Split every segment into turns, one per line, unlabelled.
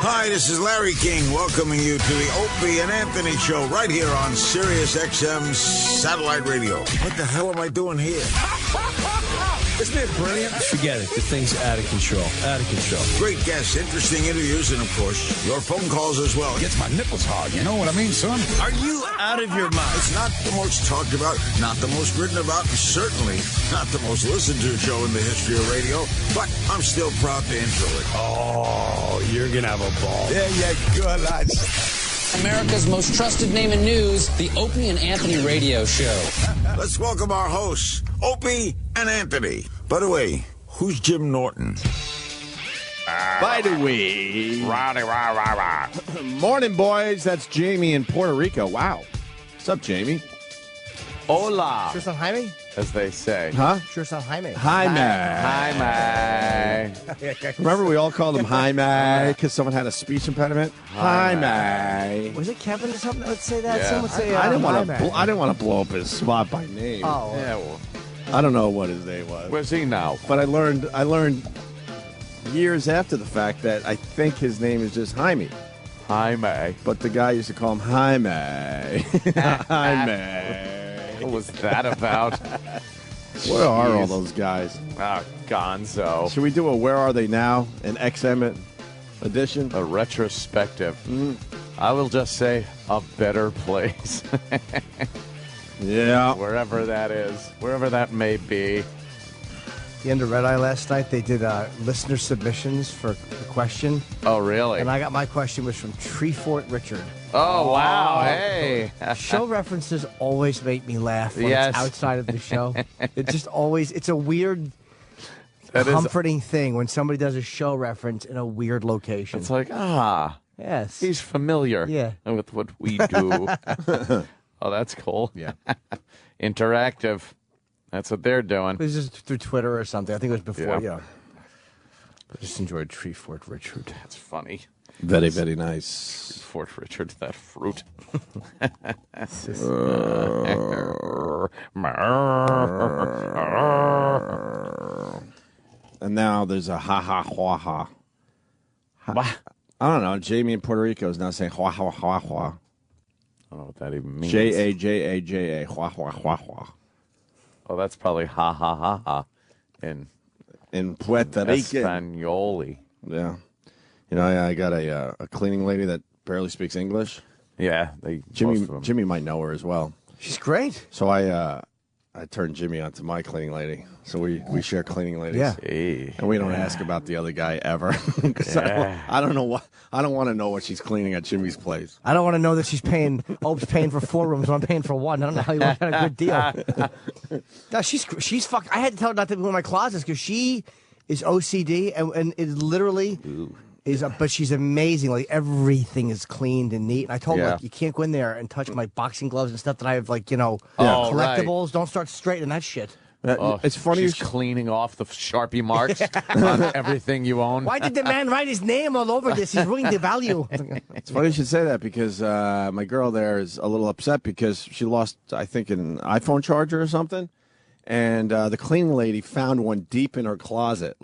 Hi, this is Larry King welcoming you to the Opie and Anthony show right here on Sirius XM satellite radio. What the hell am I doing here? Isn't it brilliant?
Forget it. The thing's out of control. Out of control.
Great guests, interesting interviews, and, of course, your phone calls as well.
Gets my nipples hard. You know what I mean, son?
Are you out of your mind?
It's not the most talked about, not the most written about, and certainly not the most listened to show in the history of radio, but I'm still proud to intro it.
Oh, you're going to have a ball.
There you go, lads.
America's most trusted name in news, the Opie and Anthony radio show.
Let's welcome our hosts, Opie and Anthony. By the way, who's Jim Norton?
By the way.
Ronnie, rah, rah, rah.
Morning, boys. That's Jamie in Puerto Rico. Wow. What's up, Jamie? Hola,
Sure sound Jaime?
as they say.
Huh? Sure sound Jaime.
Jaime. Remember we all called him Jaime because someone had a speech impediment? Jaime.
Was it Kevin or something that would say that?
Yeah.
Someone would say
I didn't want
Jaime.
to. I didn't want to blow up his spot by name.
Oh.
Yeah. Well, I don't know what his name was.
Where's he now?
But I learned years after the fact that I think his name is just Jaime.
Jaime.
But the guy used to call him Jaime. Jaime.
What was that about?
Where are all those guys?
Ah, gonzo.
Should we do a Where Are They Now, an XM edition?
A retrospective. I will just say a better place.
Yeah.
Wherever that is. Wherever that may be.
The end of Red Eye last night, they did listener submissions for the question.
Oh, really?
And I got my question was from Treefort Richard.
Oh, wow. Hey.
Show references always make me laugh when
Yes.
it's outside of the show. It just always, it's a weird,
That is-
comforting thing when somebody does a show reference in a weird location.
It's like,
Yes.
he's familiar
Yeah.
with what we do. Oh, that's cool.
Yeah.
Interactive. That's what they're doing.
It was just through Twitter or something. I think it was before,
Yeah.
yeah. I just enjoyed Treefort Richard.
That's funny.
Very, very nice.
Fort Richard, that fruit.
And now there's a ha ha ha ha. I don't know. Jamie in Puerto Rico is now saying ha ha ha ha.
I don't know what that even means.
J-A-J-A-J-A. Ha ha ha ha.
Oh, that's probably ha ha ha ha in
Puerto Rico.
Espanoli.
Yeah. You know, I got a cleaning lady that barely speaks English.
Yeah, most of them.
Jimmy might know her as well.
She's great.
So I turned Jimmy onto my cleaning lady. So we share cleaning ladies.
Yeah.
Hey.
And we don't ask about the other guy ever. Because I don't know what I don't want to know what she's cleaning at Jimmy's place.
I don't want to know that she's paying. Ope's paying for 4 rooms. I'm paying for 1. I don't know how you got a good deal. No, she's fuck. I had to tell her not to go in my closets because she is OCD and it literally is. But she's amazing. Like everything is cleaned and neat. And I told her like, you can't go in there and touch my boxing gloves and stuff that I have collectibles. Don't start straightening that shit.
It's funny.
She's cleaning off the Sharpie marks on everything you own.
Why did the man write his name all over this? He's ruining the value.
It's funny you should say that because my girl there is a little upset because she lost, I think, an iPhone charger or something. And the cleaning lady found one deep in her closet.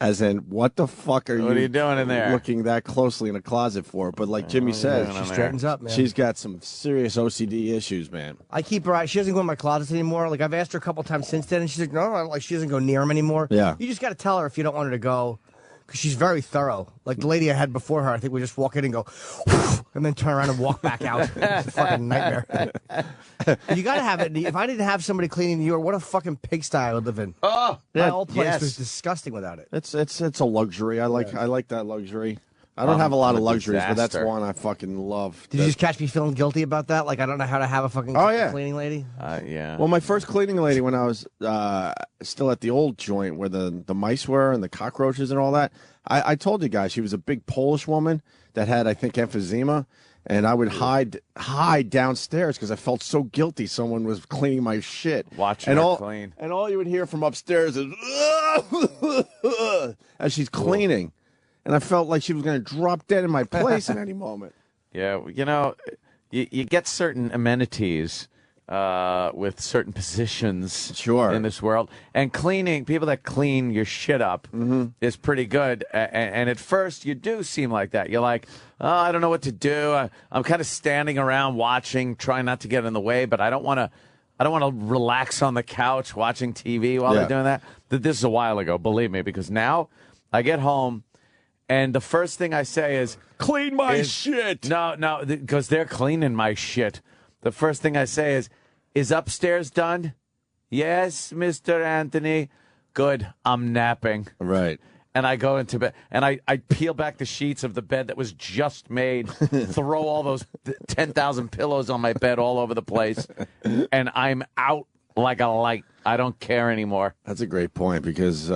As in, what the fuck are
you doing in there?
Looking that closely in a closet for? But like Jimmy says,
She straightens up, man.
she's got some serious OCD issues, man.
I keep her out. She doesn't go in my closets anymore. Like I've asked her a couple times since then, and she's like, no, like she doesn't go near them anymore.
Yeah.
You just got to tell her if you don't want her to go, because she's very thorough. Like the lady I had before her, I think we just walk in and go, and then turn around and walk back out. It's a fucking nightmare. You got to have it. If I didn't have somebody cleaning New York, what a fucking pigsty I would live in.
Oh,
my old place was disgusting without it.
It's a luxury. I like that luxury. I don't have a lot of luxuries, but that's one I fucking love.
Did you just catch me feeling guilty about that? Like I don't know how to have a fucking cleaning lady?
Yeah.
Well, my first cleaning lady when I was still at the old joint where the mice were and the cockroaches and all that, I told you guys she was a big Polish woman that had, I think, emphysema. And I would hide downstairs because I felt so guilty someone was cleaning my shit.
Watching her clean.
And all you would hear from upstairs is as she's cleaning. And I felt like she was going to drop dead in my place at any moment.
Yeah, you know, you get certain amenities with certain positions
Sure.
in this world. And cleaning, people that clean your shit up is pretty good. And at first, you do seem like that. You're like, oh, I don't know what to do. I'm kind of standing around watching, trying not to get in the way, but I don't want to relax on the couch watching TV while they're doing that. This is a while ago, believe me, because now I get home and the first thing I say is,
Clean my shit.
No, because they're cleaning my shit. The first thing I say is upstairs done? Yes, Mr. Anthony. Good, I'm napping.
Right.
And I go into bed, and I peel back the sheets of the bed that was just made, throw all those 10,000 pillows on my bed all over the place, and I'm out like a light. I don't care anymore.
That's a great point because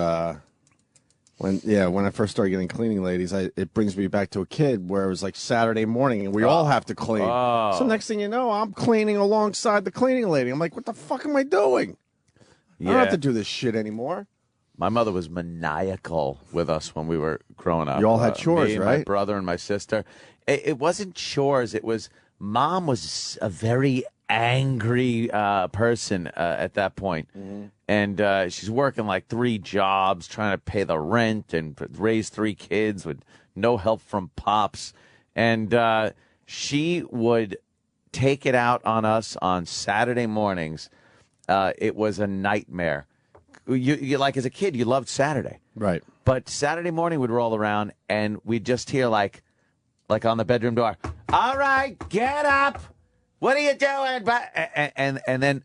when I first started getting cleaning ladies, it brings me back to a kid where it was like Saturday morning and we all have to clean. So next thing you know, I'm cleaning alongside the cleaning lady. I'm like, what the fuck am I doing? I don't have to do this shit anymore.
My mother was maniacal with us when we were growing up.
You all had chores,
me,
right?
My brother and my sister. It wasn't chores. It was Mom was a very angry person at that point. And she's working like 3 jobs, trying to pay the rent and raise 3 kids with no help from Pops. And she would take it out on us on Saturday mornings. It was a nightmare. You like as a kid, you loved Saturday,
right? But
Saturday morning would roll around, and we'd just hear like on the bedroom door, "All right, get up. What are you doing?" And then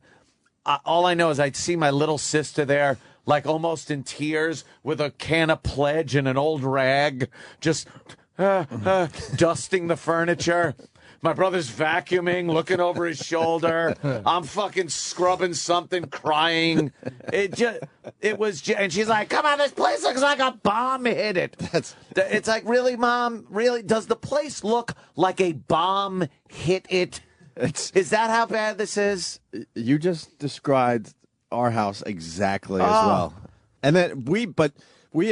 all I know is I'd see my little sister there, like almost in tears, with a can of Pledge and an old rag, just dusting the furniture. My brother's vacuuming, looking over his shoulder. I'm fucking scrubbing something, crying. It was, and she's like, "Come on, this place looks like a bomb hit it." It's like, really, Mom? Really? Does the place look like a bomb hit it? Is that how bad this is?
You just described our house exactly as well. And then we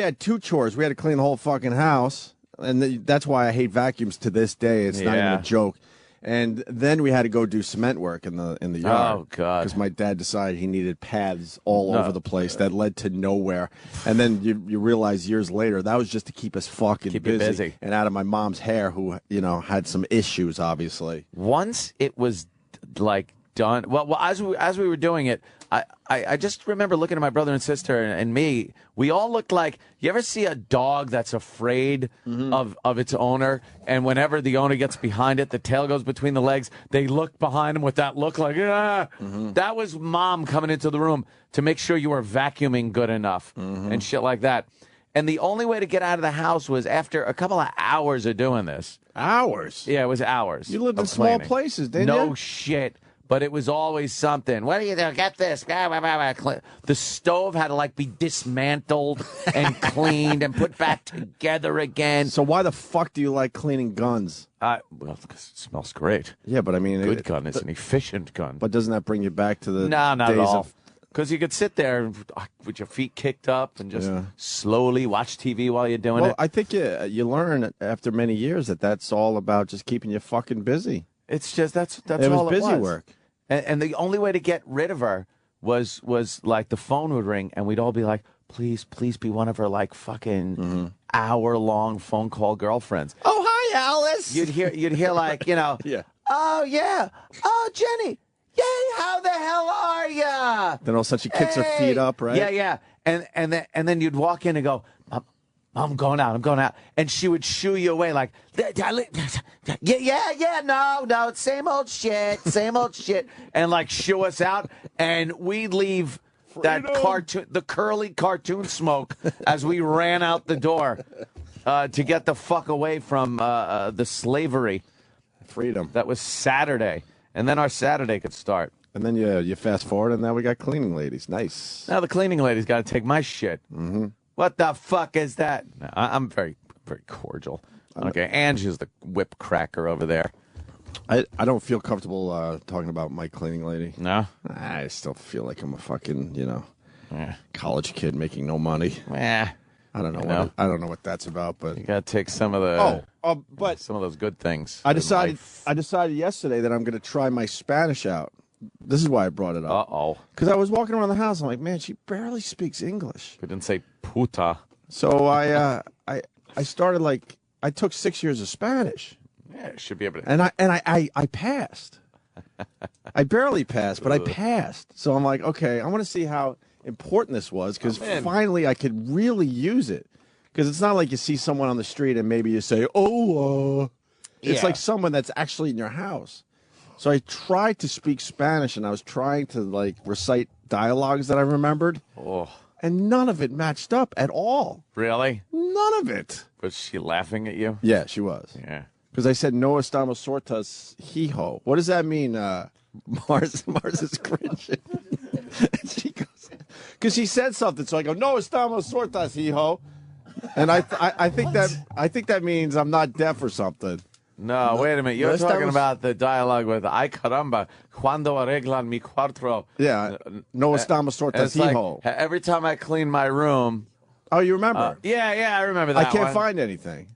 had 2 chores. We had to clean the whole fucking house. And that's why I hate vacuums to this day. It's not even a joke. And then we had to go do cement work in the yard.
Oh, God.
Because my dad decided he needed paths all over the place that led to nowhere. And then you realize years later that was just to keep us fucking busy. And out of my mom's hair, who had some issues, obviously.
Once it was like done. Well, as we were doing it, I just remember looking at my brother and sister and me. We all looked like, you ever see a dog that's afraid of its owner, and whenever the owner gets behind it, the tail goes between the legs, they look behind him with that look like, That was Mom coming into the room to make sure you were vacuuming good enough and shit like that. And the only way to get out of the house was after a couple of hours of doing this.
Hours?
Yeah, it was hours.
You lived in small places, didn't you?
No shit. But it was always something. What do you do? Get this. The stove had to be dismantled and cleaned and put back together again.
So why the fuck do you like cleaning guns?
Well, because it smells great.
Yeah, but I mean,
good gun is an efficient gun.
But doesn't that bring you back to the
not
days
at all?
of?
Because you could sit there with your feet kicked up and just slowly watch TV while you're doing it.
Well, I think you learn after many years that's all about just keeping you fucking busy.
It's just that's
all it was. Busy work.
And the only way to get rid of her was like the phone would ring and we'd all be like, please be one of her fucking hour-long phone call girlfriends.
Oh, hi, Alice.
You'd hear like,
yeah.
Oh, yeah. Oh, Jenny. Yay, how the hell are ya?
Then all of a sudden she kicks her feet up, right?
Yeah. And then you'd walk in and go, I'm going out. And she would shoo you away like, yeah, no, it's same old shit. And shoo us out. And we'd leave the curly cartoon smoke as we ran out the door to get the fuck away from the slavery.
Freedom.
That was Saturday. And then our Saturday could start.
And then you fast forward and now we got cleaning ladies. Nice.
Now the cleaning lady's got to take my shit. What the fuck is that? No, I'm very, very cordial. Okay, Angie's the whip cracker over there.
I don't feel comfortable talking about my cleaning lady.
No?
I still feel like I'm a fucking, college kid making no money.
Yeah.
I don't know what that's about, but
you got to take some of the
but
some of those good things.
I decided yesterday that I'm going to try my Spanish out. This is why I brought it up.
Uh-oh.
Because I was walking around the house. I'm like, man, she barely speaks English.
We didn't say puta.
So I started I took 6 years of Spanish.
Yeah, should be able to.
And I passed. I barely passed, but I passed. So I'm like, okay, I want to see how important this was because finally I could really use it. Because it's not like you see someone on the street and maybe you say, it's like someone that's actually in your house. So I tried to speak Spanish and I was trying to recite dialogues that I remembered.
Oh.
And none of it matched up at all.
Really?
None of it.
Was she laughing at you?
Yeah, she was.
Yeah.
Because I said, no estamos sortas, hijo. What does that mean? Mars is cringing. She goes, because she said something, so I go, no estamos sortas, hijo. And I think that means I'm not deaf or something.
No, wait a minute. You're talking about the dialogue with "Ay caramba, cuando arreglan mi cuarto."
Yeah, no estamos sortas, hijo.
Like, every time I clean my room.
Oh, you remember?
Yeah, I remember that.
I can't find anything.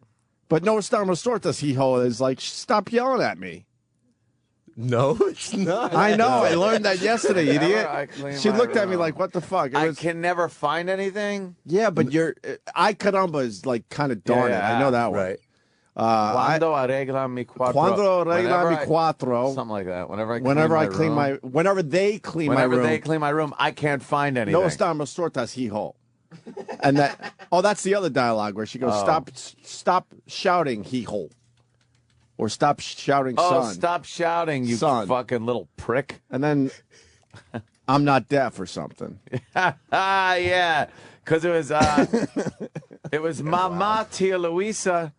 But no estamos sortas, hijo is like, stop yelling at me.
No, it's not.
I know. I learned that yesterday, idiot. She looked at me like, what the fuck?
I can never find anything.
Yeah, but ay caramba is like kind of darn it. I know that one.
Right.
Cuando arreglan mi cuarto.
Cuando arreglan mi cuarto.
Something like that. Whenever they clean my room, I can't find anything.
No estamos sortas, hijo. And that's the other dialogue where she goes, stop shouting, hijo. Or stop shouting, son.
Oh, stop shouting, you fucking little prick.
And then, I'm not deaf or something.
Yeah. Because it was Mama Tia Luisa.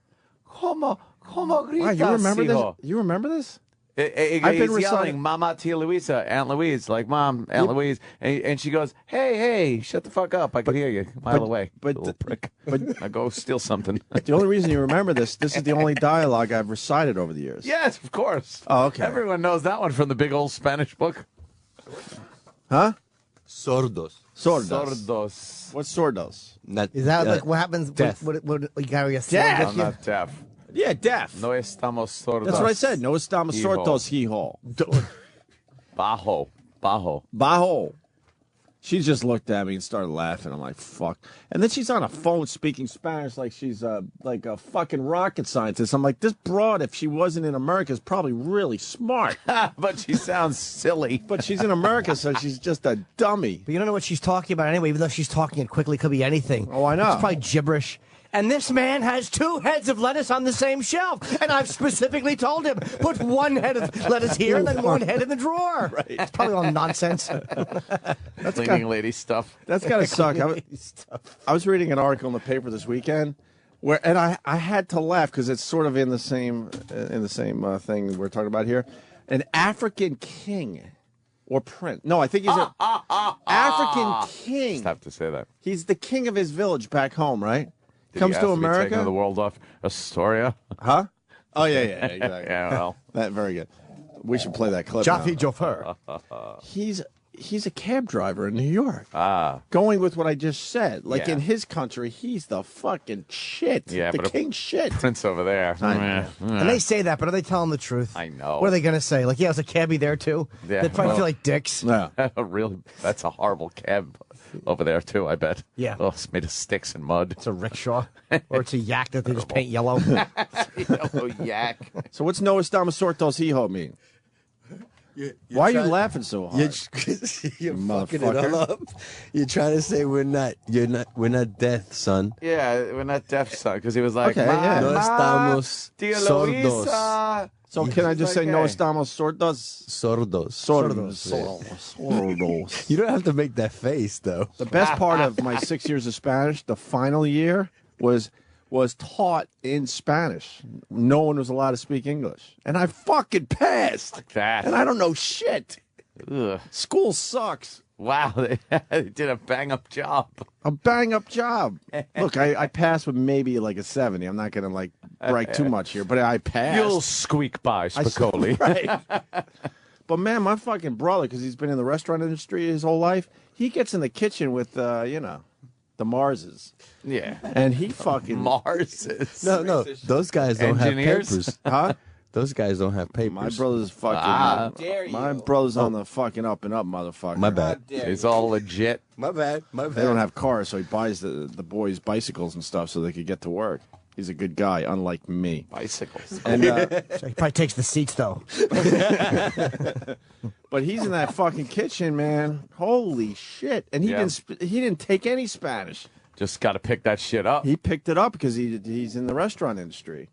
Como gritas,
wow, you remember
hijo?
this? You remember this?
I've been yelling, Mama Tia Luisa, Aunt Louise, like Mom, Aunt Louise, and she goes, hey, shut the fuck up! I can hear you a mile away.
But
little prick. I go steal something.
The only reason you remember this is the only dialogue I've recited over the years.
Yes, of course.
Oh, okay.
Everyone knows that one from the big old Spanish book.
Huh?
Sordos.
Sordos.
What's sordos?
Is that like what happens? What you carry a
deaf?
I'm not deaf.
Yeah, deaf.
No estamos sordos.
That's what I said. No estamos sordos, hijo. Bajo. She just looked at me and started laughing. I'm like, fuck. And then she's on a phone speaking Spanish like she's like a fucking rocket scientist. I'm like, this broad, if she wasn't in America, is probably really smart.
But she sounds silly.
But she's in America, so she's just a dummy.
But you don't know what she's talking about anyway, even though she's talking it quickly. Could be anything.
Oh, I know.
It's probably gibberish. And this man has 2 heads of lettuce on the same shelf. And I've specifically told him, put 1 head of lettuce here and then 1 head in the drawer. Right. It's probably all nonsense.
That's cleaning lady stuff.
That's got to suck. I was reading an article in the paper this weekend and I had to laugh because it's sort of in the same thing we're talking about here. An African king or prince. No, I think he's an African king.
Just have to say that.
He's the king of his village back home, right? Comes to
be
America.
taking the world off Astoria.
Huh? Oh, yeah, exactly.
Yeah, well.
That very good. We should play that clip.
Jaffe Joffer.
He's a cab driver in New York.
Going
with what I just said. Like in his country, he's the fucking shit.
Yeah,
the king shit.
Prince over there.
And they say that, but are they telling the truth?
I know.
What are they going to say? Like, yeah, it's a cabbie there, too?
Yeah,
They'd probably feel like dicks.
Yeah.
Really, that's a horrible cab over there, too, I bet.
Yeah.
Oh, it's made of sticks and mud.
It's a rickshaw. Or it's a yak that they just paint yellow.
Yellow yak.
So what's no estamos sortos hijo mean? Why are you laughing so hard?
You're fucking it all up. You're trying to say we're not deaf, son.
Yeah, we're not deaf, son, because he was like,
okay, yeah.
No estamos sordos.
So can I just say no estamos sordos?
Sordos. You don't have to make that face, though.
The best part of my 6 years of Spanish, the final year, was taught in Spanish. No one was allowed to speak English. And I fucking passed.
That.
And I don't know shit.
Ugh.
School sucks.
Wow, they did a bang-up job.
A bang-up job. Look, I passed with maybe like a 70. I'm not going to like brag too much here, but I passed.
You'll squeak by, Spicoli.
Right. But man, my fucking brother, because he's been in the restaurant industry his whole life, he gets in the kitchen with, the Marses.
Yeah.
And he fucking...
Marses.
No, those guys don't
Engineers?
have papers.
Huh?
Those guys don't have papers.
My brother's fucking.
dare
my
you.
brother's on the fucking up and up, motherfucker.
My bad.
It's all legit.
My bad. My bad.
They don't have cars, so he buys the boys bicycles and stuff so they could get to work. He's a good guy, unlike me.
Bicycles.
And
So he probably takes the seats though.
but he's in that fucking kitchen, man. Holy shit! And he didn't take any Spanish.
Just got to pick that shit up.
He picked it up because he's in the restaurant industry.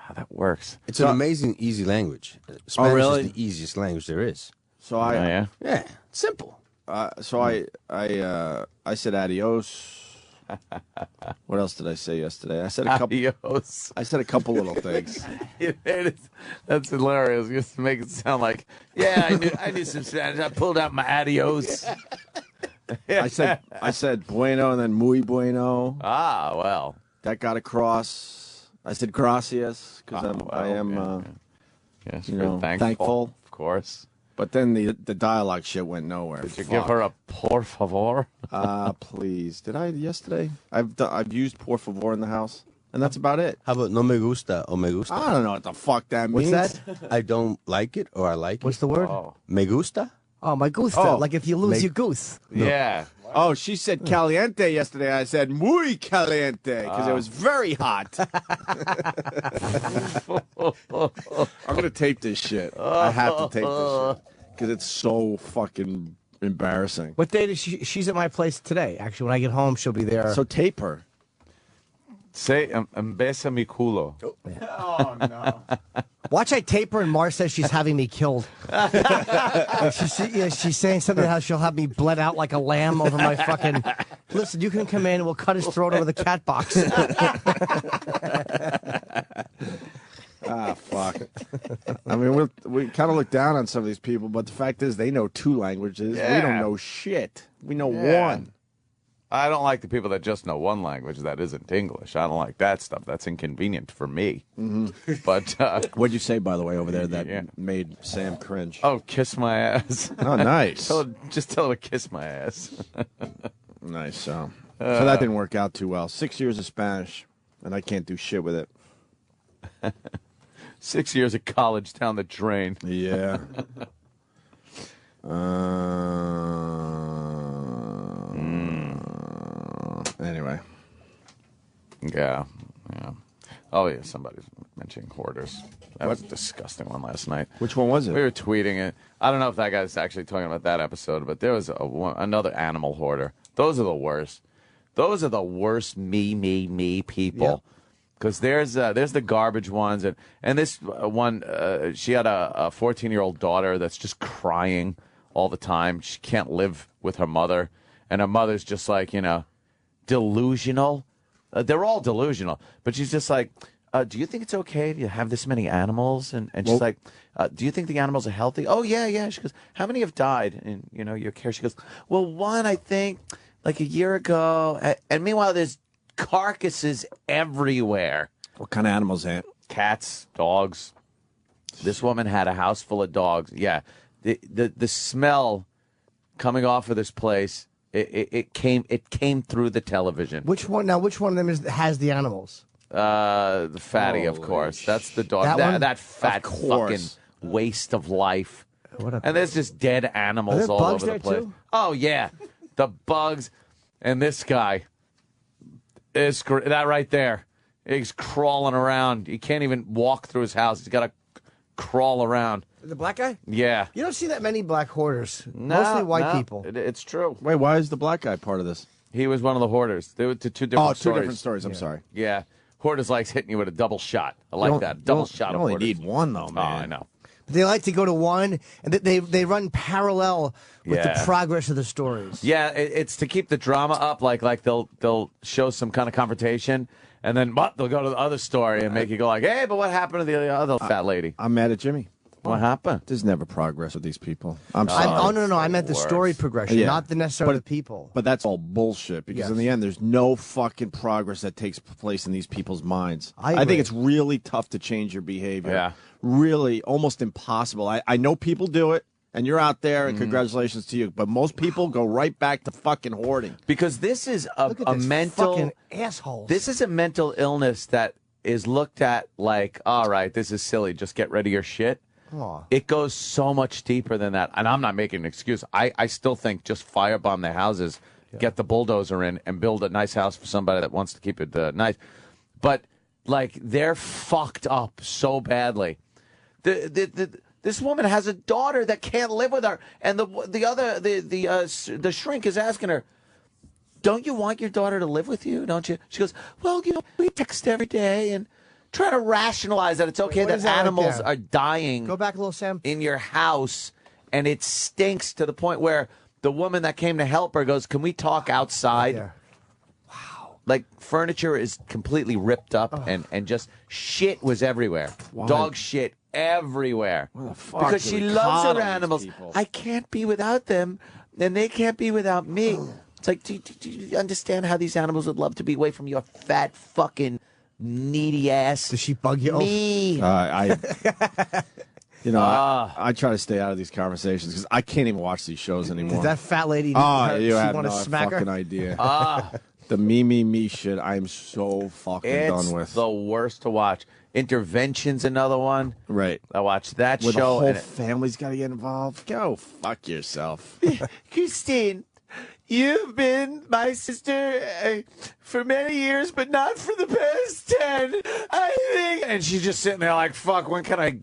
How that works.
It's an amazing, easy language. Spanish
really?
is the easiest language there is.
So I
Yeah.
Yeah, simple.
I said adios. What else did I say yesterday? I said a couple.
Adios.
I said a couple little things.
That's hilarious. Just to make it sound like, yeah, I knew some Spanish. I pulled out my adios.
I said bueno and then muy bueno.
Ah, well.
That got across. I said gracias because I am
Yes,
you
we're
know,
thankful.
thankful.
Of course.
But then the dialogue shit went nowhere.
Did you give her a por favor?
Please. Did I yesterday? I've used por favor in the house, and that's about it.
How about no me gusta or me gusta?
I don't know what the fuck that means.
What's that?
I don't like it or I like
What's
it.
the word?
Oh,
Me gusta?
Oh, my goose.
Oh.
Like if you lose your goose.
yeah.
Oh, she said caliente yesterday. I said muy caliente because it was very hot. I'm gonna tape this shit. I have to tape this shit because it's so fucking embarrassing.
What day does she's at my place today? Actually, when I get home, she'll be there.
So tape her.
Say, besa mi culo.
Oh no.
Watch, I tape her, and Mars says she's having me killed. She's saying something how she'll have me bled out like a lamb over my fucking. Listen, you can come in and we'll cut his throat over the cat box.
Ah, fuck. I mean, we kind of look down on some of these people, but the fact is they know 2 languages.
Yeah.
We don't know shit. We know
Yeah.
1.
I don't like the people that just know one language that isn't English. I don't like that stuff. That's inconvenient for me. Mm-hmm. But
What'd you say, by the way, over there that
Yeah.
made Sam cringe?
oh, kiss my ass.
Oh, nice.
Just tell her to kiss my ass.
Nice. So that didn't work out too well. 6 years of Spanish, and I can't do shit with it.
6 years of college down the drain.
Yeah. Anyway.
Yeah. Oh, yeah, somebody's mentioning hoarders. That was a disgusting one last night.
Which one was it?
We were tweeting it. I don't know if that guy's actually talking about that episode, but there was another animal hoarder. Those are the worst. Those are the worst me people. Because there's the garbage ones, and this one, she had a 14-year-old daughter that's just crying all the time. She can't live with her mother, and her mother's just like, delusional. They're all delusional, but she's just like, do you think it's okay to have this many animals? And she's like, do you think the animals are healthy? Oh, yeah. She goes, how many have died in, your care? She goes, well, one, I think, like a year ago. And meanwhile, there's carcasses everywhere.
What kind of animals, Aunt?
Cats, dogs. This woman had a house full of dogs. Yeah. The smell coming off of this place, it came through the television.
Which one of them has the animals?
The fatty, of course. That's the dog. That fat fucking waste of life. And there's just dead animals all over the place.
Too?
Oh yeah, the bugs. And this guy is that right there. He's crawling around. He can't even walk through his house. He's got to crawl around.
The black guy?
Yeah.
You don't see that many black hoarders. Mostly white people.
It's true.
Wait, why is the black guy part of this?
He was one of the hoarders. They were two different stories.
Two different stories. I'm sorry.
Yeah. Hoarders likes hitting you with a double shot. I like that. Double shot.
You only
hoarders.
need one, though, man.
Oh, I know.
They like to go to one, and they run parallel with the progress of the stories.
Yeah, it's to keep the drama up. Like they'll show some kind of confrontation, and then they'll go to the other story and make you go like, hey, but what happened to the other fat lady?
I'm mad at Jimmy.
What happened?
There's never progress with these people. I'm sorry.
No. I meant the story progression, not the necessarily the people.
But that's all bullshit because in the end, there's no fucking progress that takes place in these people's minds. I think it's really tough to change your behavior.
Yeah.
Really, almost impossible. I know people do it, and you're out there, and congratulations to you. But most people go right back to fucking hoarding.
Because this is a
Look at this
mental
fucking assholes.
This is a mental illness that is looked at like, all right, this is silly. Just get rid of your shit.
Aw.
It goes so much deeper than that. And I'm not making an excuse. I still think just firebomb their houses, get the bulldozer in, and build a nice house for somebody that wants to keep it nice. But, like, they're fucked up so badly. This woman has a daughter that can't live with her. And the shrink is asking her, don't you want your daughter to live with you? Don't you? She goes, well, we text every day and try to rationalize that it's okay that animals are dying.
Go back a little, Sam.
In your house, and it stinks to the point where the woman that came to help her goes, can we talk outside? Wow. Like, furniture is completely ripped up, and just shit was everywhere.
Why?
Dog shit everywhere.
What the fuck?
Because she loves her animals. I can't be without them, and they can't be without me. It's like, do you understand how these animals would love to be away from your fat fucking needy ass?
Does she bug you?
Me.
I try to stay out of these conversations because I can't even watch these shows anymore.
Does that fat lady?
You
she
have
want
no
to smack
fucking
her?
idea. The me shit, I'm so fucking done with.
It's the worst to watch. Intervention's another one.
Right.
I watched that
Where
show.
the whole
and
family's got to get involved. Go fuck yourself.
Christine, you've been my sister for many years, but not for the past 10, I think. And she's just sitting there like, fuck, when can I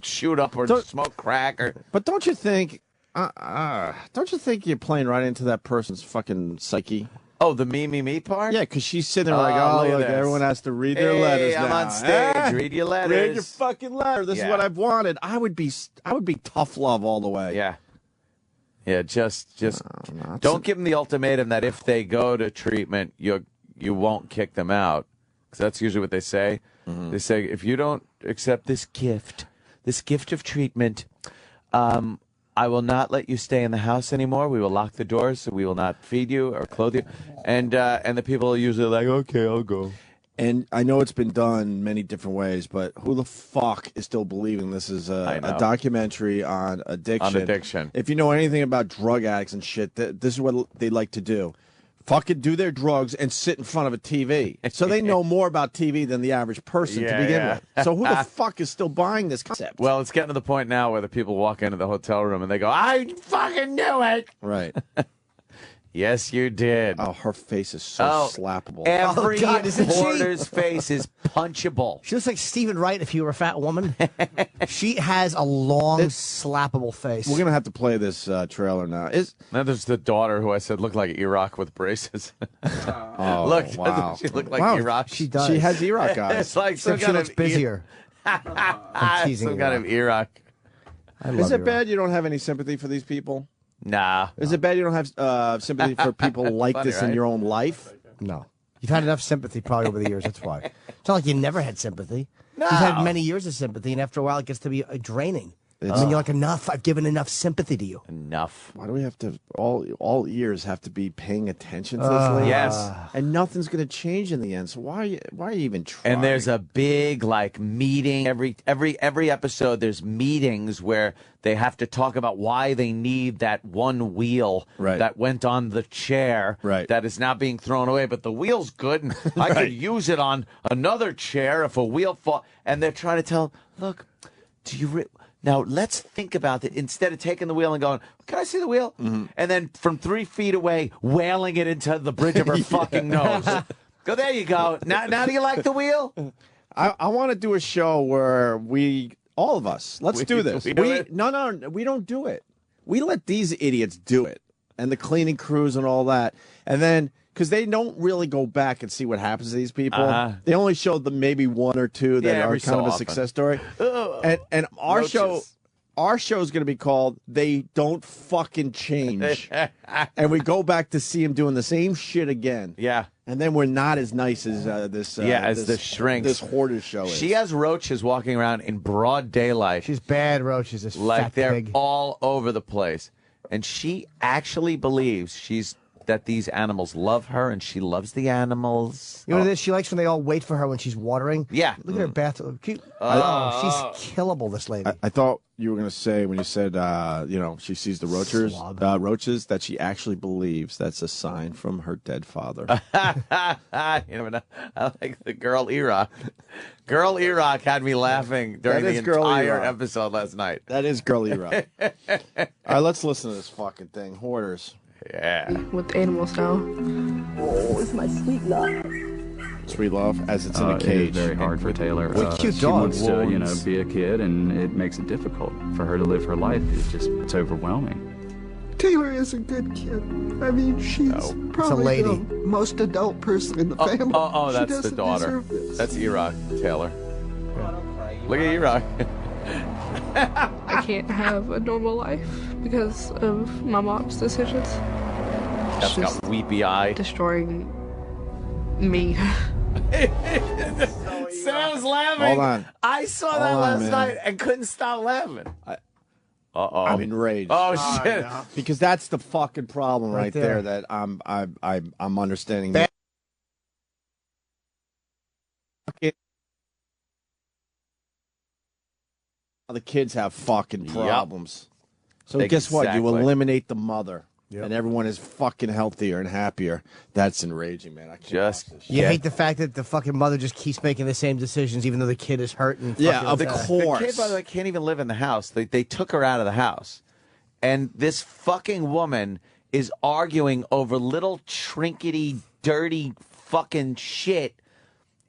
shoot up or smoke crack?
But don't you think you're playing right into that person's fucking psyche?
Oh, the me part?
Yeah, because she's sitting there like, oh, look, everyone has to read their letters now.
I'm on stage. Read your letters.
Read your fucking letter. This is what I've wanted. I would be tough love all the way.
Yeah. Yeah, just don't give them the ultimatum that if they go to treatment, you won't kick them out. Because that's usually what they say. Mm-hmm. They say, if you don't accept this gift of treatment, I will not let you stay in the house anymore. We will lock the doors, so we will not feed you or clothe you. And the people are usually like, okay, I'll go.
And I know it's been done many different ways, but who the fuck is still believing this is a documentary on addiction?
On addiction.
If you know anything about drug addicts and shit, this is what they like to do. Fucking do their drugs and sit in front of a TV. So they know more about TV than the average person to begin with. So who the fuck is still buying this concept?
Well, it's getting to the point now where the people walk into the hotel room and they go, I fucking knew it.
Right.
Yes, you did.
Oh, her face is so slappable.
Every
isn't she?
hoarder's face is punchable.
She looks like Stephen Wright if he were a fat woman. She has a long, slappable face.
We're going to have to play this trailer now.
Now there's the daughter who I said looked like Iraq with braces.
Oh,
Look,
wow.
She looked like Iraq.
She does.
She has Iraq eyes.
It's like some
Except she
kind
looks
of
busier. I'm teasing
some
you.
kind of Iraq.
I love
Is it
Iraq.
bad you don't have any sympathy for these people?
Nah.
Is it bad you don't have sympathy for people like
Funny,
this in
right?
your own life?
No. You've had enough sympathy probably over the years. That's why. It's not like you never had sympathy.
No.
You've had many years of sympathy, and after a while, it gets to be draining. I mean, you're like, enough. I've given enough sympathy to you.
Enough.
Why do we have to all ears have to be paying attention to this lady?
Yes.
And nothing's going to change in the end. So why are you even trying?
And there's a big like meeting every episode. There's meetings where they have to talk about why they need that one wheel that went on the chair that is now being thrown away. But the wheel's good, and I could use it on another chair if a wheel fall. And they're trying to tell, look, do you? Now, let's think about it. Instead of taking the wheel and going, can I see the wheel? Mm-hmm. And then from 3 feet away, wailing it into the bridge of her fucking nose. Go, there you go. Now do you like the wheel?
I want to do a show where all of us, let's do this. No, we don't do it. We let these idiots do it. And the cleaning crews and all that. And then, because they don't really go back and see what happens to these people. They only show them maybe one or two that are kind of a success story. And our
Roaches.
show is going to be called "They Don't Fucking Change," and we go back to see him doing the same shit again.
Yeah.
And then we're not as nice as
as the shrinks.
This hoarder show is.
She has roaches walking around in broad daylight.
She's bad roaches, this
like
fat
they're
pig.
all over the place. And she actually believes she's that these animals love her and she loves the animals.
You know what it is? She likes when they all wait for her when she's watering.
Yeah.
Look at her bathroom. She's killable, this lady.
I thought you were going to say when you said, she sees the roaches, that she actually believes that's a sign from her dead father.
You never know. I like the girl E-Rock. Girl E-Rock had me laughing during the entire episode last night.
That is girl E-Rock. All right, let's listen to this fucking thing. Hoarders.
Yeah.
With animals now.
Oh, it's my sweet love.
Sweet love, as it's in a cage.
It's very hard for Taylor.
What cute
she
dogs.
wants to, be a kid, and it makes it difficult for her to live her life. It's overwhelming.
Taylor is a good kid. I mean, she's probably the most adult person in the family.
Oh, that's the daughter. That's E-Rock, Taylor. Look at E-Rock.
I can't have a normal life because of my mom's decisions.
That's got weepy eye.
Destroying me.
Sam's laughing.
Hold on.
I saw that last night and couldn't stop laughing.
I'm enraged.
Oh shit!
No. Because that's the fucking problem right there that I'm understanding. The kids have fucking problems. So guess what? You eliminate the mother. Yep. And everyone is fucking healthier and happier. That's enraging, man. I can't
You hate the fact that the fucking mother just keeps making the same decisions, even though the kid is hurt. And
of course.
The kid, by the way, can't even live in the house. They took her out of the house. And this fucking woman is arguing over little trinkety, dirty fucking shit.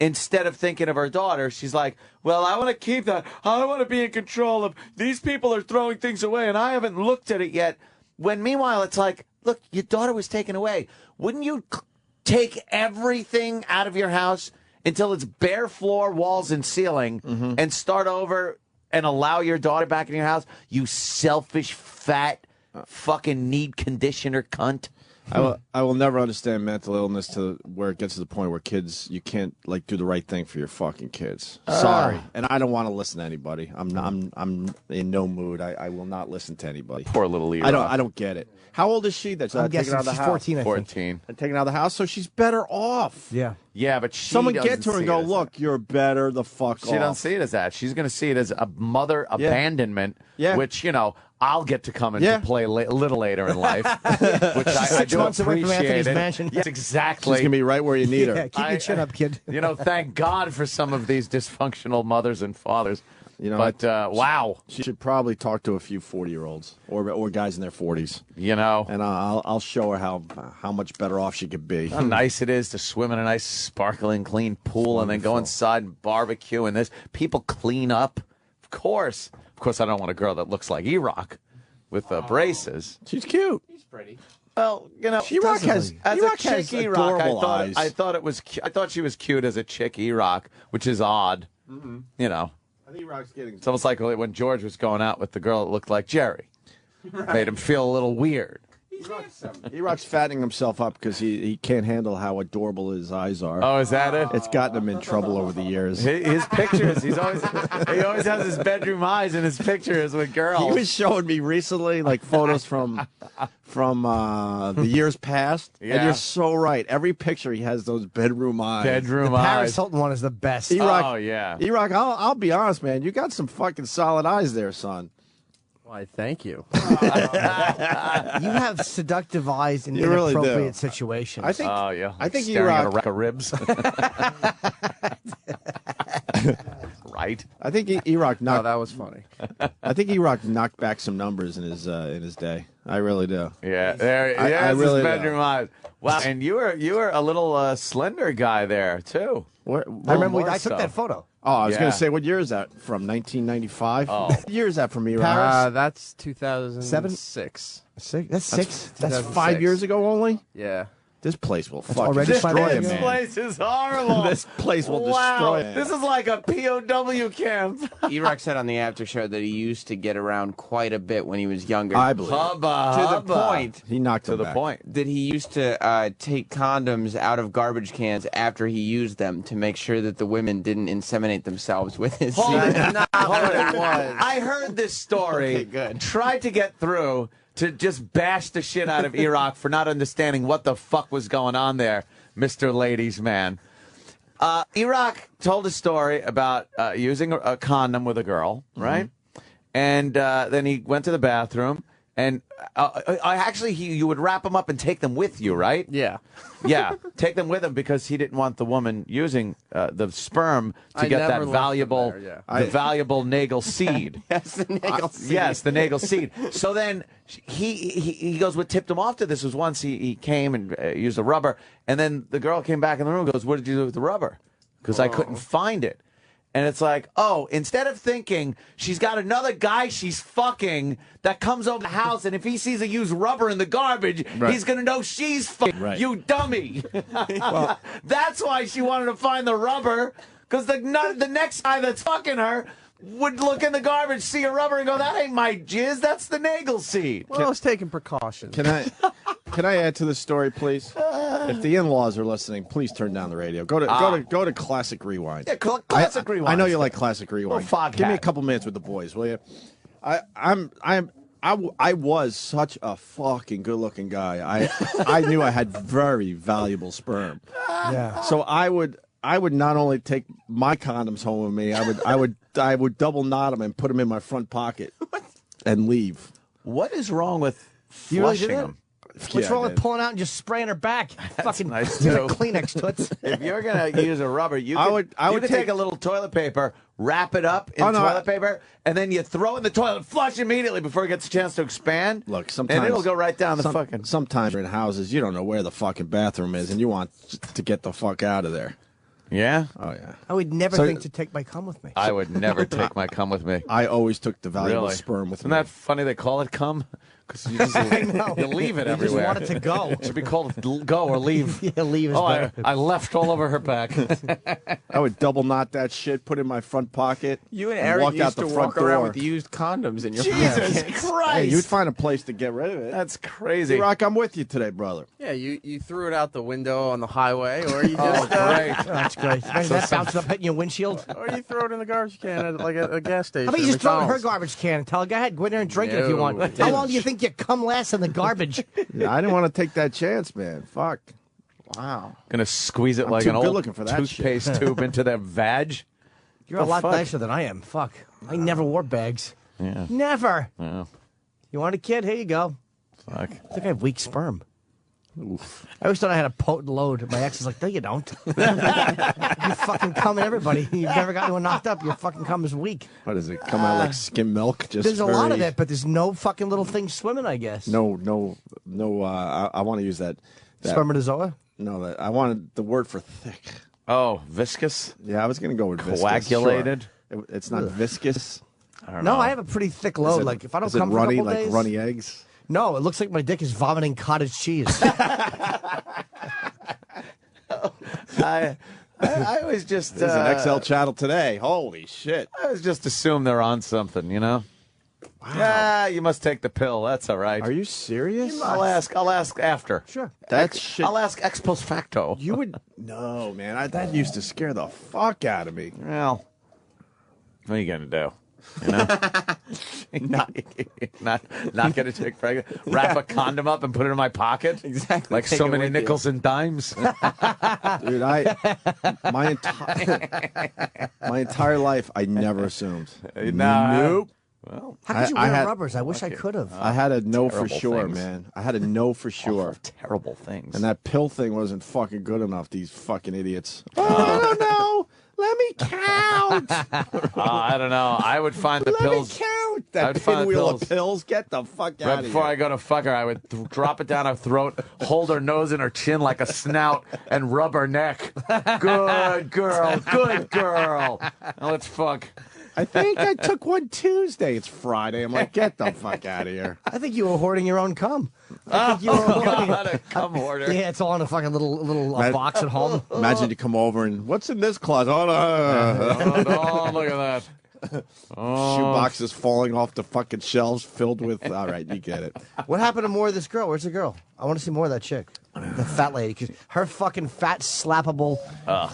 Instead of thinking of her daughter, she's like, well, I want to keep that. I don't want to be in control of these people are throwing things away, and I haven't looked at it yet. When meanwhile, it's like, look, your daughter was taken away. Wouldn't you take everything out of your house until it's bare floor, walls, and ceiling and start over and allow your daughter back in your house? You selfish, fat, fucking need conditioner cunt.
I will never understand mental illness to where it gets to the point where kids, you can't do the right thing for your fucking kids. Sorry, and I don't want to listen to anybody. I'm in no mood. I will not listen to anybody.
Poor little Leroy.
I don't get it. How old is she? That's
I'm
taken out of the
she's
house.
14.
14.
Taken out of the house, so she's better off.
Yeah.
Yeah, but
someone get to her and go, look, you're better. The fuck off.
She don't see it as that. She's going to see it as a mother abandonment, which I'll get to come into play a little later in life, which I do appreciate. Yes, exactly.
She's gonna be right where you need her.
Keep your chin up, kid.
Thank God for some of these dysfunctional mothers and fathers. Wow.
She should probably talk to a few 40-year-olds or guys in their 40s.
And
I'll show her how much better off she could be.
How nice it is to swim in a nice, sparkling, clean pool and then go inside and barbecue and this. People clean up. Of course, I don't want a girl that looks like E-Rock with braces.
She's cute.
She's pretty.
Well,
E-Rock has
E-Rock,
eyes.
I thought she was cute as a chick E-Rock, which is odd.
Mm-hmm.
I think E-Rock's getting. It's almost like when George was going out with the girl that looked like Jerry. Made him feel a little weird.
E-Rock's fattening himself up because he can't handle how adorable his eyes are.
Oh, is that it?
It's gotten him in trouble over the years.
His pictures, he always has his bedroom eyes in his pictures with girls.
He was showing me recently photos from the years past, and you're so right. Every picture he has those bedroom eyes.
The Paris Hilton one is the best.
E-Rock,
oh yeah.
E-Rock, I'll be honest, man. You got some fucking solid eyes there, son.
Why, thank you.
You have seductive eyes in inappropriate situations.
I think.
Oh yeah.
I think
E-Rock
E-Rock
a wreck of ribs. Right.
I think E-Rock knocked.
Oh, that was funny.
I think E-Rock knocked back some numbers in his day. I really do.
Yeah. There's his bedroom eyes. Wow. And you were a little slender guy there too.
I remember I took that photo.
Oh, I was going to say, what year is that from? 1995?
Oh.
What year is that from E-Rock?
That's 2006.
That's six.
That's 5 years ago only?
Yeah.
This place will fucking
already
destroy him,
This
man.
place is horrible.
This place will destroy him.
This is like a POW camp.
E-Rock said on the after show that he used to get around quite a bit when he was younger.
I believe.
To the point.
He knocked
to
him
the
back.
point.
That he used to take condoms out of garbage cans after he used them to make sure that the women didn't inseminate themselves with his semen.
I heard this story.
Okay, good.
Tried to get through to just bash the shit out of E-Rock for not understanding what the fuck was going on there, Mr. Ladies Man. E-Rock told a story about using a condom with a girl, right? And then he went to the bathroom, and actually, you would wrap them up and take them with you, right?
Yeah.
Yeah, take them with him because he didn't want the woman using the sperm to get that valuable, the valuable Nagel seed.
Yes, the Nagel seed.
Yes, the Nagel seed. So then he goes, what tipped him off to this was once he came and used a rubber, and then the girl came back in the room and goes, what did you do with the rubber? Because I couldn't find it. And it's like, oh, instead of thinking she's got another guy she's fucking that comes over the house, and if he sees a used rubber in the garbage, he's going to know she's fucking. Right. You dummy. Well, that's why she wanted to find the rubber, because the next guy that's fucking her would look in the garbage, see a rubber, and go, that ain't my jizz, that's the Nagel seed.
Well, I was taking precautions.
Can I add to the story, please? If the in-laws are listening, please turn down the radio. Go to Classic Rewind.
Yeah, Classic Rewind.
I know you like Classic Rewind. Give me a couple minutes with the boys, will you? I was such a fucking good-looking guy. I knew I had very valuable sperm.
Yeah.
So I would not only take my condoms home with me, I would double knot them and put them in my front pocket and leave.
What is wrong with
You really
flushing
did that?
them?
What's wrong with pulling out and just spraying her back? Fucking
nice,
use a
too.
Kleenex toots.
If you're gonna use a rubber, you could
take
take a little toilet paper, wrap it up in toilet paper, and then you throw it in the toilet, flush immediately before it gets a chance to expand.
Look, sometimes
and it'll go right down the fucking.
Sometimes you're in houses, you don't know where the fucking bathroom is, and you want to get the fuck out of there.
Yeah.
Oh yeah.
I would never think to take my cum with me.
I would never take my cum with me.
I always took the valuable
Really?
sperm with
Isn't
me.
that funny? They call it cum because you just you leave it
You just
everywhere.
want it to go.
It should be called go or leave.
Yeah, leave is
Oh,
better.
I left all over her back.
I would double knot that shit, put it in my front pocket.
You and
and
Eric
walk out
used
the
to
front
walk around
door.
with used condoms in your
Jesus
pocket.
Christ!
Hey, you'd find a place to get rid of it.
That's crazy.
Rock, I'm with you today, brother.
Yeah, you threw it out the window on the highway, or you just
Great.
That's great. Imagine that bouncing up, hitting your windshield.
or you throw it in the garbage can at like a gas station.
How about you just throw it in her
McDonald's.
garbage can and tell her, go ahead, go in there and drink it if you want.
No.
How long do you think your cum lasts in the garbage?
Yeah, I didn't want to take that chance, man. Fuck.
Wow.
Gonna squeeze it
I'm
like
too
an
good
old
looking for that
toothpaste tube into their vag.
You're a
The
lot
fuck?
nicer than I am. Fuck. I never wore bags.
Yeah.
Never.
Yeah.
You want a kid? Here you go.
Fuck.
I think I have weak sperm. Oof. I always thought I had a potent load. My ex is like, no, you don't. You fucking cum in everybody. You've never got anyone knocked up. Your fucking cum is weak.
What does it come out like skim milk? Just
There's a lot of it, but there's no fucking little thing swimming, I guess.
No. I want to use that.
Spermatozoa?
No, I wanted the word for thick.
Oh, viscous?
Yeah, I was going to go with viscous.
Coagulated?
Sure. It's not viscous.
I don't
No,
know.
I have a pretty thick load. Like if I don't come for a
runny,
couple
like
days,
runny eggs?
No, it looks like my dick is vomiting cottage cheese.
I always just
There's an XL channel today. Holy shit.
I always just assume they're on something, you know? Wow. Ah, you must take the pill. That's all right.
Are you serious?
I'll ask after.
Sure.
That shit.
I'll ask ex post facto.
You would no, man. That used to scare the fuck out of me.
Well, what are you gonna do? You know, not gonna take pregnant. Wrap a condom up and put it in my pocket.
Exactly.
Like
Take
so
it
many
with you.
nickels and dimes.
Dude, my entire life I never assumed. Nope.
Well,
How could you
I
wear
had-
rubbers? I wish I could have.
I had to know for
Terrible
sure,
things.
man. I had to know for sure.
awful, terrible things.
And that pill thing wasn't fucking good enough, these fucking idiots. Oh, no. Let me count.
I don't know. I would find the
Let
pills.
me count.
I'd
That
find the
pinwheel
pills.
of pills. Get the fuck out
Right
of
before
here.
I go to fuck her, I would drop it down her throat, hold her nose in her chin like a snout, and rub her neck. Good girl. Good girl. Now let's fuck.
I think I took one Tuesday. It's Friday. I'm like, get the fuck out of here.
I think you were hoarding your own cum.
Oh,
you were hoarding.
God, a cum hoarder.
Yeah, it's all in a fucking little box at home.
Imagine you come over and what's in this closet? Oh, no.
Oh, look at that. Oh.
Shoe boxes falling off the fucking shelves filled with. All right, you get it.
What happened to more of this girl? Where's the girl? I want to see more of that chick. The fat lady. 'Cause her fucking fat, slappable.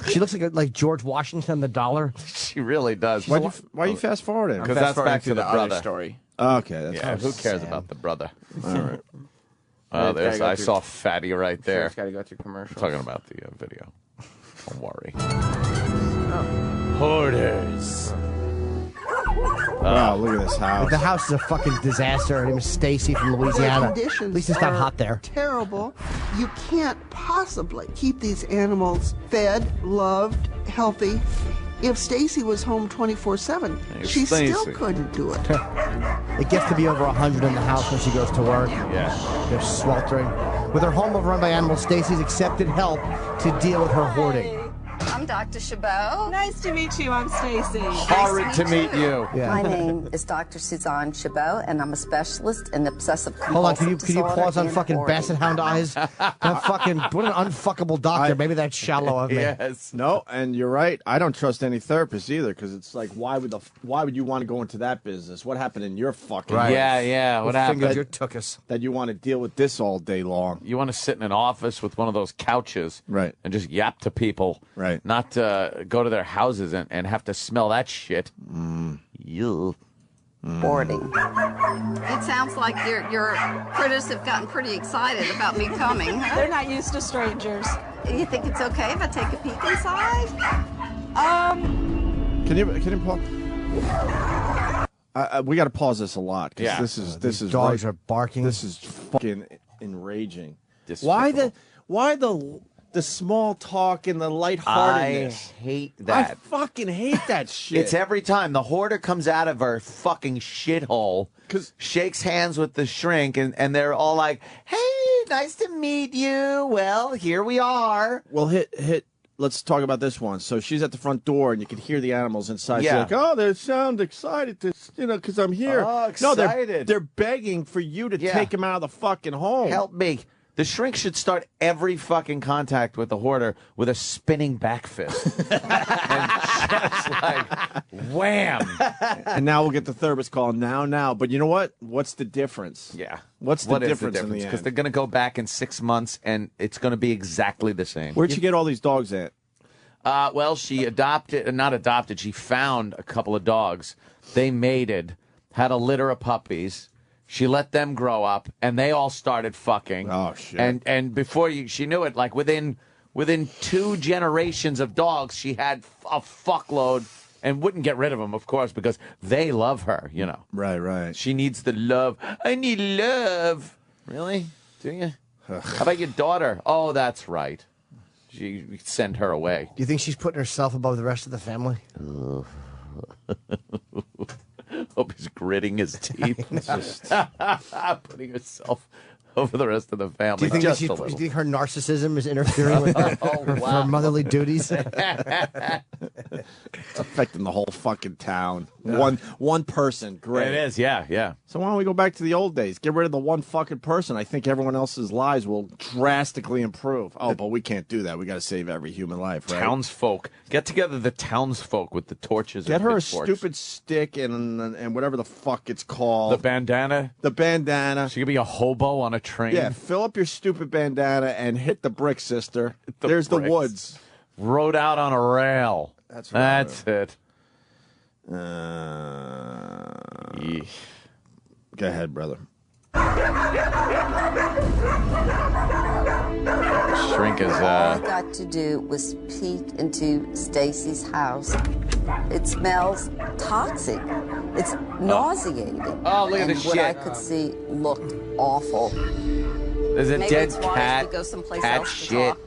She looks like George Washington, the dollar.
She really does.
Why you fast forwarding?
Because
Fast
that's
forwarding
back to the
other
brother.
story.
Okay, that's
Yeah, who cares about the brother?
All right.
Oh, there's. I saw Fatty right there.
It's got to go through commercials.
I'm talking about the video. Don't worry. Hoarders.
Wow, look at this house.
The house is a fucking disaster. Her name is Stacy from Louisiana.
The conditions
At least it's not
are
hot there.
Terrible. You can't possibly keep these animals fed, loved, healthy. If Stacy was home 24/7, she still couldn't do it.
It gets to be over 100 in the house when she goes to work.
Yeah.
They're sweltering. With her home overrun by animals, Stacy's accepted help to deal with her hoarding.
I'm Dr. Chabot.
Nice to meet you. I'm Stacy.
Horrid to meet you.
My name is Dr. Suzanne Chabot, and I'm a specialist in obsessive compulsive
Hold on, can you
disorder
pause on
and
fucking
hoarding.
basset hound eyes? That fucking, what an unfuckable doctor. Maybe that's shallow of me.
Yes.
No, and you're right. I don't trust any therapist either because it's like, why would you want to go into that business? What happened in your fucking life?
Yeah. What happened?
Fingers you took us.
That you want to deal with this all day long.
You want to sit in an office with one of those couches,
right,
and just yap to people,
right?
Not go to their houses and have to smell that shit. You.
Hoarding. It sounds like your critters have gotten pretty excited about me coming. Huh?
They're not used to strangers.
You think it's okay if I take a peek inside?
Can you pause? We got to pause this a lot because
Yeah.
this is
dogs are barking.
This is fucking enraging.
Despicable.
Why the small talk and the lightheartedness?
I hate that.
I fucking hate that shit.
It's every time the hoarder comes out of her fucking shithole, shakes hands with the shrink, and they're all like, "Hey, nice to meet you. Well, here we are."
Well, hit. Let's talk about this one. So she's at the front door, and you can hear the animals inside.
Yeah.
She's like, "Oh, they sound excited to, because I'm here."
Oh,
No,
excited.
they're begging for you to
Yeah.
take them out of the fucking home.
Help me. The shrink should start every fucking contact with the hoarder with a spinning back fist. And just like, wham.
And now we'll get the therapist call now. But you know what? What's the difference?
Yeah.
What's the difference in the
Because
end?
they're going to go back in 6 months, and it's going to be exactly the same.
Where'd you get all these dogs at?
Well, she she found a couple of dogs. They mated, had a litter of puppies. She let them grow up, and they all started fucking.
Oh, shit.
And before she knew it, like within 2 generations of dogs, she had a fuckload, and wouldn't get rid of them, of course, because they love her, you know.
Right.
She needs the love. I need love. Really? Do you? How about your daughter? Oh, that's right. You send her away.
Do you think she's putting herself above the rest of the family?
Hope he's gritting his teeth. Putting herself over the rest of the family.
Do you think,
just
do
a little.
you think her narcissism is interfering with her motherly duties?
It's affecting the whole fucking town. One person, great.
It is, yeah.
So why don't we go back to the old days? Get rid of the one fucking person. I think everyone else's lives will drastically improve. Oh, but we can't do that. We got to save every human life, right?
Townsfolk. Get together the townsfolk with the torches
Get
and
her a
pitchforks.
stupid stick and whatever the fuck it's called.
The bandana.
The bandana.
She could be a hobo on a train.
Yeah, fill up your stupid bandana and hit the brick, sister. There's
bricks.
the woods.
Rode out on a rail.
That's right.
That's it.
Go ahead, brother.
Shrink is,
All I got to do was peek into Stacy's house. It smells toxic. It's nauseating.
Oh, look at
and
this
what
shit.
I could see looked awful.
There's a
Maybe
dead
it's wise
cat.
to go someplace
Cat
else to
shit.
talk.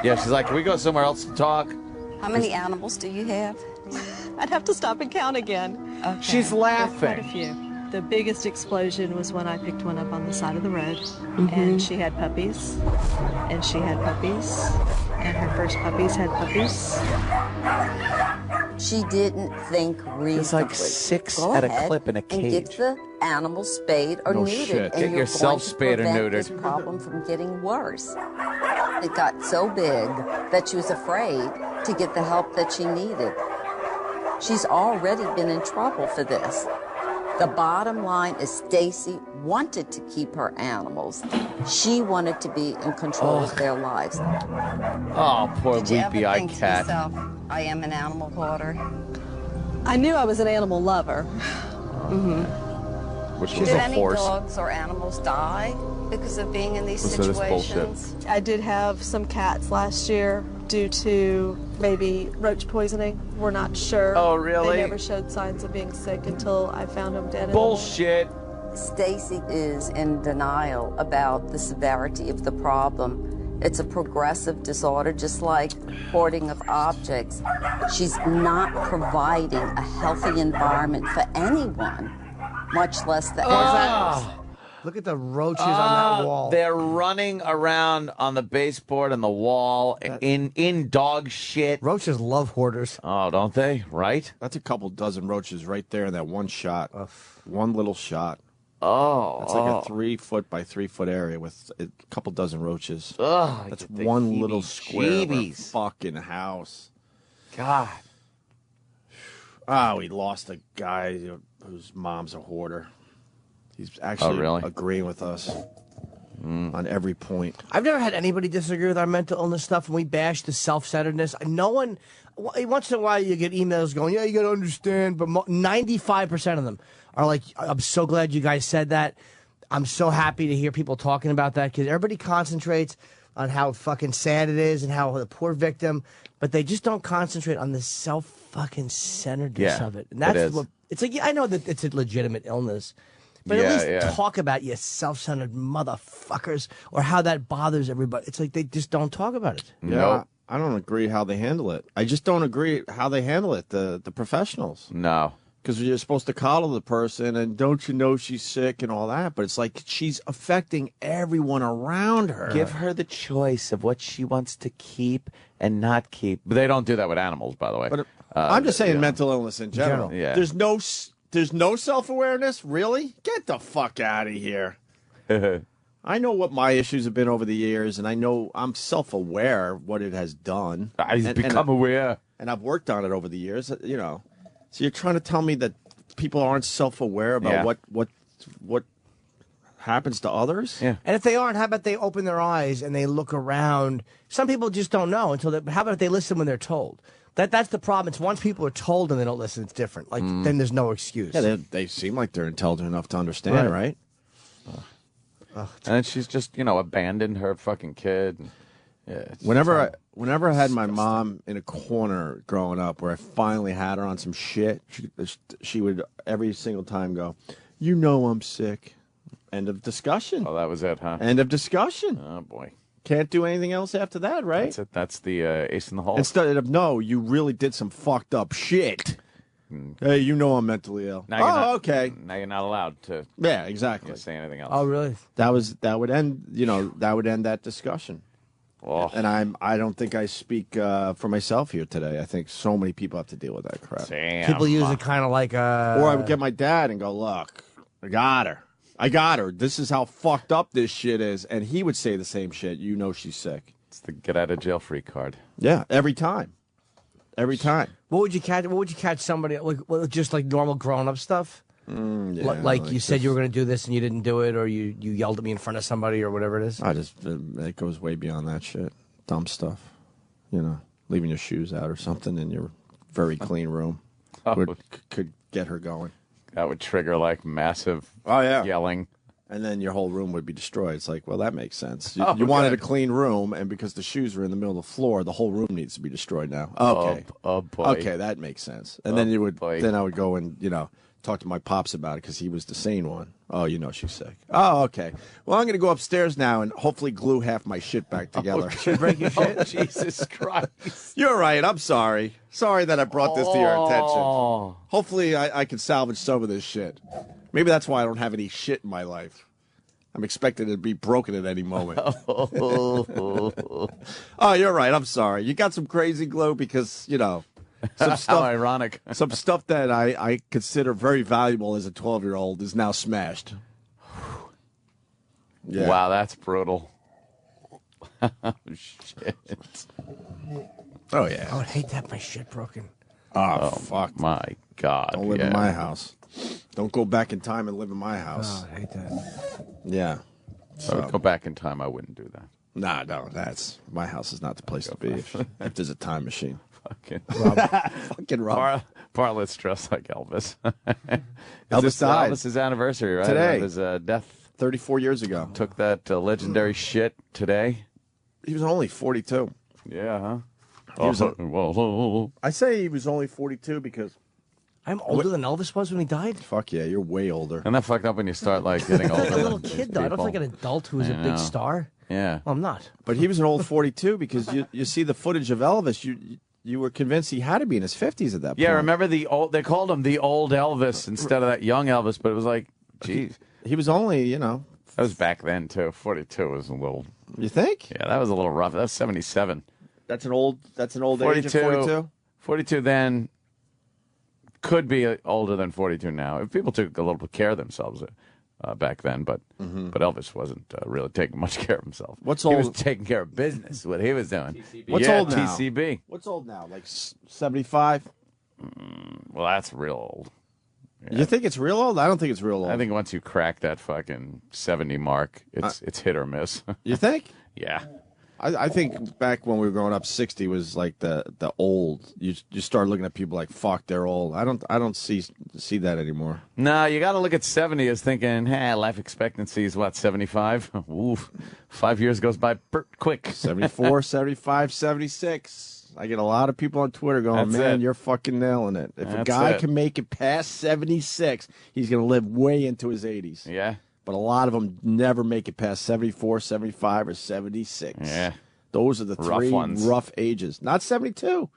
Yeah, she's like, can we go somewhere else to talk?
How many animals do you have?
I'd have to stop and count again. Okay.
She's
There are quite
laughing.
a few. The biggest explosion was when I picked one up on the side of the road,
Mm-hmm.
and she had puppies, and she had puppies, and her first puppies had puppies.
She didn't think reasonably.
There's like 6
Go
at a
ahead
clip in a
and get
cage.
the animal spayed or
No
neutered.
shit.
And
Get
you're
yourself
going to
spayed or
prevent
neutered.
this problem from getting worse. It got so big that she was afraid to get the help that she needed. She's already been in trouble for this. The bottom line is Stacy wanted to keep her animals. She wanted to be in control of their lives.
Oh, poor
Did you ever
weepy-eyed
think to
cat.
yourself, I am an animal hoarder?
I knew I was an animal lover.
Which
Did
was a
any
force.
dogs or animals die because of being in these
So this
situations?
I did have some cats last year due to maybe roach poisoning. We're not sure.
Oh, really?
They never showed signs of being sick until I found them dead.
Bullshit.
Stacy is in denial about the severity of the problem. It's a progressive disorder, just like hoarding of objects. She's not providing a healthy environment for anyone, much less the animals.
Look at the roaches on that wall.
They're running around on the baseboard and the wall in dog shit.
Roaches love hoarders.
Oh, don't they? Right?
That's a couple dozen roaches right there in that one shot. One little shot.
Oh.
That's like a 3 foot by 3 foot area with a couple dozen roaches.
Ugh,
That's
the
one little square of a
heebie-jeebies.
fucking house.
God.
We lost a guy whose mom's a hoarder. He's actually
really?
agreeing with us on every point.
I've never had anybody disagree with our mental illness stuff, and we bash the self-centeredness. No one. Once in a while, you get emails going, "Yeah, you got to understand," but 95% of them are like, "I'm so glad you guys said that. I'm so happy to hear people talking about that," because everybody concentrates on how fucking sad it is and how the poor victim, but they just don't concentrate on the self-fucking-centeredness of it. And that's what it's like. Yeah, I know that it's a legitimate illness. But at least talk about you self-centered motherfuckers or how that bothers everybody. It's like they just don't talk about it.
Yeah, I don't agree how they handle it. I just don't agree how they handle it, the professionals.
No.
Because you're supposed to coddle the person and don't you know she's sick and all that. But it's like she's affecting everyone around her.
Give her the choice of what she wants to keep and not keep. But they don't do that with animals, by the way.
But I'm just saying mental illness in general.
Yeah.
There's no self-awareness? Really? Get the fuck out of here. I know what my issues have been over the years, and I know I'm self-aware of what it has done.
I've become aware.
And I've worked on it over the years, you know. So you're trying to tell me that people aren't self-aware about what happens to others?
Yeah.
And if they aren't, how about they open their eyes and they look around? Some people just don't know until how about if they listen when they're told? That's the problem. It's once people are told and they don't listen, it's different. Like, then there's no excuse.
Yeah, they seem like they're intelligent enough to understand, right?
And then she's just, abandoned her fucking kid.
Whenever I had my mom in a corner growing up where I finally had her on some shit, she would every single time go, "You know I'm sick." End of discussion.
Oh, that was it, huh?
End of discussion.
Oh, boy.
Can't do anything else after that, right?
That's it. That's the ace in the hole.
Instead of, no, you really did some fucked up shit. Hey, you know I'm mentally ill.
Now
okay.
Now you're not allowed to
exactly.
say anything else.
Oh, really?
That would end that discussion.
Oh.
And I don't think I speak for myself here today. I think so many people have to deal with that crap.
Damn.
People use it kind of like
Or I would get my dad and go, "Look, I got her. This is how fucked up this shit is." And he would say the same shit. You know she's sick.
It's the get out of jail free card.
Yeah, every time. Every time.
What would you catch somebody like just like normal grown up stuff? Like you said you were going to do this and you didn't do it, or you yelled at me in front of somebody or whatever it is.
It goes way beyond that shit. Dumb stuff. Leaving your shoes out or something in your very clean room could get her going.
That would trigger like massive yelling.
And then your whole room would be destroyed. It's like, well, that makes sense. You wanted a clean room, and because the shoes are in the middle of the floor, the whole room needs to be destroyed now. Okay.
Oh boy.
Okay, that makes sense. And then I would go and, talk to my pops about it because he was the sane one. Oh, she's sick. Oh, okay. Well, I'm going to go upstairs now and hopefully glue half my shit back together.
Should break your shit?
Oh, Jesus Christ.
You're right. I'm sorry. Sorry that I brought this to your attention. Hopefully I can salvage some of this shit. Maybe that's why I don't have any shit in my life. I'm expected to be broken at any moment. Oh, you're right. I'm sorry. You got some crazy glue because, some stuff.
How ironic.
Some stuff that I consider very valuable as a 12-year-old is now smashed.
Yeah. Wow, that's brutal. Shit.
Oh, yeah.
I would hate to have my shit broken.
Oh, fuck.
My God.
Don't live in my house. Don't go back in time and live in my house.
Oh, I hate that.
Yeah.
So I would go back in time, I wouldn't do that.
Nah, no, my house is not the place to be if there's a time machine.
Fucking
Fucking Rob.
Bartlett's dressed like Elvis.
Elvis died.
Elvis's anniversary, right?
Today.
His death.
34 years ago.
Took that legendary shit today.
He was only 42.
Yeah, huh?
I say he was only 42 because
I'm older than Elvis was when he died.
Fuck yeah, you're way older.
And that fucked up when you start like getting older.
Like a little kid, though. I don't feel like an adult who is a big star.
Yeah.
Well, I'm not.
But he was an old 42 because you see the footage of Elvis, you were convinced he had to be in his 50s at that point.
Yeah, remember they called him the old Elvis instead of that young Elvis, but it was like, geez.
He was only, That
was back then, too. 42 was a little...
You think?
Yeah, that was a little rough. That was 77.
That's an old age at 42?
42 then could be older than 42 now. If people took a little bit of care of themselves back then, but Elvis wasn't really taking much care of himself. He was taking care of business, what he was doing.
What's old now?
TCB.
What's old now? Like 75?
Well, that's real old. Yeah.
You think it's real old? I don't think it's real old.
I think once you crack that fucking 70 mark, it's hit or miss.
You think?
Yeah.
I think back when we were growing up, 60 was like the old. You start looking at people like, fuck, they're old. I don't see that anymore.
No, you got to look at 70 as thinking, hey, life expectancy is what, 75? Oof. 5 years goes by quick.
74, 75, 76. I get a lot of people on Twitter going, man, you're fucking nailing it. If a guy can make it past 76, he's going to live way into his 80s.
Yeah.
But a lot of them never make it past 74, 75, or 76.
Yeah.
Those are the three rough ages. Not 72.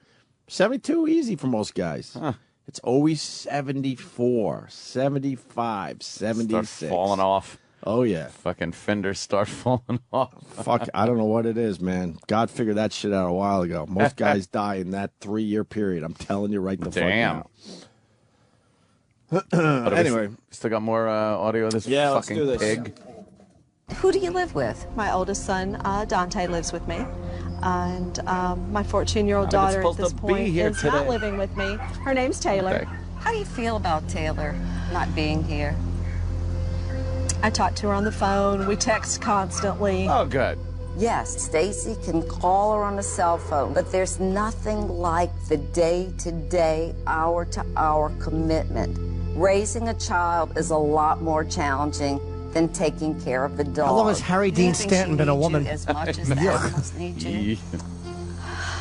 72 easy for most guys.
Huh.
It's always 74, 75, 76.
Start falling off.
Oh, yeah.
Fucking fenders start falling off.
Fuck, I don't know what it is, man. God figured that shit out a while ago. Most guys die in that 3-year period. I'm telling you right the fuck now. Anyway.
Still got more audio of this fucking
let's do this.
pig.
Who do you live with?
My oldest son, Dante, lives with me. And my 14-year-old daughter at this point is not living with me. Her name's Taylor.
Okay. How do you feel about Taylor not being here?
I talk to her on the phone. We text constantly.
Oh, good.
Yes, Stacy can call her on a cell phone, but there's nothing like the day-to-day, hour-to-hour commitment. Raising a child is a lot more challenging than taking care of the dog.
How long has Harry Dean Stanton been a woman?
As much as the animals need you.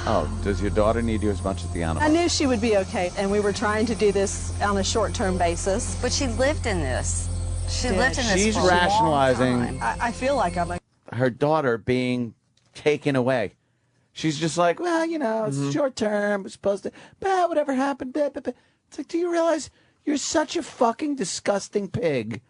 Oh, does your daughter need you as much as the animals?
I knew she would be okay, and we were trying to do this on a short-term basis.
But she lived in this. She lived in this
She's
for a long
rationalizing
time.
I feel like I'm a...
her daughter being taken away. She's just like, well, it's short term. It's supposed to, whatever happened. It's like, do you realize you're such a fucking disgusting pig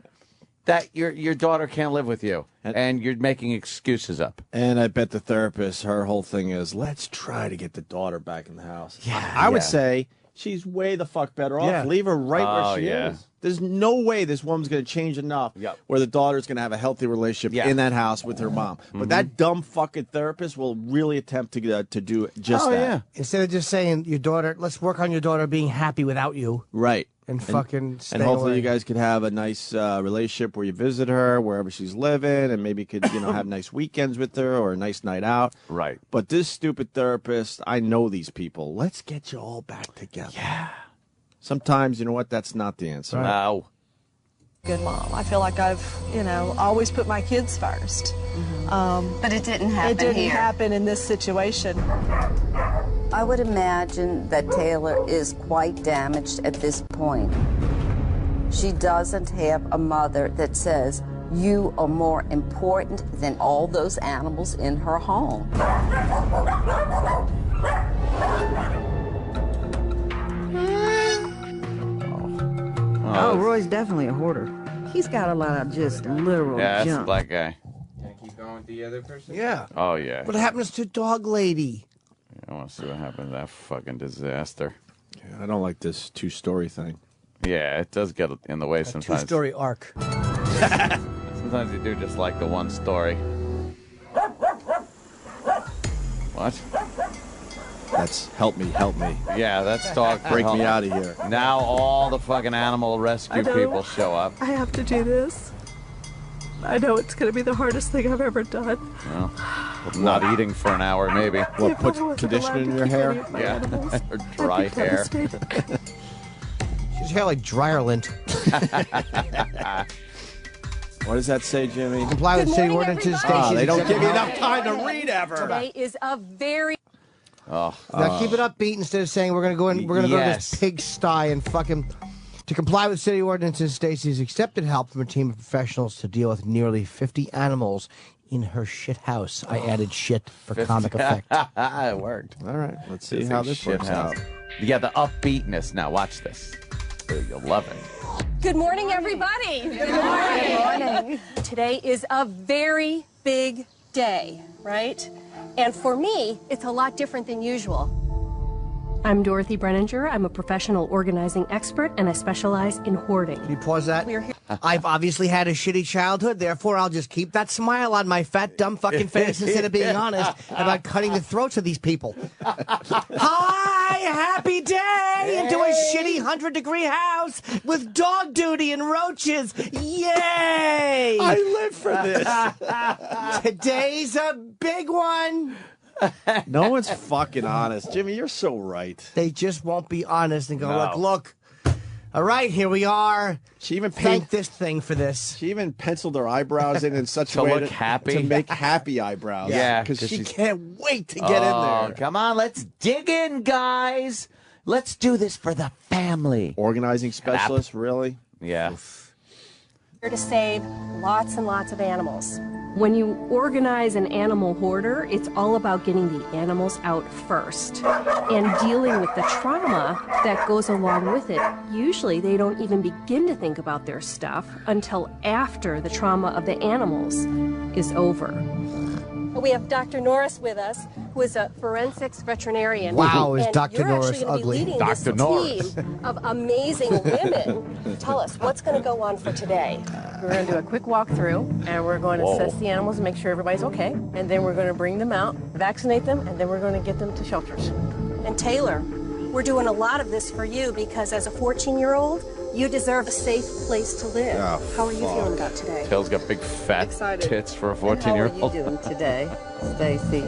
that your daughter can't live with you, and you're making excuses up?
And I bet the therapist, her whole thing is, let's try to get the daughter back in the house.
Yeah,
I would say she's way the fuck better off.
Yeah.
Leave her right where she is. There's no way this woman's going to change enough where the daughter's going to have a healthy relationship in that house with her mom. But that dumb fucking therapist will really attempt to do just that.
Yeah. Instead of just saying, your daughter, let's work on your daughter being happy without you.
Right.
And fucking stay
And hopefully
away.
you guys could have a nice relationship where you visit her wherever she's living, and maybe could have nice weekends with her or a nice night out.
Right.
But this stupid therapist, I know these people. Let's get you all back together.
Yeah.
Sometimes, you know what? That's not the answer.
No.
good mom. I feel like I've, always put my kids first.
But it didn't happen
It didn't
here.
happen in this situation.
I would imagine that Taylor is quite damaged at this point. She doesn't have a mother that says, you are more important than all those animals in her home.
Oh, Roy's definitely a hoarder. He's got a lot of just literal
Yeah, that's the
junk.
black guy.
Can I keep going with the other person?
Yeah.
Oh, yeah.
What happens to Dog Lady?
I want to see what happened to that fucking disaster.
Yeah, I don't like this two-story thing.
Yeah, it does get in the way sometimes.
Two-story arc.
Sometimes you do just like the one story. What?
That's help me.
Yeah, that's dog.
Break me out of here.
Now all the fucking animal rescue
I know.
people show up.
I have to do this. I know it's going to be the hardest thing I've ever done.
Well, not eating for an hour, maybe.
What, put conditioner in your hair?
Yeah, or dry hair.
His hair like dryer lint.
What does that say, Jimmy?
Comply with city ordinances.
They don't give you enough time to read ever.
Today is a very...
Oh.
Now keep it upbeat instead of saying we're gonna go in. We're gonna go to this pigsty and fucking. To comply with city ordinances, Stacy's accepted help from a team of professionals to deal with nearly 50 animals in her shit house. I added shit for comic effect.
It worked.
All right, let's see how this works out.
Yeah, the upbeatness. Now watch this. You'll love it.
Good morning, everybody. Good morning. Good morning. Today is a very big day, right? And for me, it's a lot different than usual. I'm Dorothy Brenninger. I'm a professional organizing expert, and I specialize in hoarding.
Can you pause that? I've obviously had a shitty childhood, therefore I'll just keep that smile on my fat, dumb fucking face instead of being honest about cutting the throats of these people. Hi, happy day into a shitty 100-degree house with dog duty and roaches. Yay!
I live for this.
Today's a big one.
No one's fucking honest. Jimmy, you're so right.
They just won't be honest and go, look. All right, here we are.
She even
thank this thing for this.
She even penciled her eyebrows in such a
To
way
look happy?
to make happy eyebrows.
Yeah,
because
'cause
she
she's-
can't wait to get in there.
Come on, let's dig in, guys. Let's do this for the family.
Organizing specialist, really?
Yeah.
Here to save lots and lots of animals. When you organize an animal hoarder, it's all about getting the animals out first and dealing with the trauma that goes along with it. Usually they don't even begin to think about their stuff until after the trauma of the animals is over. We have Dr. Norris with us, who is a forensics veterinarian.
Wow, is
and
Dr.
you're
Norris
actually gonna
ugly.
be leading
Dr.
this
Norris.
team of amazing women. Tell us, what's going to go on for today?
We're going to do a quick walkthrough, and we're going to assess the animals and make sure everybody's okay. And then we're going to bring them out, vaccinate them, and then we're going to get them to shelters.
And Taylor, we're doing a lot of this for you because as a 14-year-old, you deserve a safe place to live.
Oh,
How are you feeling about today?
Tail's got big fat tits for a 14-year-old.
How are you doing today, Stacy?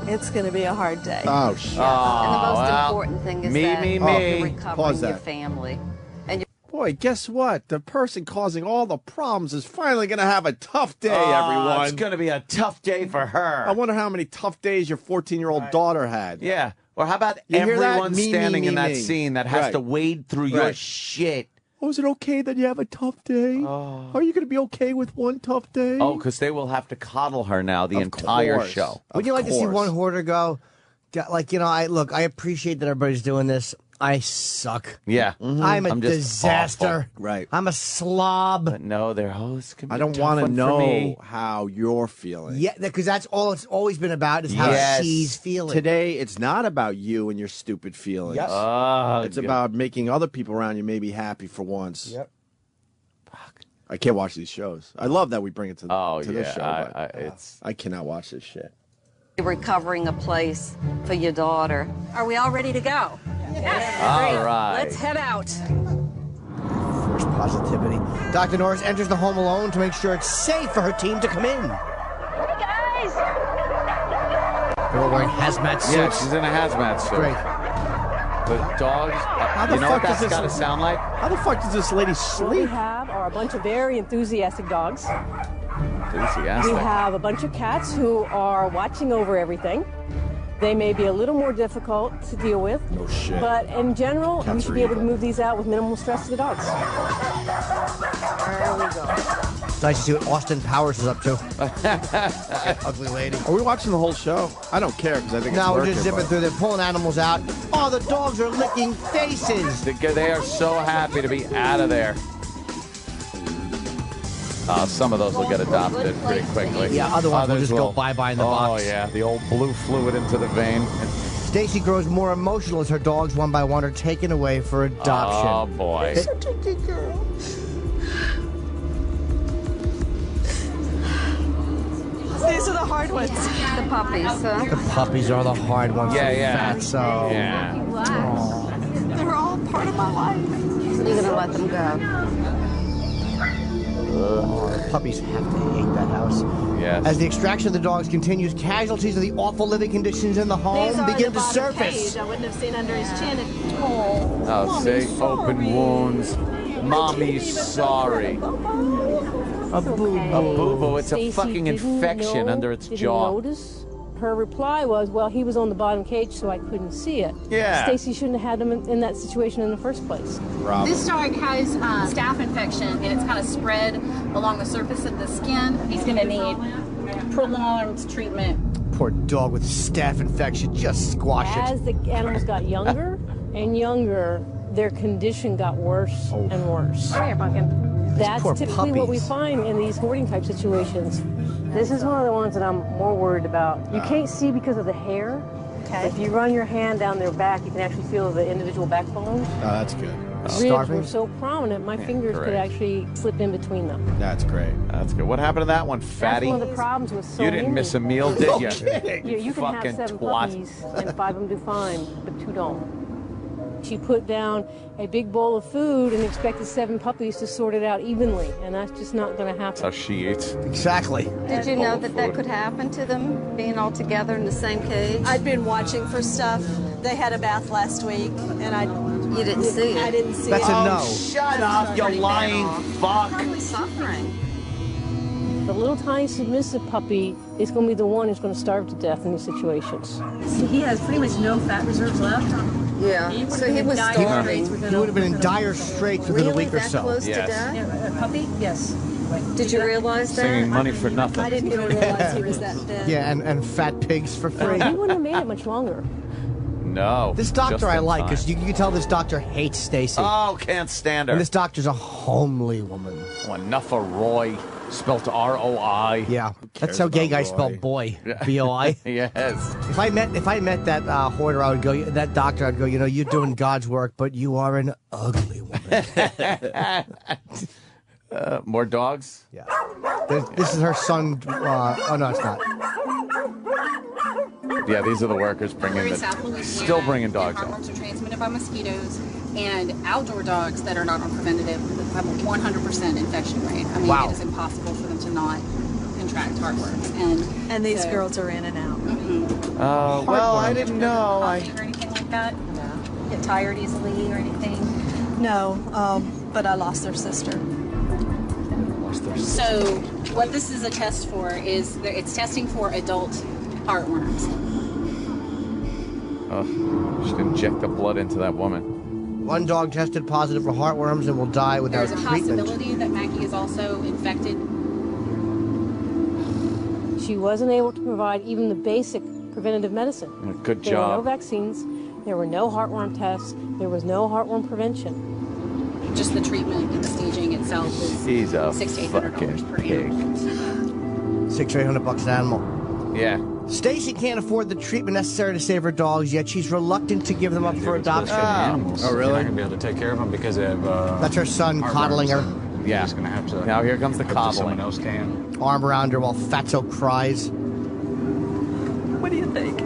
It's going to be a hard day.
Oh, shit.
And the most important thing is that you're recovering your family. And
Boy, guess what? The person causing all the problems is finally going to have a tough day, everyone.
It's going to be a tough day for her.
I wonder how many tough days your 14-year-old daughter had.
Yeah. Or how about
You hear that?
everyone
Me,
standing
me,
in that
me.
scene that has
Right.
to wade through your
Right.
shit?
Oh, is it okay that you have a tough day? Are you going to be okay with one tough day?
Oh, because they will have to coddle her now the entire
course.
show.
Would you like to see one hoarder go? Like, you know, I appreciate that everybody's doing this. I suck.
Yeah.
I'm a
I'm just
disaster.
awful.
Right.
I'm a slob.
But no, their hosts can be
I don't
want to
know how you're feeling.
Yeah, because that's all it's always been about is how
Yes.
she's feeling.
Today, it's not about you and your stupid feelings.
Yep.
It's about making other people around you maybe happy for once.
Yep.
I can't watch these shows. I love that we bring it to, to this
yeah,
show. But I cannot watch this shit.
recovering a place for your daughter.
Are we all ready to go? Yes.
All right.
Let's head out.
First positivity. Dr. Norris enters the home alone to make sure it's safe for her team to come in.
Guys!
They're all wearing hazmat suits.
Yeah, she's in a hazmat suit.
Great.
The dogs,
the
you know
fuck
what that's
does this-
got to sound like?
How the fuck does this lady
What we
sleep?
have are a bunch of very enthusiastic dogs.
Enthusiastic.
We have a bunch of cats who are watching over everything. They may be a little more difficult to deal with.
No shit.
But in general, we
Cats
should
are
be able to
evil.
move these out with minimal stress to the dogs. There we go.
It's nice to see what Austin Powers is up to. Ugly lady.
Are we watching the whole show? I don't care because I think
No,
it's
we're
working.
just zipping
but-
through. They're pulling animals out. Oh, the dogs are licking faces.
They are so happy to be out of there. Some of those will get adopted pretty quickly.
Yeah, other ones will
Others
just go bye-bye in the box.
Oh, yeah, the old blue fluid into the vein.
Stacy grows more emotional as her dogs, one by one, are taken away for adoption.
Oh, boy.
These are the hard ones.
The puppies, huh?
The puppies are the hard ones.
Yeah,
for
yeah.
Fatso.
Yeah.
They're all part of my life.
You're gonna let them go.
Puppies have to hate that house.
Yes.
As the extraction of the dogs continues, casualties of the awful living conditions in the home begin to surface.
I wouldn't have seen under his chin.
Oh, see? Open wounds. Mommy's sorry.
A boo-boo.
A boo-boo. It's a
Stacy
fucking
didn't
infection
know,
under its
didn't
jaw.
Notice. Her reply was, well, he was on the bottom cage, so I couldn't see it.
Yeah.
Stacy shouldn't have had him in that situation in the first place.
This dog has staph infection, and it's kind of spread along the surface of the skin. He's going to need prolonged treatment.
Poor dog with staph infection. Just squash it.
As the animals got younger and younger, their condition got worse and worse.
Come here, Pumpkin.
That's
poor
typically what we
puppies.
find in these hoarding type situations. This is one of the ones that I'm more worried about. You can't see because of the hair. Okay. If you run your hand down their back, you can actually feel the individual backbones.
Oh, that's good.
Ribs were so prominent, my fingers could
great.
actually slip in between them.
That's great.
That's good. What happened to that one, fatty?
That's one of the problems with so
You didn't miss a meal, did you?
You can have
Fucking
7
twat.
puppies and 5 of them do fine, but 2 don't. She put down a big bowl of food and expected 7 puppies to sort it out evenly, and that's just not going to happen.
That's how she eats.
Exactly.
Did you know that could happen to them, being all together in the same cage?
I'd been watching for stuff. They had a bath last week, and
You didn't see it?
I didn't see
That's
it.
a no.
Shut up, you lying fuck.
Probably suffering.
The little tiny submissive puppy is going to be the one who's going to starve to death in these situations.
So he has pretty much no fat reserves left.
Yeah. So he was starving.
He would have been in dire straits within a week or
that
so.
close
Yes.
to death?
Yeah, a puppy? Yes.
Did you realize that?
Singing money for nothing.
I didn't even realize he was that thin.
Yeah, and fat pigs for free.
He wouldn't have made it much longer.
No.
This doctor
just
I
in
like,
time.
because you can tell this doctor hates Stacy.
Oh, can't stand her.
And this doctor's a homely woman.
Oh, enough of Roy. Spelled R-O-I.
Yeah, that's how gay guys spell boy. B-O-I.
Yes.
If I met that hoarder, I would go. That doctor, I'd go. You know, you're doing God's work, but you are an ugly woman.
More dogs?
Yeah. This is her son. Oh no, it's not.
Yeah, these are the workers bringing
We're in South
the,
Louisiana,
still bringing dogs
and
out.
heartworms are transmitted by mosquitoes, and outdoor dogs that are not on preventative have a 100% infection rate. I mean,
Wow.
it is impossible for them to not contract heartworms.
And these
so-
girls are in and out.
Oh, well, I didn't know.
Or anything like that? No. Get tired easily or anything?
No, but I lost their sister.
So what this is a test for is that it's testing for adult heartworms.
Oh, should inject the blood into that woman.
One dog tested positive for heartworms and will die without
There's a
treatment.
possibility that Mackie is also infected.
She wasn't able to provide even the basic preventative medicine.
Good
There were no
job.
vaccines. There were no heartworm tests. There was no heartworm prevention.
Just the treatment and the staging itself is
He's a
$600 to $800 per
pig.
animal.
$600 to $800 an animal.
Yeah.
Stacy can't afford the treatment necessary to save her dogs, yet she's reluctant to give them up for adoption.
Animals. You're not going to be able to take care of them because they have.
That's her son
heartworms.
coddling her.
You're just going to have to.
Now here comes the
hope that
coddling.
Someone else can.
Arm around her while Fatso cries.
What do you think?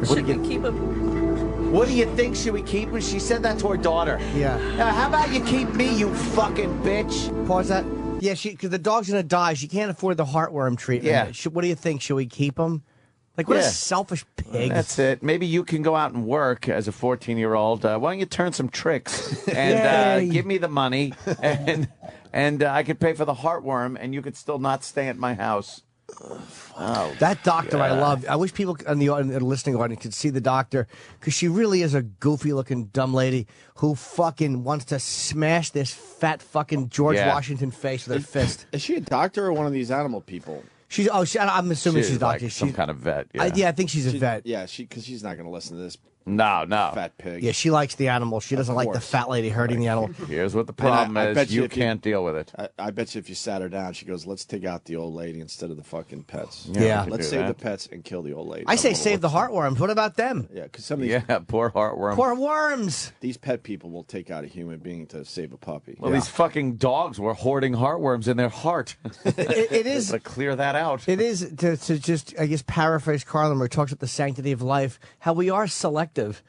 Should we keep him?
What do you think? Should we keep him? She said that to her daughter.
Yeah.
How about you keep me, you fucking bitch?
Pause that. Yeah, because the dog's gonna die. She can't afford the heartworm treatment.
Yeah.
What do you think? Should we keep him? Like, what a
Yeah.
selfish pig.
That's it. Maybe you can go out and work as a 14-year-old. Why don't you turn some tricks and
Yay.
give me the money, and I could pay for the heartworm, and you could still not stay at my house. Oh,
That doctor I
God.
love. I wish people in the listening audience could see the doctor, because she really is a goofy-looking dumb lady who fucking wants to smash this fat fucking George
Yeah.
Washington face with her fist.
Is she a doctor or one of these animal people?
I'm assuming she's a doctor.
like some kind of vet. Yeah.
I think she's a vet.
Yeah, because she's not going to listen to this
No.
fat pig.
Yeah, she likes the animal. She doesn't like the
course.
fat lady hurting the animal.
Here's what the
And I
problem
bet
is: you
if
can't deal with it.
I bet you if you sat her down, she goes, "Let's take out the old lady instead of the fucking pets."
Yeah.
Let's
do
save
that.
the pets and kill the old lady.
I say save the heartworms. What about them?
Yeah, because some of these
Yeah, poor heartworm.
Poor worms.
these pet people will take out a human being to save a puppy.
Well, these fucking dogs were hoarding heartworms in their heart.
It is.
to clear that out.
It is to just, I guess, paraphrase Carlin, where he talks about the sanctity of life, how we are selective. perspective.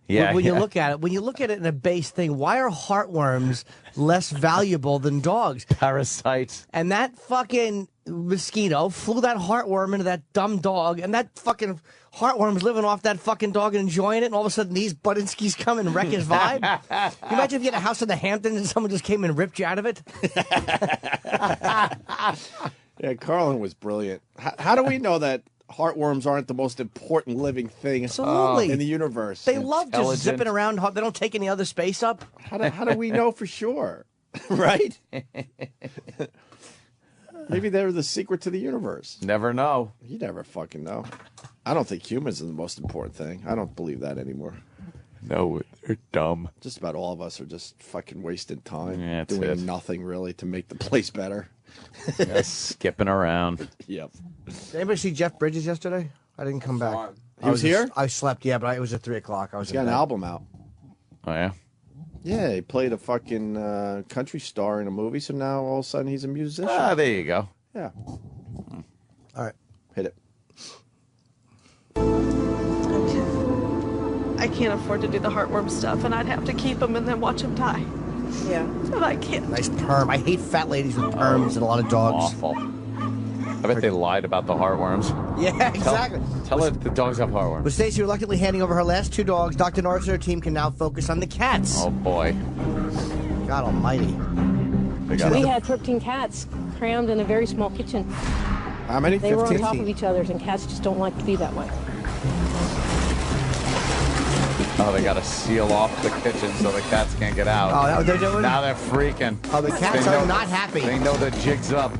Yeah,
When you look at it in a base thing, why are heartworms less valuable than dogs?
Parasites.
And that fucking mosquito flew that heartworm into that dumb dog, and that fucking heartworm's living off that fucking dog and enjoying it, and all of a sudden these Budinskis come and wreck his vibe. Can you imagine if you had a house in the Hamptons and someone just came and ripped you out of it?
Yeah, Carlin was brilliant. How do we know that heartworms aren't the most important living thing
Absolutely.
in the universe?
They love just zipping around. They don't take any other space up.
How do we know for sure? Right? Maybe they're the secret to the universe.
Never know.
You never fucking know. I don't think humans are the most important thing. I don't believe that anymore.
No, they're dumb.
Just about all of us are just fucking wasting time
that's
doing
it.
nothing really to make the place better.
Skipping around.
Yep.
Did anybody see Jeff Bridges yesterday? I didn't come back.
He was here?
I slept, yeah, but it was at 3 o'clock. I was
He's got an album out.
Oh, yeah?
Yeah, he played a fucking country star in a movie, so now all of a sudden he's a musician.
Ah, there you go.
Yeah.
All right.
Hit it.
I can't afford to do the heartworm stuff, and I'd have to keep them and then watch them die. Yeah. But I can't.
Nice perm. I hate fat ladies with perms and a lot of dogs.
Awful. I bet they lied about the heartworms.
Yeah, exactly.
Tell it the dogs have heartworms.
With Stacy reluctantly handing over her last 2 dogs, Dr. Norris and her team can now focus on the cats.
Oh, boy.
God almighty.
We had 13 cats crammed in a very small kitchen.
How many?
They
15?
were on top of each other, and cats just don't like to be that way.
Oh, they got to seal off the kitchen so the cats can't get out.
Oh, they're doing?
Now they're freaking.
Oh, the cats are not happy.
They know the jig's up.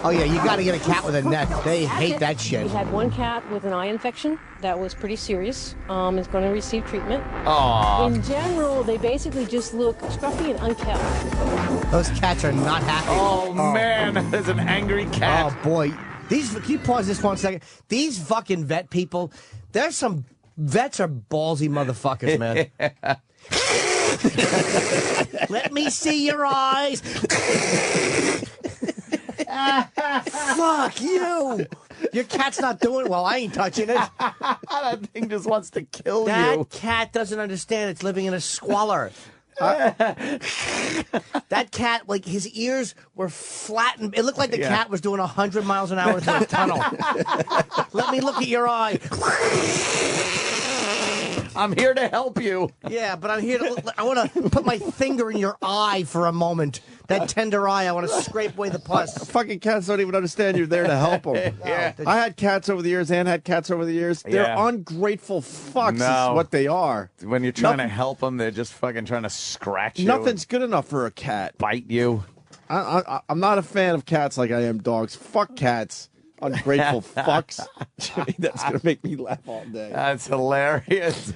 Oh, yeah, you got to get a cat with a net. They hate that shit.
We had 1 cat with an eye infection that was pretty serious. Is going to receive treatment.
Aww.
In general, they basically just look scruffy and unkempt.
Those cats are not happy.
Oh, man, there's an angry cat.
Oh, boy. Can you pause this 1 second? These fucking vet people, there's some... Vets are ballsy motherfuckers, man. Let me see your eyes. Fuck you. Your cat's not doing well. I ain't touching it.
That thing just wants to kill you.
That cat doesn't understand. It's living in a squalor. That cat, like, his ears were flattened. It looked like the cat was doing 100 miles an hour through a tunnel. Let me look at your eye.
I'm here to help you.
Yeah, but I'm here to... I want to put my finger in your eye for a moment. That tender eye, I want to scrape away the pus.
Fucking cats don't even understand you're there to help them.
Yeah.
I had cats over the years. Ann had cats over the years. They're ungrateful fucks is what they are.
When you're trying to help them, they're just fucking trying to scratch you.
Nothing's good enough for a cat.
Bite you.
I'm not a fan of cats like I am dogs. Fuck cats. Ungrateful fucks. That's going to make me laugh all day.
That's hilarious.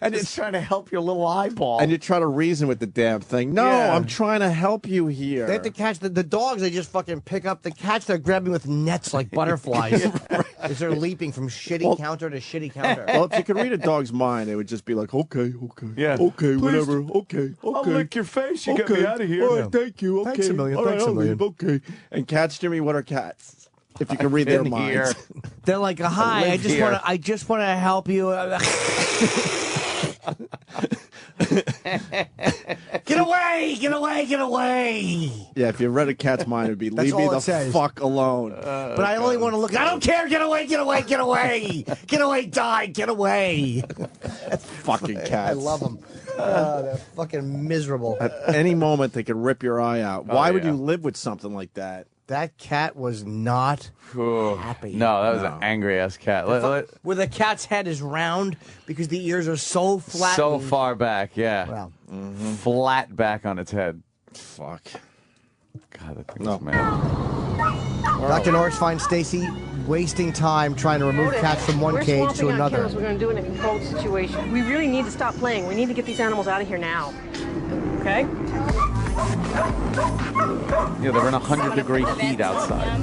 And it's trying to help your little eyeball.
And you try to reason with the damn thing. No, I'm trying to help you here.
They have to catch the dogs. They just fucking pick up the cats. They're grabbing with nets like butterflies as they're leaping from shitty counter to shitty counter.
Well, if you could read a dog's mind, it would just be like, okay,
yeah,
okay, whatever, okay.
I'll lick your face. You get me out of here.
All right, thank you. Okay,
Thanks a million.
All right,
Thanks a million.
Okay. And cats, Jimmy, what are cats? If you can read their minds.
They're like, hi, I just want to help you. Get away! Get away! Get away!
Yeah, if you read a cat's mind, it would be,
That's
leave me
all
the
it says.
fuck alone.
But I only want to look. I don't care. Get away! Get away! Get away! Get away! Die! Get away!
Fucking cats.
I love them. They're fucking miserable.
At any moment, they could rip your eye out. Why would you live with something like that?
That cat was not happy.
No, that was an angry-ass cat.
Where the cat's head is round because the ears are so flat.
So far back, yeah.
Wow.
Flat back on its head.
Fuck.
God, that thing's mad.
Dr. Norris finds Stacy wasting time trying to remove cats from one cage to another.
We're going to do it in a controlled situation. We really need to stop playing. We need to get these animals out of here now. Okay?
Yeah, they're in 100-degree heat outside.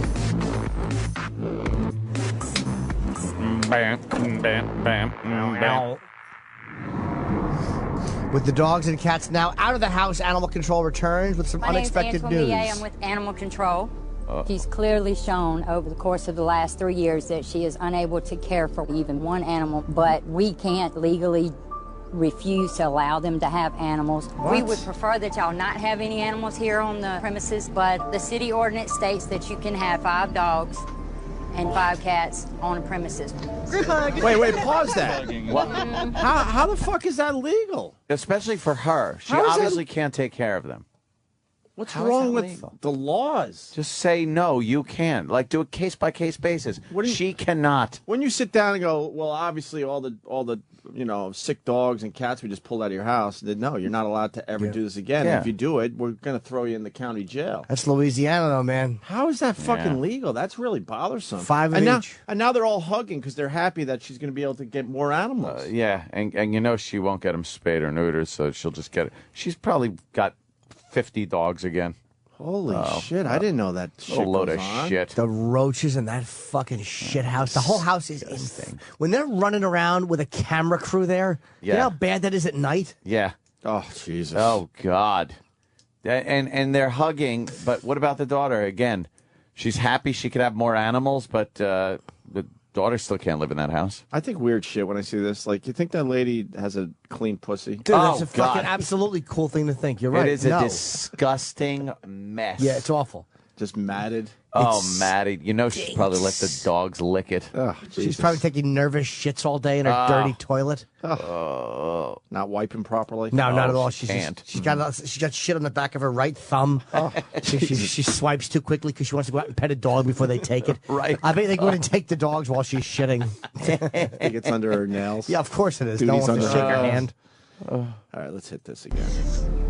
With the dogs and cats now out of the house, animal control returns with some unexpected news.
I'm with Animal Control. She's clearly shown over the course of the last 3 years that she is unable to care for even one animal, but we can't legally refuse to allow them to have animals. We would prefer that y'all not have any animals here on the premises, but the city ordinance states that you can have 5 dogs and 5 cats on a premises.
Wait, pause that. What? How the fuck is that legal?
Especially for her. She obviously can't take care of them.
What's wrong with the laws?
Just say no, you can. Like, do a case-by-case basis. She cannot.
When you sit down and go, well, obviously all the sick dogs and cats we just pulled out of your house, then no, you're not allowed to ever do this again.
Yeah.
If you do it, we're going to throw you in the county jail.
That's Louisiana, though, man.
How is that fucking legal? That's really bothersome.
5 of
and
each.
Now they're all hugging because they're happy that she's going to be able to get more animals.
Yeah, and you know she won't get them spayed or neutered, so she'll just get it. She's probably got 50 dogs again.
Holy shit, I didn't know that shit
A load of
goes on.
shit.
The roaches in that fucking shit house. The whole house is in. When they're running around with a camera crew there, you know how bad that is at night?
Yeah.
Oh, Jesus.
Oh, God. And they're hugging, but what about the daughter? Again, she's happy she could have more animals, but the daughter still can't live in that house.
I think weird shit when I see this. Like, you think that lady has a clean pussy?
Dude, that's a fucking absolutely cool thing to think. You're right.
It is a disgusting mess.
Yeah, it's awful.
Just matted.
Oh, matted. You know she's probably let the dogs lick it.
Oh,
She's probably taking nervous shits all day in her dirty toilet.
Oh. Not wiping properly?
No, not at all.
She
She's got shit on the back of her right thumb. She swipes too quickly because she wants to go out and pet a dog before they take it.
Right.
I bet they go in and take the dogs while she's shitting.
I think it's under her nails.
Yeah, of course it is.
Duty's
No one wants to
under
shake her
her
hand.
All right, let's hit this again.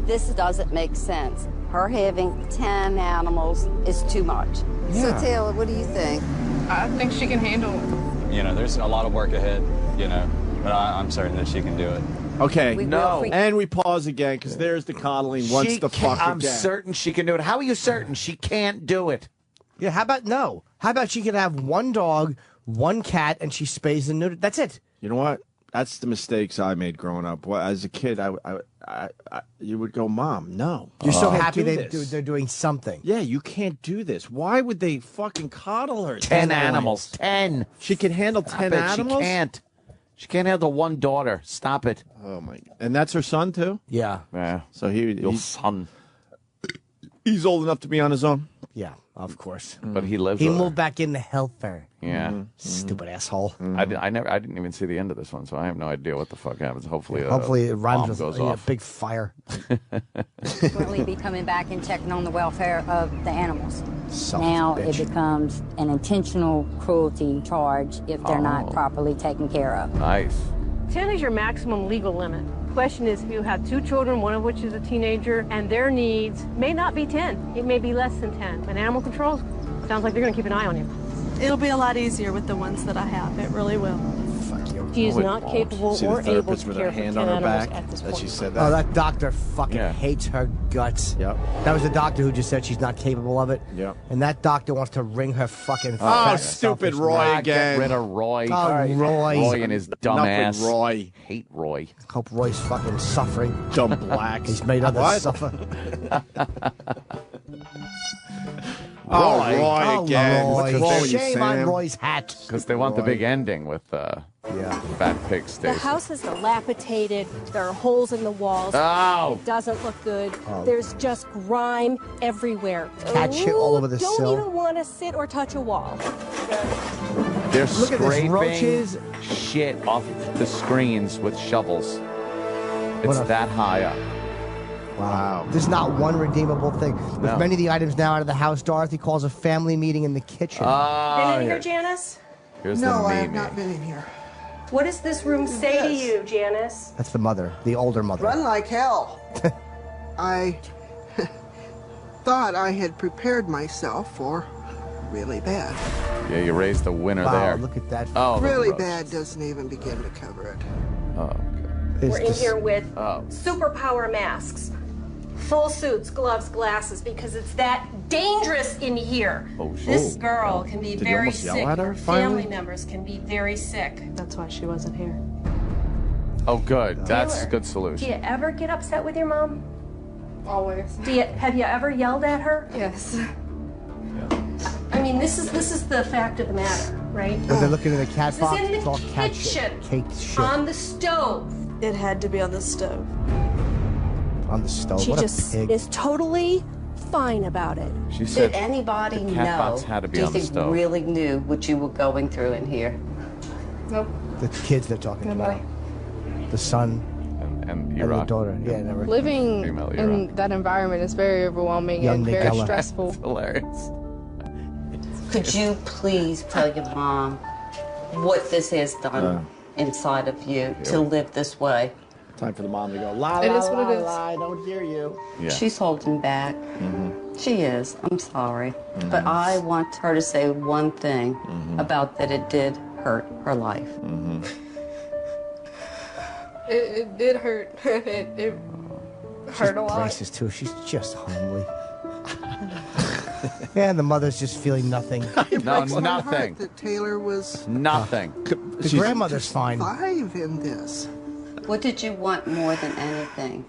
This doesn't make sense. Her having 10 animals is too much. So
Yeah.
Taylor, what do you think?
I think she can handle it.
You know, there's a lot of work ahead, you know, but I'm certain that she can do it.
Okay,
No.
And we pause again because there's the coddling once
She
the
can't-
fuck
I'm
again.
certain she can do it. How are you certain she can't do it?
Yeah, how about no? How about she could have 1 dog, 1 cat, and she spays and neuters? That's it.
You know what? That's the mistakes I made growing up. Well, as a kid, you would go, Mom, no.
You're so
Can't
happy
do
they're
this.
doing something.
Yeah, you can't do this. Why would they fucking coddle her?
10 animals. 10.
She can handle 10
I bet
animals?
She can't. She can't handle 1 daughter. Stop it.
Oh, my. And that's her son, too?
Yeah.
Yeah.
So
Your son.
he's old enough to be on his own?
Yeah, of course.
But he lives
He
with her.
moved back in to help her.
Yeah.
Stupid asshole.
I didn't even see the end of this one, so I have no idea what the fuck happens. Hopefully
Hopefully it rhymes
bomb
with
goes
a
off.
big fire.
Frequently be coming back and checking on the welfare of the animals.
Selfish
Now
bitch.
it becomes an intentional cruelty charge if they're not properly taken care of.
Nice.
10 is your maximum legal limit. Question is, if you have 2 children, one of which is a teenager, and their needs may not be 10. It may be less than 10. But animal control sounds like they're going to keep an eye on you.
It'll be a lot easier with the ones that I have. It really will.
Fuck you.
She is
No, it
not
won't.
capable
See the
or able
therapist
to
with
care
her
for
hand
10
on her
animals
back
at this
that
point.
she said
Oh,
that.
that doctor fucking hates her guts.
Yep.
That was the doctor who just said she's not capable of it.
Yep.
And that doctor wants to wring her fucking
Oh,
fat,
stupid
selfish
Roy
neck.
again.
Get rid of Roy.
Oh, Roy.
Roy and his dumb
Enough
ass.
with Roy.
Hate Roy.
Hope Roy's fucking suffering.
Dumb black.
He's made others
What?
suffer.
Oh, Roy again.
Roy.
What's wrong with you,
Shame on
Sam?
Roy's hat.
Because they want the big ending with
Yeah.
Fat Pig
The
Stacy.
house is dilapidated. There are holes in the walls.
Oh.
It doesn't look good.
Oh.
There's just grime everywhere.
Cat shit all over the
Don't
sill.
even want to sit or touch a wall.
They're
Look at this,
scraping
roaches.
shit off the screens with shovels. It's
What a-
that high up.
Wow.
There's not one redeemable thing. With
No.
many of the items now out of the house, Dorothy calls a family meeting in the kitchen.
Oh,
Been in here, Janice?
here's
No,
the
I have
Mimi.
not been in here.
What does this room say to
Yes.
you, Janice?
That's the mother, the older mother.
Run like hell. I thought I had prepared myself for really bad.
Yeah, you raised the winner
Wow,
there.
look at that.
Oh, the
Really
roast.
bad doesn't even begin to cover it.
Oh, okay.
It's
We're in
just-
here with
Oh.
superpower masks, full suits, gloves, glasses, because it's that dangerous in here.
Oh, shit.
This girl can be
Did you
very
almost yell
sick.
at her,
Her
finally?
family members can be very sick. That's why she wasn't here.
Oh, good. That's a
Taylor,
good
Do
solution.
you ever get upset with your mom?
Always.
Have you ever yelled at her?
Yes.
mean, this is the fact of the matter, right?
When they're looking at the cat
This
box,
is in
it's all
the
cat shit.
kitchen,
Cake shit.
on the stove.
It had to be on the stove.
On the stove.
She
What a
just
pig.
is totally fine about it.
She said
Did anybody
the cat
know?
box had to be
do you
on the
think
stove.
really knew what you were going through in here?
Nope.
The kids they're talking about. The son
and
the daughter. Yeah, never.
Living
Female
in that environment is very overwhelming
Young
and very
Nigella.
stressful.
Hilarious.
Could you please tell your mom what this has done inside of you to live this way?
Time for the mom to go, la,
It
la,
is what
la,
it is.
la, I don't hear you.
Yeah.
She's holding back. She is. I'm sorry. But I want her to say one thing about that it did hurt her life.
It did hurt. It hurt a lot.
Braces too. She's just homely. Yeah, and the mother's just feeling nothing.
No,
My
nothing.
heart that Taylor was
Nothing.
The grandmother's fine.
5 in this.
What did you want more than anything?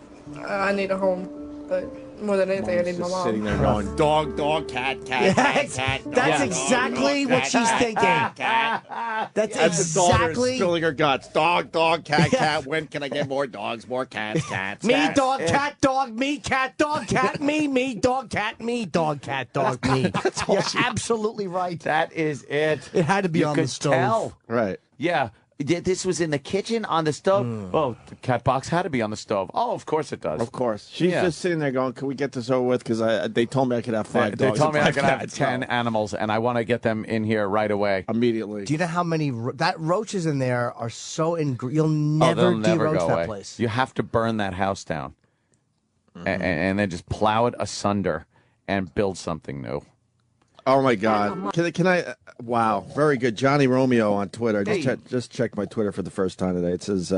I need a home, but more than anything, I need my
Just
mom.
sitting there going, dog, dog, cat, cat, cat, cat. dog,
That's
dog,
exactly
dog,
what
cat,
she's
cat,
thinking.
cat, cat.
That's
As the daughter is
exactly.
spilling her guts. Dog, dog, cat, cat. When can I get more dogs, more cats, cats?
Me,
cats?
dog, cat, dog, me, cat, dog, cat, me, dog, cat, me, dog, cat, dog, me. You're absolutely right.
That is it.
It had to be
You
on
could
the stove.
tell.
Right.
Yeah. This was in the kitchen on the stove. Oh, the cat box had to be on the stove. Oh, of course it does.
Of course. She's just sitting there going, can we get this over with? Because they told me I could have 5
They
dogs.
told me
and
I
5
could have
cats.
10 animals, and I want to get them in here right away.
Immediately.
Do you know how many that roaches in there are so you'll
Oh,
never
they'll never
de-roach
go
that
away.
place.
You have to burn that house down, and then just plow it asunder and build something new.
Oh my God! Can I? Wow, very good, Johnny Romeo on Twitter. Just checked my Twitter for the first time today. It says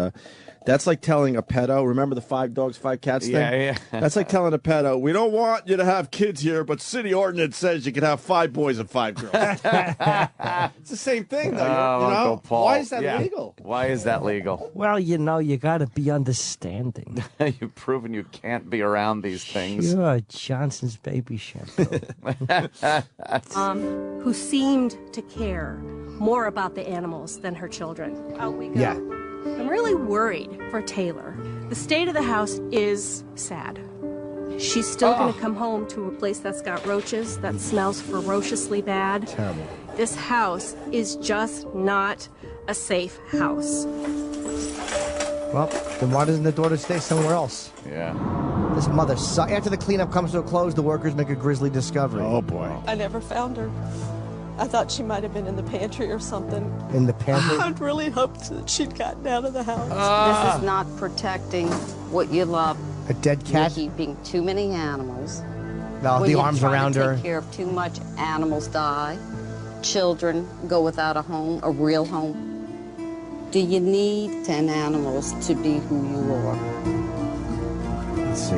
that's like telling a pedo. Remember the 5 dogs, 5 cats thing?
Yeah.
That's like telling a pedo, we don't want you to have kids here, but city ordinance says you can have 5 boys and 5 girls. It's the same thing, though.
Oh,
you know?
Uncle Paul.
Why is that
Yeah.
legal?
Why is that legal?
Well, you know, you got to be understanding.
You've proven you can't be around these things.
Sure, Johnson's baby shampoo.
Who seemed to care more about the animals than her children. Out we go.
Yeah.
I'm really worried for Taylor. The state of the house is sad. She's still going to come home to a place that's got roaches, that smells ferociously bad.
Terrible.
This house is just not a safe house.
Well, then why doesn't the daughter stay somewhere else?
Yeah.
This mother sucks. After the cleanup comes to a close, the workers make a grisly discovery.
Oh, boy.
I never found her. I thought she might have been in the pantry or something.
In the pantry?
I'd really hoped that she'd gotten out of the house.
This is not protecting what you love.
A dead cat?
You're keeping too many animals.
No,
When
the
you
arms
try
around
to
her.
take care of too much, animals die. Children go without a home, a real home. Do you need 10 animals to be who you are?
Let's see.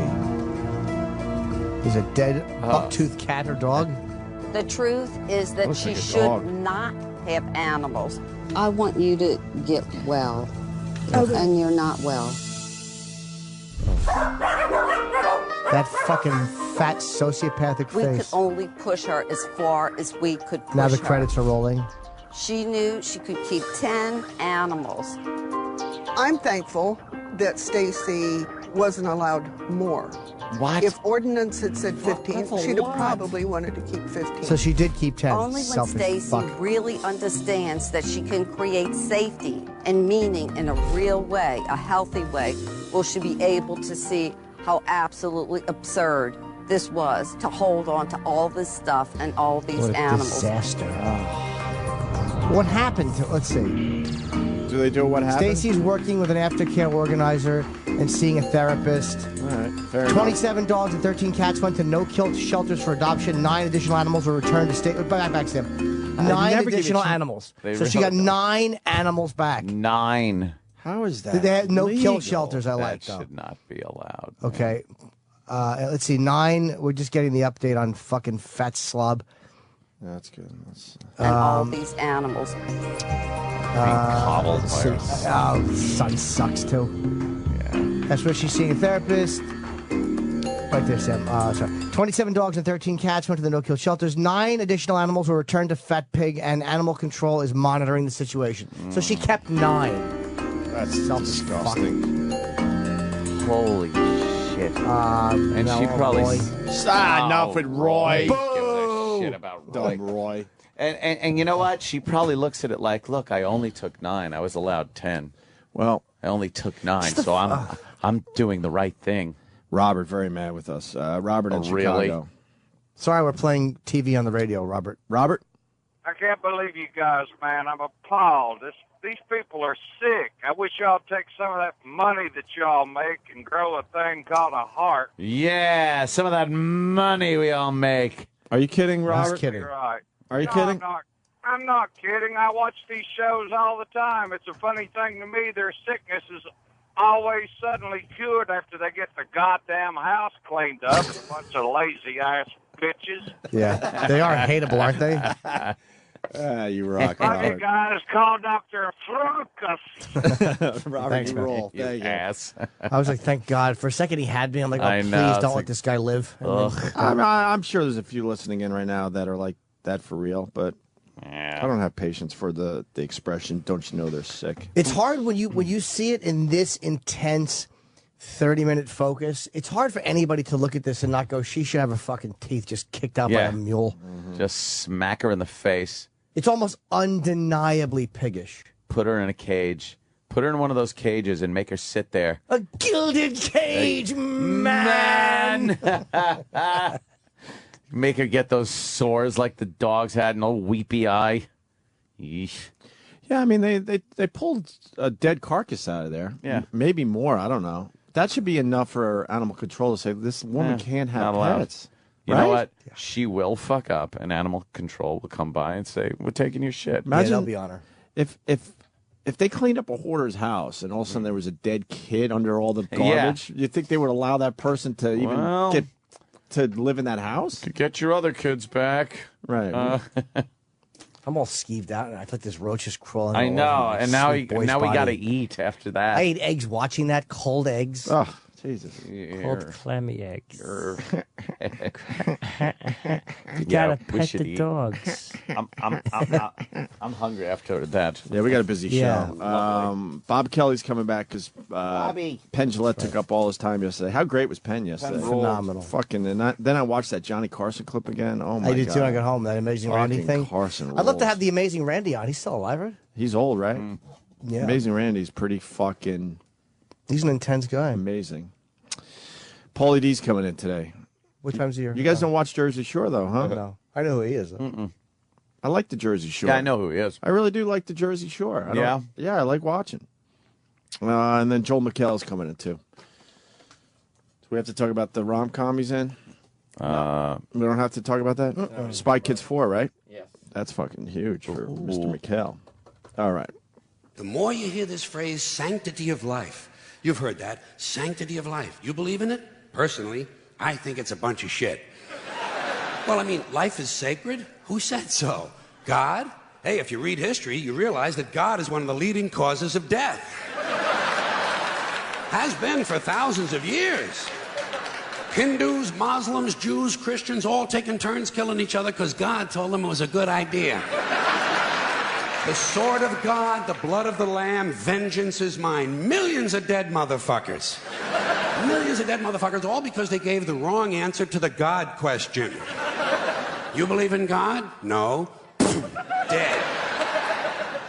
Is a dead buck-toothed cat or dog?
The truth is that
Looks
she
like a
should
dog.
not have animals. I want you to get well, and you're not well.
That fucking fat sociopathic
We could
face.
only push her as far as we could push
Now the
her.
credits are rolling.
She knew she could keep 10 animals.
I'm thankful that Stacy wasn't allowed more.
What?
If ordinance had said 15,
For
she'd have
what?
probably wanted to keep 15.
So she did keep 10.
Only when
Selfish
Stacy
fuck.
really understands that she can create safety and meaning in a real way, a healthy way, will she be able to see how absolutely absurd this was to hold on to all this stuff and all these
What a
animals.
disaster. What happened to, let's see.
Do they do what happened?
Stacy's working with an aftercare organizer and seeing a therapist.
All right, fair enough.
27 dogs and 13 cats went to no-kill shelters for adoption. 9 additional animals were returned to state. Back, Sam. 9
never give
additional
you-
animals.
They
So she
really
got
don't.
9 animals back.
9.
How is that?
They had no-kill
legal?
shelters, I like,
That
though.
should not be allowed.
Okay. Let's see. 9. We're just getting the update on fucking fat slob.
That's good. That's,
And all these animals.
Cobbled by
See,
her.
son sucks too.
Yeah.
That's where she's seeing a therapist. Right there, Sam. Sorry. 27 dogs and 13 cats went to the no-kill shelters. 9 additional animals were returned to Fat Pig, and Animal Control is monitoring the situation. So she kept 9.
That's disgusting.
Holy shit. And
no,
she probably...
Enough with Roy.
Boo! Shit about Roy.
Dumb Roy.
And you know what? She probably looks at it like, look, I only took 9. I was allowed 10.
Well,
I only took 9, so I'm doing the right thing.
Robert, very mad with us. Robert in Chicago.
Really?
Sorry, we're playing TV on the radio, Robert.
Robert?
I can't believe you guys, man. I'm appalled. These people are sick. I wish y'all take some of that money that y'all make and grow a thing called a heart.
Yeah, some of that money we all make.
Are you kidding, Robert?
I was kidding.
Right.
Are you
No,
kidding?
I'm not kidding. I watch these shows all the time. It's a funny thing to me. Their sickness is always suddenly cured after they get the goddamn house cleaned up. A bunch of lazy-ass bitches.
Yeah, they are hateable, aren't they?
You rock,
Funny
Robert.
guys, call Dr. Flukas.
Robert,
Thanks,
you
man.
roll.
You
Thank you.
ass.
I was like, thank God. For a second, he had me. I'm like, oh,
I
please
know. It's
don't
like-
let this guy live. And then-
I'm sure there's a few listening in right now that are like that for real, but I don't have patience for the expression, don't you know they're sick?
It's hard when you see it in this intense 30-minute focus. It's hard for anybody to look at this and not go, she should have her fucking teeth just kicked out by a mule.
Just smack her in the face.
It's almost undeniably piggish.
Put her in a cage. Put her in one of those cages and make her sit there.
A gilded cage, man!
Make her get those sores like the dogs had, an old weepy eye. Yeesh.
Yeah, I mean, they pulled a dead carcass out of there.
Yeah.
Maybe more, I don't know. That should be enough for animal control to say, this woman can't have
not allowed.
pets.
You
right?
know what? She will fuck up, and animal control will come by and say, we're taking your shit.
Yeah, they'll be on her.
If they cleaned up a hoarder's house and all of a sudden there was a dead kid under all the garbage, you think they would allow that person to even get to live in that house?
To get your other kids back.
Right.
I'm all skeeved out, and I feel like this roach is crawling.
I
all
know,
over my
and now
sweet boy's
we got to
body.
eat after that.
I ate eggs watching that, cold eggs.
Oh, Jesus.
Cold clammy eggs. You
Yeah,
gotta
we
pet
should
the
eat.
dogs.
I'm hungry after that.
Yeah, we got a busy
Yeah.
show. Bob Kelly's coming back because
Bobby.
Penn Jillette took up all his time yesterday. How great was Penn yesterday?
Phenomenal.
Fucking, and then I watched that Johnny Carson clip again. Oh, my
I did
God.
too when I got home. That Amazing Randy
Fucking
thing.
Carson
I'd love to
rules.
have the Amazing Randy on. He's still alive, right?
He's old, right?
Yeah.
Amazing Randy's pretty fucking
He's an intense guy.
amazing. Paulie D's coming in today.
What time's he here?
You guys don't watch Jersey Shore, though, huh?
No. I know who he is, though.
Mm-mm.
I like the Jersey Shore.
Yeah, I know who he is.
I really do like the Jersey Shore. I don't-
Yeah?
Yeah, I like watching. And then Joel McHale's coming in, too. So we have to talk about the rom-com he's in? We don't have to talk about that? Spy Kids 4, right?
Yes.
That's fucking huge for Mr. McHale. All right.
The more you hear this phrase, sanctity of life, you've heard that, sanctity of life. You believe in it? Personally, I think it's a bunch of shit. Well, I mean, life is sacred? Who said so? God? Hey, if you read history, you realize that God is one of the leading causes of death. Has been for thousands of years. Hindus, Muslims, Jews, Christians, all taking turns killing each other because God told them it was a good idea. The sword of God, the blood of the Lamb, vengeance is mine. Millions of dead motherfuckers. Millions of dead motherfuckers, all because they gave the wrong answer to the God question. You believe in God? No. Dead.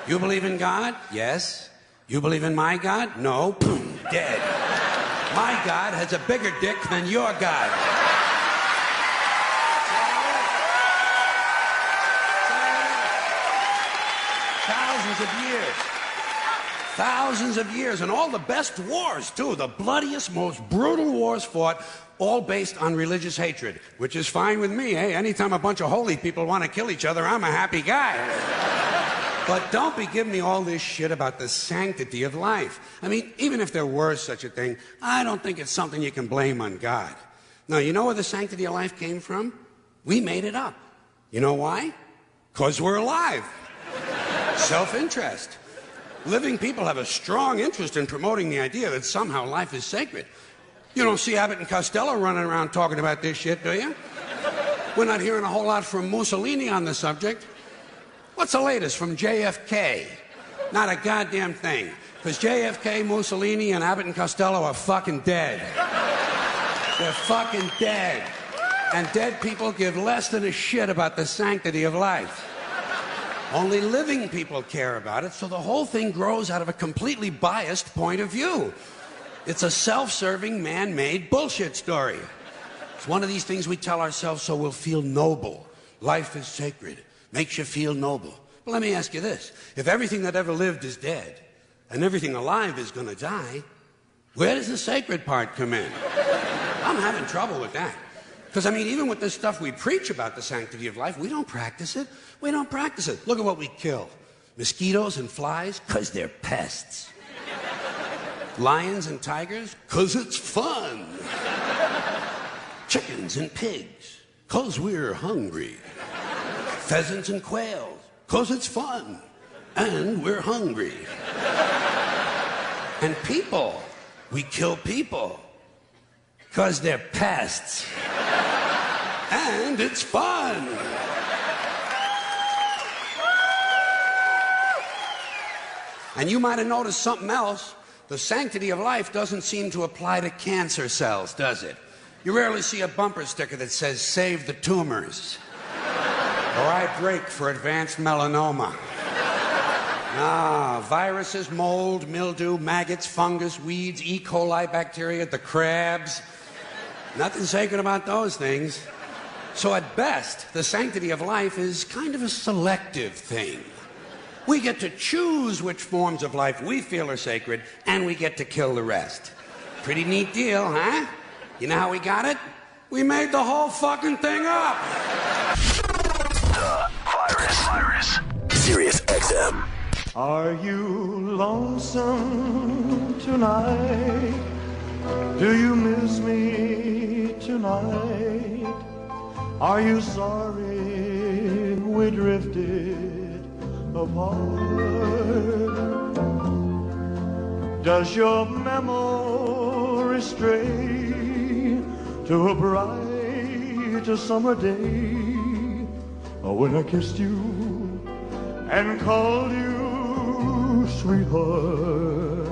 You believe in God? Yes. You believe in my God? No. Dead. My God has a bigger dick than your God. Thousands of years. Thousands of years, and all the best wars, too. The bloodiest, most brutal wars fought, all based on religious hatred, which is fine with me, eh? Anytime a bunch of holy people want to kill each other, I'm a happy guy. But don't be giving me all this shit about the sanctity of life. I mean, even if there were such a thing, I don't think it's something you can blame on God. Now, you know where the sanctity of life came from? We made it up. You know why? 'Cause we're alive. Self-interest. Living people have a strong interest in promoting the idea that somehow life is sacred. You don't see Abbott and Costello running around talking about this shit, do you? We're not hearing a whole lot from Mussolini on the subject. What's the latest from JFK? Not a goddamn thing. Because JFK, Mussolini, and Abbott and Costello are fucking dead. They're fucking dead. And dead people give less than a shit about the sanctity of life. Only living people care about it, so the whole thing grows out of a completely biased point of view. It's a self-serving, man-made bullshit story. It's one of these things we tell ourselves so we'll feel noble. Life is sacred. Makes you feel noble. But let me ask you this. If everything that ever lived is dead, and everything alive is going to die, where does the sacred part come in? I'm having trouble with that. Because, I mean, even with this stuff we preach about the sanctity of life, we don't practice it. We don't practice it. Look at what we kill. Mosquitoes and flies, because they're pests. Lions and tigers, because it's fun. Chickens and pigs, because we're hungry. Pheasants and quails, because it's fun. And we're hungry. And people, we kill people, because they're pests. And it's fun. And you might have noticed something else. The sanctity of life doesn't seem to apply to cancer cells, does it? You rarely see a bumper sticker that says, "Save the tumors." Or "I break for advanced melanoma." Viruses, mold, mildew, maggots, fungus, weeds, E. coli bacteria, the crabs. Nothing sacred about those things. So at best, the sanctity of life is kind of a selective thing. We get to choose which forms of life we feel are sacred, and we get to kill the rest. Pretty neat deal, huh? You know how we got it? We made the whole fucking thing up.
The Virus. Sirius XM.
Are you lonesome tonight? Do you miss me tonight? Are you sorry we drifted apart? Does your memory stray to a bright summer day when I kissed you and called you sweetheart?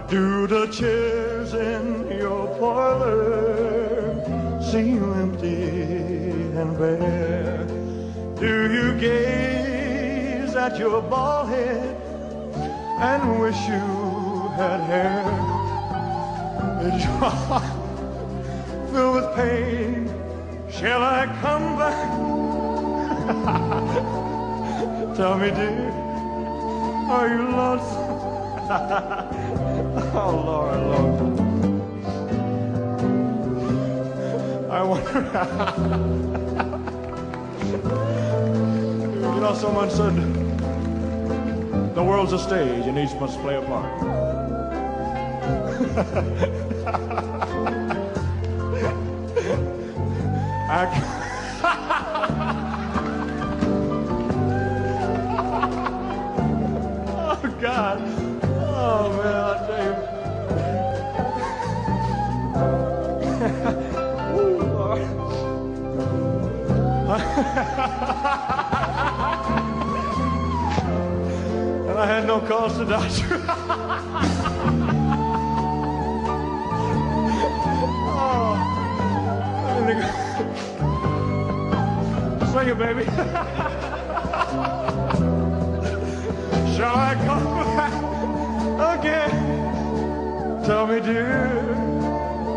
Do the chairs in your parlor seem empty and bare? Do you gaze at your bald head and wish you had hair? Is your heart filled with pain? Shall I come back? Tell me, dear, are you lost? Oh, Lord, Lord. I wonder. You know, someone said the world's a stage and each must play a part. Oh, God. Oh, man, I tell you. Ooh, Lord. And I had no cause to doubt you. Oh. Swing it, baby. Shall I come back again? Tell me, dear,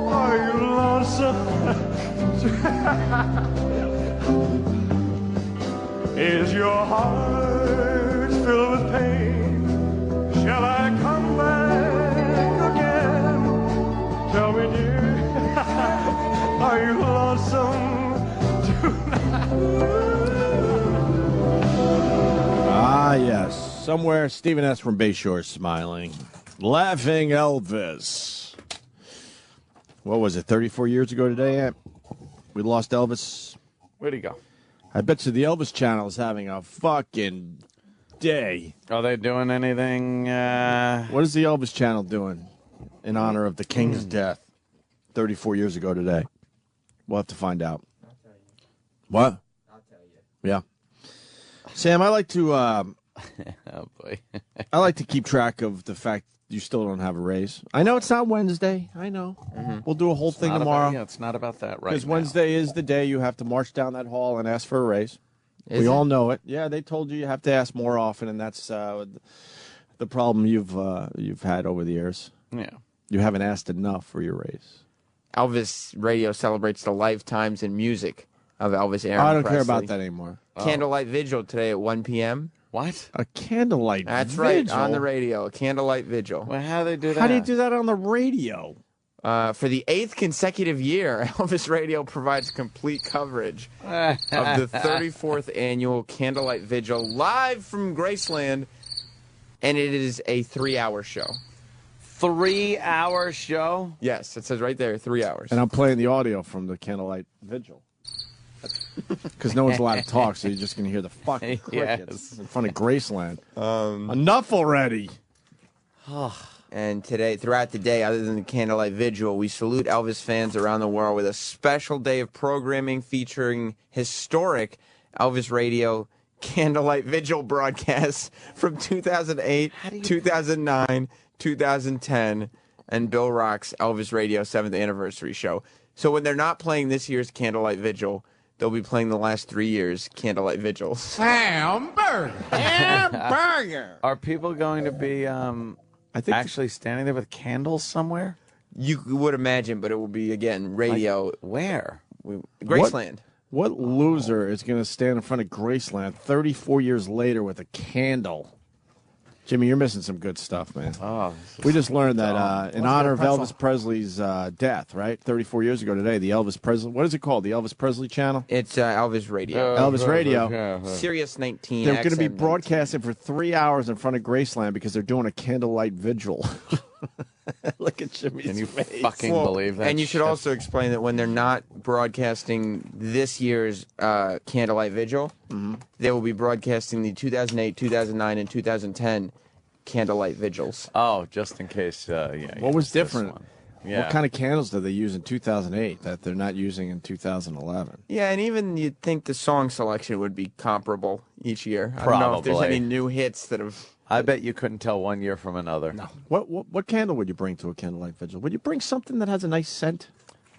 are you lonesome? Is your heart filled with pain? Shall I come back again? Tell me, dear, are you lonesome tonight?
Ah, yes. Somewhere, Stephen S. from Bayshore smiling. Laughing Elvis. What was it, 34 years ago today, Aunt? We lost Elvis.
Where'd he go?
I bet you the Elvis channel is having a fucking day.
Are they doing anything?
What is the Elvis channel doing? in honor of the king's death 34 years ago today? We'll have to find out. What? I'll tell you. Yeah. Sam, I like to
oh boy.
I like to keep track of the fact you still don't have a raise. I know it's not Wednesday. I know. We'll do a whole thing tomorrow.
Yeah, it's not about that right
Because
now.
Wednesday is the day you have to march down that hall and ask for a raise. We all know it. Yeah, they told you have to ask more often, and that's the problem you've had over the years.
Yeah.
You haven't asked enough for your raise.
Elvis Radio celebrates the lifetimes in music of Elvis Aaron
I don't
Presley.
care about that anymore.
Candlelight vigil today at 1 p.m.
What?
A candlelight
That's
vigil?
right, on the radio. A candlelight vigil.
Well, how do they do that?
How do you do that on the radio?
For the 8th consecutive year, Elvis Radio provides complete coverage of the 34th annual Candlelight Vigil live from Graceland, and it is a 3-hour show.
3-hour show?
Yes, it says right there, 3 hours.
And I'm playing the audio from the candlelight vigil. Because no one's allowed to talk, so you're just going to hear the fucking crickets in front of Graceland. Enough already.
And today, throughout the day, other than the Candlelight Vigil, we salute Elvis fans around the world with a special day of programming featuring historic Elvis Radio Candlelight Vigil broadcasts from 2008, 2009, 2010, and Bill Rock's Elvis Radio 7th Anniversary Show. So when they're not playing this year's Candlelight Vigil, they'll be playing the last 3 years' Candlelight Vigils.
Hamburger! Hamburger! Are people going to be actually standing there with candles somewhere?
You would imagine, but it will be, again, radio.
Like, where?
Graceland.
What loser is going to stand in front of Graceland 34 years later with a candle? Jimmy, you're missing some good stuff, man.
Oh,
we just learned that in honor of Elvis Presley's death, right? 34 years ago today, the Elvis Presley, what is it called? The Elvis Presley channel?
It's Elvis Radio.
Elvis Radio.
Sirius 19.
They're going to be
XM
broadcasting for 3 hours in front of Graceland because they're doing a candlelight vigil. Look at Jimmy's
Can you
face.
fucking believe that?
And you should also explain that when they're not broadcasting this year's Candlelight Vigil, they will be broadcasting the 2008, 2009, and 2010 Candlelight Vigils.
Oh, just in case.
What was different?
Yeah.
What kind of candles did they use in 2008 that they're not using in 2011?
Yeah, and even you'd think the song selection would be comparable each year. I don't know if there's
Probably.
any new hits that have...
I bet you couldn't tell one year from another.
No. What candle would you bring to a candlelight vigil? Would you bring something that has a nice scent?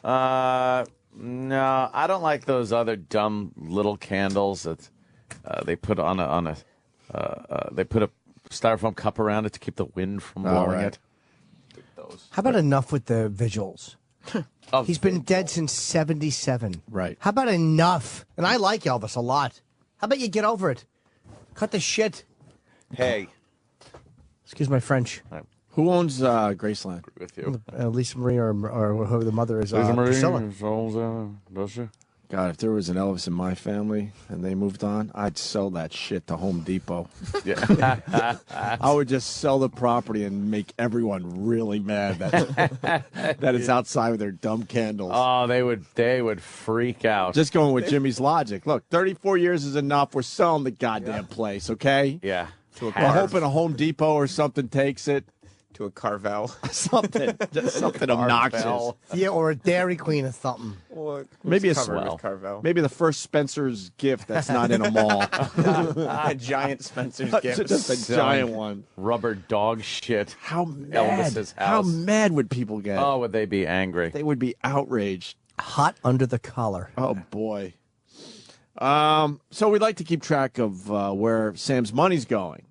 No, I don't like those other dumb little candles that they put on they put a styrofoam cup around it to keep the wind from blowing it.
How about enough with the vigils? He's been dead since 1977.
Right.
How about enough? And I like Elvis a lot. How about you get over it? Cut the shit.
Hey.
Excuse my French.
Who owns Graceland?
With you.
Lisa Marie or whoever the mother is.
Lisa Marie
Priscilla.
does she?
God, if there was an Elvis in my family and they moved on, I'd sell that shit to Home Depot.
Yeah.
I would just sell the property and make everyone really mad that it's outside with their dumb candles.
Oh, they would freak out.
Just going with Jimmy's logic. Look, 34 years is enough. We're selling the goddamn place, okay?
Yeah.
We're hoping a Home Depot or something takes it.
To a Carvel.
Something. Just something obnoxious.
Yeah, or a Dairy Queen or something.
Maybe a
Carvel. Carvel.
Maybe the first Spencer's gift that's not in a mall.
A giant Spencer's gift.
Just a giant one.
Rubber dog shit.
How mad?
Elvis's house.
How mad would people get?
Oh, would they be angry?
They would be outraged.
Hot under the collar.
Oh, boy. So we'd like to keep track of where Sam's money's going.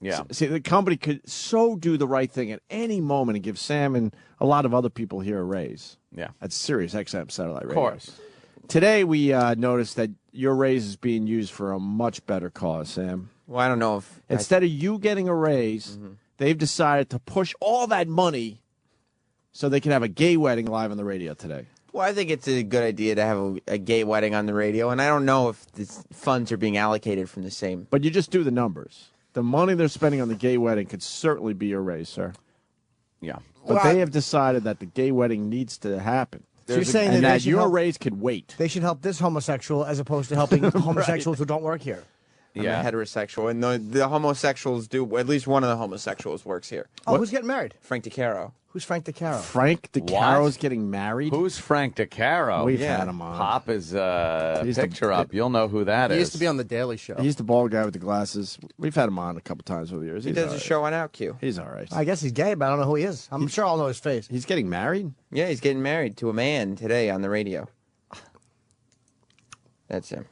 Yeah.
See, the company could so do the right thing at any moment and give Sam and a lot of other people here a raise.
Yeah.
That's Sirius XM Satellite Radio.
Of course.
Today we noticed that your raise is being used for a much better cause, Sam.
Well, I don't know if...
Instead of you getting a raise, they've decided to push all that money so they can have a gay wedding live on the radio today.
Well, I think it's a good idea to have a gay wedding on the radio, and I don't know if the funds are being allocated from the same...
But you just do the numbers. The money they're spending on the gay wedding could certainly be your raise, sir.
Yeah.
But they have decided that the gay wedding needs to happen.
So you're saying
and that
should
your
help,
raise could wait.
They should help this homosexual as opposed to helping homosexuals who don't work here.
Yeah, heterosexual, and the homosexuals do. At least one of the homosexuals works here.
Oh, who's getting married?
Frank DeCaro.
Who's Frank DeCaro?
Frank DeCaro's getting married?
Who's Frank DeCaro?
We've had him on.
Pop his
He's
picture up. You'll know who that is.
He used to be on The Daily Show.
He's the bald guy with the glasses. We've had him on a couple times over the years.
He does a show on OutQ.
He's all right.
I guess he's gay, but I don't know who he is. I'm sure I'll know his face.
He's getting married?
Yeah, he's getting married to a man today on the radio. That's him.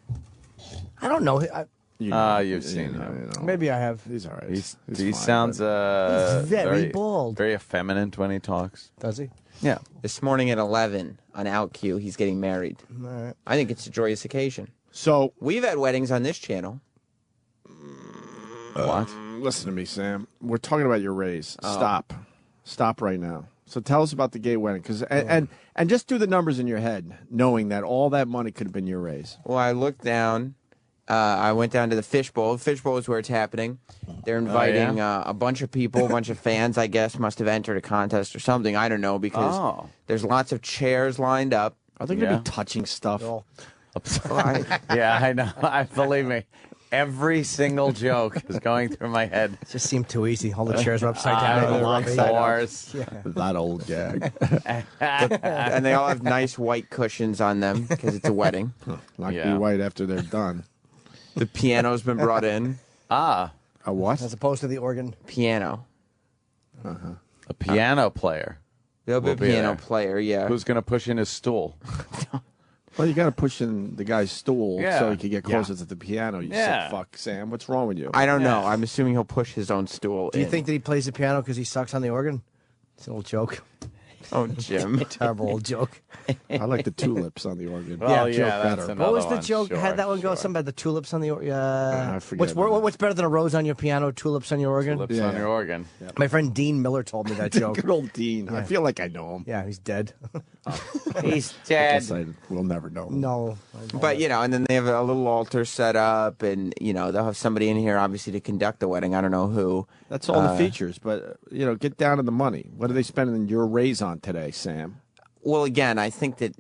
I don't know.
You've seen him.
Maybe I have.
He's all right.
He sounds
He's very bald.
very effeminate when he talks.
Does he?
Yeah.
This morning at 11 on OutQ, he's getting married.
All right.
I think it's a joyous occasion.
So
we've had weddings on this channel.
What?
Listen to me, Sam. We're talking about your raise.
Oh.
Stop right now. So tell us about the gay wedding, and just do the numbers in your head, knowing that all that money could have been your raise.
Well, I looked down. I went down to the fishbowl. The fishbowl is where it's happening. They're inviting a bunch of people, a bunch of fans, I guess, must have entered a contest or something. I don't know, because there's lots of chairs lined up.
Are they going to be touching stuff?
Yeah, I know. Believe me. Every single joke is going through my head.
It just seemed too easy. All the chairs are upside down.
Of course.
That old gag.
And they all have nice white cushions on them because it's a wedding.
Not be white after they're done.
The piano's been brought in.
A what?
As opposed to the organ.
Piano.
A piano player.
There'll be a piano player, yeah.
Who's going to push in his stool?
Well, you got to push in the guy's stool
Yeah.
so he can get closer to the piano. You sick fuck, Sam. What's wrong with you?
I don't know. I'm assuming he'll push his own stool
Do you
in.
think that he plays the piano because he sucks on the organ? It's an old joke.
Oh, Jim.
Terrible old joke.
I like the tulips on the organ.
Well,
joke
that's
better.
another
What was the
one.
joke?
Sure,
Had that one go?
sure.
Something about the tulips on the organ.
I forget.
What's better than a rose on your piano? Tulips on your organ.
Tulips on your organ.
My friend Dean Miller told me that joke.
Good old Dean. I feel like I know him.
Yeah, he's dead.
He's
I
dead.
guess we'll never know.
No.
But, and then they have a little altar set up, and, they'll have somebody in here, obviously, to conduct the wedding. I don't know who.
That's all the features. But, get down to the money. What are they spending your raise on today, Sam?
Well, again, I think that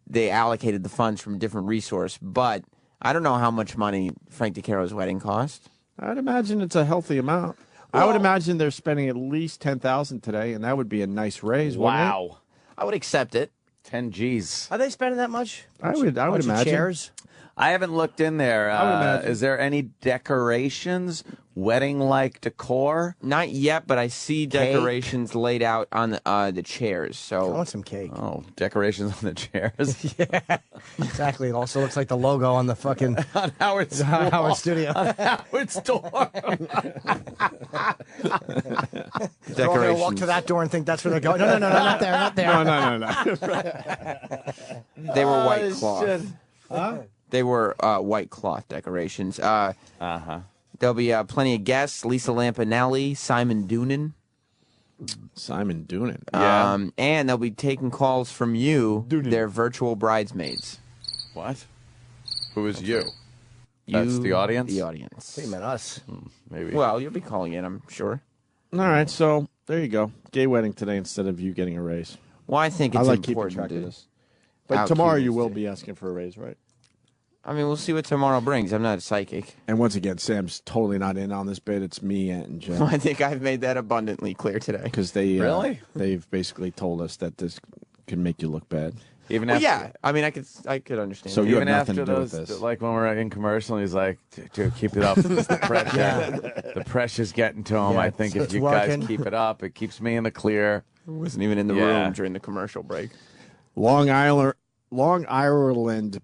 they allocated the funds from a different resource, but I don't know how much money Frank DeCaro's wedding cost.
I'd imagine it's a healthy amount. I would imagine they're spending at least $10,000 today, and that would be a nice raise.
Wow.
I would accept it.
10 G's.
Are they spending that much?
I would
Bunch of
imagine.
Chairs.
I haven't looked in there.
I would imagine.
Is there any decorations? Wedding-like decor?
Not yet, but I see decorations laid out on the chairs.
I
So
want some cake.
Oh, decorations on the chairs.
Yeah, exactly. It also looks like the logo on the fucking
on Howard's
Howard studio.
On Howard's door.
They're all going to walk to that door and think that's where they're going. No, not there, not there.
No.
they were white cloth. They were white cloth decorations. There'll be plenty of guests. Lisa Lampanelli, Simon Doonan.
Simon Doonan.
Yeah.
And they'll be taking calls from you, their virtual bridesmaids.
What? Who is you? That's the audience?
The audience.
He meant us.
Maybe.
Well, you'll be calling in, I'm sure.
All right, so there you go. Gay wedding today instead of you getting a raise.
Well, I think it's
I like keeping
important
track of
to
this. But tomorrow you will be asking for a raise, right?
I mean, we'll see what tomorrow brings. I'm not a psychic.
And once again, Sam's totally not in on this bit. It's me and Jim.
I think I've made that abundantly clear today.
Because they
Really?
they've basically told us that this can make you look bad.
Even
Well,
after,
yeah, I mean, I could understand.
So
that.
you have
even
nothing
after
to do with
those,
this.
like when we're in commercial, he's like, "Dude, keep it up. It's the pressure, the pressure's getting to him.
Yeah,
I think if
it's
you
working.
guys keep it up, it keeps me in the clear."
I wasn't even in the
Yeah.
room during the commercial break.
Long Ireland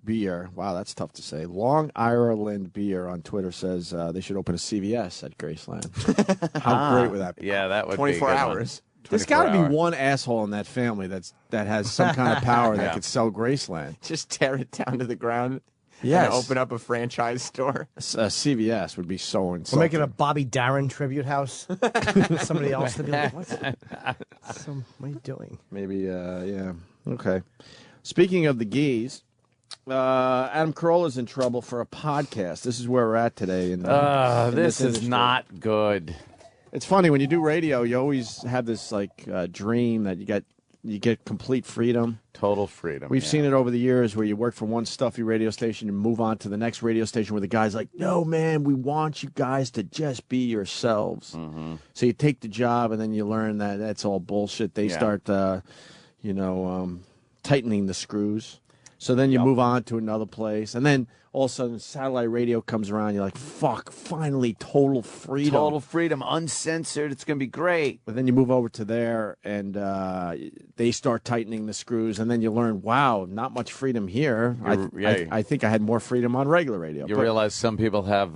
beer. Wow, that's tough to say. Long Ireland beer on Twitter says they should open a CVS at Graceland. How great would that be?
Yeah, that would
24
be a good
hours.
There's
24
got to
hour.
be one asshole in that family that has some kind of power that
Yeah.
could sell Graceland.
Just tear it down to the ground.
Yes.
And open up a franchise store.
CVS would be so
We're
insulting.
making a Bobby Darin tribute house. Somebody else to be like, what are you doing?
Maybe, yeah. Okay. Speaking of the gays, Adam Carolla's in trouble for a podcast. This is where we're at today. In
this is
industry.
not good.
It's funny when you do radio. You always have this dream that you got You get complete freedom.
Total freedom.
We've seen it over the years where you work for one stuffy radio station and move on to the next radio station where the guy's like, no, man, we want you guys to just be yourselves. So you take the job and then you learn that that's all bullshit. They start, tightening the screws. So then you move on to another place. And then all of a sudden satellite radio comes around. You're like, fuck, finally total freedom.
Total freedom, uncensored. It's going to be great.
But then you move over to there and they start tightening the screws. And then you learn, wow, not much freedom here. I think I had more freedom on regular radio.
You realize some people have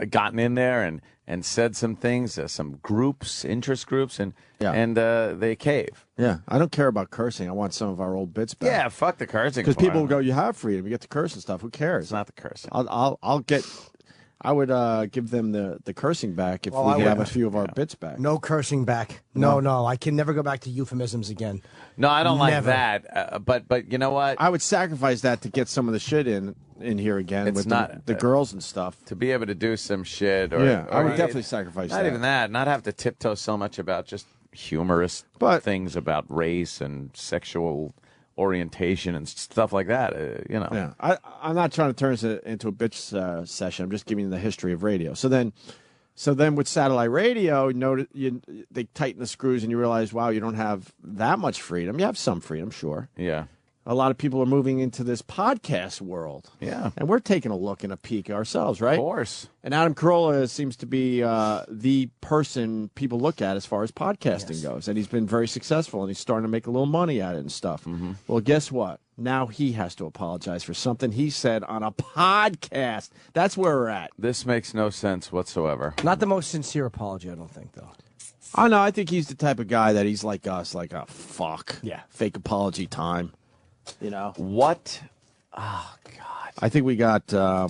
gotten in there and said some things, some groups, interest groups, and they cave.
Yeah, I don't care about cursing. I want some of our old bits back.
Yeah, fuck the cursing.
Because people will go, you have freedom. You get to curse and stuff. Who cares?
It's not the cursing.
I would give them the cursing back if we have a few of our bits back.
No cursing back. No. I can never go back to euphemisms again.
No, I don't like that. But you know what?
I would sacrifice that to get some of the shit in here again with the girls and stuff.
To be able to do some shit.
I would definitely sacrifice that.
Not even that. Not have to tiptoe so much about just humorous things about race and sexual orientation and stuff like that.
Yeah, I'm not trying to turn this into a bitch session. I'm just giving you the history of radio. So then with satellite radio, they tighten the screws and you realize, wow, you don't have that much freedom. You have some freedom, sure.
Yeah.
A lot of people are moving into this podcast world.
Yeah.
And we're taking a look and a peek ourselves, right?
Of course.
And Adam Carolla seems to be the person people look at as far as podcasting goes. And he's been very successful, and he's starting to make a little money at it and stuff. Well, guess what? Now he has to apologize for something he said on a podcast. That's where we're at.
This makes no sense whatsoever.
Not the most sincere apology, I don't think, though.
Oh, no, I think he's the type of guy that he's like us, like, oh, fuck.
Yeah.
Fake apology time. You know
what? Oh God!
I think we got.
That's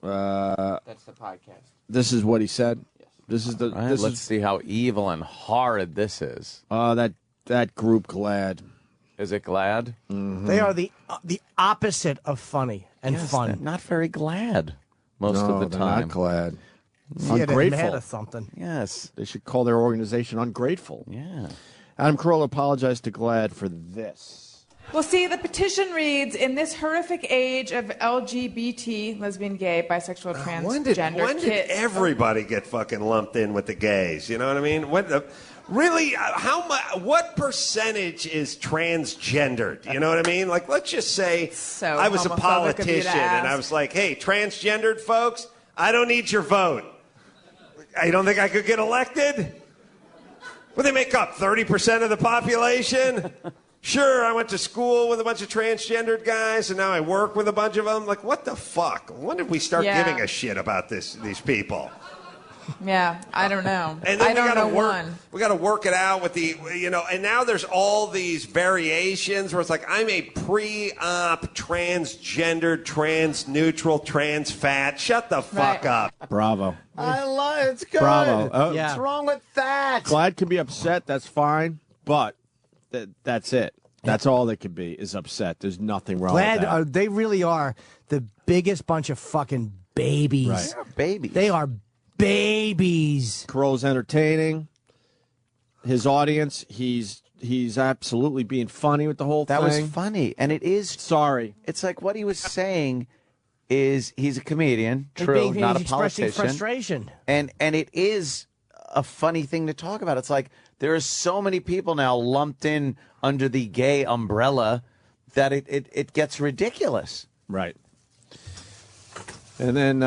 the podcast.
This is what he said.
Yes.
This is the.
Right, let's see how evil and horrid this is.
That group GLAAD.
Is it GLAAD?
They are the opposite of funny and fun.
They're not very glad most of the time.
Not glad.
Yeah,
Ungrateful.
they're mad at something.
Yes.
They should call their organization ungrateful.
Yeah.
Adam Carolla apologized to GLAAD for this.
Well, see, the petition reads, in this horrific age of LGBT, lesbian, gay, bisexual, transgender
when did everybody get fucking lumped in with the gays? You know what I mean? What percentage is transgendered? You know what I mean? Like, let's just say I was a politician and I was like, hey, transgendered folks, I don't need your vote. I don't think I could get elected? Well, they make up 30% of the population? Sure, I went to school with a bunch of transgendered guys, and now I work with a bunch of them. Like, what the fuck? When did we start giving a shit about these people?
Yeah, I don't know.
And then we got to work it out with and now there's all these variations where it's like, I'm a pre-op, transgender, trans-neutral, trans-fat. Shut the fuck up.
Bravo.
I love it. It's good.
Bravo.
What's wrong with that?
GLAAD can be upset. That's fine. But that's it. That's all they could be is upset. There's nothing wrong with that.
They really are the biggest bunch of fucking babies.
Right.
They're babies.
They are babies.
Carolla's entertaining. His audience, he's absolutely being funny with the whole thing.
That was funny. And it is.
Sorry.
It's like what he was saying is he's a comedian. True, not a politician.
Frustration.
And it is a funny thing to talk about. It's like there are so many people now lumped in under the gay umbrella that it gets ridiculous.
Right. And then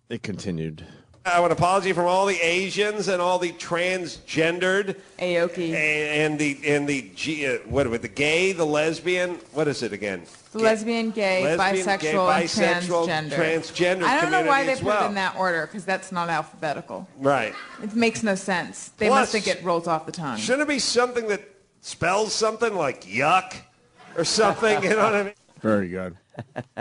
it continued.
I want an apology from all the Asians and all the transgendered
Aoki
and the the gay, the lesbian. What is it again?
The lesbian, gay, bisexual, and
transgender.
I don't know why they
as
put
well.
it in that order because that's not alphabetical.
Right.
It makes no sense. They
Plus,
must think it rolls off the tongue.
Shouldn't it be something that spells something like yuck or something? You know what I mean?
Very good.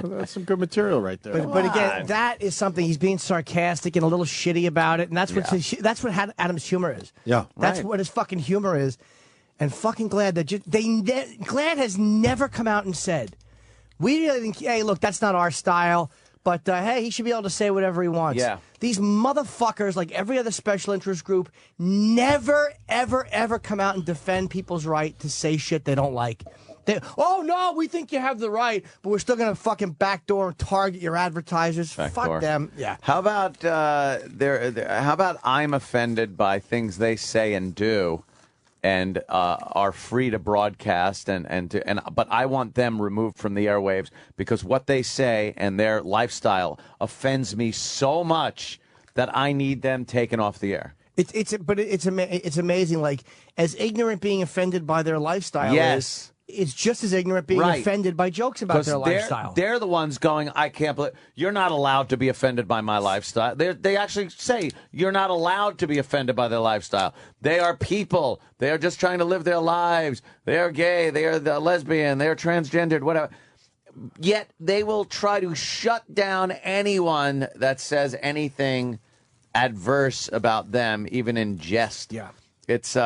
Well, that's some good material right there.
But again, that is something he's being sarcastic and a little shitty about it, and that's what Adam's humor is.
Yeah,
that's what his fucking humor is. And fucking GLAAD that GLAAD has never come out and said, we really think, hey, look, that's not our style. But, hey, he should be able to say whatever he wants.
Yeah.
These motherfuckers, like every other special interest group, never, ever, ever come out and defend people's right to say shit they don't like. Oh, no, we think you have the right, but we're still going to fucking backdoor and target your advertisers. Fuck them. Yeah.
How about how about I'm offended by things they say and do, and are free to broadcast but I want them removed from the airwaves because what they say and their lifestyle offends me so much that I need them taken off the air.
It's amazing. Like, as ignorant being offended by their lifestyle is, it's just as ignorant being offended by jokes about their lifestyle.
They're the ones going, I can't believe you're not allowed to be offended by my lifestyle. They actually say you're not allowed to be offended by their lifestyle. They are people. They are just trying to live their lives. They are gay. They are lesbian. They are transgendered, whatever. Yet they will try to shut down anyone that says anything adverse about them, even in jest.
Yeah.
It's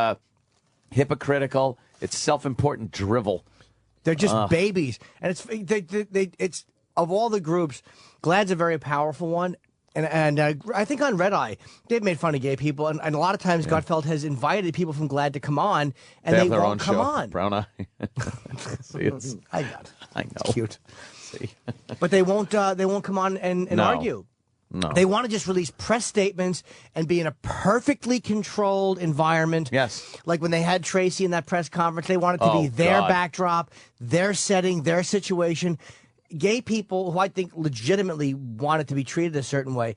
hypocritical. It's self-important drivel.
They're just babies, and it's of all the groups, GLAAD's a very powerful one, and I think on Red Eye they've made fun of gay people, and a lot of times Gutfeld has invited people from GLAAD to come on, and they won't come on.
Brown Eye. See,
I got it.
I know.
It's cute.
See,
but they won't come on and argue.
No.
They want to just release press statements and be in a perfectly controlled environment.
Yes.
Like when they had Tracy in that press conference, they wanted to be their backdrop, their setting, their situation. Gay people, who I think legitimately wanted to be treated a certain way,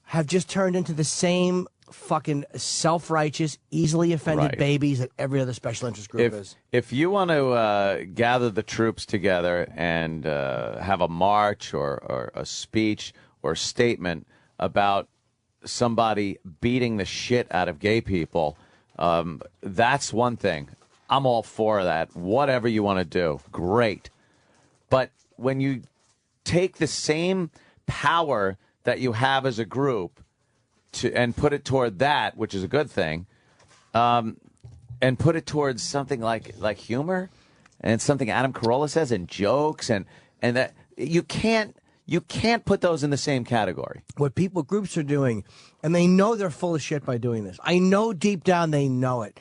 have just turned into the same fucking self-righteous, easily offended babies that every other special interest group is.
If you want to gather the troops together and have a march or a speech or statement about somebody beating the shit out of gay people, that's one thing. I'm all for that. Whatever you want to do, great. But when you take the same power that you have as a group and put it toward that, which is a good thing, and put it towards something like humor and something Adam Carolla says and jokes and that you can't put those in the same category.
What groups are doing, and they know they're full of shit by doing this. I know deep down they know it.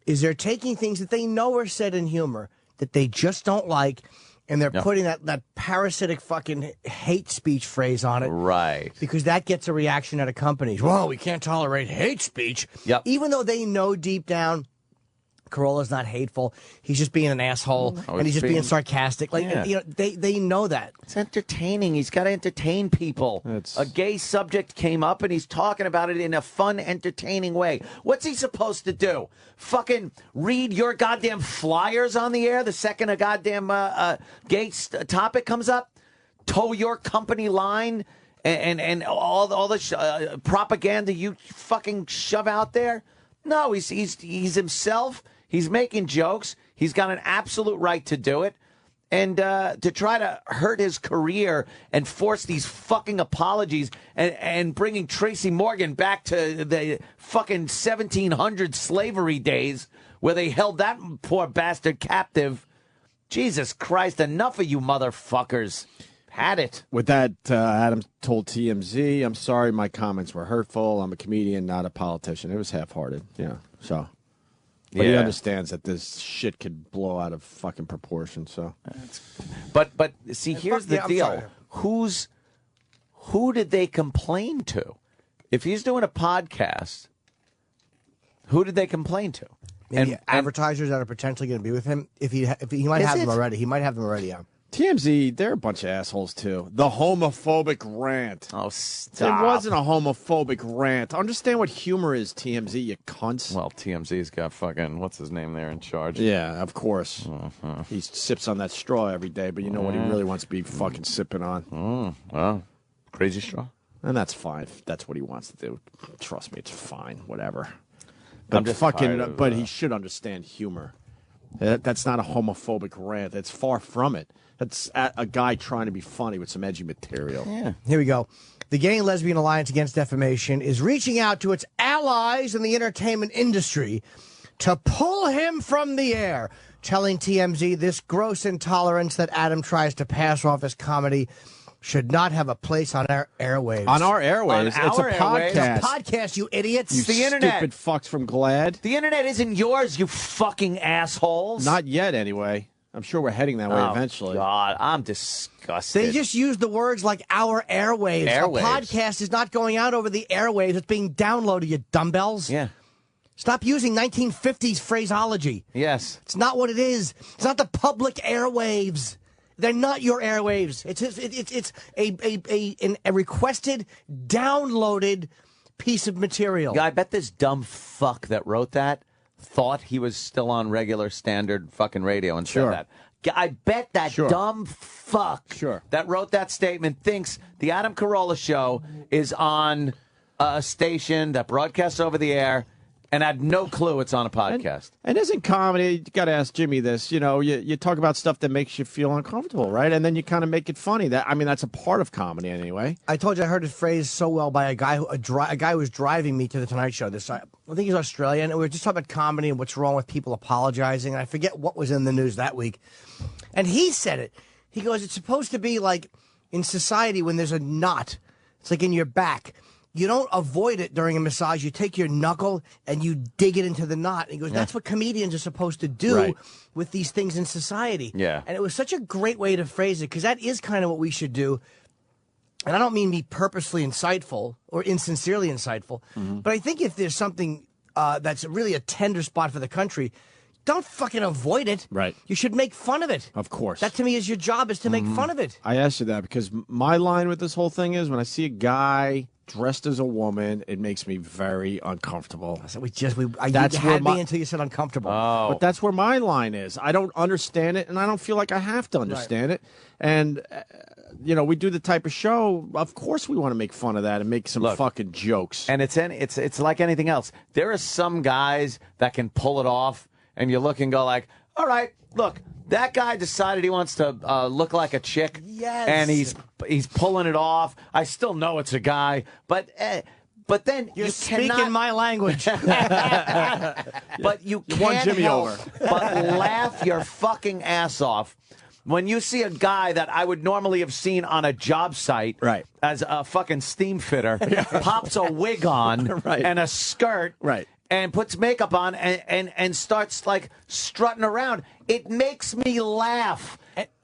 Is they're taking things that they know are said in humor that they just don't like, and they're putting that parasitic fucking hate speech phrase on it.
Right.
Because that gets a reaction out of companies. Well, we can't tolerate hate speech.
Yep.
Even though they know deep down Carolla's not hateful. He's just being an asshole, and he's just being sarcastic. Like, you know, they know that.
It's entertaining. He's got to entertain people. A gay subject came up, and he's talking about it in a fun, entertaining way. What's he supposed to do? Fucking read your goddamn flyers on the air the second a goddamn gay topic comes up? Toe your company line and all the propaganda you fucking shove out there? No, he's himself. He's making jokes. He's got an absolute right to do it. And to try to hurt his career and force these fucking apologies and bringing Tracy Morgan back to the fucking 1700 slavery days where they held that poor bastard captive. Jesus Christ, enough of you motherfuckers. Had it.
With that, Adam told TMZ, I'm sorry my comments were hurtful. I'm a comedian, not a politician. It was half-hearted, so. But he understands that this shit could blow out of fucking proportion, so.
But see, here's the deal. Who did they complain to? If he's doing a podcast, who did they complain to?
Maybe advertisers that are potentially going to be with him. If he might have them already. He might have them already, yeah.
TMZ, they're a bunch of assholes, too. The homophobic rant.
Oh, stop.
It wasn't a homophobic rant. Understand what humor is, TMZ, you cunts.
Well, TMZ's got fucking, what's his name there in charge?
Yeah, of course. He sips on that straw every day, but you know what he really wants to be fucking sipping on?
Well, crazy straw.
And that's fine. If that's what he wants to do. Trust me, it's fine. Whatever.
I'm just
fucking, but he should understand humor. That's not a homophobic rant. It's far from it. That's a guy trying to be funny with some edgy material.
Yeah. Here we go. The Gay and Lesbian Alliance Against Defamation is reaching out to its allies in the entertainment industry to pull him from the air, telling TMZ this gross intolerance that Adam tries to pass off as comedy should not have a place on our airwaves.
On our airwaves?
On
It's
our
a
airwaves?
podcast.
It's a podcast, you idiots.
You
the internet.
stupid fucks from GLAAD.
The internet isn't yours, you fucking assholes.
Not yet, anyway. I'm sure we're heading that way eventually.
God, I'm disgusted.
They just use the words like our airwaves.
Airwaves.
A podcast is not going out over the airwaves. It's being downloaded, you dumbbells.
Yeah.
Stop using 1950s phraseology.
Yes.
It's not what it is. It's not the public airwaves. They're not your airwaves. It's a requested, downloaded piece of material.
Yeah, I bet this dumb fuck that wrote that thought he was still on regular standard fucking radio and said that. I bet that dumb fuck that wrote that statement thinks the Adam Carolla show is on a station that broadcasts over the air and had no clue it's on a podcast.
And isn't comedy, you got to ask Jimmy this, you know, you talk about stuff that makes you feel uncomfortable, right? And then you kind of make it funny. That's a part of comedy anyway.
I told you I heard it phrased so well by a guy who was driving me to the Tonight Show. I think he's Australian, and we were just talking about comedy and what's wrong with people apologizing. And I forget what was in the news that week. And he said it. He goes, it's supposed to be like in society when there's a knot. It's like in your back. You don't avoid it during a massage. You take your knuckle and you dig it into the knot. And he goes, that's what comedians are supposed to do with these things in society.
Yeah.
And it was such a great way to phrase it, because that is kind of what we should do. And I don't mean be purposely insightful or insincerely insightful, but I think if there's something that's really a tender spot for the country, don't fucking avoid it.
Right.
You should make fun of it.
Of course.
That to me is your job, is to make fun of it.
I asked you that because my line with this whole thing is when I see a guy dressed as a woman, it makes me very uncomfortable.
So you had me until you said uncomfortable.
Oh.
But that's where my line is. I don't understand it, and I don't feel like I have to understand it. And, we do the type of show, of course we want to make fun of that and make some fucking jokes.
And it's like anything else. There are some guys that can pull it off, and you look and go like, all right, look, that guy decided he wants to look like a chick.
Yes.
And he's pulling it off. I still know it's a guy, but then
You're
you
speaking
cannot...
my language.
But you
won
can't
Jimmy
help
over.
but laugh your fucking ass off when you see a guy that I would normally have seen on a job site as a fucking steam fitter, pops a wig on and a skirt, and puts makeup on and starts like strutting around. It makes me laugh.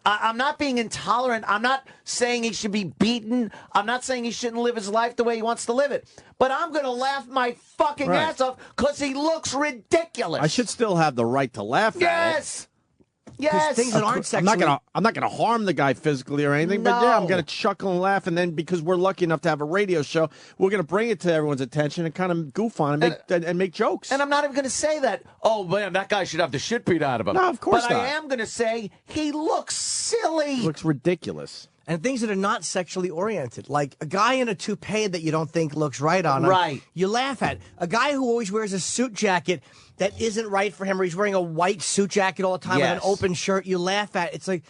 I'm not being intolerant. I'm not saying he should be beaten. I'm not saying he shouldn't live his life the way he wants to live it. But I'm going to laugh my fucking ass off because he looks ridiculous.
I should still have the right to laugh at it.
Yes. Yes.
Things that aren't
I'm not gonna harm the guy physically or anything, but yeah, I'm gonna chuckle and laugh, and then because we're lucky enough to have a radio show, we're gonna bring it to everyone's attention and kind of goof on it and make jokes.
And I'm not even going to say that, oh, man, that guy should have the shit beat out of him.
No, of course
but
not.
I am going to say he looks silly.
Looks ridiculous.
And things that are not sexually oriented, like a guy in a toupee that you don't think looks right on him.
Right.
You laugh at. A guy who always wears a suit jacket that isn't right for him, or he's wearing a white suit jacket all the time with an open shirt, you laugh at. It's like,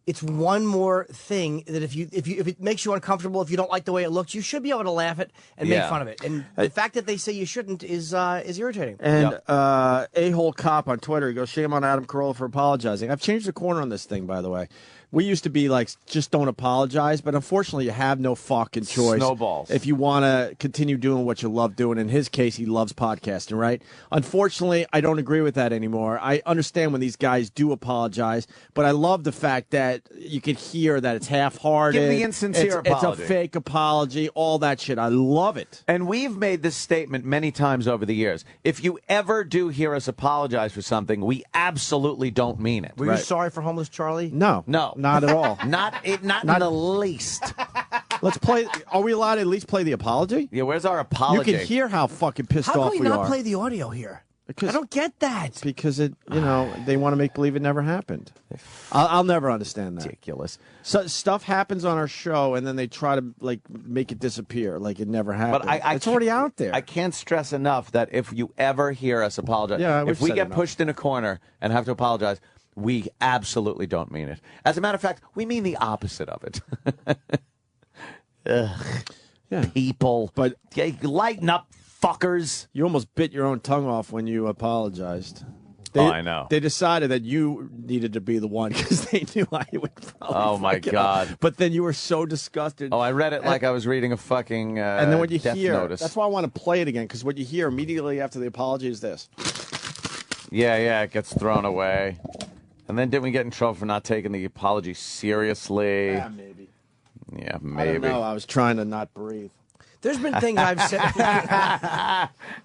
it's one more thing that if it makes you uncomfortable, if you don't like the way it looks, you should be able to laugh at and make fun of it. And the fact that they say you shouldn't is irritating.
And a-hole cop on Twitter, he goes, shame on Adam Carolla for apologizing. I've changed the corner on this thing, by the way. We used to be like, just don't apologize, but unfortunately you have no fucking choice.
Snowballs.
If you want to continue doing what you love doing. In his case, he loves podcasting, right? Unfortunately, I don't agree with that anymore. I understand when these guys do apologize, but I love the fact that you can hear that it's half-hearted.
Give the insincere apology.
It's a fake apology, all that shit. I love it.
And we've made this statement many times over the years. If you ever do hear us apologize for something, we absolutely don't mean it.
Were you sorry for homeless Charlie?
No.
No.
Not at all.
Not in the least.
Let's play. Are we allowed to at least play the apology?
Yeah, where's our apology?
You can hear how fucking pissed
How
off
can
we
we not
are.
play the audio here?
Because,
I don't get that.
Because they want to make believe it never happened. I'll never understand that.
Ridiculous.
So stuff happens on our show, and then they try to like make it disappear, like it never happened.
But
it's already out there.
I can't stress enough that if you ever hear us apologize, if we get pushed in a corner and have to apologize, we absolutely don't mean it. As a matter of fact, we mean the opposite of it. Ugh.
Yeah.
People. But lighten up, fuckers.
You almost bit your own tongue off when you apologized.
I know.
They decided that you needed to be the one because they knew I would probably.
Oh my
fuck it
God!
up. But then you were so disgusted.
Oh, I read it like I was reading a fucking.
And then what you
Death
hear,
Notice.
that's why I want to play it again because what you hear immediately after the apology is this.
Yeah, it gets thrown away. And then didn't we get in trouble for not taking the apology seriously?
Yeah, maybe.
Yeah,
I
maybe.
don't know. I was trying to not breathe.
There's been things I've said.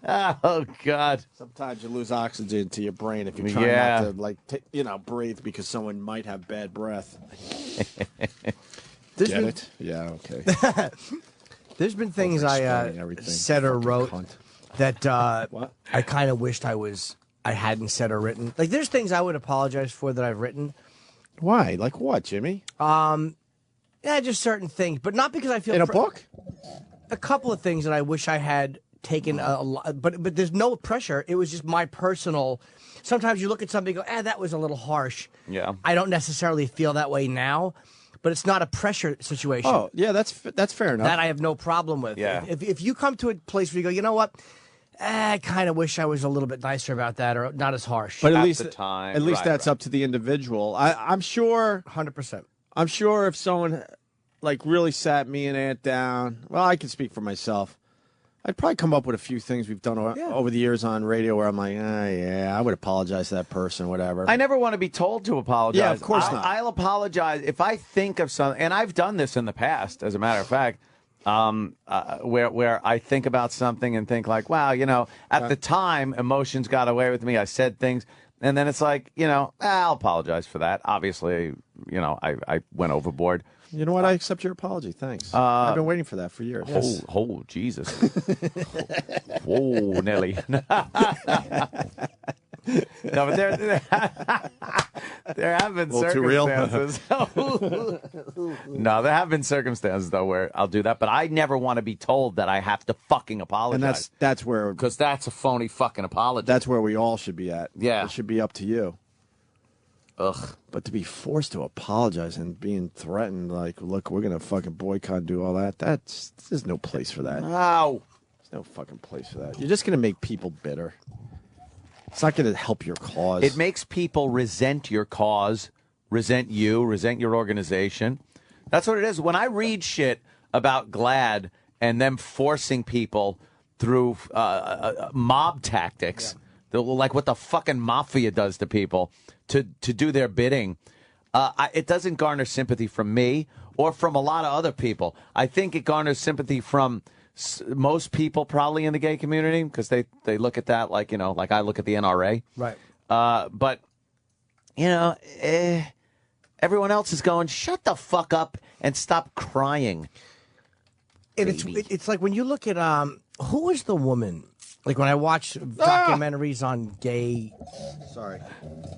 Oh God!
Sometimes you lose oxygen to your brain if you're trying not to breathe because someone might have bad breath. Get it? Yeah. Okay.
There's been things I said or wrote that I kind of wished I hadn't said or written. Like there's things I would apologize for that I've written.
Why? Like what, Jimmy?
Yeah, just certain things, but not because I feel
in a book.
A couple of things that I wish I had taken a lot, but there's no pressure. It was just my personal. Sometimes you look at something and go, that was a little harsh.
Yeah.
I don't necessarily feel that way now, but it's not a pressure situation.
Oh, yeah, that's fair enough.
That I have no problem with.
Yeah.
If you come to a place where you go, you know what? I kind of wish I was a little bit nicer about that or not as harsh.
But at least that's up to the individual. I'm sure.
100%.
I'm sure if someone really sat me and Aunt down, well, I can speak for myself. I'd probably come up with a few things we've done over the years on radio where I'm like, yeah, I would apologize to that person, whatever.
I never want to be told to apologize.
Yeah, of course not.
I'll apologize if I think of something, and I've done this in the past, as a matter of fact, where I think about something and think like, wow, at the time, emotions got away with me. I said things, and then it's like, I'll apologize for that. Obviously, I went overboard.
You know what? I accept your apology. Thanks. I've been waiting for that for years.
Oh, Jesus. Whoa, Nelly. No, but there have been circumstances. No, there have been circumstances, though, where I'll do that. But I never want to be told that I have to fucking apologize.
And that's where...
Because that's a phony fucking apology.
That's where we all should be at.
Yeah.
It should be up to you.
Ugh.
But to be forced to apologize and being threatened, like, look, we're going to fucking boycott and do all that, there's no place for that.
No.
There's no fucking place for that. You're just going to make people bitter. It's not going to help your cause.
It makes people resent your cause, resent you, resent your organization. That's what it is. When I read shit about GLAAD and them forcing people through mob tactics, like what the fucking mafia does to people, to do their bidding, it doesn't garner sympathy from me or from a lot of other people. I think it garners sympathy from most people probably in the gay community because they look at that like I look at the NRA.
Right.
But everyone else is going, shut the fuck up and stop crying.
And it's like when you look at who is the woman? Like when I watch documentaries on gay.
Sorry,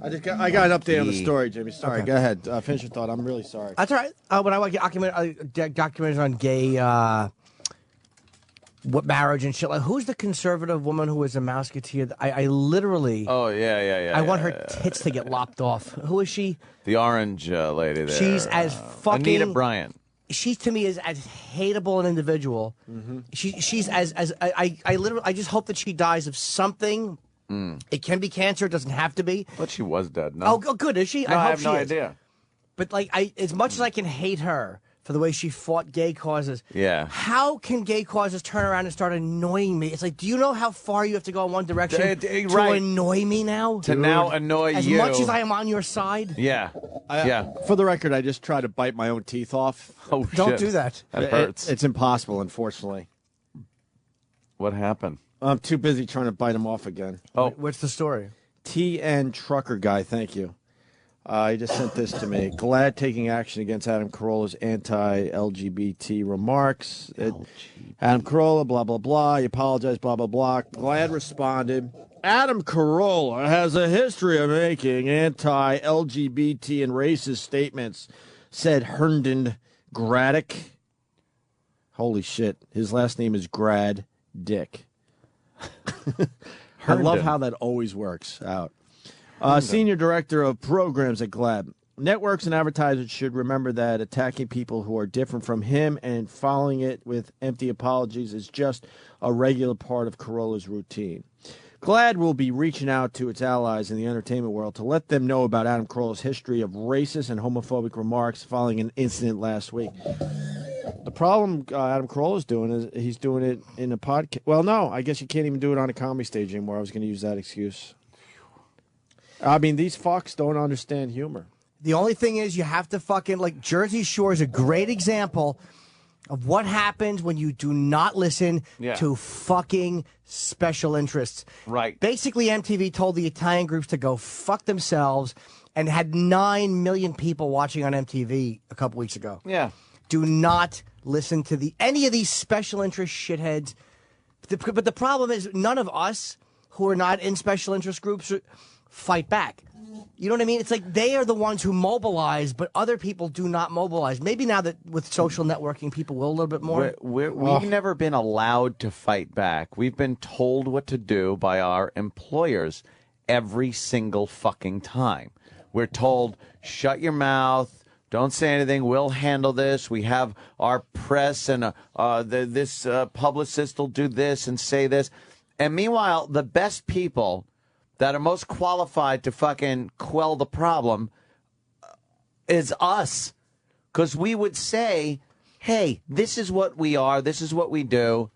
I got an update on the story, Jimmy. Sorry, Go ahead. Finish your thought. I'm really sorry.
That's all right. When I watch documentaries on gay, what marriage and shit. Like, who's the conservative woman who was a Mouseketeer? I literally.
Oh yeah.
I want her tits to get lopped off. Who is she?
The orange lady there.
She's as fucking.
Anita Bryant.
She to me is as hateable an individual. Mm-hmm. She's as I literally I just hope that she dies of something. It can be cancer. It doesn't have to be.
But she was dead. No.
Oh, good. Is she?
No, I have no idea.
But as much as I can hate her for the way she fought gay causes, how can gay causes turn around and start annoying me? It's like, do you know how far you have to go in one direction to annoy me now?
To now annoy
as
you.
As much as I am on your side?
Yeah.
For the record, I just tried to bite my own teeth off.
Oh,
Don't do that.
That hurts.
It's impossible, unfortunately.
What happened?
I'm too busy trying to bite them off again.
Oh, what's the story?
TN Trucker Guy, thank you. He just sent this to me. GLAAD taking action against Adam Carolla's anti-LGBT remarks. Adam Carolla, blah, blah, blah. He apologized, blah, blah, blah. GLAAD responded, Adam Carolla has a history of making anti-LGBT and racist statements, said Herndon Graddick. Holy shit. His last name is Grad Dick. I love how that always works out. Senior Director of Programs at GLAAD. Networks and advertisers should remember that attacking people who are different from him and following it with empty apologies is just a regular part of Carolla's routine. GLAAD will be reaching out to its allies in the entertainment world to let them know about Adam Carolla's history of racist and homophobic remarks following an incident last week. The problem Adam Carolla is doing is he's doing it in a podcast. Well, no, I guess you can't even do it on a comedy stage anymore. I was going to use that excuse. I mean, these fucks don't understand humor.
The only thing is you have to fucking, like, Jersey Shore is a great example of what happens when you do not listen to fucking special interests.
Right.
Basically, MTV told the Italian groups to go fuck themselves and had 9 million people watching on MTV a couple weeks ago.
Yeah.
Do not listen to any of these special interest shitheads. But the problem is none of us who are not in special interest groups fight back. You know what I mean? It's like they are the ones who mobilize, but other people do not mobilize. Maybe now that with social networking, people will a little bit more.
We've never been allowed to fight back. We've been told what to do by our employers every single fucking time. We're told, shut your mouth, don't say anything, we'll handle this. We have our press and this publicist will do this and say this. And meanwhile, the best people that are most qualified to fucking quell the problem is us. Because we would say, hey, this is what we are, this is what we do,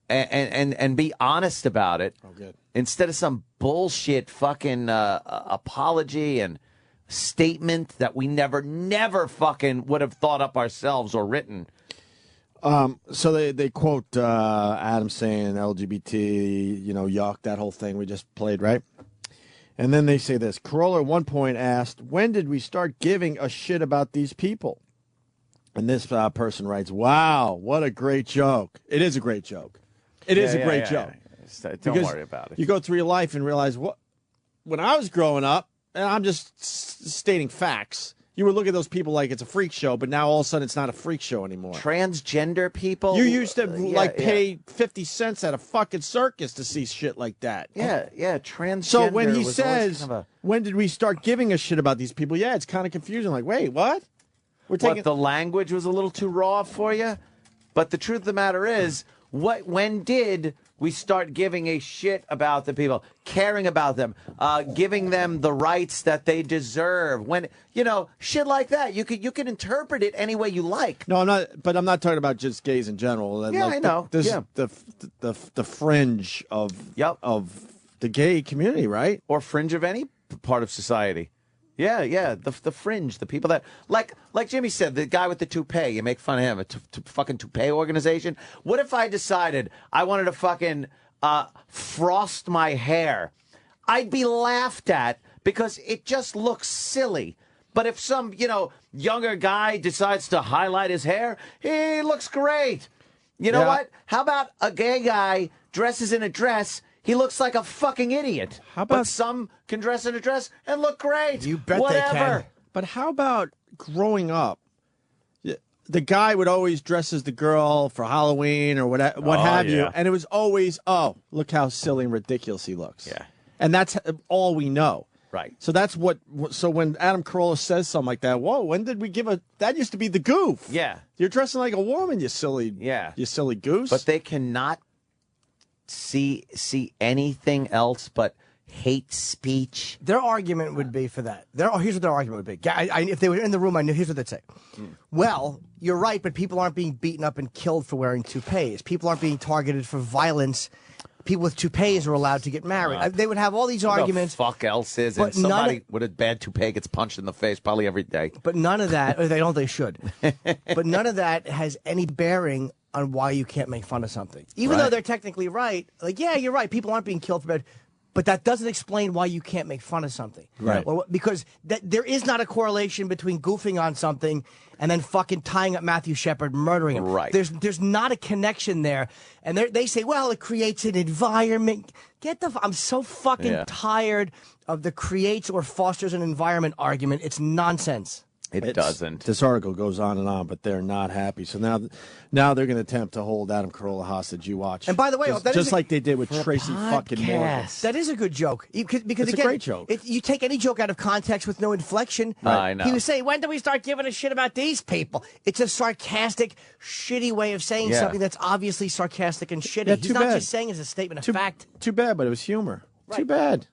and be honest about it.
Oh, good.
Instead of some bullshit fucking apology and statement that we never fucking would have thought up ourselves or written.
So they quote Adam saying LGBT, yuck, that whole thing we just played, right? And then they say this. Carolla at one point asked, when did we start giving a shit about these people? And this person writes, wow, what a great joke. It is a great joke. It is a great joke.
Don't worry about it.
You go through your life and realize, when I was growing up, and I'm just stating facts, you would look at those people like it's a freak show, but now all of a sudden it's not a freak show anymore.
Transgender people?
You used to pay 50 cents at a fucking circus to see shit like that.
Yeah, transgender.
So when he says, when did we start giving a shit about these people? Yeah, it's kind of confusing. Like, wait, what?
What, the language was a little too raw for you? But the truth of the matter is, when did we start giving a shit about the people, caring about them, giving them the rights that they deserve? When, shit like that. You can interpret it any way you like.
No, I'm not. But I'm not talking about just gays in general.
Yeah, I know.
The fringe of the gay community, right?
Or fringe of any part of society. Yeah, the fringe, the people that, like Jimmy said, the guy with the toupee, you make fun of him, a fucking toupee organization. What if I decided I wanted to fucking frost my hair? I'd be laughed at because it just looks silly. But if some, younger guy decides to highlight his hair, he looks great. You know what? How about a gay guy dresses in a dress? He looks like a fucking idiot. But some can dress in a dress and look great.
You bet
Whatever.
they can.
But how about growing up? The guy would always dress as the girl for Halloween or what have you. And it was always, look how silly and ridiculous he looks.
Yeah.
And that's all we know.
Right.
So that's so when Adam Carolla says something like that, whoa, when did we that used to be the goof.
Yeah.
You're dressing like a woman, you silly goose.
But they cannot see anything else but hate speech.
Their argument would be for that. Here's what their argument would be. If they were in the room, I knew. Here's what they'd say. Well, you're right, but people aren't being beaten up and killed for wearing toupees. People aren't being targeted for violence. People with toupees are allowed to get married. They would have all these arguments.
What the fuck else is? And somebody with a bad toupee gets punched in the face probably every day.
But none of that, or they should. But none of that has any bearing on why you can't make fun of something. Even though they're technically right. Like, yeah, you're right. People aren't being killed for bad. But that doesn't explain why you can't make fun of something.
Right.
Because there is not a correlation between goofing on something and then fucking tying up Matthew Shepard, murdering him.
Right.
There's not a connection there. And they say, well, it creates an environment. I'm so fucking tired of the creates or fosters an environment argument. It's nonsense.
It doesn't.
This article goes on and on, but they're not happy. So now they're going to attempt to hold Adam Carolla hostage. You watch.
And by the way,
just like they did with Tracy fucking Morgan.
That is a good joke. Because
it's
again,
a great joke.
You take any joke out of context with no inflection.
Right. I know.
He was saying, when do we start giving a shit about these people? It's a sarcastic, shitty way of saying something that's obviously sarcastic and shitty.
Yeah,
He's
too
not
bad.
just saying as a statement of fact.
Too bad, but it was humor.
Right.
Too bad.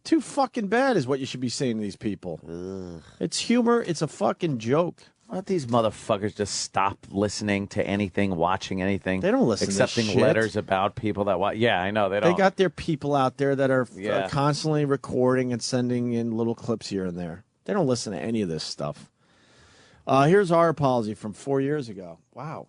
Too fucking bad is what you should be saying to these people. Ugh. It's humor. It's a fucking joke.
Why don't these motherfuckers just stop listening to anything, watching anything?
They don't listen to
accepting
shit.
letters about people that watch. Yeah, I know they don't.
They got their people out there that are
Yeah.
constantly recording and sending in little clips here and there. They don't listen to any of this stuff. Here's our apology from 4 years ago. Wow.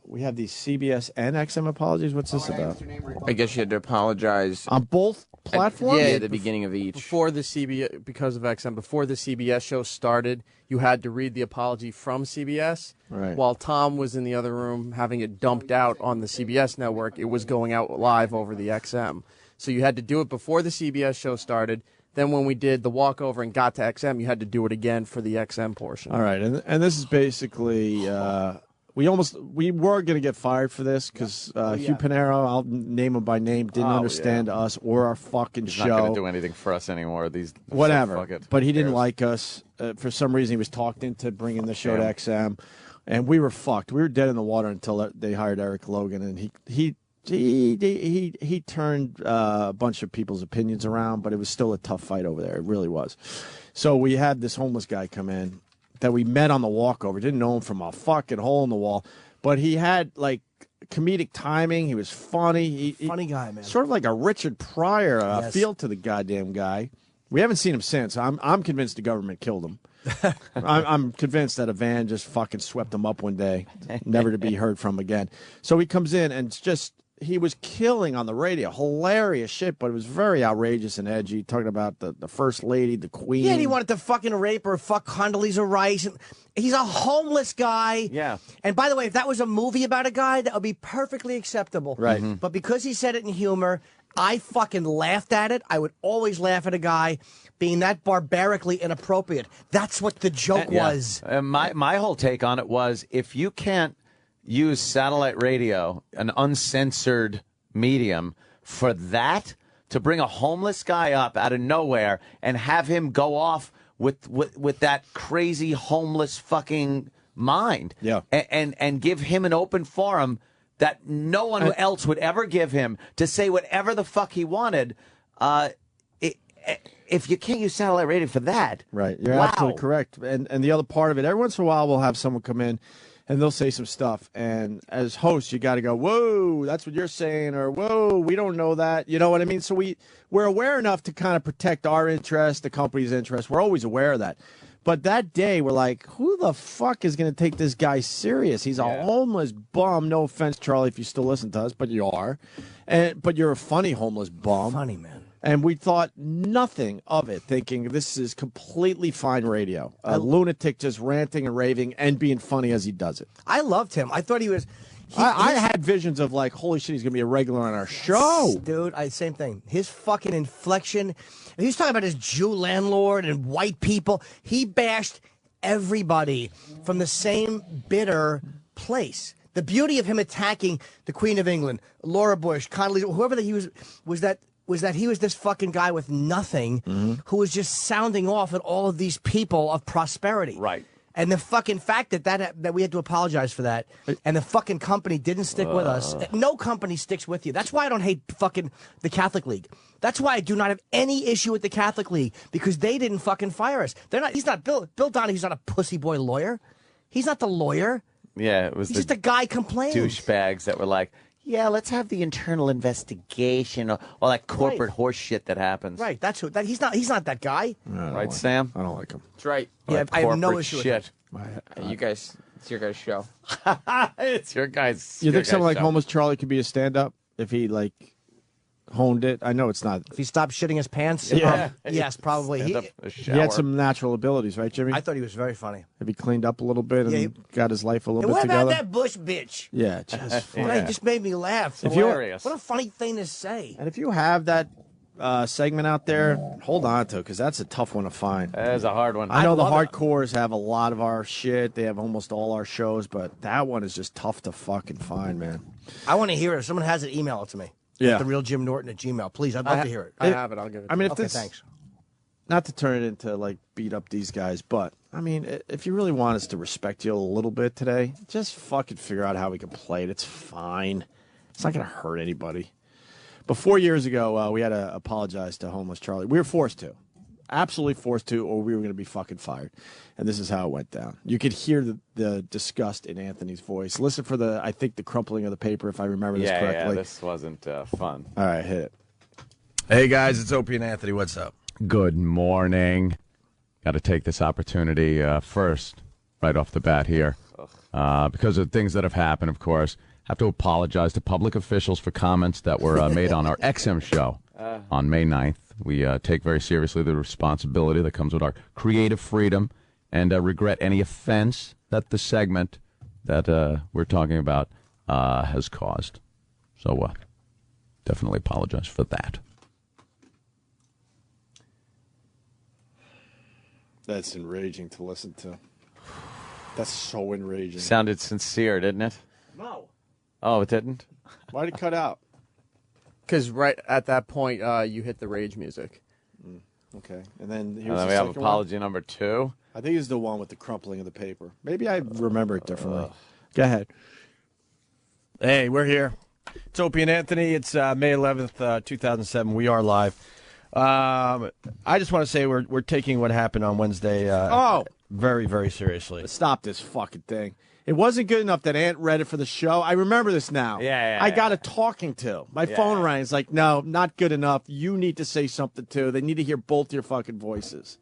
We have these CBS and XM apologies. What's this about?
I guess you had to apologize
on both platforms.
Yeah, at the beginning of each.
Before the CBS, because of XM, before the CBS show started, you had to read the apology from CBS.
Right.
While Tom was in the other room having it dumped out on the CBS network, it was going out live over the XM. So you had to do it before the CBS show started. Then when we did the walkover and got to XM, you had to do it again for the XM portion.
All right, and this is basically we were going to get fired for this because Hugh Panero, I'll name him by name, didn't understand us or our fucking
He's
show.
not going to do anything for us anymore. These
Whatever,
so fuck it.
but he didn't like us for some reason. He was talked into bringing the show to XM, and we were fucked. We were dead in the water until they hired Eric Logan, and he turned a bunch of people's opinions around, but it was still a tough fight over there. It really was. So we had this homeless guy come in that we met on the walkover. Didn't know him from a fucking hole in the wall, but he had like comedic timing. He was funny.
Funny guy, man.
Sort of like a Richard Pryor
Yes.
feel to the goddamn guy. We haven't seen him since. I'm convinced the government killed him. I'm convinced that a van just fucking swept him up one day, never to be heard from again. So he comes in and he was killing on the radio. Hilarious shit, but it was very outrageous and edgy, talking about the first lady, the queen.
Yeah, and he wanted to fucking rape her, fuck Condoleezza Rice. And he's a homeless guy.
Yeah.
And by the way, if that was a movie about a guy, that would be perfectly acceptable.
Right.
But because he said it in humor, I fucking laughed at it. I would always laugh at a guy being that barbarically inappropriate. That's what the joke was.
My whole take on it was, if you can't use satellite radio, an uncensored medium, for that, to bring a homeless guy up out of nowhere and have him go off with that crazy homeless fucking mind, and give him an open forum that no one else would ever give him to say whatever the fuck he wanted. If you can't use satellite radio for that,
right? You're absolutely correct. And the other part of it, every once in a while we'll have someone come in and they'll say some stuff, and as hosts, you got to go, whoa, that's what you're saying, or whoa, we don't know that. You know what I mean? So we're aware enough to kind of protect our interest, the company's interest. We're always aware of that. But that day, we're like, who the fuck is going to take this guy serious? He's a homeless bum. No offense, Charlie, if you still listen to us, but you are. But you're a funny homeless bum.
Funny, man.
And we thought nothing of it, thinking this is completely fine radio. A lunatic just ranting and raving and being funny as he does it.
I loved him. I thought he was...
I had visions of like, holy shit, he's going to be a regular on our show.
Dude, same thing. His fucking inflection. He was talking about his Jew landlord and white people. He bashed everybody from the same bitter place. The beauty of him attacking the Queen of England, Laura Bush, Condoleezza, whoever that he was that he was this fucking guy with nothing who was just sounding off at all of these people of prosperity.
Right.
And the fucking fact that we had to apologize for that, and the fucking company didn't stick with us. No company sticks with you. That's why I don't hate fucking the Catholic League. That's why I do not have any issue with the Catholic League, because they didn't fucking fire us. He's not Bill Donahue's not a pussy boy lawyer. He's not the lawyer.
Yeah, it was
He's just a guy complaining.
douchebags that were like, yeah, let's have the internal investigation, or all that corporate horse shit that happens.
Right, that's who. He's not that guy.
Right, Sam?
I don't like him.
That's right.
Yeah, I have no issue with
shit.
You guys, it's your guys' show.
It's your guys.
You think someone like
show.
homeless Charlie could be a stand-up if he like honed it? I know it's not.
If he stopped shitting his pants, yes, probably.
He had some natural abilities, right, Jimmy?
I thought he was very funny.
Have he cleaned up a little bit and got his life a little
And
bit
what
together?
about that Bush bitch?
Yeah, just
It just made me laugh.
Hilarious.
What a funny thing to say.
And if you have that segment out there, hold on to it, because that's a tough one to find.
That is a hard one.
I know the hardcores have a lot of our shit. They have almost all our shows, but that one is just tough to fucking find, man.
I want to hear it. If someone has it, email it to me.
Yeah.
TheRealJimNorton@gmail. Please, I'd love to hear it.
I have it. I'll give it to
I mean,
you.
if this,
thanks.
Not to turn it into, like, beat up these guys, but, I mean, if you really want us to respect you a little bit today, just fucking figure out how we can play it. It's fine. It's not going to hurt anybody. But 4 years ago, we had to apologize to homeless Charlie. We were forced to. Absolutely forced to, or we were going to be fucking fired. And this is how it went down. You could hear the disgust in Anthony's voice. Listen for I think the crumpling of the paper, if I remember this correctly.
Yeah, this wasn't fun.
All right, hit it.
Hey, guys, it's Opie and Anthony. What's up?
Good morning. Got to take this opportunity first, right off the bat here, because of things that have happened, of course. Have to apologize to public officials for comments that were made on our XM show on May 9th. We take very seriously the responsibility that comes with our creative freedom and regret any offense that the segment that we're talking about has caused. So definitely apologize for that.
That's enraging to listen to. That's so enraging.
Sounded sincere, didn't it?
No.
Oh, it didn't?
Why'd it cut out?
Because right at that point, you hit the rage music.
Okay. And then
we have apology number 2.
I think it's the one with the crumpling of the paper. Maybe I remember it differently. Go ahead.
Hey, we're here. It's Opie and Anthony. It's May 11th, 2007. We are live. I just want to say we're taking what happened on Wednesday very, very seriously.
Stop this fucking thing. It wasn't good enough that Ant read it for the show. I remember this now. I got a talking to. My phone rang. It's like, no, not good enough. You need to say something too. They need to hear both your fucking voices.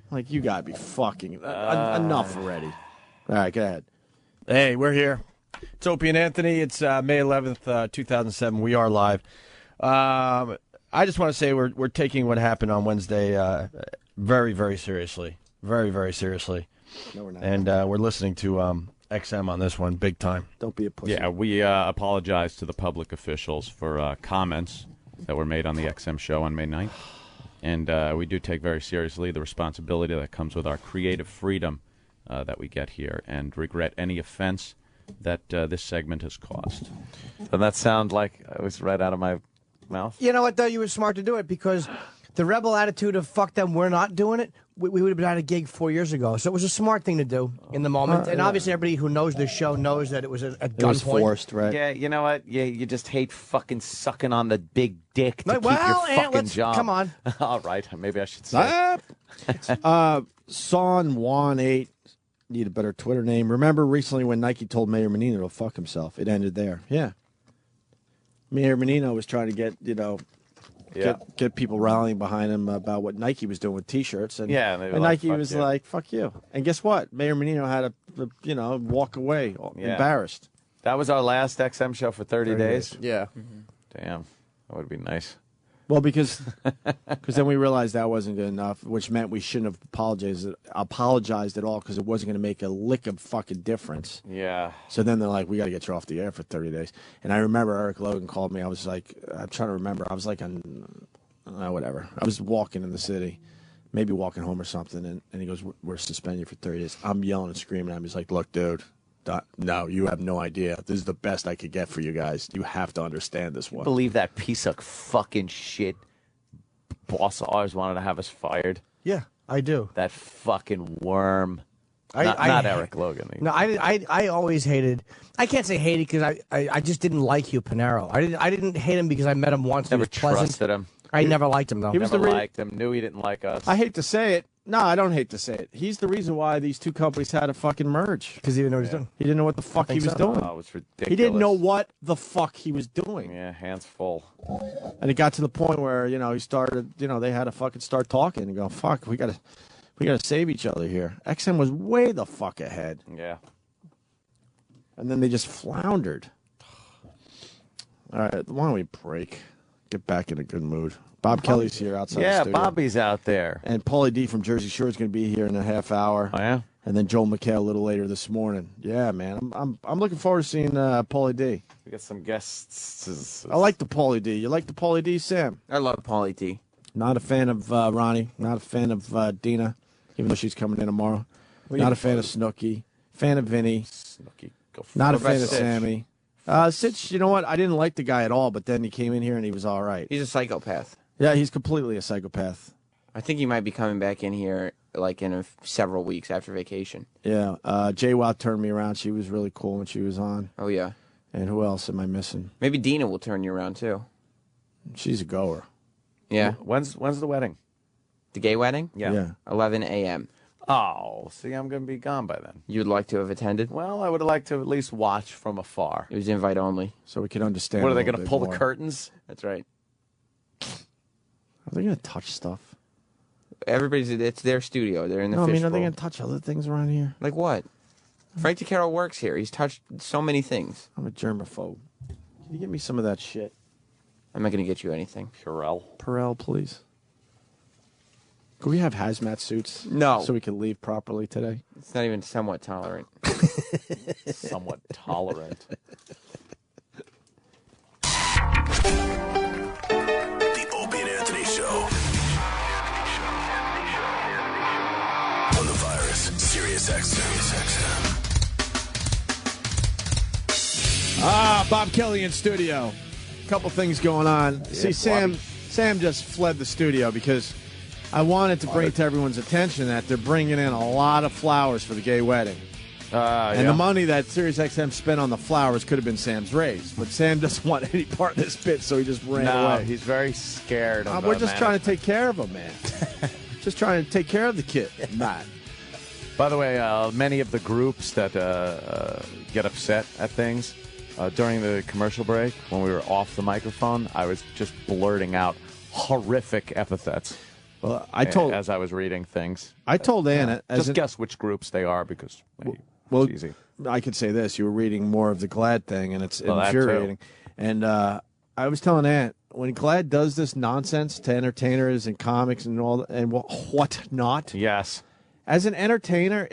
Like, you got to be fucking enough already. All right, go ahead.
Hey, we're here. It's Opie and Anthony. It's May 11th, 2007. We are live. I just want to say we're taking what happened on Wednesday very, very seriously. Very, very seriously.
No, we're not.
And we're listening to XM on this one, big time.
Don't be a pussy.
Yeah, we apologize to the public officials for comments that were made on the XM show on May 9th. And we do take very seriously the responsibility that comes with our creative freedom that we get here, and regret any offense that this segment has caused.
Doesn't that sound like it was right out of my mouth?
You know what, though? You were smart to do it, because the rebel attitude of fuck them, we're not doing it, we would have been at a gig 4 years ago. So it was a smart thing to do in the moment. And obviously everybody who knows this show knows that it was a gunpoint.
It was forced, right?
Yeah, you know what? Yeah, you just hate fucking sucking on the big dick to
No,
keep your fucking
let's-
job.
come on.
All right, maybe I should say.
Son Juan 8, need a better Twitter name. Remember recently when Nike told Mayor Menino to fuck himself? It ended there. Yeah. Mayor Menino was trying to get, get people rallying behind him about what Nike was doing with T-shirts. And, and Nike was like, fuck you. And guess what? Mayor Menino had to, walk away embarrassed.
That was our last XM show for 30 days?
Yeah.
Damn, that would be nice.
Well, because then we realized that wasn't good enough, which meant we shouldn't have apologized at all, because it wasn't going to make a lick of fucking difference.
Yeah.
So then they're like, we got to get you off the air for 30 days. And I remember Eric Logan called me. I was like, I'm trying to remember. I was like whatever. I was walking in the city, maybe walking home or something. And he goes, we're suspending you for 30 days. I'm yelling and screaming. I'm just like, look, dude. No, you have no idea. This is the best I could get for you guys. You have to understand this one.
Believe that piece of fucking shit boss always wanted to have us fired?
Yeah, I do.
That fucking worm. Not Eric Logan.
No, I always hated. I can't say hated, because I just didn't like Hugh Panaro. I didn't hate him because I met him once.
Never
he was pleasant.
trusted him.
I never liked him, though.
He was
Never liked him. Knew he didn't like us.
I hate to say it. No, I don't hate to say it. He's the reason why these two companies had to fucking merge.
Because he didn't know what he was doing.
He didn't know what the fuck he was doing.
Oh, it was ridiculous.
He didn't know what the fuck he was doing.
Yeah, hands full.
And it got to the point where, he started, they had to fucking start talking and go, fuck, we gotta save each other here. XM was way the fuck ahead.
Yeah.
And then they just floundered. All right, why don't we break? Get back in a good mood. Bob Kelly's here outside the studio.
Bobby's out there.
And Paulie D from Jersey Shore is going to be here in a half hour.
Oh, yeah?
And then Joel McHale a little later this morning. Yeah, man. I'm looking forward to seeing Paulie D.
We got some guests.
I like the Paulie D. You like the Paulie D, Sam?
I love Paulie D.
Not a fan of Ronnie. Not a fan of Dina, even though she's coming in tomorrow. Not a fan of Snooki. Fan of Vinny.
Snooki.
Not a fan of Sammy. Sitch, you know what? I didn't like the guy at all, but then he came in here and he was all right.
He's a psychopath.
Yeah, he's completely a psychopath.
I think he might be coming back in here like in several weeks after vacation.
Yeah, JWoww turned me around. She was really cool when she was on.
Oh, yeah.
And who else am I missing?
Maybe Dina will turn you around, too.
She's a goer.
Yeah.
When's the wedding?
The gay wedding?
Yeah.
11 a.m.
Oh, see, I'm going to be gone by then.
You'd like to have attended?
Well, I would like to at least watch from afar.
It was invite only.
So we can understand.
What, are they going to pull the curtains?
That's right.
Are they going to touch stuff?
It's their studio. They're in the
No, I mean, are
fishbowl.
they going to touch other things around here?
Like what? Frank DeCaro works here. He's touched so many things.
I'm a germaphobe. Can you give me some of that shit?
I'm not going to get you anything.
Perel, please. Could we have hazmat suits?
No.
So we can leave properly today?
It's not even somewhat tolerant.
Somewhat tolerant.
The Opie and Anthony Show. On the virus, Sirius XM.
Bob Kelly in studio. Couple things going on. See, Sam just fled the studio because I wanted to bring to everyone's attention that they're bringing in a lot of flowers for the gay wedding. And the money that SiriusXM spent on the flowers could have been Sam's raise. But Sam doesn't want any part of this bit, so he just ran away.
He's very scared of
We're just trying to take care of him, man. Just trying to take care of the kid, Matt.
By the way, many of the groups that get upset at things, during the commercial break, when we were off the microphone, I was just blurting out horrific epithets.
Well,
as I was reading things.
I told Anna.
Just guess which groups they are because it's easy.
I could say this: you were reading more of the GLAAD thing, and it's infuriating. And I was telling Aunt when GLAAD does this nonsense to entertainers and comics and all and what not.
Yes.
As an entertainer,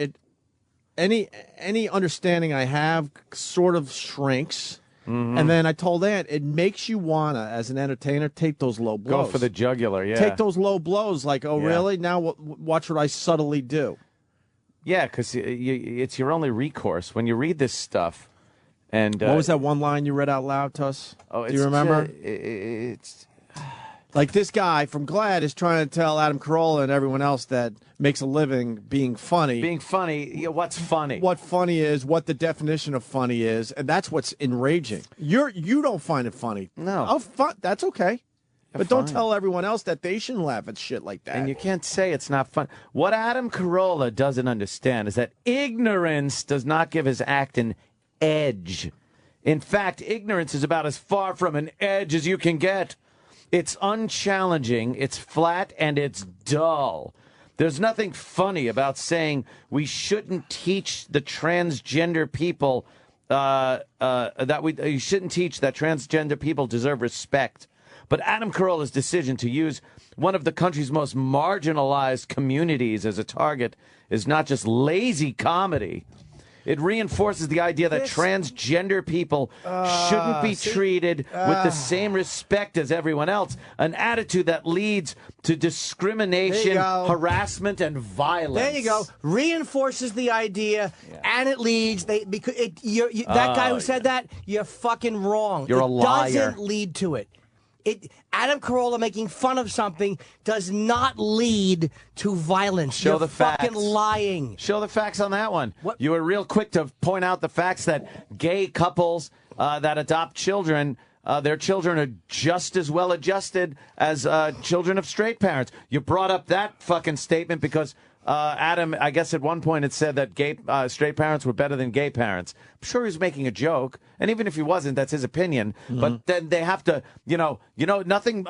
any understanding I have sort of shrinks. Mm-hmm. And then I told Aunt, it makes you wanna, as an entertainer, take those low blows.
Go for the jugular, yeah.
Take those low blows, like, really? Now watch what I subtly do.
Yeah, because it's your only recourse when you read this stuff. And
what was that one line you read out loud to us?
Oh,
do you remember?
It's
like this guy from GLAAD is trying to tell Adam Carolla and everyone else that makes a living being funny.
Being funny, what's funny?
What funny is, what the definition of funny is, and that's what's enraging. You don't find it funny.
No.
Oh, fun. That's okay. But don't tell everyone else that they shouldn't laugh at shit like that.
And you can't say it's not fun. What Adam Carolla doesn't understand is that ignorance does not give his act an edge. In fact, ignorance is about as far from an edge as you can get. It's unchallenging, it's flat, and it's dull. There's nothing funny about saying we shouldn't teach the transgender people you shouldn't teach that transgender people deserve respect. But Adam Carolla's decision to use one of the country's most marginalized communities as a target is not just lazy comedy. It reinforces the idea that transgender people shouldn't be treated with the same respect as everyone else, an attitude that leads to discrimination, harassment, and violence.
There you go. Reinforces the idea, and it leads. That guy who said that, you're fucking wrong.
You're a liar.
It doesn't lead to it. Adam Carolla making fun of something does not lead to violence.
Show
You're
the facts.
fucking lying.
Show the facts on that one. What? You were real quick to point out the facts that gay couples that adopt children, their children are just as well adjusted as children of straight parents. You brought up that fucking statement because Adam, I guess at one point it said that straight parents were better than gay parents. I'm sure he was making a joke, and even if he wasn't, that's his opinion. Mm-hmm. But then they have to, nothing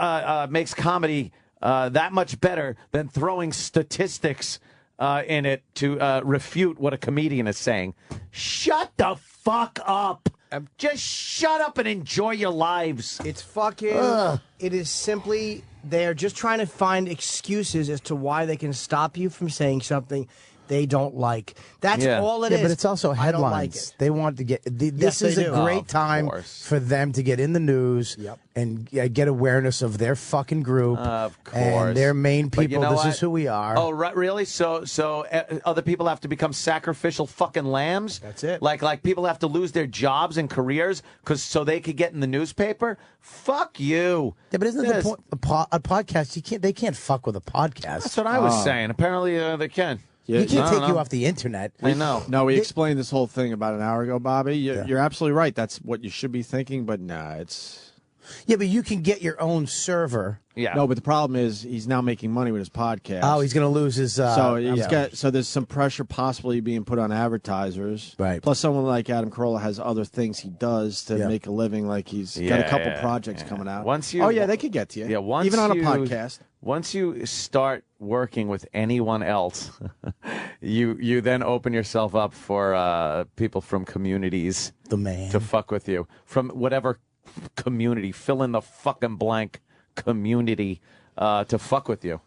makes comedy that much better than throwing statistics in it to refute what a comedian is saying. Shut the fuck up. Just shut up and enjoy your lives.
It's fucking... It is simply... They're just trying to find excuses as to why they can stop you from saying something they don't like. That's all it is.
But it's also
I don't like
headlines.
it.
They want to get. This
Yes,
is
they
a
do.
great
Of
time
course.
for them to get in the news and get awareness of their fucking group.
Of course.
And their main
But you
people.
know
This
what?
is who we are.
Oh, right, really? So other people have to become sacrificial fucking lambs?
That's it.
Like people have to lose their jobs and careers so they could get in the newspaper? Fuck you.
Yeah, but isn't the point? A podcast, they can't fuck with a podcast.
That's what I was saying. Apparently they can.
He can't take you off the internet.
I know.
No, we explained this whole thing about an hour ago, Bobby. You're absolutely right. That's what you should be thinking, but nah, it's...
Yeah, but you can get your own server.
Yeah.
No, but the problem is he's now making money with his podcast.
Oh, he's going to lose his...
so there's some pressure possibly being put on advertisers.
Right.
Plus, someone like Adam Carolla has other things he does to make a living. Like he's got a couple projects coming out.
Once you,
they could get to you.
Yeah, once
even on a
you-
podcast.
Once you start working with anyone else, you then open yourself up for people from communities to fuck with you. From whatever community, fill in the fucking blank community to fuck with you.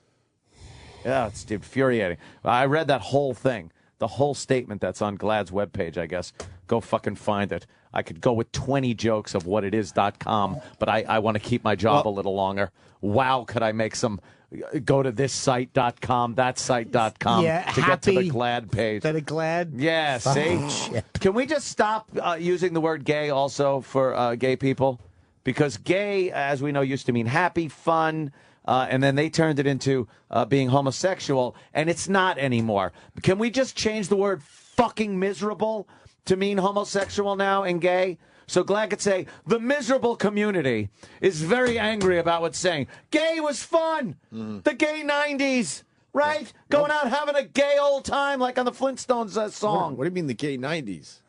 Yeah, it's infuriating. I read that whole thing, the whole statement that's on GLAAD's webpage, I guess. Go fucking find it. I could go with 20 jokes of whatit.com, but I want to keep my job a little longer. Wow, could I make some... Go to this site.com, that site.com to get to the GLAAD page.
Is that a GLAAD?
Yeah, see? Can we just stop using the word gay also for gay people? Because gay, as we know, used to mean happy, fun, and then they turned it into being homosexual, and it's not anymore. Can we just change the word fucking miserable to mean homosexual now and gay? So GLAAD could say, the miserable community is very angry about what's saying. Gay was fun. The gay 90s, right? Going out having a gay old time like on the Flintstones song.
What do you mean the gay 90s?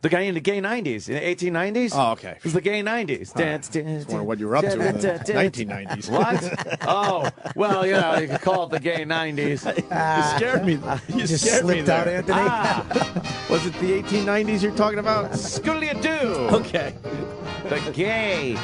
The guy in the gay 90s, in the 1890s?
Oh, okay.
It was the gay 90s. Dance,
I was wondering what you were up to in the 1990s.
What? Oh, well, you could call it the gay 90s.
You scared me. You
just
scared me
slipped out,
there.
Anthony.
Was it the 1890s you're talking about?
Skoodly-doo.
Okay.
The gay.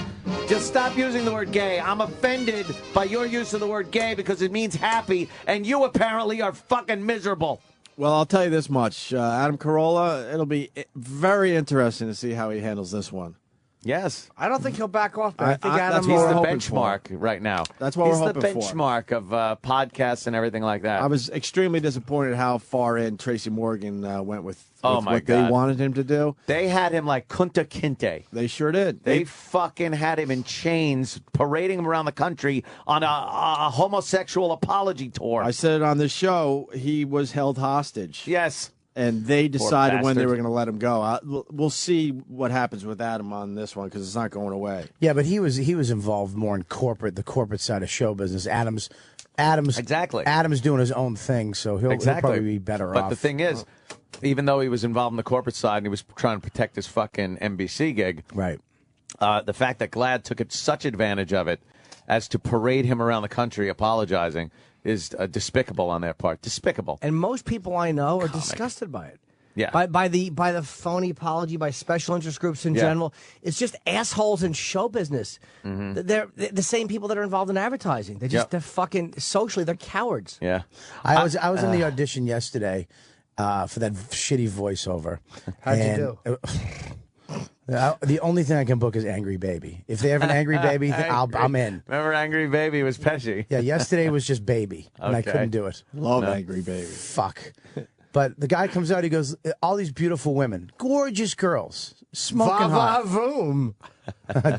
Just stop using the word gay. I'm offended by your use of the word gay because it means happy, and you apparently are fucking miserable.
Well, I'll tell you this much. Adam Carolla, it'll be very interesting to see how he handles this one.
Yes.
I don't think he'll back off, but I think Adam
He's
will.
the benchmark right now.
That's what we're hoping for.
He's the benchmark of podcasts and everything like that.
I was extremely disappointed how far in Tracy Morgan went with
Oh, my
what
God.
they wanted him to do.
They had him like Kunta Kinte.
They sure did.
They fucking had him in chains, parading him around the country on a homosexual apology tour.
I said it on this show. He was held hostage.
Yes.
And they decided when they
bastard.
were going to let him go. We'll see what happens with Adam on this one because it's not going away.
Yeah, but he was involved more in the corporate side of show business. Adam's
exactly.
Adam's doing his own thing, so he'll probably be better off.
But the thing is, even though he was involved in the corporate side and he was trying to protect his fucking NBC gig,
right?
The fact that GLAAD took such advantage of it as to parade him around the country apologizing is despicable on their part. Despicable.
And most people I know are disgusted by it.
Yeah.
By the phony apology, by special interest groups in general. It's just assholes in show business.
Mm-hmm.
They're the same people that are involved in advertising. They're fucking socially, they're cowards.
Yeah.
I was in the audition yesterday for that shitty voiceover.
How'd you do?
The only thing I can book is Angry Baby. If they have an Angry Baby, I'm in.
Remember Angry Baby was Pesci?
Yeah, yesterday was just Baby, and I
Okay.
couldn't do it.
Love Angry Baby.
Fuck. But the guy comes out, he goes, all these beautiful women, gorgeous girls, smoking hot.
Va-va-voom.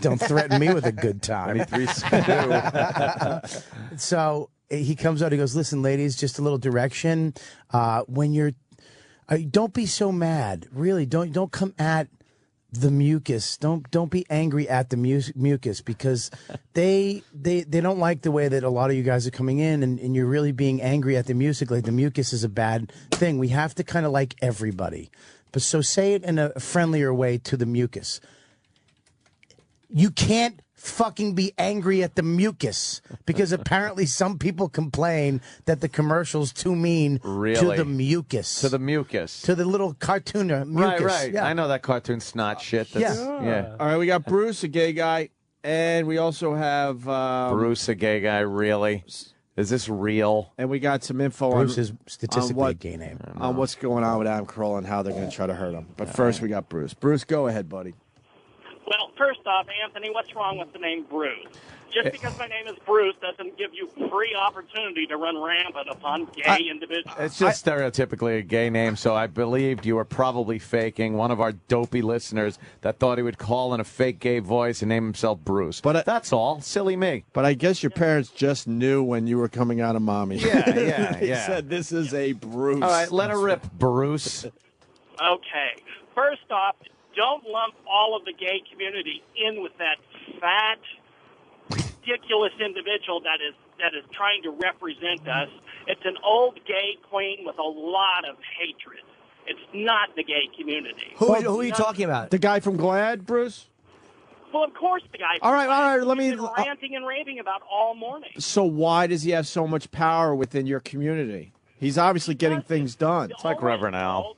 Don't threaten me with a good time.
23 Skidoo.
So he comes out, he goes, listen, ladies, just a little direction. When you're, don't be so mad. Really, don't come at the mucus. Don't be angry at the mucus because they don't like the way that a lot of you guys are coming in and you're really being angry at the music. Like the mucus is a bad thing. We have to kind of like everybody. But so say it in a friendlier way to the mucus. You can't fucking be angry at the mucus because apparently some people complain that the commercial's too mean to the mucus.
To the mucus.
To the little cartoon mucus.
Right.
Yeah.
I know that cartoon snot shit. That's, yeah.
All right, we got Bruce, a gay guy, and we also have
Bruce, a gay guy, really? Is this real?
And we got some info
Bruce
on,
is statistically
on
a gay name.
on what's going on with Adam Carolla and how they're going to try to hurt him. But first, we got Bruce. Bruce, go ahead, buddy.
Well, first off, Anthony, what's wrong with the name Bruce? Just because my name is Bruce doesn't give you free opportunity to run rampant upon gay individuals.
It's just stereotypically a gay name, so I believed you were probably faking one of our dopey listeners that thought he would call in a fake gay voice and name himself Bruce. But that's all. Silly me.
But I guess your parents just knew when you were coming out of mommy.
Yeah.
They said, this is a Bruce.
All right, let her rip, Bruce.
Okay. First off, don't lump all of the gay community in with that fat, ridiculous individual that is trying to represent us. It's an old gay queen with a lot of hatred. It's not the gay community.
Who are you talking about?
The guy from GLAAD, Bruce?
Well, of course the guy.
All right, let me...
He's been ranting and raving about all morning.
So why does he have so much power within your community? He's obviously getting things done.
It's like Reverend Al.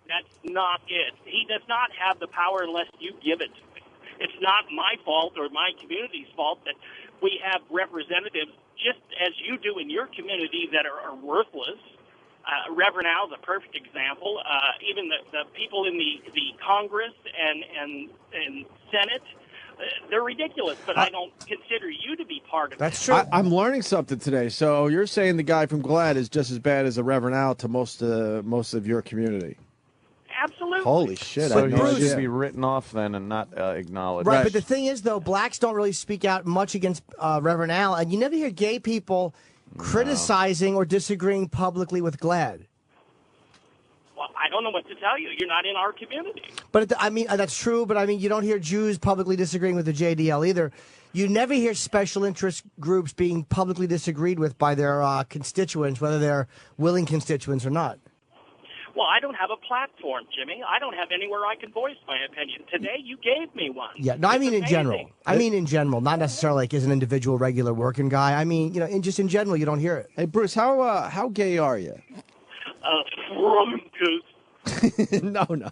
That's not it. He does not have the power unless you give it to him. It's not my fault or my community's fault that we have representatives, just as you do in your community, that are worthless. Reverend Al is a perfect example. Even the people in the Congress and Senate, they're ridiculous, but I don't consider you to be part of it.
That's true. I'm learning something today. So you're saying the guy from GLAAD is just as bad as a Reverend Al to most of your community?
Absolutely.
Holy shit.
So
I
he
had no
should
idea.
be written off then and not acknowledged.
Right, but the thing is, though, blacks don't really speak out much against Reverend Al, and you never hear gay people criticizing or disagreeing publicly with GLAAD.
Well, I don't know what to tell you. You're not in our community.
But I mean, that's true, but I mean, you don't hear Jews publicly disagreeing with the JDL either. You never hear special interest groups being publicly disagreed with by their constituents, whether they're willing constituents or not.
Well, I don't have a platform, Jimmy. I don't have anywhere I can voice my opinion. Today, you gave me one.
Yeah, no, I mean in general. I mean in general, not necessarily like as an individual, regular working guy. I mean, you know, just in general, you don't hear it.
Hey, Bruce, how gay are you? No.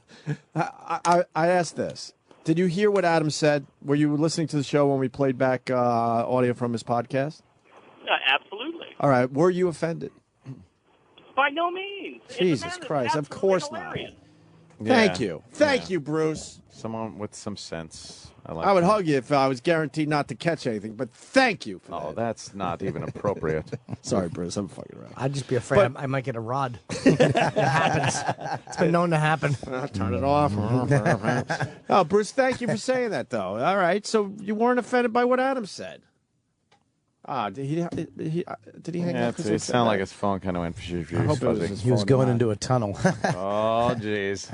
I asked this. Did you hear what Adam said? Were you listening to the show when we played back audio from his podcast?
Absolutely.
All right. Were you offended?
By no means.
Jesus Christ. Of course not.
Yeah.
Thank you. Thank you, Bruce.
Someone with some sense.
I would hug you if I was guaranteed not to catch anything, but thank you for that.
Oh, that's not even appropriate.
Sorry, Bruce. I'm fucking around.
I'd just be afraid I might get a rod. It happens. It's been known to happen.
Turn it off. Oh, Bruce, thank you for saying that, though. All right. So you weren't offended by what Adam said. Did he hang up?
It sounded like his phone kind of went.
I hope it was his
He was
phone
going
not.
into a tunnel.
Oh, jeez.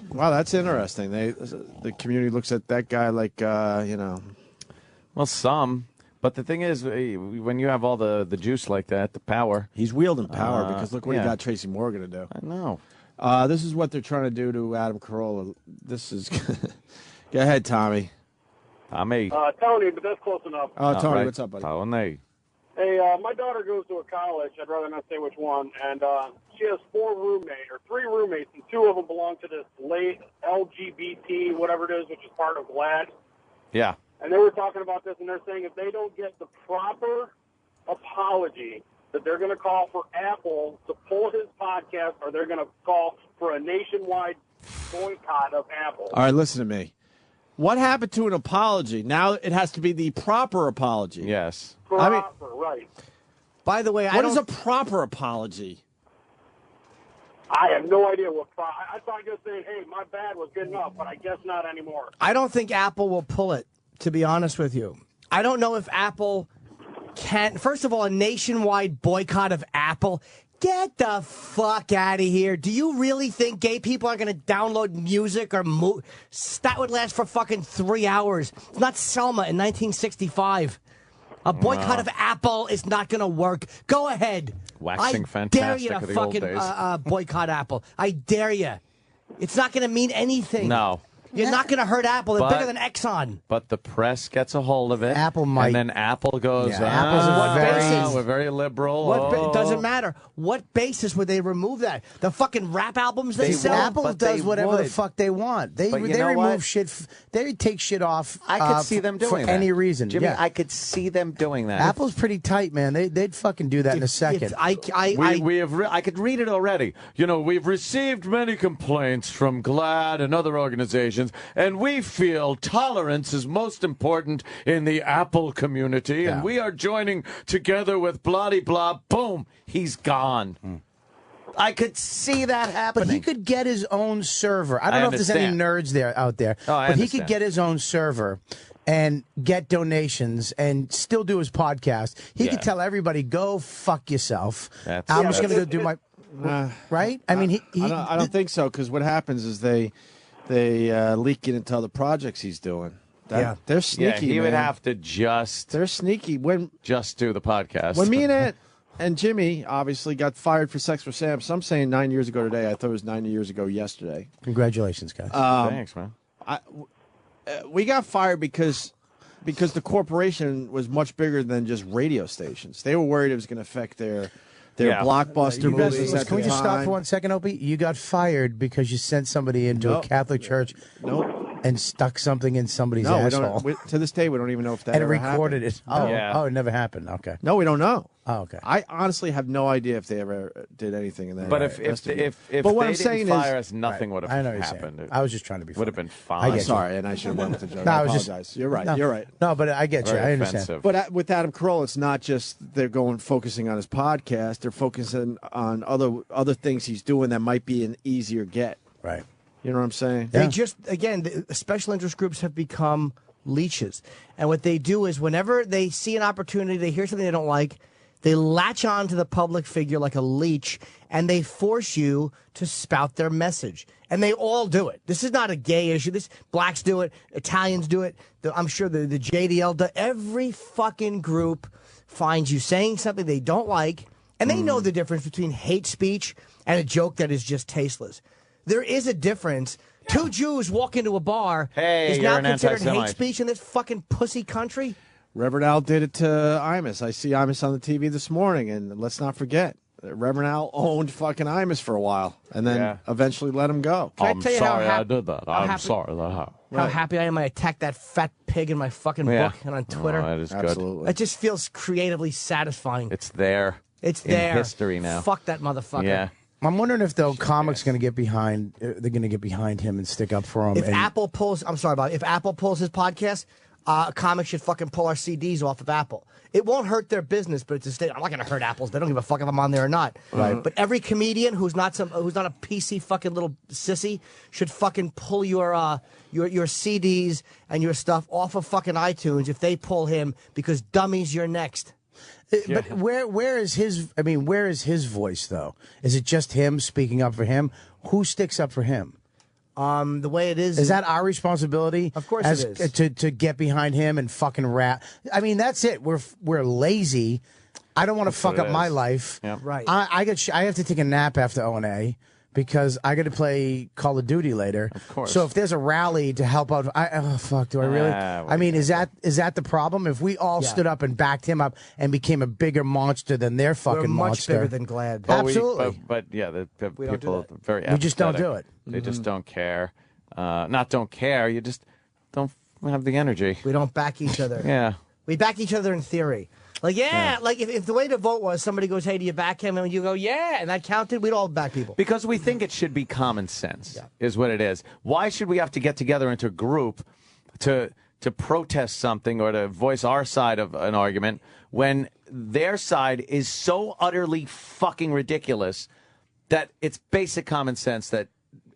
Wow, that's interesting. The community looks at that guy like,
Well, some. But the thing is, when you have all the juice like that, the power.
He's wielding power because look what he
yeah.
got Tracy Morgan to do.
I know.
This is what they're trying to do to Adam Carolla. This is. Go ahead, Tommy.
Tommy.
Tony, but that's close enough.
Oh, Tony, what's up, buddy?
Tony.
Hey, my daughter goes to a college. I'd rather not say which one. And she has three roommates, and two of them belong to this late LGBT, whatever it is, which is part of GLAAD.
Yeah.
And they were talking about this, and they're saying if they don't get the proper apology, that they're going to call for Apple to pull his podcast, or they're going to call for a nationwide boycott of Apple.
All right, listen to me. What happened to an apology? Now it has to be the proper apology.
Yes.
Proper, right.
By the way,
what is a proper apology?
I have no idea what. I thought you were saying, "Hey, my bad was good enough," but I guess not anymore.
I don't think Apple will pull it, to be honest with you. I don't know if Apple can. First of all, a nationwide boycott of Apple. Get the fuck out of here. Do you really think gay people are going to download music or that would last for fucking 3 hours? It's not Selma in 1965. A boycott of Apple is not going to work. Go ahead.
Waxing
I
fantastic
dare you to
of the old
fucking
days.
boycott Apple. I dare you. It's not going to mean anything.
No.
You're not going to hurt Apple. They're bigger than Exxon.
But the press gets a hold of it.
Apple might.
And then Apple goes, we're very liberal.
It doesn't matter. What basis would they remove that? The fucking rap albums they sell?
Apple does whatever the fuck they want. They remove shit. They take shit off.
I could see them doing
for
that.
any reason.
Jimmy,
yeah.
I could see them doing that.
Apple's pretty tight, man. They'd fucking do that in a second.
I could read it already. We've received many complaints from GLAAD and other organizations, and we feel tolerance is most important in the Apple community, and we are joining together with blah-de-blah. Boom, he's gone. I could see that happening.
But he could get his own server. I don't know if there's any nerds out there, but he could get his own server and get donations and still do his podcast. He could tell everybody, go fuck yourself. I'm just going to go do my... right? I mean,
I don't think so, because what happens is they leak it into other projects he's doing. They're sneaky.
He would have to just.
They're sneaky.
Just do the podcast.
When me and Jimmy obviously got fired for Sex for Sam. Some saying 9 years ago today. I thought it was 9 years ago yesterday.
Congratulations, guys.
Thanks, man.
We got fired because the corporation was much bigger than just radio stations. They were worried it was going to affect their blockbuster movies.
Can we just stop for 1 second, Opie? You got fired because you sent somebody into a Catholic church and stuck something in somebody's asshole.
To this day, we don't even know if that ever
recorded
happened.
it. It never happened. Okay.
No, we don't know.
Oh, okay.
I honestly have no idea if they ever did anything in that.
But if
what
they
I'm saying
didn't fire
is,
us, nothing would have happened.
I was just trying to be funny.
Would have been fine.
I'm sorry, and I should have went with the joke.
No,
I apologize. You're right. You're right.
No, but I get you. I understand.
But with Adam Carolla, it's not just they're focusing on his podcast. They're focusing on other things he's doing that might be an easier get.
Right.
You know what I'm saying?
They just, again, the special interest groups have become leeches. And what they do is whenever they see an opportunity, they hear something they don't like, they latch on to the public figure like a leech, and they force you to spout their message. And they all do it. This is not a gay issue. Blacks do it. Italians do it. I'm sure the JDL does. Every fucking group finds you saying something they don't like, and they know the difference between hate speech and a joke that is just tasteless. There is a difference. Two Jews walk into a bar is now considered hate speech in this fucking pussy country.
Reverend Al did it to Imus. I see Imus on the TV this morning, and let's not forget, Reverend Al owned fucking Imus for a while, and then eventually let him go.
I'm sorry I did that. I'm sorry that happened.
How happy I am I attacked that fat pig in my fucking book and on Twitter.
That is good.
It just feels creatively satisfying.
It's there.
It's
in
there.
history now.
Fuck that motherfucker.
Yeah.
I'm wondering if comics going to get behind. They're going to get behind him and stick up for him.
If Apple pulls, I'm sorry about it. If Apple pulls his podcast, comics should fucking pull our CDs off of Apple. It won't hurt their business, but it's a state. I'm not going to hurt Apple's. They don't give a fuck if I'm on there or not.
Right.
But every comedian who's not a PC fucking little sissy should fucking pull your CDs and your stuff off of fucking iTunes if they pull him, because dummies, you're next.
But where is his? I mean, where is his voice though? Is it just him speaking up for him? Who sticks up for him?
The way it is
that our responsibility?
Of course it is.
To get behind him and fucking rap. I mean, that's it. We're lazy. I don't want to fuck up my life.
Yep.
Right.
I have to take a nap after O&A because I got to play Call of Duty later.
Of course.
So if there's a rally to help out, do I really? I mean, is that the problem? If we all stood up and backed him up and became a bigger monster than their fucking
We're much
monster,
bigger than GLAAD.
Absolutely.
But yeah, the
We don't do
people
that.
are very.
We just don't
apathetic.
do it.
They just don't care. Not don't care. You just don't have the energy.
We don't back each other.
Yeah.
We back each other in theory. Like, like if the way to vote was somebody goes, hey, do you back him? And you go, yeah, and that counted, we'd all back people.
Because we think it should be common sense, is what it is. Why should we have to get together into a group to protest something or to voice our side of an argument when their side is so utterly fucking ridiculous that it's basic common sense that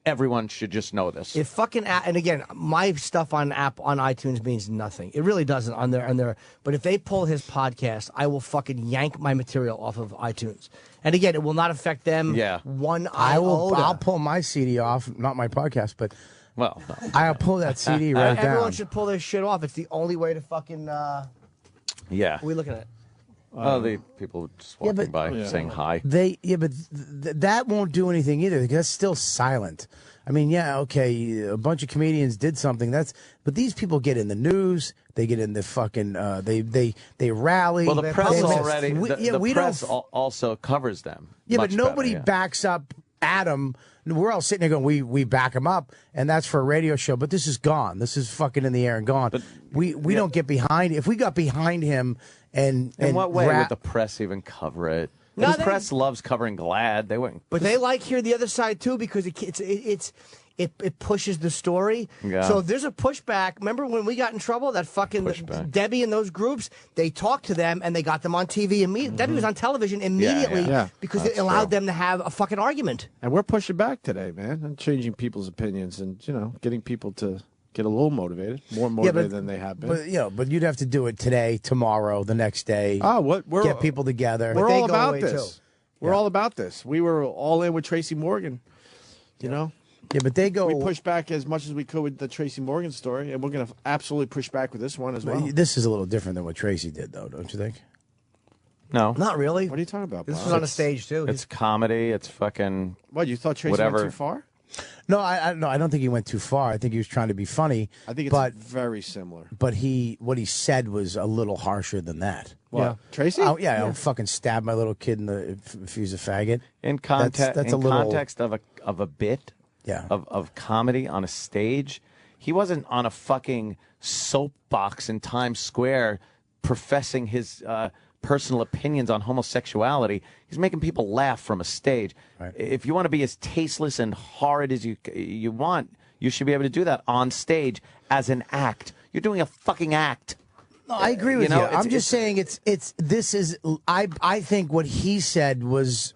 everyone should just know this.
If fucking and again, my stuff on iTunes means nothing. It really doesn't on there. But if they pull his podcast, I will fucking yank my material off of iTunes. And again, it will not affect them. One iota.
I'll pull my CD off, not my podcast, but
well,
I'll pull that CD right down.
Everyone should pull their shit off. It's the only way to fucking.
Yeah.
What are we looking at?
The people just walking by saying hi.
But that won't do anything either. That's still silent. I mean, yeah, okay, a bunch of comedians did something. But these people get in the news. They get in the fucking. They rally.
Well, the press already. The press also covers them.
Yeah, but nobody backs up Adam. We're all sitting there going, we back him up, and that's for a radio show. But this is gone. This is fucking in the air and gone. But we don't get behind. If we got behind him, and
in what way would the press even cover it?
No,
the press loves covering GLAAD. They wouldn't.
But they like hear the other side too because it pushes the story.
Yeah.
So if there's a pushback. Remember when we got in trouble? That fucking Debbie and those groups. They talked to them and they got them on TV immediately. Debbie was on television immediately because it allowed them to have a fucking argument.
And we're pushing back today, man, and changing people's opinions and getting people to get a little motivated, more motivated than they have been.
But you'd have to do it today, tomorrow, the next day. Get people together.
We're all about this. We're all about this. We were all in with Tracy Morgan, you know.
Yeah, but they go.
We pushed back as much as we could with the Tracy Morgan story, and we're going to absolutely push back with this one as well.
This is a little different than what Tracy did, though, don't you think?
No,
not really.
What are you talking about?
This
Bob?
was on a stage too.
It's comedy. It's fucking.
What, you thought Tracy went too far?
No, I don't think he went too far. I think he was trying to be funny.
I think it's very similar.
But what he said was a little harsher than that.
What? Yeah. Tracy?
I'll fucking stab my little kid if he's a faggot.
In context, context of a bit, of comedy on a stage, he wasn't on a fucking soapbox in Times Square professing his personal opinions on homosexuality. He's making people laugh from a stage. Right. If you want to be as tasteless and horrid as you want, you should be able to do that on stage as an act. You're doing a fucking act.
No, I agree with you. I'm just saying I think what he said was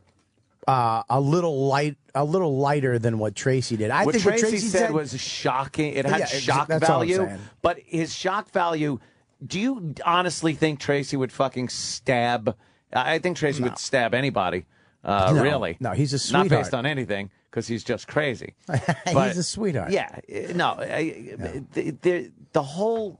a little lighter than what Tracy did.
What Tracy said was shocking. It had shock value, but his shock value. Do you honestly think Tracy would fucking stab? I think Tracy would stab anybody. Really?
No, he's a sweetheart.
Not based on anything because he's just crazy.
He's a sweetheart.
Yeah. No. The whole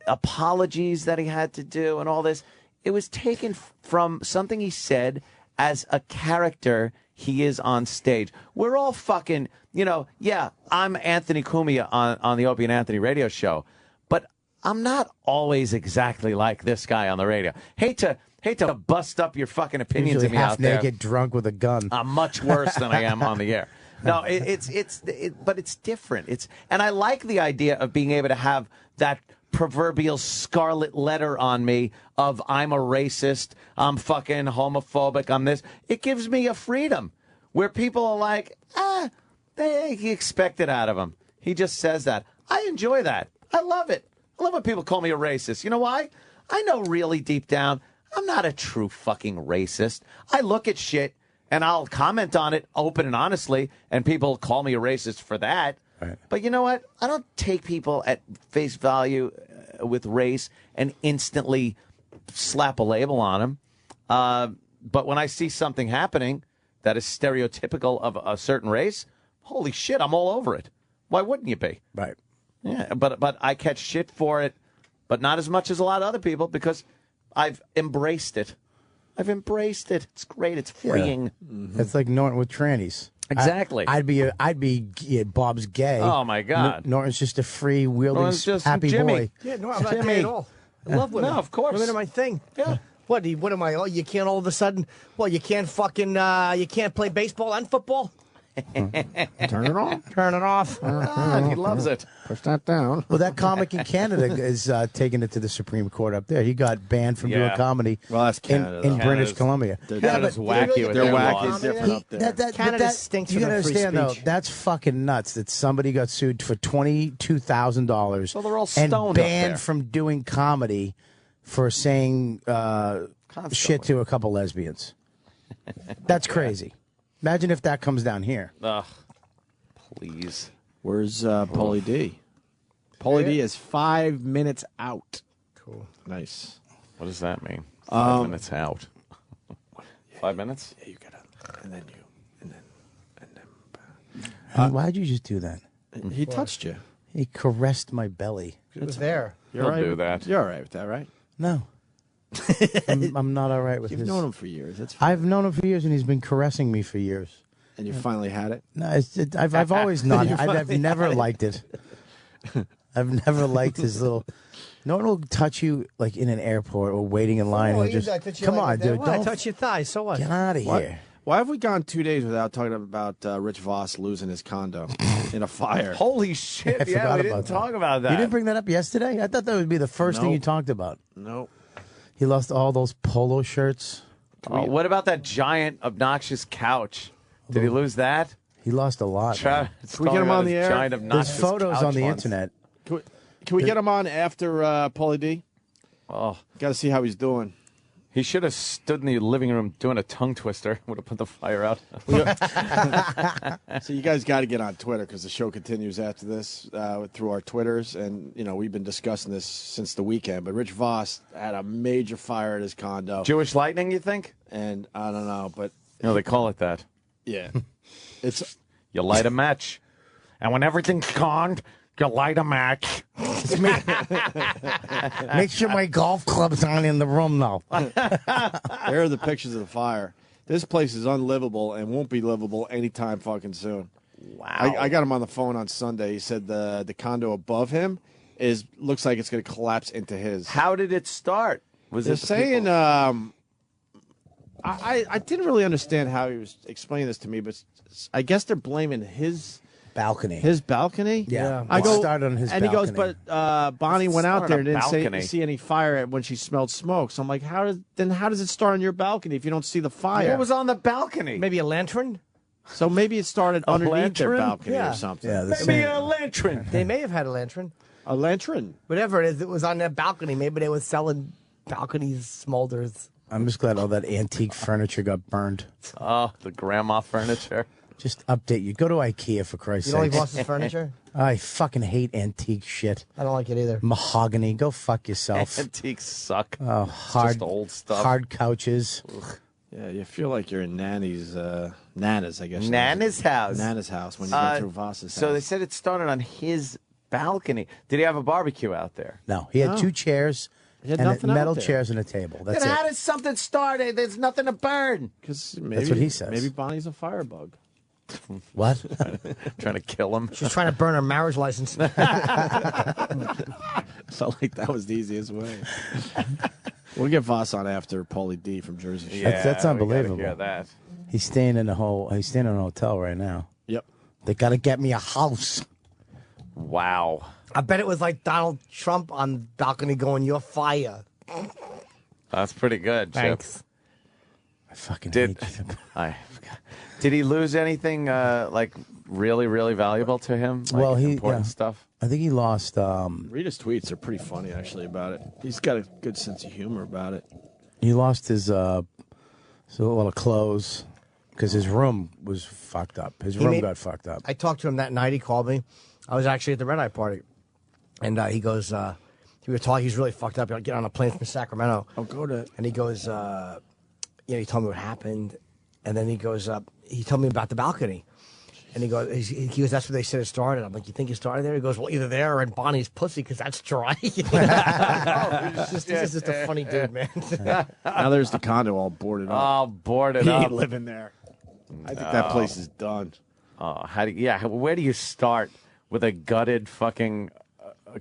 apologies that he had to do and all this, it was taken from something he said as a character he is on stage. We're all fucking, I'm Anthony Cumia on the Opie and Anthony radio show, but I'm not always exactly like this guy on the radio. Hate to bust up your fucking opinions of me out there.
Half naked, drunk with a gun.
I'm much worse than I am on the air. No, but it's different. And I like the idea of being able to have that proverbial scarlet letter on me of I'm a racist, I'm fucking homophobic, I'm this. It gives me a freedom where people are like, he expect it out of him. He just says that. I enjoy that. I love it. I love when people call me a racist. You know why? I know really deep down, I'm not a true fucking racist. I look at shit and I'll comment on it open and honestly, and people call me a racist for that.
Right.
But you know what? I don't take people at face value with race and instantly slap a label on them. But when I see something happening that is stereotypical of a certain race, holy shit, I'm all over it. Why wouldn't you be?
Right.
Yeah, but I catch shit for it, but not as much as a lot of other people because I've embraced it. It's great. It's freeing.
Yeah. It's like Norton with trannies.
Exactly.
I'd be Bob's gay.
Oh my God.
Norton's just a free wielding happy
Jimmy.
boy.
Yeah, no, I'm not gay at all. I love women.
No, of course.
Women are my thing.
Yeah.
What am I? Oh, you can't all of a sudden. Well, you can't fucking. You can't play baseball and football.
Turn it off.
Turn it off.
He loves it.
Push that down.
Well, that comic in Canada is taking it to the Supreme Court up there. He got banned from doing comedy.
Well, that's Canada.
In British Columbia.
Canada's wacky with
they're
their
wacky.
laws.
Different up there.
Canada stinks.
You
for
gotta
their free
understand though,
speech.
that's fucking nuts. That somebody got sued for $22,000.
Well, they're all
and
stoned up
banned
there.
from doing comedy for saying shit to a couple lesbians. That's crazy. Imagine if that comes down here.
Ugh. Please.
Where's Paulie D? Paulie D is 5 minutes out.
Cool.
Nice.
What does that mean? 5 minutes out. 5 minutes?
Yeah, you gotta, and then.
Why'd you just do that?
He touched you.
He caressed my belly.
It's there.
You're
He'll
right
do that.
You're all right with that, right?
No. I'm not all right with
You've
his.
known him for years. That's
I've known him for years, and he's been caressing me for years.
And you finally had it?
No, I've always not. I've never liked it. I've never liked his little. No one will touch you like in an airport or waiting in line. He'll just come on, dude.
Why?
Don't
Touch your thighs. So what?
get out of here.
Why have we gone 2 days without talking about Rich Voss losing his condo in a fire?
Holy shit!
I
Yeah,
forgot
we didn't
about that.
talk about that.
You didn't bring that up yesterday? I thought that would be the first thing
Nope.
you talked about.
Nope.
He lost all those polo shirts.
Oh, what about that giant, obnoxious couch? Did he lose that?
He lost a lot.
Can
we get him on the air?
There's
There's photos on the internet.
Can we get him on after Paulie D?
Oh,
got to see how he's doing.
He should have stood in the living room doing a tongue twister. Would have put the fire out.
So you guys got to get on Twitter because the show continues after this through our Twitters, and we've been discussing this since the weekend. But Rich Voss had a major fire at his condo.
Jewish lightning, you think?
And I don't know, but
No, they call it that.
yeah, it's
You light a match, and when everything's gone, you light a match.
Make sure my golf club's on in the room now.
there are the pictures of the fire. This place is unlivable and won't be livable anytime fucking soon.
Wow.
I got him on the phone on Sunday. He said the condo above him looks like it's going to collapse into his.
How did it start? Was
They're
it
saying? I didn't really understand how he was explaining this to me, but I guess they're blaming his
balcony.
His balcony?
Yeah.
I
It
go
started on his
and
balcony.
he goes, but Bonnie went out there and didn't
balcony.
see any fire when she smelled smoke. So I'm like, how does it start on your balcony if you don't see the fire?
What was on the balcony?
Maybe a lantern?
So maybe it started underneath their
lantern?
balcony
Yeah.
or something.
Yeah, the
Maybe
same.
a lantern.
They may have had a lantern.
A lantern.
Whatever it is, it was on their balcony. Maybe they were selling balconies, smolders.
I'm just glad all that antique furniture got burned.
Oh, the grandma furniture.
Just update you. Go to IKEA for Christ's
You
sake.
don't like Voss's furniture?
I fucking hate antique shit.
I don't like it either.
Mahogany. Go fuck yourself.
Antiques suck.
Oh, hard,
just old stuff.
hard couches.
Yeah, you feel like you're in Nana's, I guess.
Nana's house.
Nana's house when you go through Voss's
So they
house.
said it started on his balcony. Did he have a barbecue out there?
No, he had 2 chairs
He had
and
nothing out
metal
there.
chairs and a table. That's
Then
it.
how did something start? There's nothing to burn.
Because
That's what he says.
Maybe Bonnie's a firebug.
What?
Trying to kill him.
She's trying to burn her marriage license.
Felt like that was the easiest way. We'll get Voss on after Paulie D from Jersey Shore.
Yeah,
That's
we
unbelievable.
gotta hear that.
He's staying in a hotel right now.
Yep.
They got to get me a house.
Wow.
I bet it was like Donald Trump on the balcony going, "You're fire."
That's pretty good, Chip.
Thanks.
I fucking
Did
hate you.
did he lose anything like really, really valuable to him? Like
Well,
important stuff.
I think he lost.
Read his tweets. They're pretty funny, actually, about it. He's got a good sense of humor about it.
He lost his a lot of clothes because his room was fucked up. His room got fucked up.
I talked to him that night. He called me. I was actually at the Red Eye party, and he goes, he was talking. He's really fucked up. He'll get on a plane from Sacramento.
I'll go to.
And he goes, he told me what happened, and then he goes, he told me about the balcony, and he goes, that's where they said it started. I'm like, you think it started there? He goes, well, either there or in Bonnie's pussy because that's dry. He's just a funny dude, man.
Now there's the condo all boarded up.
Oh, boarded
He
up.
ain't living there. I think that place is done.
Oh, where do you start with a gutted fucking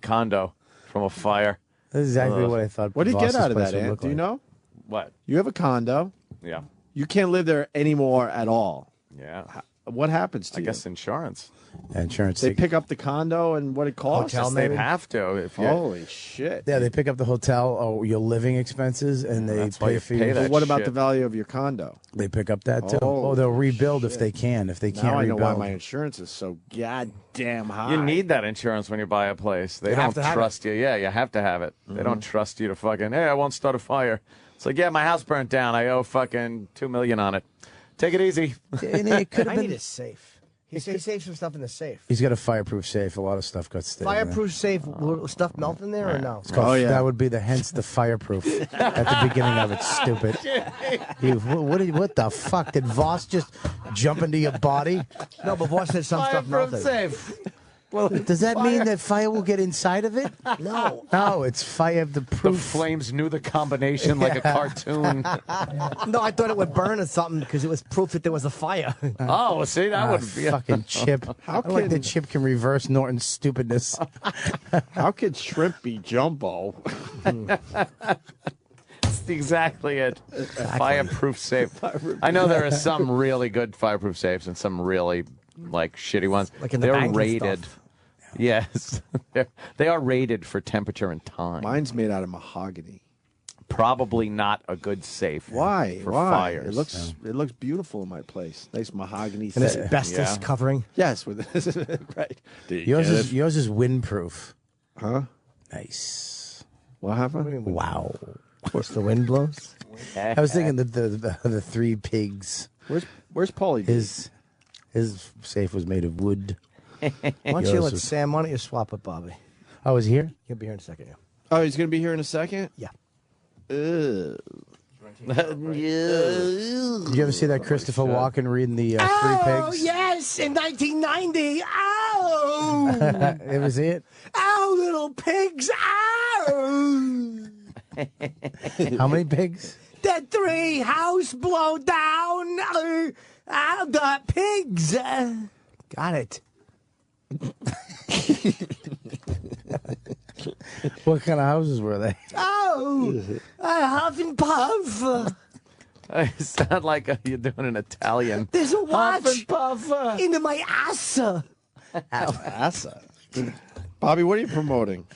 condo from a fire?
That's exactly what I thought.
What did you get
Voss's
out of
place
that,
would
Ant?
look
Do you
like.
know?
What?
You have a condo.
Yeah.
You can't live there anymore at all.
Yeah.
What happens to
I
you?
guess insurance.
Insurance.
They pick up the condo and what it costs?
Hotel, they'd have to. If you,
Holy shit.
Yeah, they pick up the hotel or your living expenses, and they
That's why
pay
you
for
pay
you.
that
But what about
shit.
the value of your condo?
They pick up that too.
Oh,
They'll rebuild if they can. If they can't
Now I know
rebuild,
why my insurance is so goddamn high.
You need that insurance when you buy a place. They
You have
don't
to have
trust you. Yeah, you have to have it. They don't trust you to fucking, hey, I won't start a fire. It's like, yeah, my house burnt down. I owe fucking $2 million on it. Take it easy.
And it could
I
have
need
been.
a safe. He saves some stuff in the safe.
He's got a fireproof safe. A lot of stuff got stayed.
Fireproof safe. Will stuff melt in there or no?
It's called, That would be hence the fireproof at the beginning of it. Stupid. What the fuck? Did Voss just jump into your body?
No, but Voss said some stuff
Fireproof
melted.
safe.
Does that mean that fire will get inside of it?
No.
No, it's fire the
The
proof.
flames knew the combination like a cartoon.
No, I thought it would burn or something because it was proof that there was a fire.
Oh, see, that would be
fucking Chip. I like that Chip can reverse Norton's stupidness.
How could shrimp be jumbo?
That's exactly it. Fireproof safe. I know there are some really good fireproof safes and some really like shitty ones.
Like in the
They're
bank and
rated.
stuff.
Yes, they are rated for temperature and time.
Mine's made out of mahogany.
Probably not a good safe.
Why?
For
Why?
fires.
It looks beautiful in my place. Nice mahogany.
And
thick.
asbestos covering.
Yes, with right.
Yours is windproof.
Huh?
Nice.
What happened?
Wow. What's the wind blows?
I was thinking the three pigs.
Where's Paulie D?
His safe was made of wood.
Why don't you let Sam? Why don't you swap with Bobby?
Oh, is he here?
He'll be here in a second. Yeah.
Oh, he's gonna be here in a second.
Yeah.
Ugh.
Did you ever see that Christopher Walken reading the Three Pigs?
Yes, in 1990. Oh,
Ever see it?
oh, little pigs. Oh.
How many pigs?
The three house blow down. The pigs. Got it.
What kind of houses were they?
Oh, huff and puff.
You sound like you're doing an Italian.
There's a
Huff
watch
and puff.
into my ass.
Bobby, what are you promoting?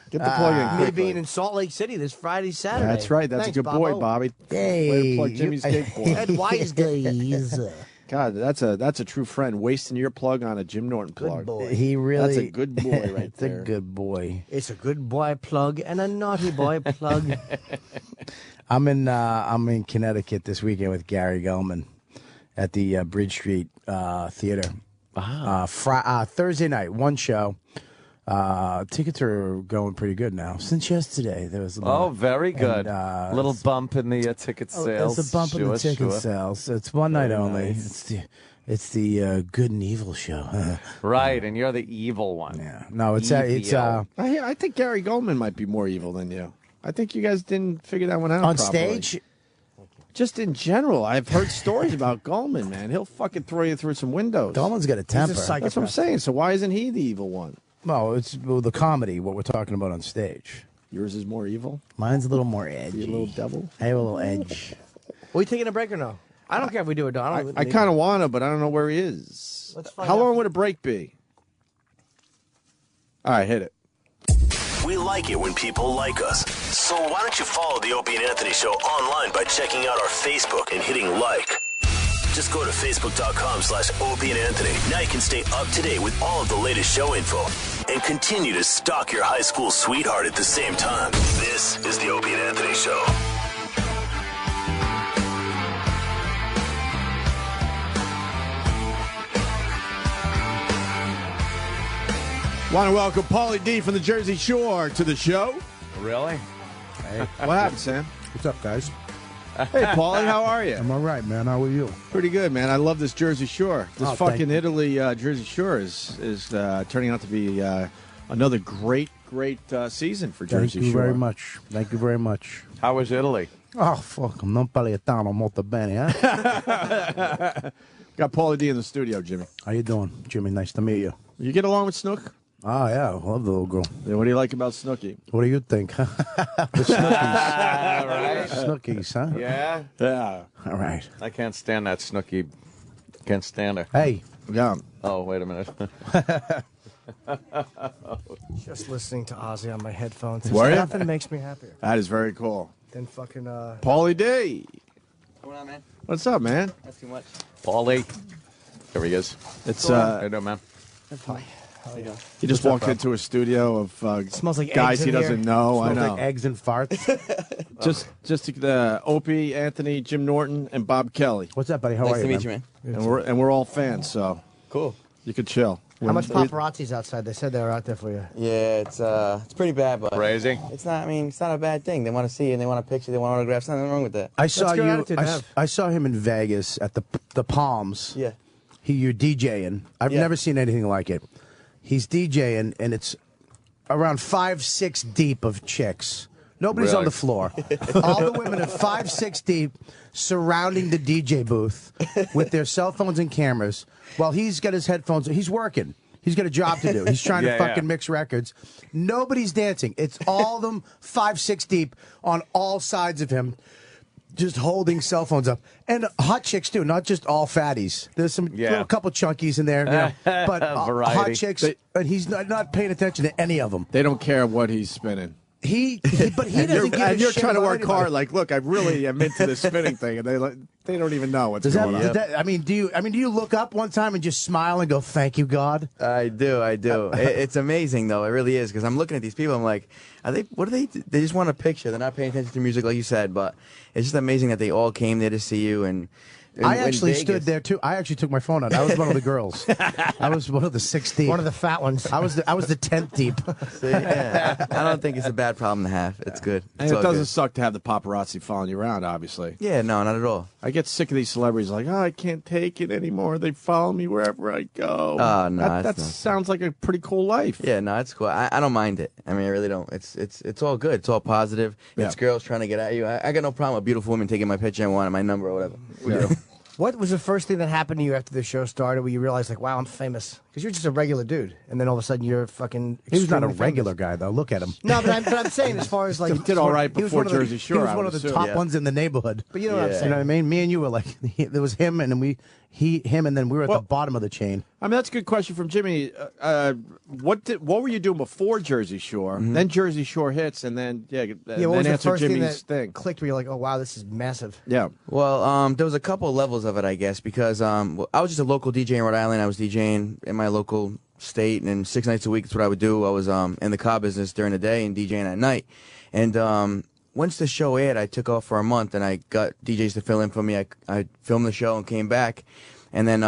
Get the plug in
Me
quickly.
being in Salt Lake City this Friday, Saturday.
That's right. That's
Thanks,
a good boy,
Bobo.
Bobby.
Hey,
Way to plug Jimmy's skateboard.
Ed Wise guys.
God, that's a true friend. Wasting your plug on a Jim Norton plug.
boy.
He really.
That's a good boy right
it's
there.
a good boy.
It's a good boy plug and a naughty boy plug.
I'm in Connecticut this weekend with Gary Gelman at the Bridge Street Theater. Thursday night, one show. Tickets are going pretty good now. Since yesterday, there was a little,
very good. Little bump in the ticket sales.
There's a bump in the ticket sales. It's one night only.
Nice.
It's the good and evil show.
Right, and you're the evil one.
Yeah. No, it's
Evil.
I think Gary Goldman might be more evil than you. I think you guys didn't figure that one out
on
properly.
stage.
Just in general, I've heard stories about Goldman, man. He'll fucking throw you through some windows.
Goldman's got a temper.
That's what I'm saying. So why isn't he the evil one?
No, it's the comedy, what we're talking about on stage.
Yours is more evil?
Mine's a little more edgy.
You a little devil?
I have a little edge.
Are we taking a break or no? I don't care if we do it.
I kind of want to, but I don't know where he is.
Let's find
How
out.
long would a break be? All right, hit it.
We like it when people like us. So why don't you follow the Opie and Anthony Show online by checking out our Facebook and hitting like. Just go to facebook.com/Opie and Anthony. Now you can stay up to date with all of the latest show info and continue to stalk your high school sweetheart at the same time. This is the Opie and Anthony Show.
Want to welcome Paulie D from the Jersey Shore to the show.
Really?
Hey. What happened, Sam?
What's up, guys?
Hey, Paulie, how are you?
I'm all right, man. How are you?
Pretty good, man. I love this Jersey Shore. This
Oh, thank
fucking
you.
Italy Jersey Shore is turning out to be another great season for Jersey
Thank you
Shore.
very much. Thank you very much.
How was Italy?
Oh, fuck. Non paletano molto bene, eh?
Got Paulie D in the studio, Jimmy.
How you doing, Jimmy? Nice to meet you.
You get along with Snook?
Oh, yeah. I love the little girl.
Yeah, what do you like about Snooky?
What do you think? The Snookies.
Right?
Snookies, huh?
Yeah?
Yeah.
All right.
I can't stand that Snooky. Can't stand her.
Hey.
Yeah.
Oh, wait a minute.
Just listening to Ozzy on my headphones.
Were you?
Nothing makes me happier
That is very cool.
than fucking.
Paulie D.
What's going on, man?
What's up, man?
Not too much.
Paulie. There he is.
It's
How you doing, man?
Hi.
he just walked into a studio of
Smells like
guys
eggs
he
in
doesn't
here.
know. I
Smells
know.
like eggs and farts.
Just Opie, Anthony, Jim Norton, and Bob Kelly.
What's up, buddy? How
Nice
are
to
you,
meet you, man.
And we're all fans, so
Cool.
you could chill.
How much paparazzi's outside? They said they were out there for you.
Yeah, it's pretty bad, but
Crazy.
it's not. I mean, it's not a bad thing. They want to see you and they want a picture. They want autographs. Nothing wrong with that.
I saw
good
you.
attitude to have.
I saw him in Vegas at the Palms.
Yeah.
You're DJing. I've
Yeah.
never seen anything like it. He's DJing, and it's around 5, 6 deep of chicks. Nobody's on the floor. All the women are 5, 6 deep, surrounding the DJ booth with their cell phones and cameras, while he's got his headphones. He's working. He's got a job to do. He's trying to fucking mix records. Nobody's dancing. It's all of them 5, 6 deep on all sides of him, just holding cell phones up. And hot chicks, too, not just all fatties. There's some little couple chunkies in there, but hot chicks, and he's not paying attention to any of them.
They don't care what he's spinning.
But he doesn't give a
and you're
shit
trying to
about
work
anybody.
hard. Like, look, I really am into this spinning thing, and they don't even know what's going on.
Do you look up one time and just smile and go, "Thank you, God"?
I do. It's amazing, though. It really is, because I'm looking at these people. I'm like, what are they? They just want a picture. They're not paying attention to music, like you said. But it's just amazing that they all came there to see you. And
I actually stood there too. I actually took my phone out. I was one of the girls. I was one of the 6 deep.
One of the fat ones.
I was the 10th deep.
See, yeah. I don't think it's a bad problem to have. It's good.
And it doesn't suck to have the paparazzi following you around, obviously.
Yeah, no, not at all.
I get sick of these celebrities like, I can't take it anymore. They follow me wherever I go.
Oh, no.
That sounds like a pretty cool life.
Yeah, no, it's cool. I don't mind it. I mean, I really don't. It's all good. It's all positive. It's girls trying to get at you. I got no problem with beautiful women taking my picture and wanting my number or whatever.
Yeah.
What was the first thing that happened to you after the show started where you realized, like, wow, I'm famous? Because you're just a regular dude. And then all of a sudden you're fucking
He was not a
extremely
regular
famous.
guy, though. Look at him.
No, but I'm saying as far as, like...
He did all right
he was
before
one of the-
Jersey Shore. He was one of the top ones in the neighborhood.
But you know what I'm saying.
You know what I mean? Me and you were like, there was him, and then him, and then we were at the bottom of the chain.
I mean, that's a good question from Jimmy. What were you doing before Jersey Shore? Then Jersey Shore hits, and then
what
then
was the
answer
first thing
Jimmy's
that
thing.
clicked where you're like, oh, wow, this is massive?
Yeah.
Well, there was a couple of levels of it, I guess, because I was just a local DJ in Rhode Island. I was DJing in my local state, and 6 nights a week, that's what I would do. I was in the car business during the day and DJing at night. And once the show aired, I took off for a month, and I got DJs to fill in for me. I filmed the show and came back. And then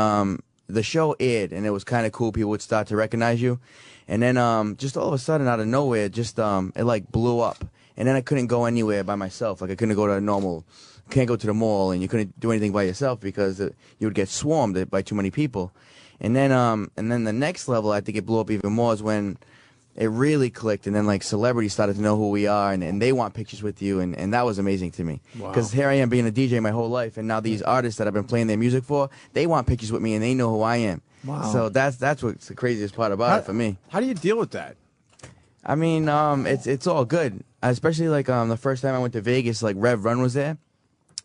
the show aired, and it was kind of cool. People would start to recognize you. And then just all of a sudden, out of nowhere, just it like blew up. And then I couldn't go anywhere by myself. Like I couldn't go to a normal, can't go to the mall, and you couldn't do anything by yourself because you would get swarmed by too many people. And then the next level, I think it blew up even more, is when it really clicked, and then like celebrities started to know who we are, and they want pictures with you, and that was amazing to me. Because here I am being a DJ my whole life, and now these artists that I've been playing their music for, they want pictures with me, and they know who I am.
Wow.
So that's what's the craziest part about it for me.
How do you deal with that?
I mean, it's all good. Especially like the first time I went to Vegas, like Rev Run was there.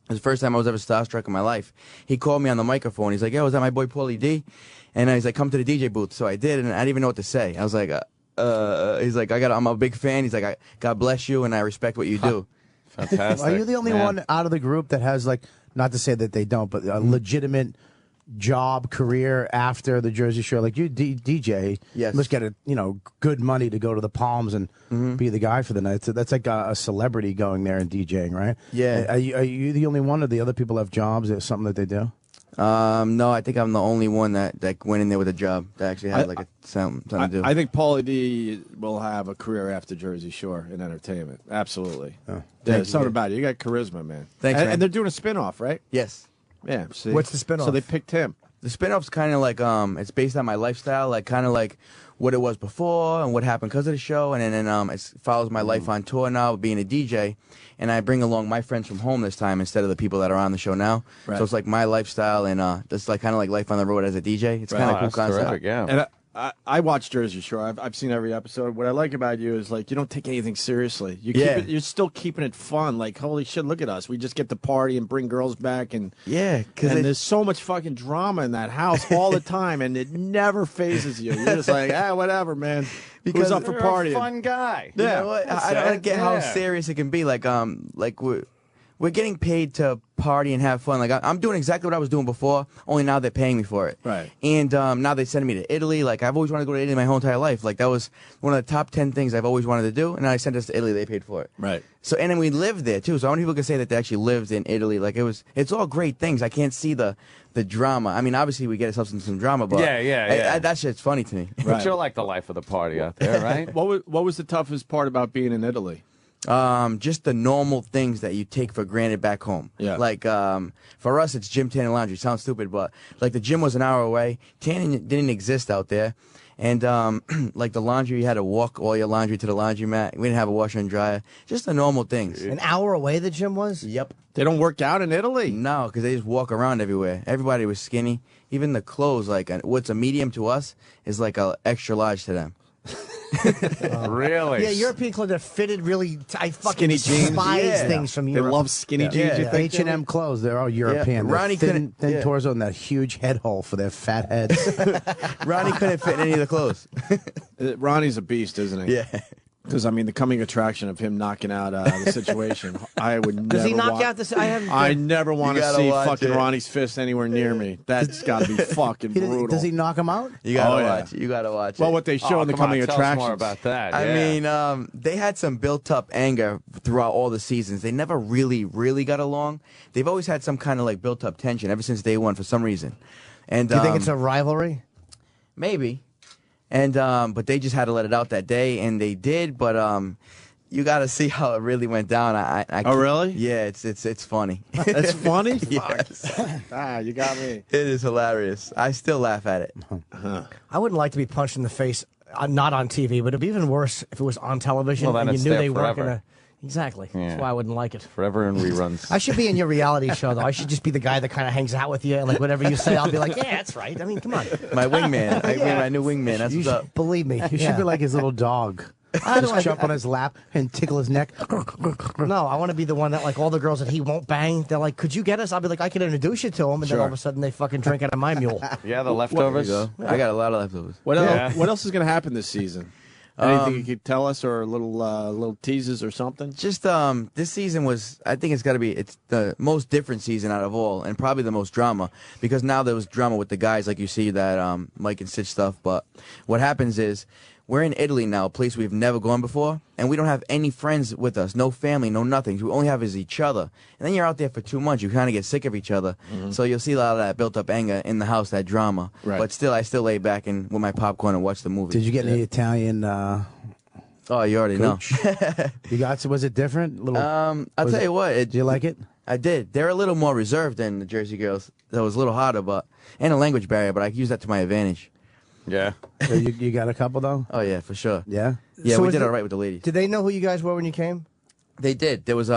It was the first time I was ever starstruck in my life. He called me on the microphone. He's like, "Yo, is that my boy Paulie D?" And he's like, "Come to the DJ booth." So I did, and I didn't even know what to say. I was like, he's like, I'm a big fan. He's like, God bless you, and I respect what you do.
Fantastic.
Are you the only one out of the group that has, like, not to say that they don't, but a legitimate job, career after the Jersey Shore? Like, you DJ,
yes,
must get good money to go to the Palms and be the guy for the night. So that's like a celebrity going there and DJing, right?
Yeah.
Are you the only one, or the other people have jobs? Is something that they do?
No, I think I'm the only one that went in there with a job that actually had something to do.
I think Paulie D will have a career after Jersey Shore in entertainment. Absolutely. There's something about it. You got charisma, man.
Thanks, man.
And they're doing a spinoff, right?
Yes.
Yeah. See?
What's the spinoff?
So they picked him.
The spinoff's kind of like it's based on my lifestyle, like kind of like what it was before and what happened because of the show, and then it follows my life on tour now, being a DJ, and I bring along my friends from home this time instead of the people that are on the show now.
Right.
So it's like my lifestyle, and that's like kind of like life on the road as a DJ. It's kind of cool concept.
Terrific, yeah.
And I watch Jersey Shore. I've seen every episode. What I like about you is, like, you don't take anything seriously. You're still keeping it fun. Like, holy shit, look at us. We just get to party and bring girls back, and there's so much fucking drama in that house all the time, and it never phases you. You're just like, whatever, man.
Because
who's up for
you're
partying?
a fun guy.
You know what? I don't get how serious it can be. Like we're getting paid to party and have fun. Like I'm doing exactly what I was doing before, only now they're paying me for it.
Right.
And now they're sending me to Italy. Like I've always wanted to go to Italy my whole entire life. Like that was one of the top 10 things I've always wanted to do. And now they sent us to Italy. They paid for it.
Right.
So and then we lived there too. So how many people can say that they actually lived in Italy? Like it's all great things. I can't see the drama. I mean, obviously we get ourselves into some drama, but that shit's funny to me.
But you're like the life of the party out there, right?
What was the toughest part about being in Italy?
Just the normal things that you take for granted back home.
Yeah.
Like, for us, it's gym, tan, and laundry. Sounds stupid, but like the gym was an hour away. Tanning didn't exist out there. And like the laundry, you had to walk all your laundry to the laundromat. We didn't have a washer and dryer. Just the normal things.
An hour away the gym was?
Yep.
They don't work out in Italy?
No, because they just walk around everywhere. Everybody was skinny. Even the clothes, like what's a medium to us is like a extra large to them.
Really?
Yeah, European clothes that fitted really. I
Skinny
fucking
jeans.
despise things from Europe.
They love skinny jeans. You think?
H&M clothes, they're all European.
Yeah. Ronnie
They're thin,
couldn't-
torso and that huge head hole for their fat heads.
Ronnie couldn't fit in any of the clothes.
Ronnie's a beast, isn't he?
Yeah.
Because, I mean, the coming attraction of him knocking out the situation, I would never
Does he knock
want,
out this? I
never want
You
to
gotta
see
watch
fucking
it.
Ronnie's fist anywhere near me. That's got to be fucking brutal.
Does he knock him out?
You gotta
Oh, yeah.
watch it. You gotta watch it.
Well, what they show in the coming
Tell us
attractions.
more about that.
I
yeah.
mean, they had some built-up anger throughout all the seasons. They never really got along. They've always had some kind of like built-up tension ever since day one for some reason. And
Do you think it's a rivalry?
maybe? And but they just had to let it out that day, and they did. But you got to see how it really went down.
Oh, really?
Yeah, it's funny.
That's funny?
Yes.
You got me.
It is hilarious. I still laugh at it.
I wouldn't like to be punched in the face, not on TV, but it'd be even worse if it was on television
Well, then
and
it's
you knew
there
they weren't
forever.
going to. Exactly.
Yeah.
That's why I wouldn't like it.
Forever in reruns.
I should be in your reality show, though. I should just be the guy that kind of hangs out with you, and like whatever you say, I'll be like, yeah, that's right. I mean, come on.
My wingman. My new wingman. That's
You
what's up.
should believe me.
You should be like his little dog. Just jump on his lap and tickle his neck.
No, I want to be the one that, like, all the girls that he won't bang, they're like, could you get us? I'll be like, I can introduce you to him, and then all of a sudden they fucking drink out of my mule.
Yeah, the leftovers.
There you go. I got a lot of leftovers.
What else is going to happen this season? Anything you could tell us, or little teases or something?
Just this season was, I think it's the most different season out of all, and probably the most drama, because now there was drama with the guys, like you see that Mike and Stitch stuff. But what happens is, we're in Italy now, a place we've never gone before, and we don't have any friends with us, no family, no nothing. We only have is each other. And then you're out there for 2 months, you kind of get sick of each other. So you'll see a lot of that built-up anger in the house, that drama.
Right.
But still, I still lay back and with my popcorn and watch the movie.
Did you get any Italian?
Oh, you already
Coach?
know.
You got? Was it different? Little.
I'll tell you what.
Did you like it?
I did. They're a little more reserved than the Jersey girls. That was a little harder, and a language barrier, but I use that to my advantage.
Yeah.
So you got a couple though?
Oh yeah, for sure.
Yeah.
Yeah,
So
we
was
did
it-
all right with the ladies.
Did they know who you guys were when you came?
They did. There was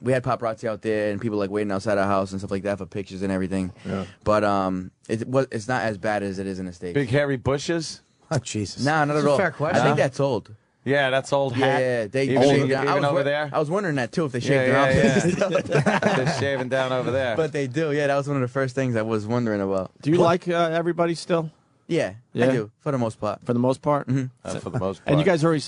we had paparazzi out there and people like waiting outside our house and stuff like that for pictures and everything.
Yeah.
But it's not as bad as it is in the States.
Big hairy bushes.
Oh Jesus.
Nah, not
That's
at
a
all.
fair question.
I think that's old.
Yeah, that's old hat.
Yeah, they
even,
shaved
even,
down.
even over there.
I was wondering that too if they shaved
Yeah,
their armpits.
They're shaving down over there.
But they do. Yeah, that was one of the first things I was wondering about.
Do you like everybody still?
Yeah,
Yeah?
I do for the most part.
For the most part?
Mm-hmm.
For the most part.
And you guys always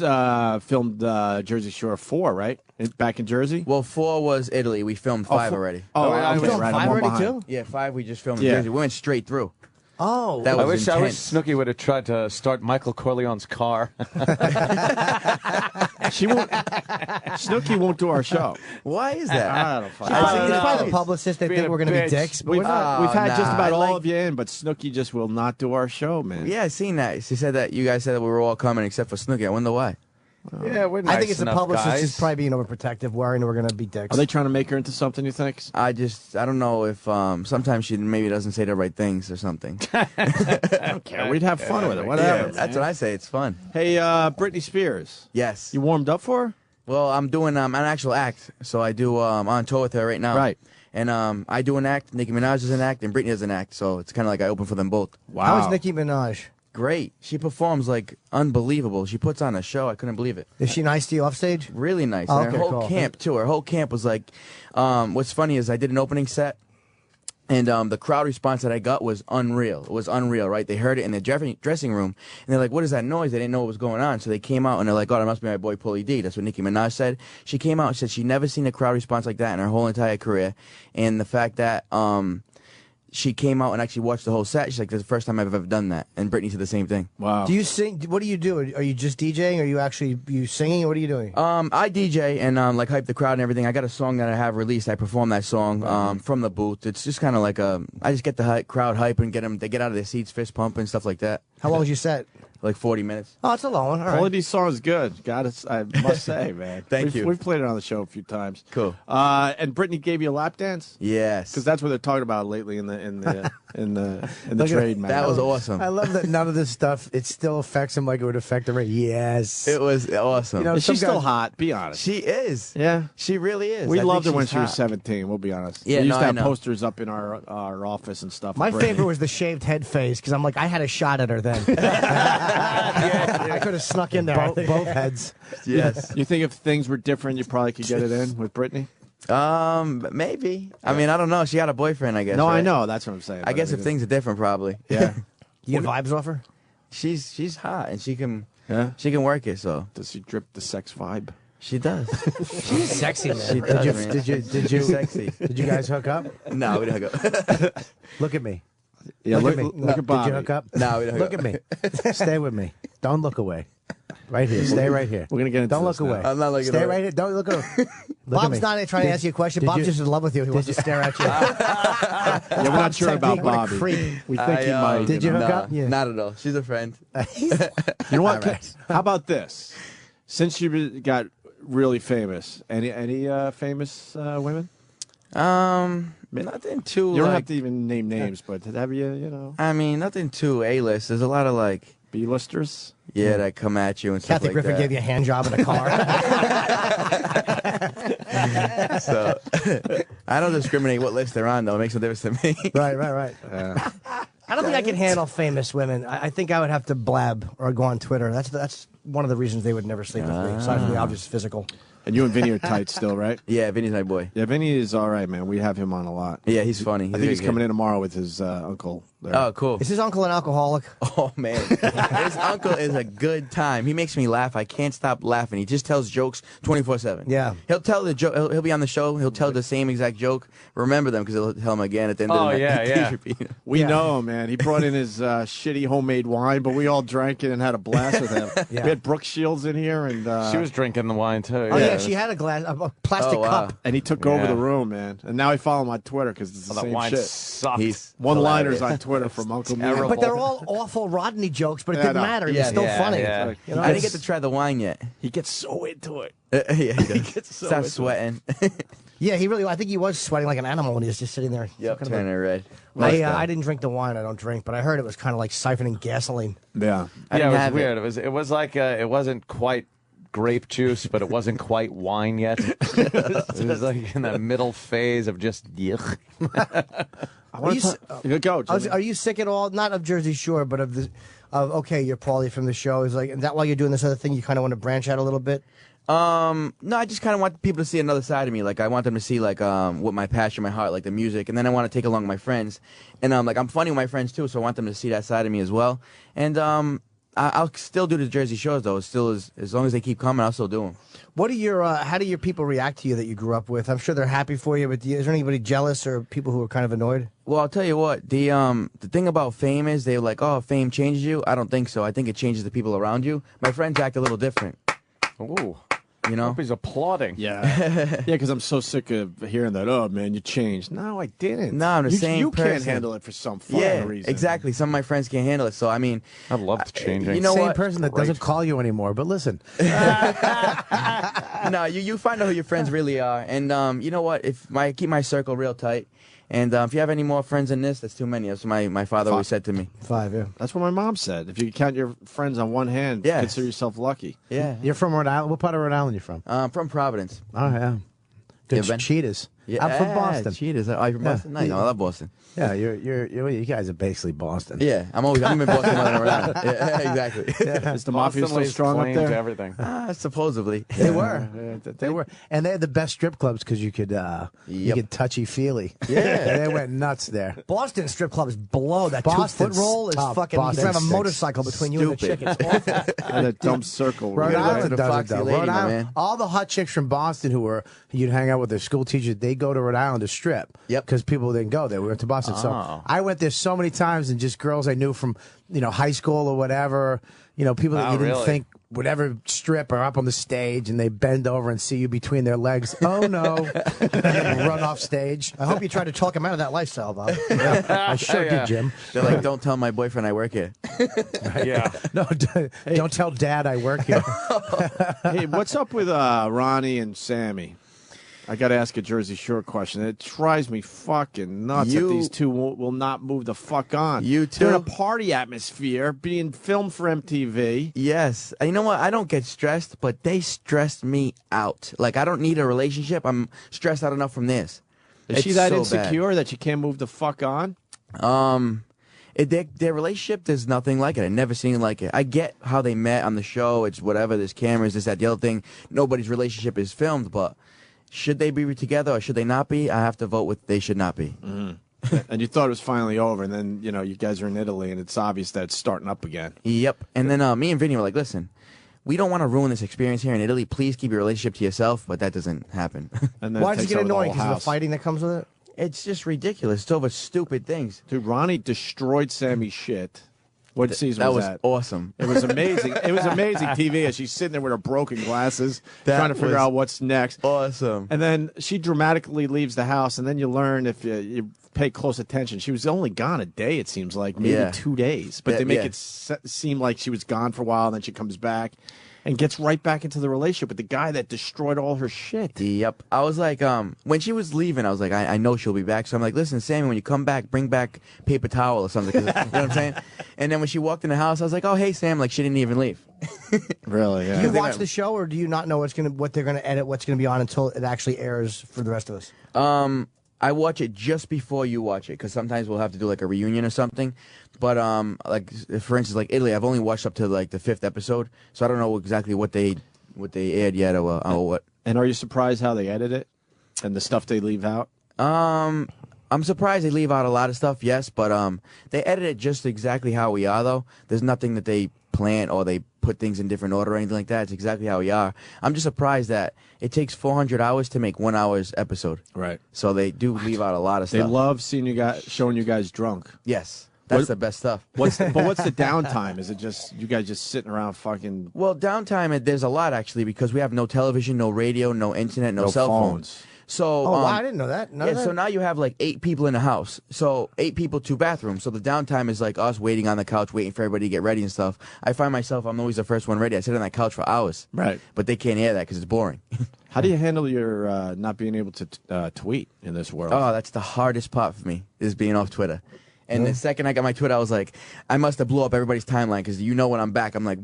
filmed Jersey Shore 4, right? Back in Jersey?
Well, 4 was Italy. We filmed 5 already.
Oh,
You filmed
right.
5
I'm one
already,
behind.
too?
Yeah, 5 we just filmed
Yeah.
in Jersey. We went straight through.
Oh.
That
I
was
wish
intense.
Snooki would have tried to start Michael Corleone's car.
She won't. Snooki won't do our show.
Why is that?
I don't fucking
It's probably the publicist. They
Being
think
a
we're going to be
bitch.
dicks. But
We've,
we're not.
we've had
nah,
just about
I
all
like-
of you in, but Snooki just will not do our show, man.
Yeah, I seen that. She said that you guys said that we were all coming except for Snooki. I wonder why.
Yeah, we're nice
I think it's the
enough
publicist
guys.
is probably being overprotective, worrying we're going to be dicks.
Are they trying to make her into something, you think?
I don't know if sometimes she maybe doesn't say the right things or something.
Yeah, we'd have fun with it. Whatever.
Yeah, that's what I say. It's fun.
Hey, Britney Spears.
Yes.
You warmed up for her?
Well, I'm doing an actual act, so I do on tour with her right now.
Right.
And I do an act. Nicki Minaj is an act, and Britney is an act. So it's kind of like I open for them both.
Wow.
How is Nicki Minaj?
Great. She performs like unbelievable. She puts on a show. I couldn't believe it.
Is she nice to you off stage?
Really nice.
Oh,
And
okay,
her whole
cool.
camp too. Her whole camp was like. What's funny is I did an opening set, and the crowd response that I got was unreal. It was unreal, right? They heard it in the dressing room, and they're like, "What is that noise?" They didn't know what was going on, so they came out and they're like, "Oh, that must be my boy Paulie D." That's what Nicki Minaj said. She came out and said she never seen a crowd response like that in her whole entire career, and the fact that she came out and actually watched the whole set. She's like, "This is the first time I've ever done that." And Britney said the same thing.
Wow.
Do you sing? What do you do? Are you just DJing? Are you actually singing? What are you doing?
I DJ and like hype the crowd and everything. I got a song that I have released. I perform that song from the booth. It's just kind of like I just get the crowd hype and get them. They get out of their seats, fist pump and stuff like that.
How long was you set?
Like 40 minutes.
Oh, it's a long one. All right.
Paulie D song is good. I must say, man.
Thank you.
We've played it on the show a few times.
Cool.
And Brittany gave you a lap dance.
Yes.
Because that's what they're talking about lately in the trade, man.
That was awesome.
I love that none of this stuff, it still affects him like it would affect the rate. Yes.
It was awesome.
You know,
She's still hot, be honest.
She is.
Yeah.
She really is.
We
I
loved her
think
when
she's
she was
hot.
17, we'll be honest.
Yeah,
we used
no,
to
I
have
know.
posters up in our office and stuff.
My
with Brittany.
favorite was the shaved head phase because I'm like, I had a shot at her then. I could have snuck in there.
Both heads.
Yes.
You think if things were different, you probably could get it in with Brittany?
Maybe. I mean, I don't know. She got a boyfriend, I guess.
No,
right?
I know. That's what I'm saying.
I guess if things are different, probably.
Yeah.
You get vibes off her?
She's hot and she can work it. So
does she drip the sex vibe?
She does.
She's sexy, man.
She does, man.
Did you
sexy?
Did you guys hook up?
No, we didn't hook up.
Look at me.
Yeah,
look
look
at me.
at Bobby.
Did you hook up?
No, we didn't
Look
hook
at me. Stay with me. Don't look away. Right here. Stay right here.
We're gonna get into
Don't
this
look
now.
away.
I'm not looking
Stay
away.
right here. Don't look away. Look at
Bob's
me.
not trying to ask you a question.
did
Bob's
you-
just in love with you. He wants to stare at you.
Yeah, we're not sure about
What a
Bobby.
creep.
We think he might.
Did you
know.
hook up? Yeah.
Not at all. She's a friend.
You know what?
All right.
How about this? Since you got really famous, any famous women?
Nothing too.
You don't
like,
have to even name names, but have you know
I mean, nothing too A-list. There's a lot of like
B-listers?
that come at you and stuff
Kathy
like
Griffin
that.
gave you a hand job in a car.
So I don't discriminate what list they're on, though. It makes no difference to me.
Right.
I don't think I can handle famous women. I think I would have to blab or go on Twitter. That's one of the reasons they would never sleep with me, aside from the obvious physical.
And you and Vinny are tight still, right?
Yeah, Vinny's my boy.
Yeah, Vinny is all right, man. We have him on a lot.
Yeah, he's funny.
I think he's coming in tomorrow with his uncle. There.
Oh, cool.
Is his uncle an alcoholic?
Oh, man. His uncle is a good time. He makes me laugh. I can't stop laughing. He just tells jokes 24/7.
Yeah.
He'll tell the joke. He'll be on the show. He'll tell the same exact joke. Remember them because he'll tell them again at the end of the night.
yeah, yeah.
We know him, man. He brought in his shitty homemade wine, but we all drank it and had a blast with him.
Yeah.
We had Brooke Shields in here, and
She was drinking the wine too.
Oh yeah, she had a glass, a plastic
Oh, wow.
cup.
and he took over the room, man. And now I follow him on Twitter because it's the
that
same
wine
shit.
sucked.
He's
One-liners
hilarious.
on Twitter from Uncle Me.
Terrible.
But they're all awful Rodney jokes, but it
Yeah,
didn't
I know.
matter.
Yeah,
It's still
yeah,
funny.
yeah.
You know,
I didn't get to try the wine yet.
He gets so into it.
Yeah, he does.
gets so
Start
into
sweating.
yeah, he really. I think he was sweating like an animal when he was just sitting there.
Yep,
talking
turning red.
I didn't drink the wine. I don't drink, but I heard it was kind of like siphoning gasoline.
Yeah.
I
Yeah,
didn't
it was
have
weird. It was like it wasn't quite grape juice, but it wasn't quite wine yet. It was like in that middle phase of just yuck.
I want to go. Jimmy.
Are you sick at all? Not of Jersey Shore, but of the. Okay, you're Paulie from the show. Is like, is that why you're doing this other thing? You kind of want to branch out a little bit.
No, I just kind of want people to see another side of me. Like I want them to see like what my passion, my heart, like the music, and then I want to take along my friends. And like I'm funny with my friends too, so I want them to see that side of me as well. And I'll still do the Jersey shows though. Still as long as they keep coming, I'll still do them.
What are your? How do your people react to you that you grew up with? I'm sure they're happy for you, but is there anybody jealous or people who are kind of annoyed?
Well, I'll tell you what. The thing about fame is they're like, oh, fame changes you. I don't think so. I think it changes the people around you. My friends act a little different.
Ooh.
You know?
Hope he's applauding.
Yeah. Yeah, because I'm so sick of hearing that, oh, man, you changed. No, I didn't.
No, I'm the same
You
person.
can't handle it for some fucking
Yeah,
reason.
exactly. Some of my friends can't handle it. So, I mean...
I loved changing.
You know
Same
what?
person that doesn't call you anymore. But listen,
No, you find out who your friends really are. And you know what? I keep my circle real tight. And if you have any more friends than this, that's too many. That's what my father always said to me.
5, yeah.
That's what my mom said. If you count your friends on one hand,
Yeah.
consider yourself lucky.
Yeah.
you're from Rhode Island. What part of Rhode Island you from?
I'm from Providence.
Oh yeah, good
Yeah, Ben?
cheetahs.
Yeah,
I'm from Boston.
Cheetahs. Oh, you're from Boston? Nice. No, I love Boston.
Yeah, you guys are basically Boston.
Yeah, I'm in Boston more than Rhode Island. Yeah, exactly.
Is the mafia
Boston
still
lays
strong up
claim to
there?
everything.
Supposedly.
They were. They were, and they had the best strip clubs because you could
Yep.
touchy feely.
Yeah.
They went nuts there.
Boston strip clubs blow. That
Boston
2-foot roll is
oh,
fucking. You
Boston
can have a
stinks.
motorcycle between you and the chick.
Stupid.
It's awful.
And a dumb circle.
Rhode
gotta go to
Island
the
does it
Foxy
though.
Lady,
Rhode
my
Island,
man.
all the hot chicks from Boston who were you'd hang out with their school teachers, they go to Rhode Island to strip.
Yep.
Because people didn't go there. We went to Boston.
Oh.
So I went there so many times, and just girls I knew from high school or whatever. People that
Oh,
you didn't
really?
think would ever strip are up on the stage, and they bend over and see you between their legs. Oh no! And run off stage.
I hope you tried to talk him out of that lifestyle, Bob.
I sure
Yeah.
did, Jim.
They're like, don't tell my boyfriend I work here.
Yeah.
No, don't tell Dad I work here.
Hey, what's up with Ronnie and Sammy? I got to ask a Jersey Shore question. It drives me fucking nuts that these two will not move the fuck on.
You two?
They're in a party atmosphere, being filmed for MTV.
Yes. You know what? I don't get stressed, but they stressed me out. Like, I don't need a relationship. I'm stressed out enough from this.
Is she that insecure that she can't move the fuck on?
Their relationship, there's nothing like it. I've never seen it like it. I get how they met on the show. It's whatever. There's cameras, this, that, the other thing. Nobody's relationship is filmed, but should they be together or should they not be? I have to vote with they should not be.
Mm-hmm. And you thought it was finally over, and then, you know, you guys are in Italy, and it's obvious that it's starting up again.
Yep. And then me and Vinny were like, listen, we don't want to ruin this experience here in Italy. Please keep your relationship to yourself, but that doesn't happen.
And then
why does it get annoying? Because of the fighting that comes with it?
It's just ridiculous. It's over stupid things.
Dude, Ronnie destroyed Sammy's shit. What season was that?
That was awesome.
It was amazing. It was amazing TV as she's sitting there with her broken glasses, trying to figure out what's next.
Awesome.
And then she dramatically leaves the house, and then you learn, if you pay close attention, she was only gone a day, it seems like, maybe 2 days. But they make it seem like she was gone for a while, and then she comes back and gets right back into the relationship with the guy that destroyed all her shit.
Yep. I was like, when she was leaving, I was like, I know she'll be back. So I'm like, listen, Sammy, when you come back, bring back paper towel or something. 'Cause, you know what I'm saying? And then when she walked in the house, I was like, oh, hey, Sam. Like, she didn't even leave.
Really? Yeah.
Do you watch the show, or do you not know what they're gonna edit, what's gonna be on until it actually airs for the rest of us?
I watch it just before you watch it, because sometimes we'll have to do like a reunion or something. But like, for instance, like Italy, I've only watched up to like the 5th episode, so I don't know exactly what they aired yet or what.
And are you surprised how they edit it and the stuff they leave out?
I'm surprised they leave out a lot of stuff, yes, but they edit it just exactly how we are, though. There's nothing that they plant or they put things in different order or anything like that. It's exactly how we are. I'm just surprised that it takes 400 hours to make 1 hour's episode.
Right.
So they do leave out a lot of stuff.
They love seeing you guys, showing you guys drunk.
Yes. That's the best stuff.
What's the downtime? Is it just you guys just sitting around fucking?
Well, downtime, there's a lot, actually, because we have no television, no radio, no internet, no cell phones. So,
wow, I didn't know that.
So now you have like 8 people in the house. So 8 people, 2 bathrooms. So the downtime is like us waiting on the couch, waiting for everybody to get ready and stuff. I find myself, I'm always the first one ready. I sit on that couch for hours.
Right.
But they can't hear that because it's boring.
How do you handle your not being able to tweet in this world?
Oh, that's the hardest part for me, is being off Twitter. And the second I got my Twitter, I was like, I must have blew up everybody's timeline, because you know when I'm back, I'm like,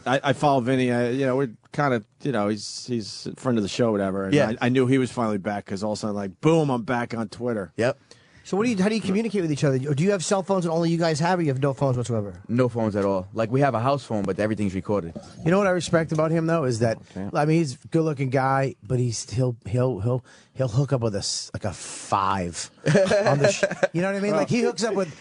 I follow Vinny. You know, we're kind of, you know, he's a friend of the show, whatever. And
Yeah.
I knew he was finally back, because all of a sudden, like, boom, I'm back on Twitter.
Yep.
So how do you communicate with each other? Do you have cell phones that only you guys have, or you have no phones whatsoever?
No phones at all. Like, we have a house phone, but everything's recorded.
You know what I respect about him, though, is that I mean, he's a good-looking guy, but he'll hook up with a 5 on the you know what I mean? Like, he hooks up with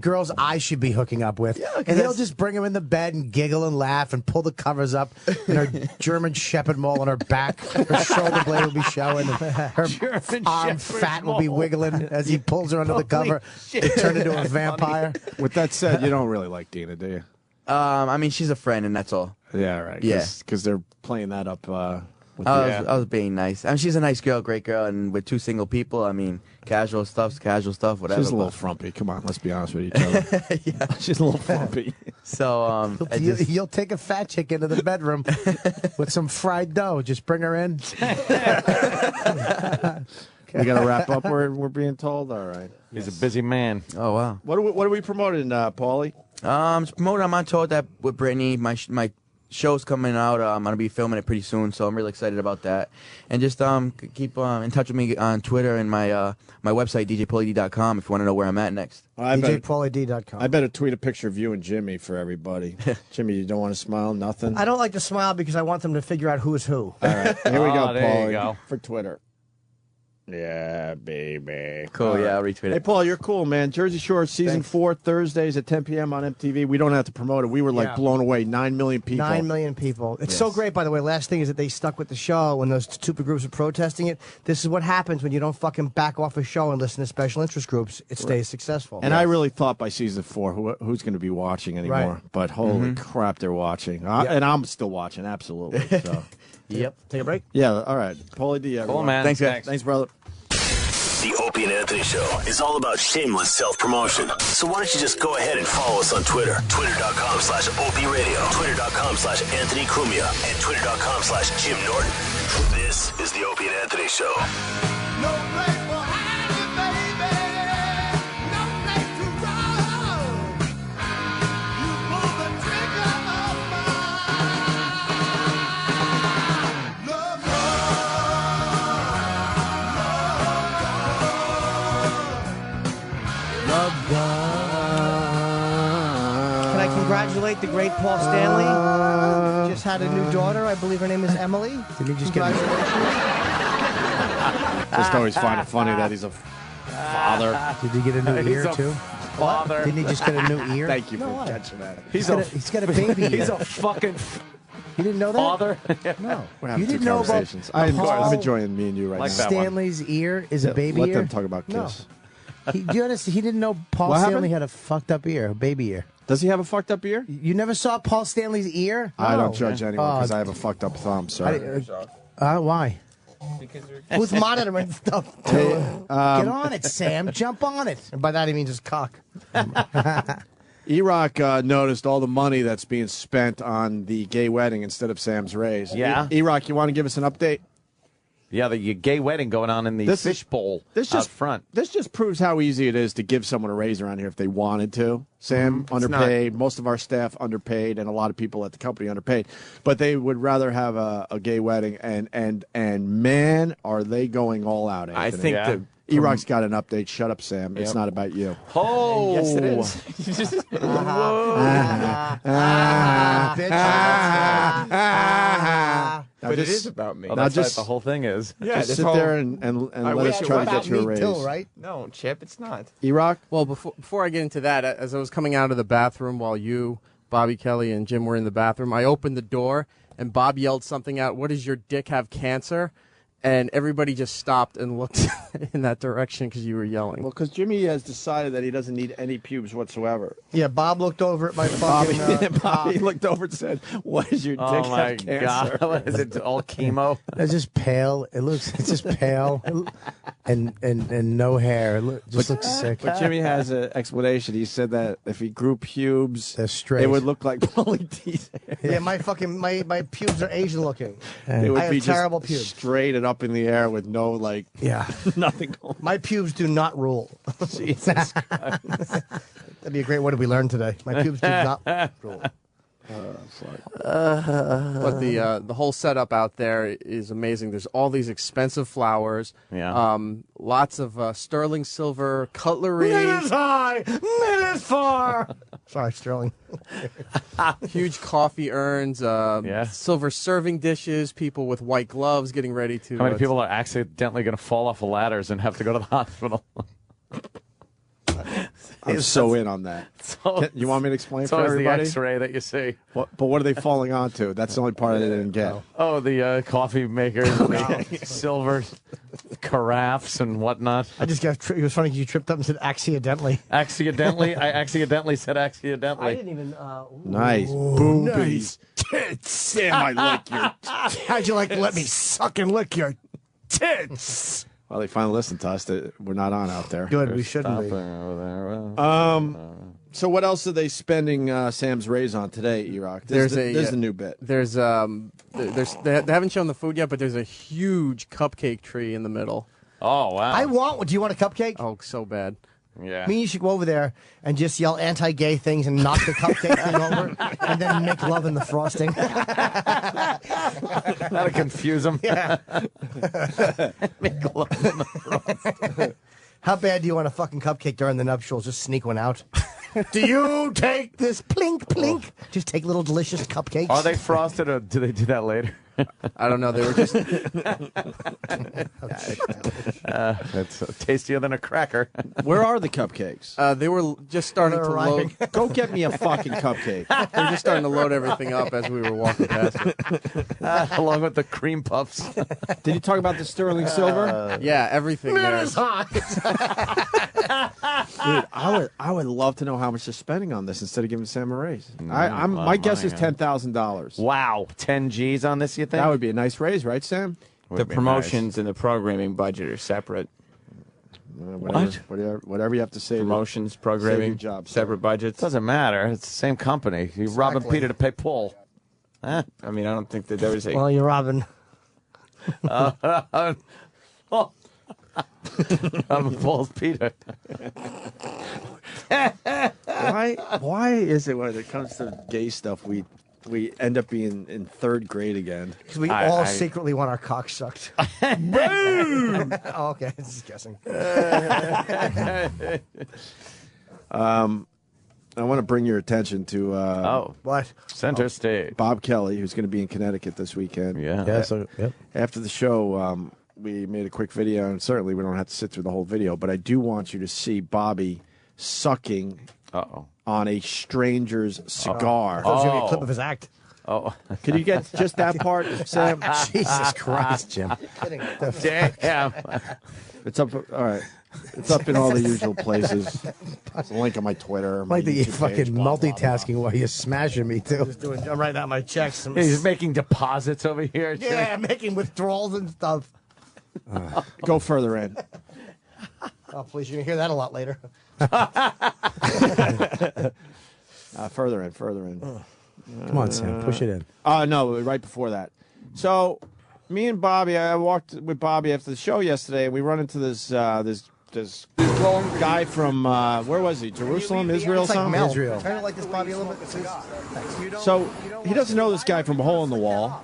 girls I should be hooking up with, and he'll just bring them in the bed and giggle and laugh and pull the covers up, and her German Shepherd mole on her back, her shoulder blade will be showing, and her arm fat will be wiggling as he pulls her under the cover and turn into a vampire.
With that said, you don't really like Dina, do you?
I mean, she's a friend, and that's all.
Yeah, right.
Yeah.
Because they're playing that up.
I was being nice. I mean, she's a nice girl, great girl, and with 2 single people, I mean, casual stuff, whatever.
She's a little frumpy. Come on, let's be honest with each other.
Yeah.
She's a little frumpy.
So,
you'll take a fat chick into the bedroom with some fried dough. Just bring her in.
We got to wrap up. We're being told. All right.
He's a busy man.
Oh wow.
What are we promoting, Paulie?
I'm on tour that with Brittany. My show's coming out. I'm gonna be filming it pretty soon, so I'm really excited about that. And just keep in touch with me on Twitter and my website djpaulied.com if you want to know where I'm at next.
djpaulied.com.
I better tweet a picture of you and Jimmy for everybody. Jimmy, you don't want to smile? Nothing?
I don't like to smile because I want them to figure out who is who.
All right. Here we go,
there
Paulie,
you go.
for Twitter. Yeah, baby.
Cool, yeah, I'll retweet it.
Hey, Paul, you're cool, man. Jersey Shore, Season 4, Thursdays at 10 p.m. on MTV. We don't have to promote it. We were, blown away. 9 million people.
9 million people. It's so great, by the way. Last thing is that they stuck with the show when those stupid groups were protesting it. This is what happens when you don't fucking back off a show and listen to special interest groups. It stays successful.
And I really thought by Season 4, who's going to be watching anymore?
Right.
But holy crap, they're watching. And I'm still watching, absolutely. So.
Yep.
Take a break?
Yeah, all right. Paulie D, everyone.
Cool, man.
Thanks, guys.
Thanks, brother.
The Opie Opie and Anthony Show is all about shameless self-promotion. So why don't you just go ahead and follow us on Twitter. Twitter.com/Opie Radio. Twitter.com/Anthony Cumia. And Twitter.com/Jim Norton. This is the Opie and Anthony Show.
No place for hiding, baby. No place to run. You pull the trigger of my love
gun. Can I congratulate the great Paul Stanley? Just had a new daughter. I believe her name is Emily.
Did he just get
Just always find it funny that he's a father.
Did he get a new ear too?
Father.
Didn't he just get a new ear?
Thank you for catching that.
He's got a baby ear.
He's a fucking
You didn't know that?
father.
No.
We're having
You
two
didn't know about
conversations. I'm enjoying me and you right
Like
now.
that one.
Stanley's ear is a baby
Let
ear?
them talk about
No.
Kiss.
Do you understand? He didn't know Paul
What
Stanley
happened?
had a fucked up ear, a baby ear.
Does he have a fucked up ear?
You never saw Paul Stanley's ear?
I
No.
don't judge anyone because I have a fucked up thumb, sir.
Why? Who's monitoring stuff? Get on it, Sam. Jump on it.
And by that he means his cock.
E-Rock noticed all the money that's being spent on the gay wedding instead of Sam's raise.
Yeah.
E-Rock, you want to give us an update?
Yeah, the gay wedding going on in the fishbowl out front.
This just proves how easy it is to give someone a raise around here if they wanted to. Sam, underpaid. Most of our staff underpaid, and a lot of people at the company underpaid. But they would rather have a gay wedding, and man, are they going all out, Anthony.
I think that
E-Rock's got an update. Shut up, Sam. It's
Yep.
not about you.
Oh,
yes, it is. But it is about me.
Oh,
Now
that's
just
what the whole thing is.
Yeah,
just
this
sit
whole-
there and
I
let
wish
us
it
try
was
to get you a
me
raise.
too, right?
No, Chip, it's not.
E-Rock?
Well, before I get into that, as I was coming out of the bathroom while you, Bobby Kelly, and Jim were in the bathroom, I opened the door and Bob yelled something out, "What does your dick have cancer?" And everybody just stopped and looked in that direction because you were yelling.
Well, because Jimmy has decided that he doesn't need any pubes whatsoever.
Yeah, Bob looked over at my fucking.
Bobby looked over and said, "What is your dick
Oh my
have cancer?"
God! What is it? All chemo?
It's just pale. It's just pale, and no hair. Just looks sick.
But Jimmy has an explanation. He said that if he grew pubes,
They're straight.
it would look like Paulie D's hair.
Yeah, my pubes are Asian looking.
They would
I
be
have terrible
just
pubes.
straight and up in the air with no
Yeah,
nothing going.
my pubes do not rule.
Jesus Christ.
That'd be a great word to be learned today. My pubes do not rule.
But the whole setup out there is amazing. There's all these expensive flowers.
Yeah.
Lots of sterling silver cutlery.
Minute high, minute far. Sorry, Sterling.
Huge coffee urns. Silver serving dishes. People with white gloves getting ready to.
How many people are accidentally going to fall off of ladders and have to go to the hospital?
I'm so in on that. You want me to explain
It's
for
always
everybody?
the X-ray that you see.
But what are they falling onto? That's the only part I didn't get.
Oh, the coffee makers, the silver carafes and whatnot.
I just got. It was funny because you tripped up and said accidentally.
Accidentally, I accidentally said accidentally.
I didn't even.
Nice. Boobies.
Tits.
Sam, I like your
How'd you like to let me suck and lick your tits?
Well, they finally listened to us. We're not on out there.
Good, we shouldn't be.
Over there.
So what else are they spending Sam's raise on today, E-Rock? There's a new bit.
They haven't shown the food yet, but there's a huge cupcake tree in the middle.
Oh wow!
I want one. Do you want a cupcake?
Oh, so bad.
Yeah.
Me and you should go over there and just yell anti-gay things and knock the cupcake thing over, and then make love in the frosting.
That'll confuse them.
Yeah.
Make love in the frosting.
How bad do you want a fucking cupcake during the nuptials? Just sneak one out. Do you take this plink plink? Just take little delicious cupcakes.
Are they frosted, or do they do that later?
I don't know. They were just.
It's tastier than a cracker.
Where are the cupcakes?
They were just starting to load.
Go get me a fucking cupcake.
They were just starting to load everything up as we were walking past it.
Along with the cream puffs.
Did you talk about the sterling silver?
Yeah, everything there.
Minute high.
Dude, I would love to know how much they're spending on this instead of giving Sam a raise.
a lot
My
of
guess
money,
is
huh?
$10,000.
Wow, 10 G's on this, you think?
That would be a nice raise, right, Sam?
The promotions and the programming budget are separate.
Whatever you have to say.
Promotions,
Save
programming,
your job,
separate budgets.
Doesn't matter. It's the same company. You're robbing Peter to pay Paul. Huh?
I mean, I don't think that there was a.
Well, you're robbing.
I'm Paul's Peter.
Why is it when it comes to gay stuff we end up being in third grade again?
Because we all secretly want our cock sucked.
Boom!
Oh, okay. Just guessing.
I want to bring your attention to
what?
Center Stage.
Bob Kelly, who's going to be in Connecticut this weekend.
Yeah.
Yeah, so, yep.
After the show, we made a quick video, and certainly we don't have to sit through the whole video, but I do want you to see Bobby sucking on a stranger's cigar.
I thought it was going to be a clip of his act.
Oh.
Could you get just that part, Sam?
Jesus Christ, Jim.
Damn.
It's up. All right. It's up in all the usual places. It's a link on my Twitter. My
Like that you're
YouTube
fucking
page, blah, blah,
multitasking while you're smashing me, too.
I'm writing out my checks.
He's making deposits over here.
Yeah, making withdrawals and stuff.
Go further in.
Oh, please, you're going to hear that a lot later.
Further in.
Come on, Sam. Push it in.
No, right before that. So, me and Bobby, I walked with Bobby after the show yesterday, and we run into this guy from, where was he? Jerusalem, Israel, something?
Israel. Turn it like this, Bobby, a little bit. Thanks.
So, he doesn't know this guy from a hole in the wall.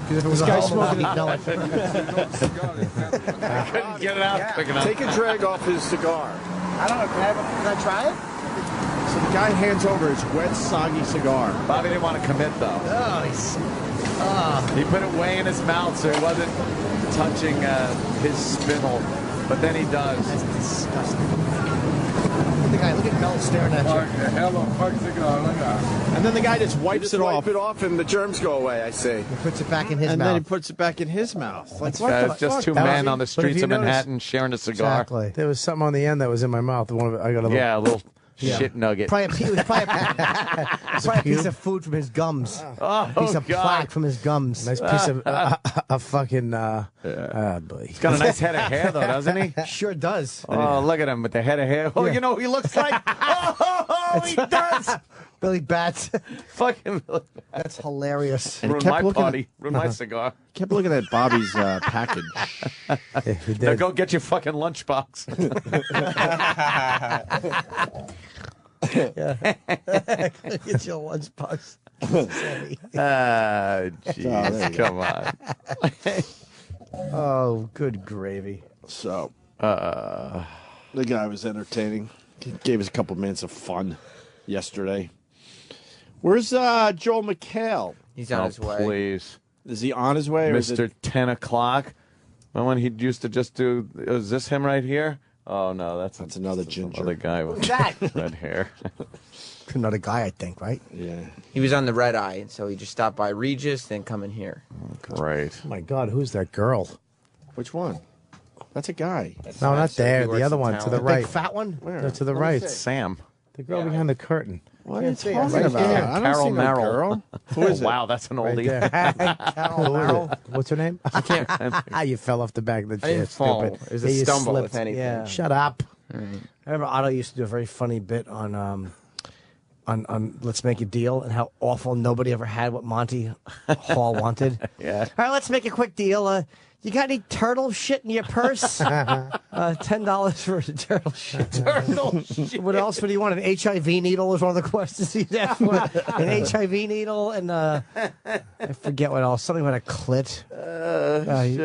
This
guy's smoking.
I couldn't get it out quick enough.
Take a drag off his cigar.
I don't know. Can I try it?
So the guy hands over his wet, soggy cigar.
Bobby didn't want to commit, though.
Oh, he's...
He put it way in his mouth so it wasn't touching his spittle. But then he does.
That's disgusting. Look at Mel staring at you.
And then the guy just wipes it off. Wipe it off, and the germs go away. I see.
He puts it back in his
and
mouth.
then he puts it back in his mouth. Like
It's just two men on the streets of Manhattan sharing a cigar.
Exactly.
There was something on the end that was in my mouth. I got a little.
Yeah, a little shit nugget.
Probably a piece of food from his gums.
Oh,
a piece of plaque from his gums.
Nice piece of a fucking. Boy.
He's got a nice head of hair, though, doesn't he?
Sure does.
Oh, look at him with the head of hair. Oh, you know who he looks like? Oh, he does.
Billy Bats.
Fucking Billy Bats.
That's hilarious.
And he
Ruin
kept
my
looking
party. Ruin my cigar.
Kept looking at Bobby's package.
He
Now
did.
go get your fucking lunchbox.
Get your lunchbox.
Jeez, come on.
Oh, good gravy.
So, the guy was entertaining. He gave us a couple minutes of fun yesterday. Where's Joel McHale?
He's on his way.
Please.
Is he on his way? Or is
Mr.
it...
10 o'clock. Remember when he used to just do, is this him right here? Oh, no, that's
another ginger.
Another guy with
Who's that?
red hair.
Another guy, I think, right?
Yeah.
He was on the red eye, and so he just stopped by Regis, then come in here.
Great.
Oh my God, who's that girl?
Which one? That's a guy.
No, not there.
He works
The other
in
one to
talent.
the
The
right.
big fat one?
No, to the right.
Sam.
The girl behind the curtain.
What are you talking
Right
about?
there.
I don't
Carol
see no
Merrill.
girl.
Who is it? Wow, that's an
Right
oldie.
there.
Carol
Who is
Merrill.
it? What's her name?
I can't.
You fell off the back of the chair.
I didn't fall.
Stupid.
It was a
Yeah, you
stumble,
slipped.
if anything.
Yeah.
Shut up.
I remember Otto used to do a very funny bit on Let's Make a Deal and how awful nobody ever had what Monty Hall wanted.
Yeah.
All right, let's make a quick deal. You got any turtle shit in your purse? $10 for a turtle shit.
Turtle shit.
What else would you want? An HIV needle was one of the questions he'd ask for. An HIV needle and I forget what else. Something about a clit.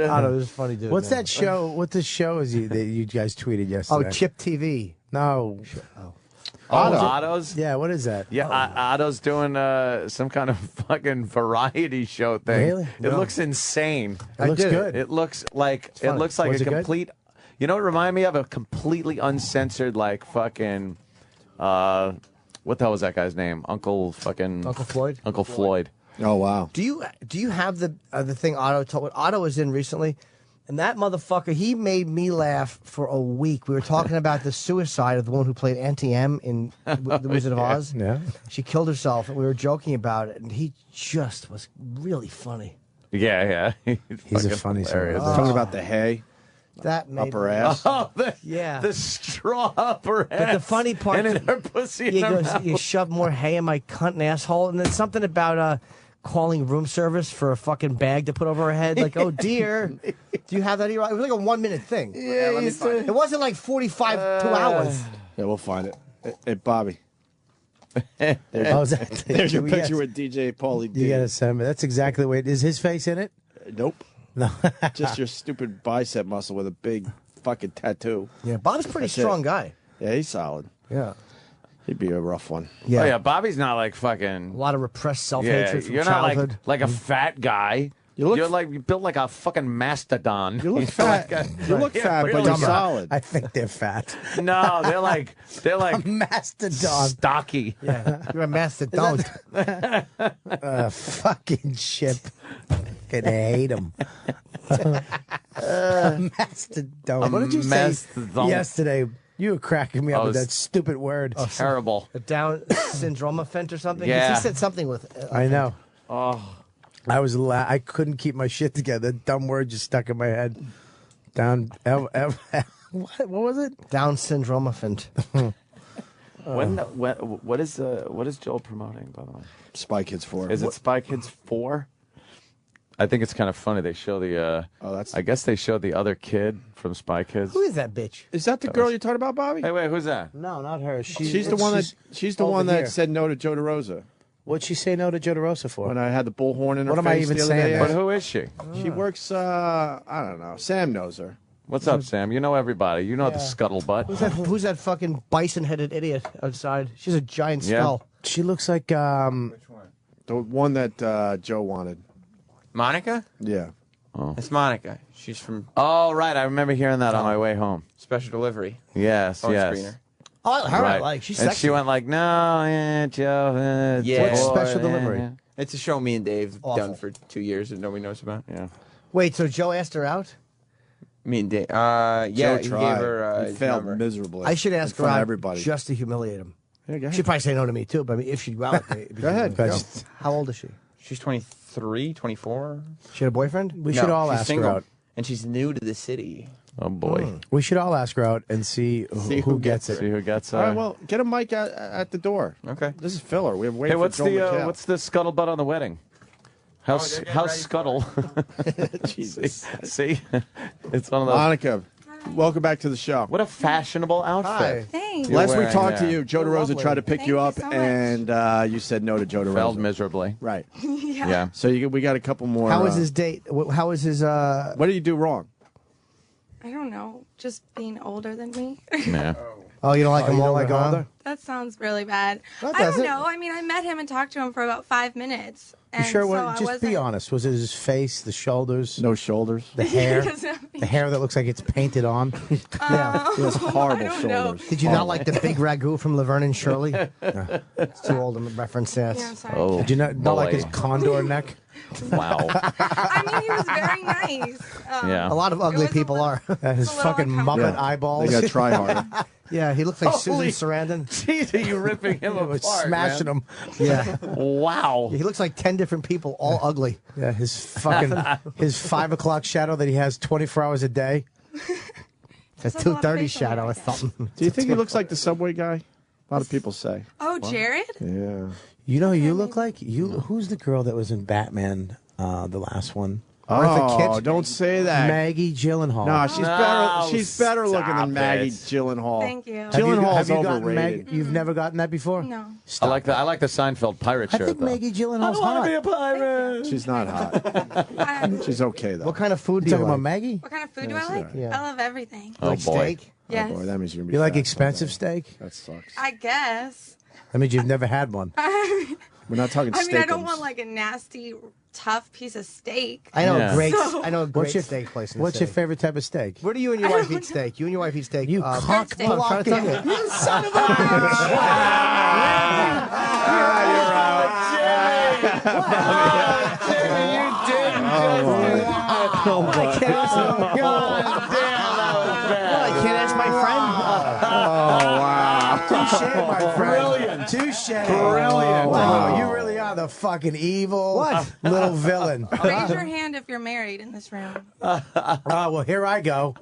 Otto was a funny dude.
What's
man.
that show? What the show is that you guys tweeted yesterday?
Oh, Chip TV.
No.
Otto's?
Yeah, what is that?
Yeah, Otto's doing some kind of fucking variety show thing.
Really?
It looks insane.
It looks good.
It looks like
funny.
a
Was it good?
complete. You know, what it reminded me of a completely uncensored like fucking. What the hell was that guy's name? Uncle
Floyd.
Uncle Floyd.
Oh wow.
Do you have the thing Otto told? What Otto was in recently, and that motherfucker, he made me laugh for a week. We were talking about the suicide of the woman who played Auntie M in The Wizard of Oz.
Yeah.
She killed herself, and we were joking about it, and he just was really funny.
Yeah.
He's a
fucking
funny
hilarious.
son.
Talking about the hay.
That made
upper
me-
ass.
Oh,
Yeah.
the straw upper ass.
But the funny part,
and in her pussy in
he
her
goes,
mouth.
"You shove more hay in my cunt and asshole," and then something about calling room service for a fucking bag to put over her head. Like, oh dear, do you have that? It was like a 1 minute thing.
Yeah, let me find it.
It wasn't like 45 2 hours.
Yeah, we'll find it. Hey, Bobby. There's,
Oh, is that-
there's your
we
picture
got-
with DJ Paulie D.
You gotta send me. That's exactly the way. Is his face in it?
Nope.
No.
Just your stupid bicep muscle with a big fucking tattoo.
Yeah, Bob's a pretty
That's
strong
it.
guy.
Yeah, he's solid.
Yeah.
He'd be a rough one.
Yeah.
Oh, yeah, Bobby's not like fucking.
A lot of repressed self
Yeah,
hatred from
you're
childhood.
not like a fat guy. You're built like a fucking mastodon.
You look fat. You look fat, but you're solid.
I think they're fat.
No, they're like
a mastodon.
stocky.
Yeah, you're a mastodon.
Fucking chip. Fucking hate him. Mastodon. What did you say
Mastodon.
yesterday? You were cracking me up
Oh,
with
it's-
that stupid word.
Terrible.
A Down syndrome offense or something? 'Cause
Yeah.
He said something with.
I know.
Oh,
I was I couldn't keep my shit together. That dumb word just stuck in my head. What was it?
Down syndrome offense.
what is Joel promoting, by the way?
Spy Kids 4.
Is it Spy Kids 4? I think it's kind of funny. They show the. I guess they showed the other kid from Spy Kids.
Who is that bitch?
Is that the girl you're talking about, Bobby?
Hey, wait, who's that?
No, not her.
She's the one that
over here.
said no to Joe DeRosa.
What'd she say no to Joe DeRosa for?
When I had the bullhorn in her
What
face
am I even
the other
saying
day.
that?
But who is she?
She works. I don't know. Sam knows her.
What's up, Sam? You know everybody. You know the scuttlebutt.
Who's that fucking bison-headed idiot outside? She's a giant
Yeah.
skull.
She looks like
The one that Joe wanted.
Monica?
Yeah.
Oh.
It's Monica. She's from
Oh, right. I remember hearing that on my way home.
Special Delivery.
Yes,
Phone
yes.
screener.
Oh, her I
Right.
like. She's
and
sexy.
she went like, no, Joe.
Yeah.
boy,
Special
Delivery?
yeah.
It's a show me and Dave
Awful.
done for 2 years that nobody knows about.
Yeah.
Wait, so Joe asked her out?
Me and Dave.
Joe
Yeah, he
tried.
gave her.
He
his
failed
number.
miserably.
I should ask
in
her
front of
out
everybody.
just to humiliate him.
Yeah, go ahead.
She'd probably say no to me too, but I mean, if she'd go out with me, it'd be
Go ahead,
humiliating.
go.
How old is she?
She's 23, 24.
She had a boyfriend?
we should all
she's
ask
single,
her out.
and she's new to the city.
Oh, boy.
We should all ask her out and see who gets it.
See who gets
All right, well, get a mic at the door.
Okay.
This is filler. We have
Hey,
waited for
what's
Joe
the
McHale.
what's the scuttlebutt on the wedding? How's Scuttle?
Jesus.
See? It's one of those.
Monica, welcome back to the show.
What a fashionable outfit.
Thanks.
You're
Last we
wearing
talked to
there.
you, Joe
You're
DeRosa
lovely.
tried to pick
Thank
you
you
up,
so much.
and you said no to Joe DeRosa.
Failed miserably.
Right.
Yeah.
Yeah.
So we got a couple more.
How was his date? How was his?
What did you do wrong?
I don't know. Just being older than me.
Yeah.
Oh, you don't like him
you don't
older,
like
huh?
older?
That sounds really bad.
That
I don't
doesn't.
know. I mean, I met him and talked to him for about 5 minutes.
You
And
sure?
so
What?
I
Just
wasn't,
be honest. Was it his face, the shoulders,
No shoulders.
the hair,
Doesn't
the hair that looks like it's painted on?
Yeah.
He has horrible
I don't know.
shoulders.
Did you not like the big ragu from Laverne and Shirley? It's too old to reference that.
Yeah, I'm sorry.
Oh,
Did you not like his
boy.
condor neck?
Wow.
I mean, he was very nice.
Yeah.
A lot of ugly people are.
His
a little
fucking Muppet
Yeah.
eyeballs.
They got to try harder.
Yeah, he looks like
Holy-
Susan Sarandon.
Jeez, are you ripping him
He was
apart,
smashing
man?
him.
Yeah.
Wow.
He looks like 10 different people, all ugly.
Yeah, his fucking his 5 o'clock shadow that he has 24 hours a day.
That's
There's a lot of
2:30
facial hair,
shadow
I
or
guess.
something.
Do you think he looks like the subway guy? A lot of people say.
Oh, Jared?
Yeah.
You know who you look like? Who's the girl that was in Batman, the last one?
Oh, don't say that.
Maggie Gyllenhaal.
No, she's
No,
better. She's better looking
stop
than Maggie
it.
Gyllenhaal.
Thank you.
Gyllenhaal's
gotten
overrated.
You've never gotten that before?
No.
I like the Seinfeld pirate
I
shirt
think
though.
Maggie Gyllenhaal's hot.
be a pirate.
She's not hot. She's okay though.
What kind of food
You
do you
talking
like?
about Maggie?
What kind of food do I like?
Yeah.
I love everything.
Oh,
Like
boy.
steak?
Yes.
Oh, boy, that means you're gonna be
You like
fat
expensive
someday.
steak?
That sucks.
I guess.
That means you've never had one.
We're not talking
I mean, I don't
steakums.
want like a nasty, tough piece of steak.
I know
Yeah.
a great.
So-
I know a
What's
great
your-
steak place. In the
What's your
city.
favorite type of steak?
Where do you and your wife eat steak? You and your wife eat steak.
You cock
steak.
I'm trying to tell you.
You son of a
I can't ask I can't ask my friend.
Touche, my friend. Touche. Brilliant. Wow, you really are the fucking evil little villain.
Raise your hand if you're married in this room.
Well, here I go.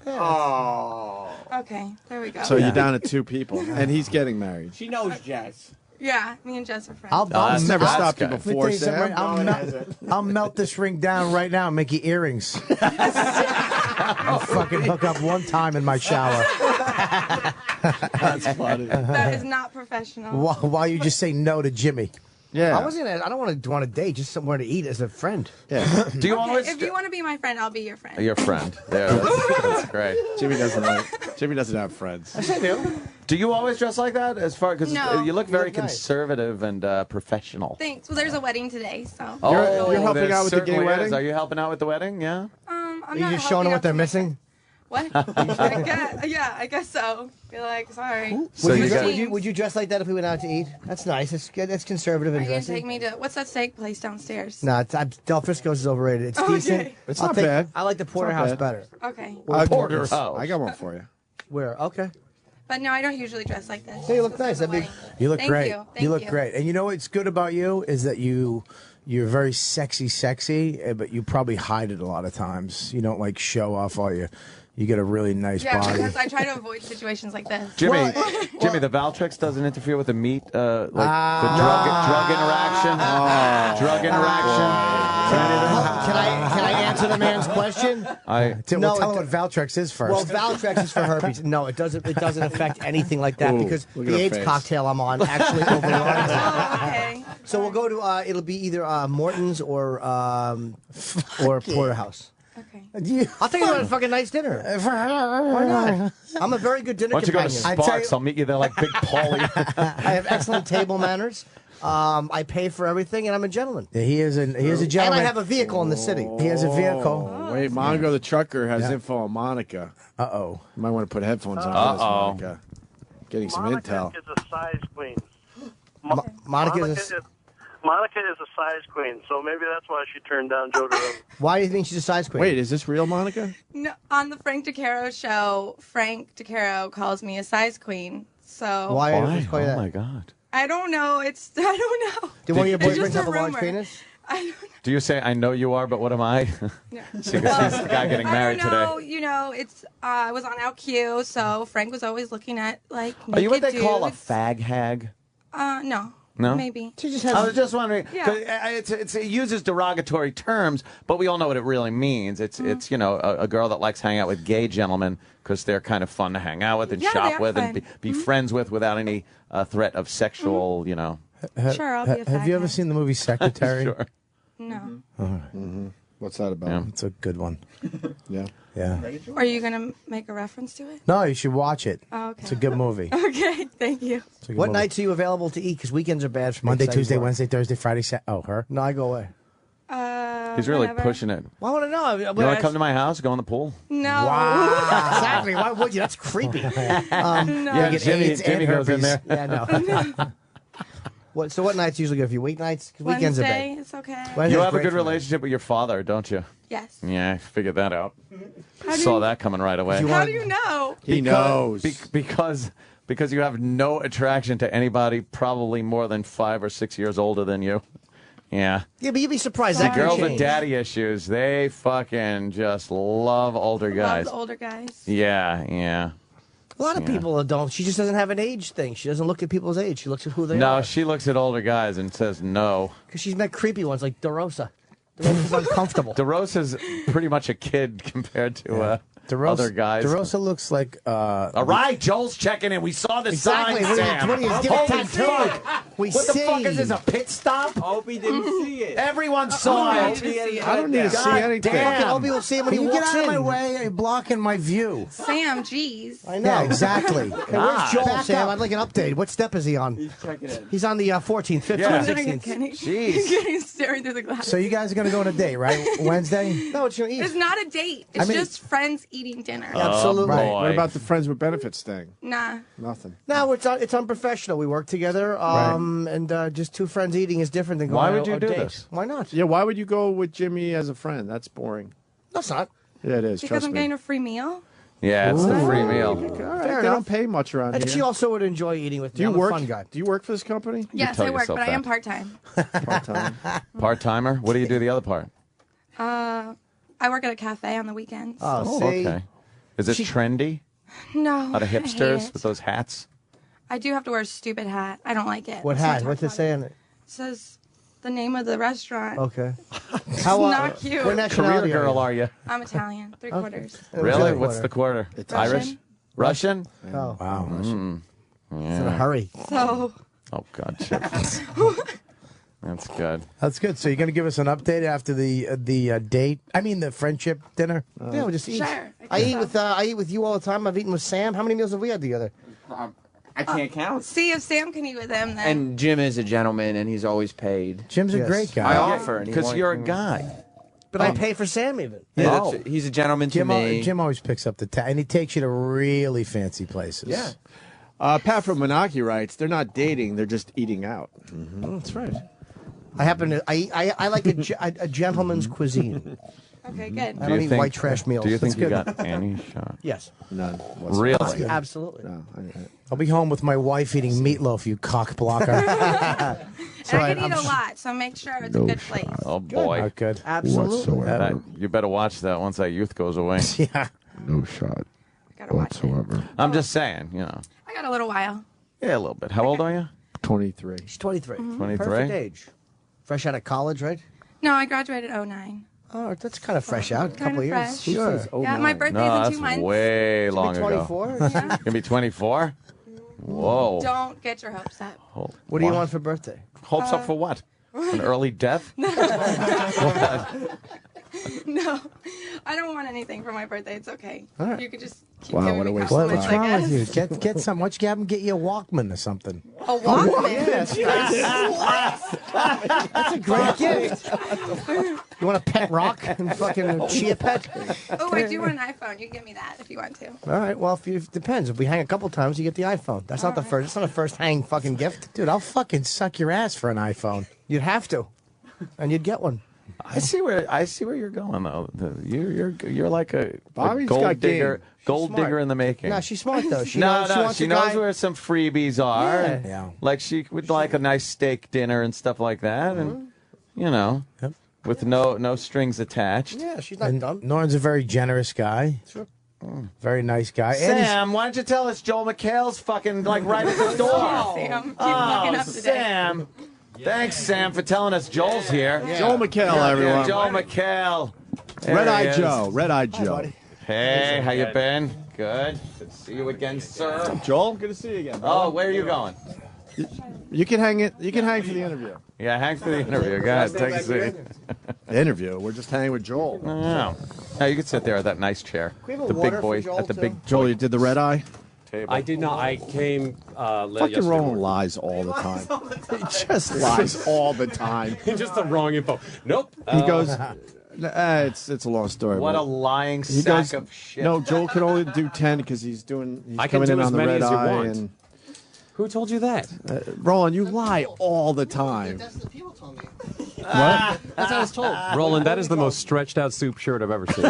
Oh.
Okay, there we go.
So you're down to 2 people, and he's getting married.
She knows Jess.
Yeah, me and Jess are friends.
I'll
never stopped you
Let me
before,
tell you something,
Sam.
right? I'll melt this ring down right now and make you earrings. I'll fucking hook up one time in my shower.
That's funny.
That is not professional.
While you just say no to Jimmy.
Yeah.
I don't want to go on a date, just somewhere to eat as a friend.
Yeah.
Do you
Okay,
always?
if you want to be my friend, I'll be your friend.
Your friend. There, that's great.
Jimmy doesn't have friends.
I do.
Do you always dress like that? As far because
No.
you look very
look nice.
conservative and professional.
Thanks. Well, there's a wedding today, so.
Oh,
You're helping
there
out with the gay
certainly is.
wedding?
Are you helping out with the wedding? Yeah.
I'm
Are you
not
just showing them
helping
what
out
they're
too much.
missing?
What? I guess so. You're like, sorry.
So you got-
Would you dress like that if we went out to eat? That's nice. It's good. It's conservative
Are
and
you gonna
dressy.
take me to what's that steak place downstairs?
No, Del Frisco's is overrated. It's
Okay.
decent.
It's
I'll
not
take-
bad.
I like the
It's not
porterhouse
bad.
better.
Okay.
Porterhouse.
I got one for you.
Where? Okay.
But no, I don't usually dress like this.
Hey, you look nice. That'd be.
You look
Thank
great.
you. Thank
look
you.
great. And you know what's good about you is that you're very sexy, but you probably hide it a lot of times. You don't like show off all you. You get a really nice
Yeah,
body.
because I try to avoid situations like this.
Jimmy, Jimmy, the Valtrex doesn't interfere with the meat, like the drug interaction. Drug interaction.
Can I answer the man's question?
Tell him what Valtrex is first.
Well, Valtrex is for herpes. No, it doesn't. It doesn't affect anything like that
Ooh,
because
look at
the
her
AIDS
face.
cocktail I'm on actually overrides it.
Okay.
So we'll go to. It'll be either Morton's or Porterhouse.
Okay.
I'll take you on a fucking nice dinner. Why not? I'm a very good dinner
Why don't you go to
companion.
Sparks? I'll meet you there like Big Paulie.
I have excellent table manners. I pay for everything, and I'm a gentleman.
Yeah, he is a gentleman.
And I have a vehicle in the city.
He has a vehicle.
Wait, Mongo the trucker has
Yeah.
info on Monica.
Uh-oh.
You might want to put headphones on for this, Monica. Getting some intel.
Monica is a size queen.
Monica is a,
Monica is a size queen, so maybe that's why she turned down Joe DeRosa.
why do you think she's a size queen?
Wait, is this real, Monica?
No, on the Frank DeCaro show, Frank DeCaro calls me a size queen. So
Why? Why?
Oh my God.
I don't know. I don't know.
Did one of your
It's
boyfriends
just
have a large
rumor.
penis?
Do you say, I know you are, but what am I? Because he's the guy getting married
I don't know.
today.
You know, it's I was on OutQ, so Frank was always looking at like.
Are you what they
naked
call a
dudes.
fag hag?
No.
No?
Maybe.
I was just wondering.
Yeah.
'Cause it uses derogatory terms, but we all know what it really means. It's you know a girl that likes hanging out with gay gentlemen because they're kind of fun to hang out with and
Yeah, they
shop
are
with and
fun.
be friends with without any threat of sexual, you know.
Sure, I'll be a
Have you ever seen the movie Secretary?
Sure.
No.
What's that about?
Yeah, it's a good one.
Yeah.
Yeah.
Are you gonna make a reference to it?
No, you should watch it.
Oh, okay.
It's a good movie.
Okay, thank you.
It's a good
What
movie.
nights are you available to eat? Because weekends are bad for me.
Monday,
'cause I
Tuesday,
work.
Wednesday, Thursday, Friday, her?
No, I go away.
He's really
whenever.
pushing it.
Well, I want to know.
You want to come to my house? Go in the pool.
No.
Wow. Exactly. Why would you? That's creepy.
No.
Yeah,
you get
Jimmy-
AIDS
Jimmy
and
goes in
herpes.
there.
Yeah, no. So what nights usually good for you? Weeknights? 'Cause weekends are
Wednesday,
bad.
it's okay.
Wednesday's
You have a
great
good
for me.
relationship with your father, don't you?
Yes.
Yeah, I figured that out.
How do
Saw
you-
that coming right away.
How do you know?
He knows.
Because you have no attraction to anybody probably more than 5 or 6 years older than you. Yeah.
Yeah, but you'd be surprised.
The
That can
girls with
change.
daddy issues, they fucking just love older guys.
Love the older guys.
Yeah, yeah.
A lot of people don't. She just doesn't have an age thing. She doesn't look at people's age. She looks at who they
No,
are.
she looks at older guys and says no.
Because she's met creepy ones like DeRosa. DeRosa's uncomfortable.
DeRosa's pretty much a kid compared to other guys.
DeRosa looks like.
All right, Joel's checking in. We saw the
Exactly.
sign,
What are you-
Sam.
what are you, give it
Holy
time to
fuck.
We
What the fuck
see.
is this, a pit stop?
Opie didn't see it.
Everyone saw it.
I don't need to see anything.
Fucking Opie will see him when
Can
he
you get
walks
out of my
in.
way? You're blocking my view.
Sam, jeez.
I know.
Yeah, exactly.
Hey, where's Joel,
Back
Sam?
up.
I'd like an update. What step is he on?
He's checking in.
He's on the 14th, 15th,
Yeah.
16th.
He's getting staring through the glass.
So you guys are going to go on a date, right? Wednesday?
No, it's your eat.
It's not a date. It's
I mean-
just friends eating dinner.
Absolutely.
Oh, boy.
What about the friends with benefits thing?
Nah.
Nothing.
No, it's unprofessional. We work together, and just two friends eating is different than going
Why
on
would
a
you do
date.
this?
Why not?
Yeah, why would you go with Jimmy as a friend? That's boring.
That's not.
Yeah, it is.
Because
Trust
I'm
me.
getting a free meal.
Yeah, it's the free meal.
All right,
Fair
they
enough.
don't pay much around
And
here.
she also would enjoy eating with me.
Do you
I'm
work?
a fun guy.
Do you work for this company?
Yes,
tell
I work,
yourself
but I am
that.
part-time.
Part-time.
Part-timer? What do you do the other part?
I work at a cafe on the weekends.
Oh,
Oh,
see?
okay. Is it trendy?
No.
A lot of
I hate
hipsters
it.
with those hats.
I do have to wear a stupid hat. I don't like it.
What
Let's
hat?
not talk
What's it
about
say on it?
It says the name of the restaurant.
Okay.
It's
How,
not cute.
What nationality
Career girl are you?
I'm Italian. 3/4.
Really? What's the quarter?
Russian.
Irish? Russian?
Oh.
Wow.
It's in a hurry.
So.
Oh, God. Chip. That's good.
That's good. So you're going to give us an update after the date? I mean, the friendship dinner?
Yeah, we'll just eat.
Sure.
I eat with you all the time. I've eaten with Sam. How many meals have we had together?
I can't count.
See if Sam can eat with him then.
And Jim is a gentleman, and he's always paid.
Jim's a great guy.
I offer, and he
Because
won't
you're a
give me-
guy.
But I pay for Sam even.
Yeah, he's a gentleman to
Jim,
me.
Jim always picks up the tab, and he takes you to really fancy places.
Yeah. Pat from Menaki writes, they're not dating, they're just eating out.
Oh, that's right. I happen to. I like a gentleman's cuisine.
Okay, good.
I don't eat white trash meals.
Do you
That's
think you
good.
got any shot?
Yes.
None.
Really?
Absolutely.
No,
I'll be home with my wife eating meatloaf, you cock blocker.
And I can eat a lot, so make sure it's a good place.
Oh, boy.
Not good.
Absolutely.
You better watch that once that youth goes away.
Yeah.
No shot
Gotta watch it.
whatsoever.
I'm just saying, you know.
I got a little while.
Yeah, a little bit. How old are you?
23.
She's 23.
23?
Perfect age. Fresh out of college, right?
No, I graduated 09.
Oh, that's kind of fresh out. A
Kinda
couple years.
fresh.
Sure.
Yeah, my birthday's
No,
in
that's
2 months.
way
Should be
long ago.
24?
Yeah.
You're going to be 24? Whoa.
Don't get your hopes up.
What do you want for birthday?
Hopes up for what? An early death?
No, I don't want anything for my birthday. It's okay.
All right.
You could just keep
Wow,
giving
what a
me
waste of
compliments,
What's
I
wrong with you?
guess.
Get some. Why don't you have him get you a Walkman or something?
A Walkman?
Yes. That's a great gift. You want a pet rock and fucking a chia pet?
Oh, I do want an iPhone. You can give me that if you want to.
All right. Well, if depends. If we hang a couple times, you get the iPhone. That's not the first. It's not a first hang fucking gift.
Dude, I'll fucking suck your ass for an iPhone.
You'd have to, and you'd get one.
I see where you're going though. You're like a
Bobby's
gold
got
digger,
game.
gold
smart.
digger in the making.
No, she's smart though. She
no,
knows,
she
a
knows
guy-
where some freebies are.
Yeah.
Like she would like a nice steak dinner and stuff like that, and you know, with no strings attached.
Yeah, she's not
And
dumb.
Norton's a very generous guy.
Sure.
Very nice guy. And he's-
Sam, why don't you tell us Joel McHale's fucking like right at the door?
Sam, keep looking up today.
Sam. Thanks, Sam, for telling us Joel's here.
Joel McHale, everyone.
Joel McHale. There
Red
he
Eye
is.
Joe. Red Eye Joe.
Hey, how you been? Good. Good to see you again, sir.
Joel, good to see you again.
Oh, where are you going?
You can hang it. You can hang for the interview.
Yeah, hang for the interview. Go ahead, take a seat.
The interview. We're just hanging with Joel.
No, you can sit there at that nice chair.
we have a
The
water
big
for
boy
Joel,
at the
too?
big
Joel, you did the red eye.
table.
I did not. I came
Fucking
yesterday
Roland
morning.
lies all the time. He just lies all the time.
Just the wrong info. Nope.
He goes. It's a long story.
What
but
a lying
he
sack
goes,
of shit.
No, Joel can only do 10 because he's
I can
coming
do
in
as
on the
many
red
as you
eye.
want.
And
Who told you that?
Roland, you lie all the time.
That's what people told me.
What?
That's what I was told.
Roland, that is the most stretched out soup shirt I've ever seen.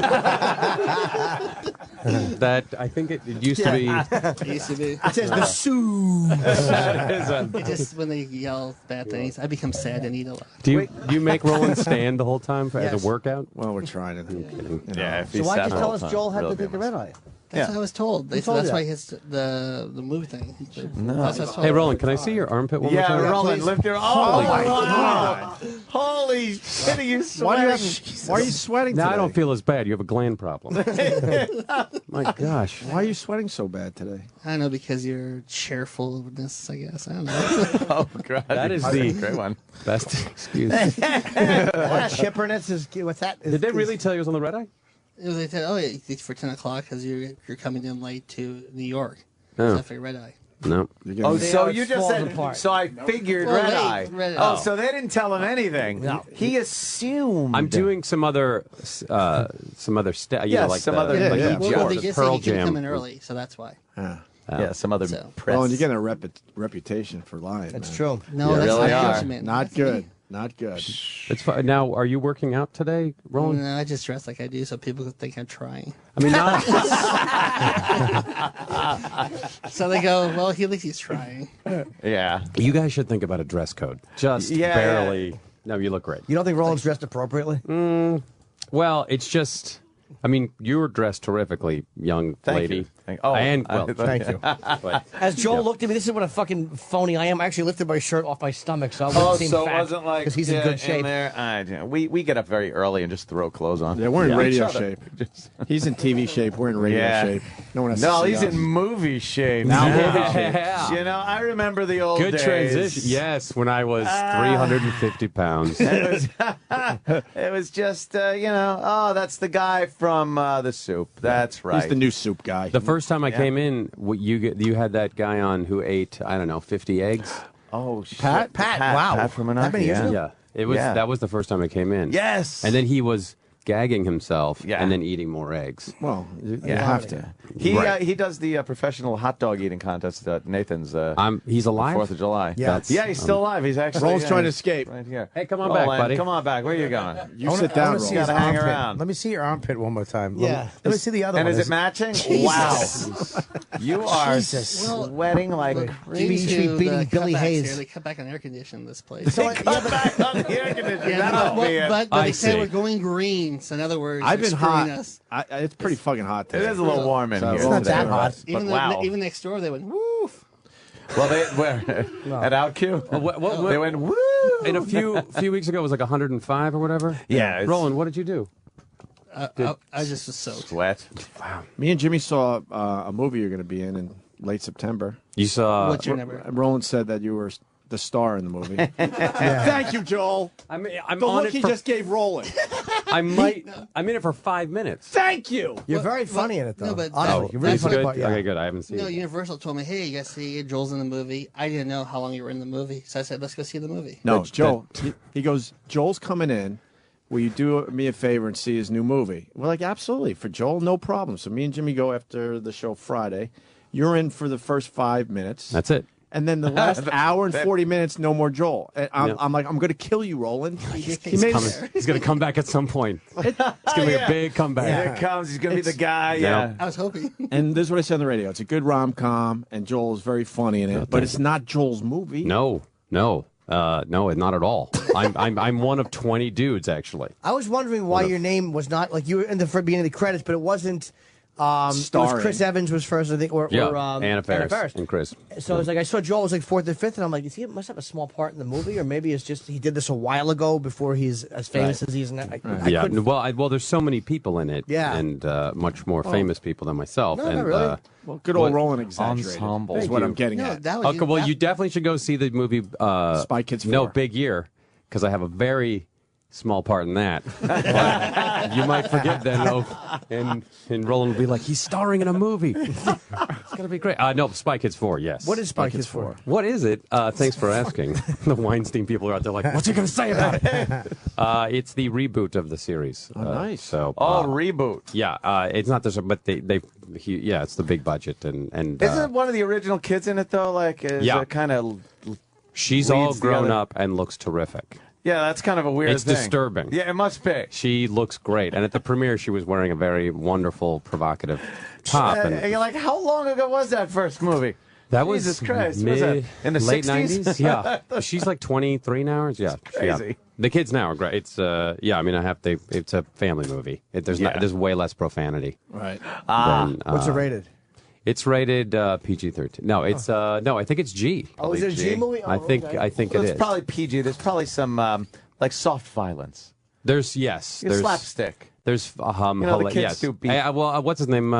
That I think it used to be.
It used to be.
It says the soup.
That is
It just when they yell bad things, I become sad and eat a lot.
Do you make Roland stand the whole time as
Yes.
a workout?
Well, we're trying to do.
Yeah, if
So
he's
why'd
sat
you
the
tell
whole
us
time,
Joel had
really
to take the
famous.
red eye?
That's
Yeah.
what I was told. They
Who
said
told
that's
you
why
that?
his the movie thing.
No.
That's what I was told.
Hey, Roland, can I see your armpit one more
Yeah,
time?
Roland,
please.
lift your. Oh,
Holy
my
God.
God! Holy shit, are you
Why
sweating?
are you sweating
Now
today?
I don't feel as bad. You have a gland problem. My gosh.
Why are you sweating so bad today?
I don't know because you're cheerfulness. I guess I don't know.
Oh, God.
That is
That's
the
a great one.
best excuse.
Chipperness is what's that?
Did they really tell you it was on the red eye?
They said, "Oh, yeah, it's for 10 o'clock because you're coming in late to New York."
Oh.
So I figured red eye.
No.
Oh, so
it
you just
falls
said.
apart.
So I figured
Well,
red
wait,
eye.
red
Oh,
eye.
so they didn't tell him anything.
No.
He assumed.
I'm doing some other
Yes,
some other
some other-
like
yeah.
the
Well, they just said
Pearl
you can
Jam.
come in early, so that's why.
Yeah, some other
So-
press.
Well, and you're getting a reputation for lying.
That's
man.
true.
No,
You
that's
really
not
are.
judgment.
Not
That's
good.
me.
Not good.
It's fine. Now, are you working out today, Roland?
No, I just dress like I do so people could think I'm trying.
I mean, not.
So they go, well, at least he's trying.
Yeah.
You guys should think about a dress code. Just
Yeah,
barely. No, you look great.
You don't think Roland's dressed appropriately?
Well, it's just I mean, you were dressed terrifically, young lady.
you.
Thank you. But,
As Joel looked at me, this is what a fucking phony I am. I actually lifted my shirt off my stomach, so I wouldn't seem
so
fat.
it wasn't like
because he's in good shape.
We get up very early and just throw clothes on.
Yeah, we're in radio
Each other.
shape. He's in TV shape. We're in radio shape. No one has to see
he's
us.
in movie shape.
Now
movie
shape. You know, I remember the old
good
days.
transition. Yes, when I was 350 pounds.
It was just, that's the guy from The Soup. That's right.
He's the new Soup guy.
The first time I came in, you had that guy on who ate, I don't know, 50 eggs.
Oh, shit.
Pat, wow.
Pat from
That many years ago?
Yeah, it was.
Yeah.
That was the first time I came in.
Yes.
And then he was gagging himself
Yeah.
and then eating more eggs.
Well, you have to.
He does the professional hot dog eating contest at Nathan's.
He's alive?
4th of July.
Yeah.
He's still alive. He's actually.
Roll's trying to escape.
Right here.
Hey, come on
Roland,
back, buddy.
Come on back. Where are you going?
You sit down, Roll.
You gotta hang around.
Let me see your armpit one more time.
Yeah.
Let me see the other
And
one.
is it matching?
Jesus.
Wow. You are
Jesus.
sweating like
Look,
crazy.
due
should be
to
beating
the
Billy
cutbacks
Hayes.
Here, they cut back on air conditioning this place.
They cut back on the air conditioning.
Yeah,
That'll be it.
but
I
they say
see.
we're going green. So in other words,
I've
they're
been
screwing
hot.
us.
It's pretty fucking hot
It
today.
is a little warm in
So
here.
it's not
today,
that hot.
but
Even,
wow.
even next door, they went woof.
Well, at OutQ, they went woo.
And a few weeks ago, it was like 105 or whatever.
Yeah, it's-
Roland, what did you do?
I just was soaked.
Sweat.
Me and Jimmy saw a movie you're going to be in late September.
You saw.
What's your number?
Roland said that you were the star in the movie. Thank you, Joel.
I'm
The
on
look
it
he
for,
just gave Roland.
I'm in it for 5 minutes.
Thank you.
You're very funny in it, though.
No, but
Honestly, you're really
It's
funny.
good.
Part, yeah.
Okay, good. I haven't seen
No,
it.
Universal told me, hey, you guys see Joel's in the movie. I didn't know how long you were in the movie. So I said, let's go see the movie.
No, Joel. He goes, Joel's coming in. Will you do me a favor and see his new movie? We're like, absolutely. For Joel, no problem. So me and Jimmy go after the show Friday. You're in for the first 5 minutes.
That's it.
And then the last hour and 40 minutes, no more Joel. And I'm like, I'm going to kill you, Roland. He's
going to come back at some point. It's going to be a big comeback.
Here it comes. He's going to be the guy. Yeah.
I was hoping.
And this is what I said on the radio. It's a good rom-com, and Joel is very funny in it. But it's not Joel's movie.
No, not at all. I'm one of 20 dudes actually.
I was wondering why your name was not like you were in the beginning of the credits, but it wasn't. It was Chris Evans was first, I think, or
Anna Faris and Chris.
So it's like I saw Joel was like 4th or 5th, and I'm like, he must have a small part in the movie, or maybe it's just he did this a while ago before he's as famous as he is now.
Well, there's so many people in it,
Yeah.
and much more famous people than myself.
No,
and
not really.
Well, good old Roland exaggerated.
Ensemble.
Is what I'm getting at.
You definitely should go see the movie
Spy Kids 4.
No Big Year, because I have a very small part in that. But you might forget then, and Roland will be like, he's starring in a movie. It's gonna be great. No, Spy Kids 4, yes.
What is Spy Kids 4?
What is it? Thanks for asking. The Weinstein people are out there like, what's he going to say about it? It's the reboot of the series.
Nice.
So,
reboot.
Yeah, it's not this, but it's the big budget and
Isn't one of the original kids in it though? Like, kind of.
She's all grown up and looks terrific.
Yeah, that's kind of a weird
It's
thing.
disturbing.
Yeah, it must be.
She looks great, and at the premiere, she was wearing a very wonderful, provocative top.
And you're like, how long ago was that first movie?
That
Jesus
was
Christ. Was that in the
late
60s?
90s. Yeah, she's like 23 now. Yeah,
Crazy.
Yeah. The kids now are great. It's I mean, it's a family movie. There's way less profanity.
Right.
What's it rated?
It's rated PG-13. No, it's no. I think it's G.
Oh, is it a G movie? Oh,
I think
okay.
it
Well,
is.
it's probably PG. There's probably some like soft violence.
There's
slapstick.
There's
the kids do beat.
What's his name?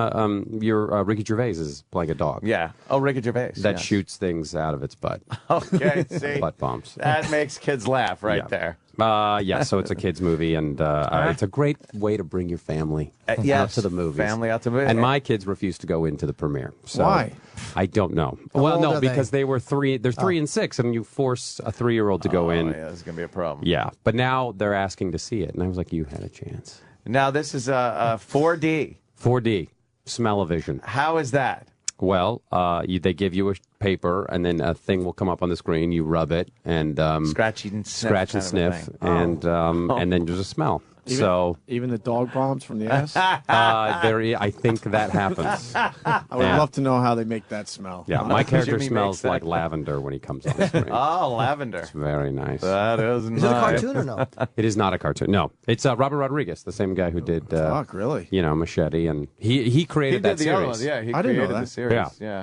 Your Ricky Gervais is playing a dog.
Yeah. Oh, Ricky Gervais.
That
yes.
shoots things out of its butt.
Okay. See.
Butt bombs.
That makes kids laugh right there.
Yeah, so it's a kids' movie, and it's a great way to bring your family out to the movies.
Family out to the movies.
And my kids refused to go into the premiere. So
Why?
I don't know.
How
Well,
old
no,
are
because they were 3. They're 3 and 6, and you force a 3-year-old to go in.
Yeah, this is gonna be a problem.
Yeah, but now they're asking to see it, and I was like, you had a chance.
Now this is 4D.
4D, smell-o-vision.
How is that?
Well, they give you a paper, and then a thing will come up on the screen. You rub it, and
Scratch and sniff.
scratch and
kind of a
sniff,
thing.
and then there's a smell.
Even the dog bombs from the ass?
I think that happens.
I would love to know how they make that smell.
Yeah, my character
Jimmy
smells
makes that.
like lavender when he comes on the screen.
Oh, lavender.
It's very nice.
That is nice.
Is it a cartoon or no?
It is not a cartoon. No, it's Robert Rodriguez, the same guy who did.
Fuck, really?
You know, Machete, and he created
He
that
did the other
series.
one. Yeah, he
I didn't know
created
that.
the series.
Yeah.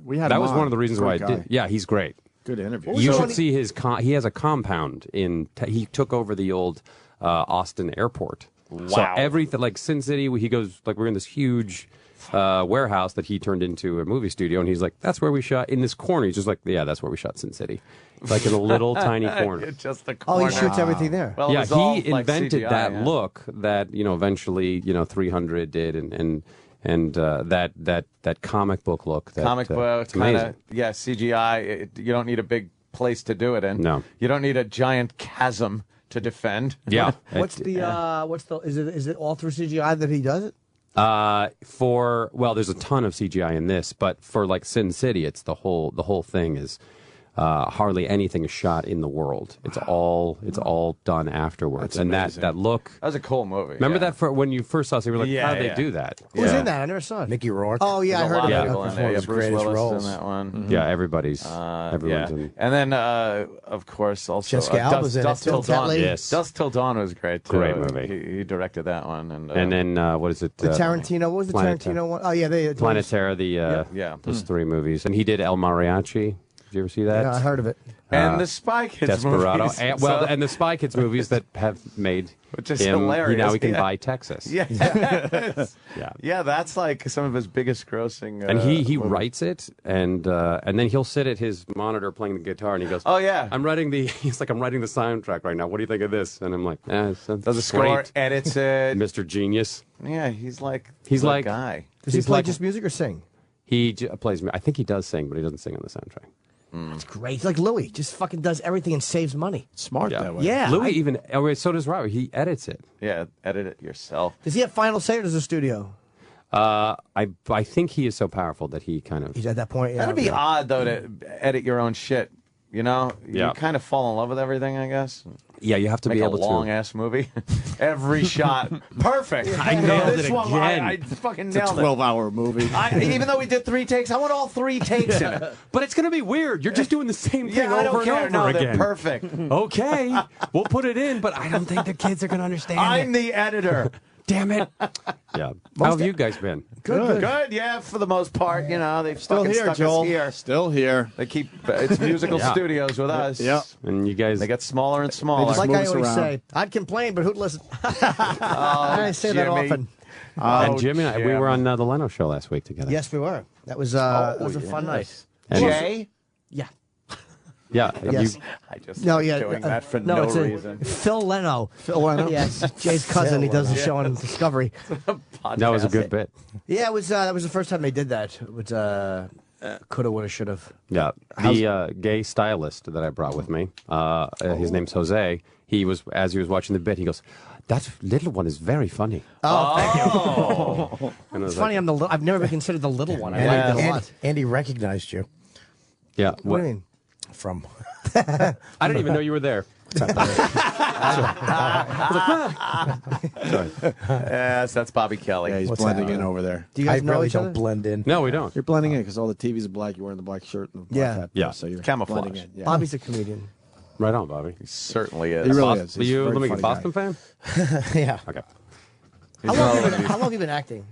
We had
That
him
was
on.
one of the reasons why I
Great
did.
guy.
Yeah, he's great.
Good interview.
You should see his. He has a compound in. He took over the old Austin airport.
Wow.
So everything like Sin City, he goes like we're in this huge warehouse that he turned into a movie studio, and he's like, "That's where we shot." In this corner, he's just like, "Yeah, that's where we shot Sin City." Like in a little tiny corner.
Just a
Oh,
corner.
he shoots everything there.
Well, it
Yeah,
was all,
he
like,
invented
CGI,
that
yeah.
look that eventually 300 did, and that comic book look. That,
Comic book,
it's
kind
amazing.
of, yeah, CGI. You don't need a big place to do it in.
No.
You don't need a giant chasm to defend.
Yeah.
What's the is it all through CGI that he does it?
There's a ton of CGI in this, but for like Sin City, it's the whole thing is hardly anything is shot in the world. It's all done afterwards.
That's
and
amazing.
that look.
That was a cool movie.
Remember
yeah.
that for when you first saw it, you were like,
Yeah,
how did
yeah.
they do that?
Who's in that? I never saw it.
Mickey Rourke.
Oh yeah, I
There's a
heard
lot
of
of
it.
people in there. Yeah,
his
Bruce
greatest
Willis
roles.
in that one.
Yeah, everyone's
Yeah.
in.
And then, of course, also
Jessica Alba's in it,
Dusk
too.
Till
That
Dawn.
lady?
Yes.
Dusk Till Dawn was great too.
Great movie.
He directed that one,
And then what is it?
The Tarantino. What was the
Planet-
Tarantino one? Oh yeah, they.
Planet Terror.
Yeah.
Those three movies, and he did El Mariachi. Did you ever see that?
Yeah, I heard of it.
And the Spy Kids
Desperado.
movies.
And,
So-
and the Spy Kids movies that have made
Which is
him.
hilarious.
Now he can
Yeah.
buy Texas.
Yeah.
Yeah.
Yeah, that's like some of his biggest grossing.
And he
movies.
writes it, and then he'll sit at his monitor playing the guitar, and he goes,
Oh yeah.
I'm writing the soundtrack right now. What do you think of this? And I'm like,
Does a
that's
score,
great,
edits it.
Mr. Genius.
Yeah, he's like
He's
the
like-
guy.
Does he
He's
play
like-
just music or sing?
He plays. I think he does sing, but he doesn't sing on the soundtrack.
It's great. He's like Louis. Just fucking does everything and saves money.
Smart
Yeah.
that way.
Yeah.
Louis even. So does Robert. He edits it.
Yeah, edit it yourself.
Does he have final say or does the studio?
I think he is so powerful that he kind of.
He's at that point. Yeah.
That'd be odd though to edit your own shit. You know,
Yeah.
you kind of fall in love with everything, I guess.
Yeah, you have to
Make
be
a
able
long
to.
ass movie. Every shot perfect.
I nailed
this
it
one,
again.
I fucking
It's a
nailed
12-hour movie.
Even though we did 3 takes, I want all 3 takes in it.
But it's going to be weird. You're just doing the same thing
Yeah, I don't
over
care.
and over
No,
again.
they're perfect.
Okay, we'll put it in, but I don't think the kids are going to understand
I'm
it.
the editor.
Damn it. Yeah. How have you guys been?
Good. Yeah, for the most part. You know, they've
Still
fucking
here,
stuck
Joel.
us here.
Still here.
They keep it's musical
Yeah.
studios with us.
Yep.
And you guys.
They get smaller and smaller.
just
Like
move
I
us
always
around.
say, I'd complain, but who'd listen? I say that
Jimmy.
often.
and Jimmy and I, we
Jim.
were on the Leno show last week together.
Yes, we were. That was a fun night.
And-
Jay?
Yeah.
Yeah.
Yes.
You,
I just
No,
like
yeah.
doing that for
no,
no
it's
reason.
Phil Leno.
Phil Leno?
Yes, Jay's cousin. He does a show on Discovery.
that was a good bit.
Yeah, it was. That was the first time they did that. It was coulda, woulda, shoulda.
Yeah. The gay stylist that I brought with me, his name's Jose. He was, as he was watching the bit, he goes, "That little one is very funny."
Oh, thank you.
And I was
It's funny.
like,
I've never been considered the little one. I liked it a lot.
Andy recognized you
yeah.
What do you mean?
from.
I didn't even know you were there.
Yes, that's Bobby Kelly.
Yeah, he's
What's
blending
happening?
in over there.
Do you guys
I
know
really
each
don't
other?
blend in.
No, we don't.
You're blending in because all the TVs are black. You're wearing the black shirt and the black
Yeah.
hat.
Yeah.
So you're
Camouflage.
blending in. Yeah.
Bobby's a comedian.
Right on, Bobby.
He certainly is.
He really
Bos-
is.
Are
He's a
you
very
let me
funny
Boston
guy.
fan?
Yeah.
Okay.
How long have you been acting?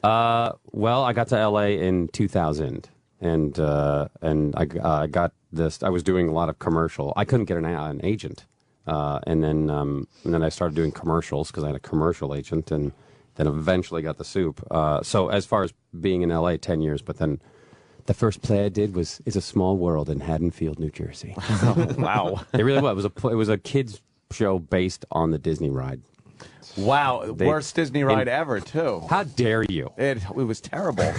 Well, I got to LA in 2000, and I got this. I was doing a lot of commercial. I couldn't get an agent, and then I started doing commercials because I had a commercial agent, and then eventually got the soup. So as far as being in LA, 10 years, but then the first play I did was "It's a Small World" in Haddonfield, New Jersey.
Wow.
It really was. It was a kids show based on the Disney ride.
Wow. Worst Disney ride ever, too.
How dare you?
It was terrible.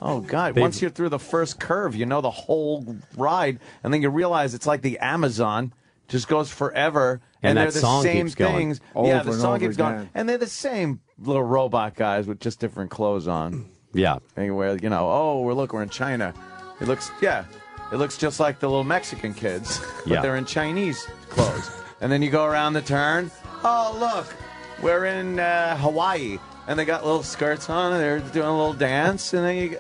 Oh, God.
They-
Once you're through the first curve, you know the whole ride, and then you realize it's like the Amazon. Just goes forever,
And
they're
that
the
song
same
keeps going.
things.
Over
Yeah, the
and
song
over
keeps going,
again.
and they're the same little robot guys with just different clothes on.
Yeah.
Anywhere, you know, oh, we're in China. It looks just like the little Mexican kids, but
Yeah.
they're in Chinese clothes. And then you go around the turn. Oh, look, we're in Hawaii. And they got little skirts on, and they're doing a little dance. And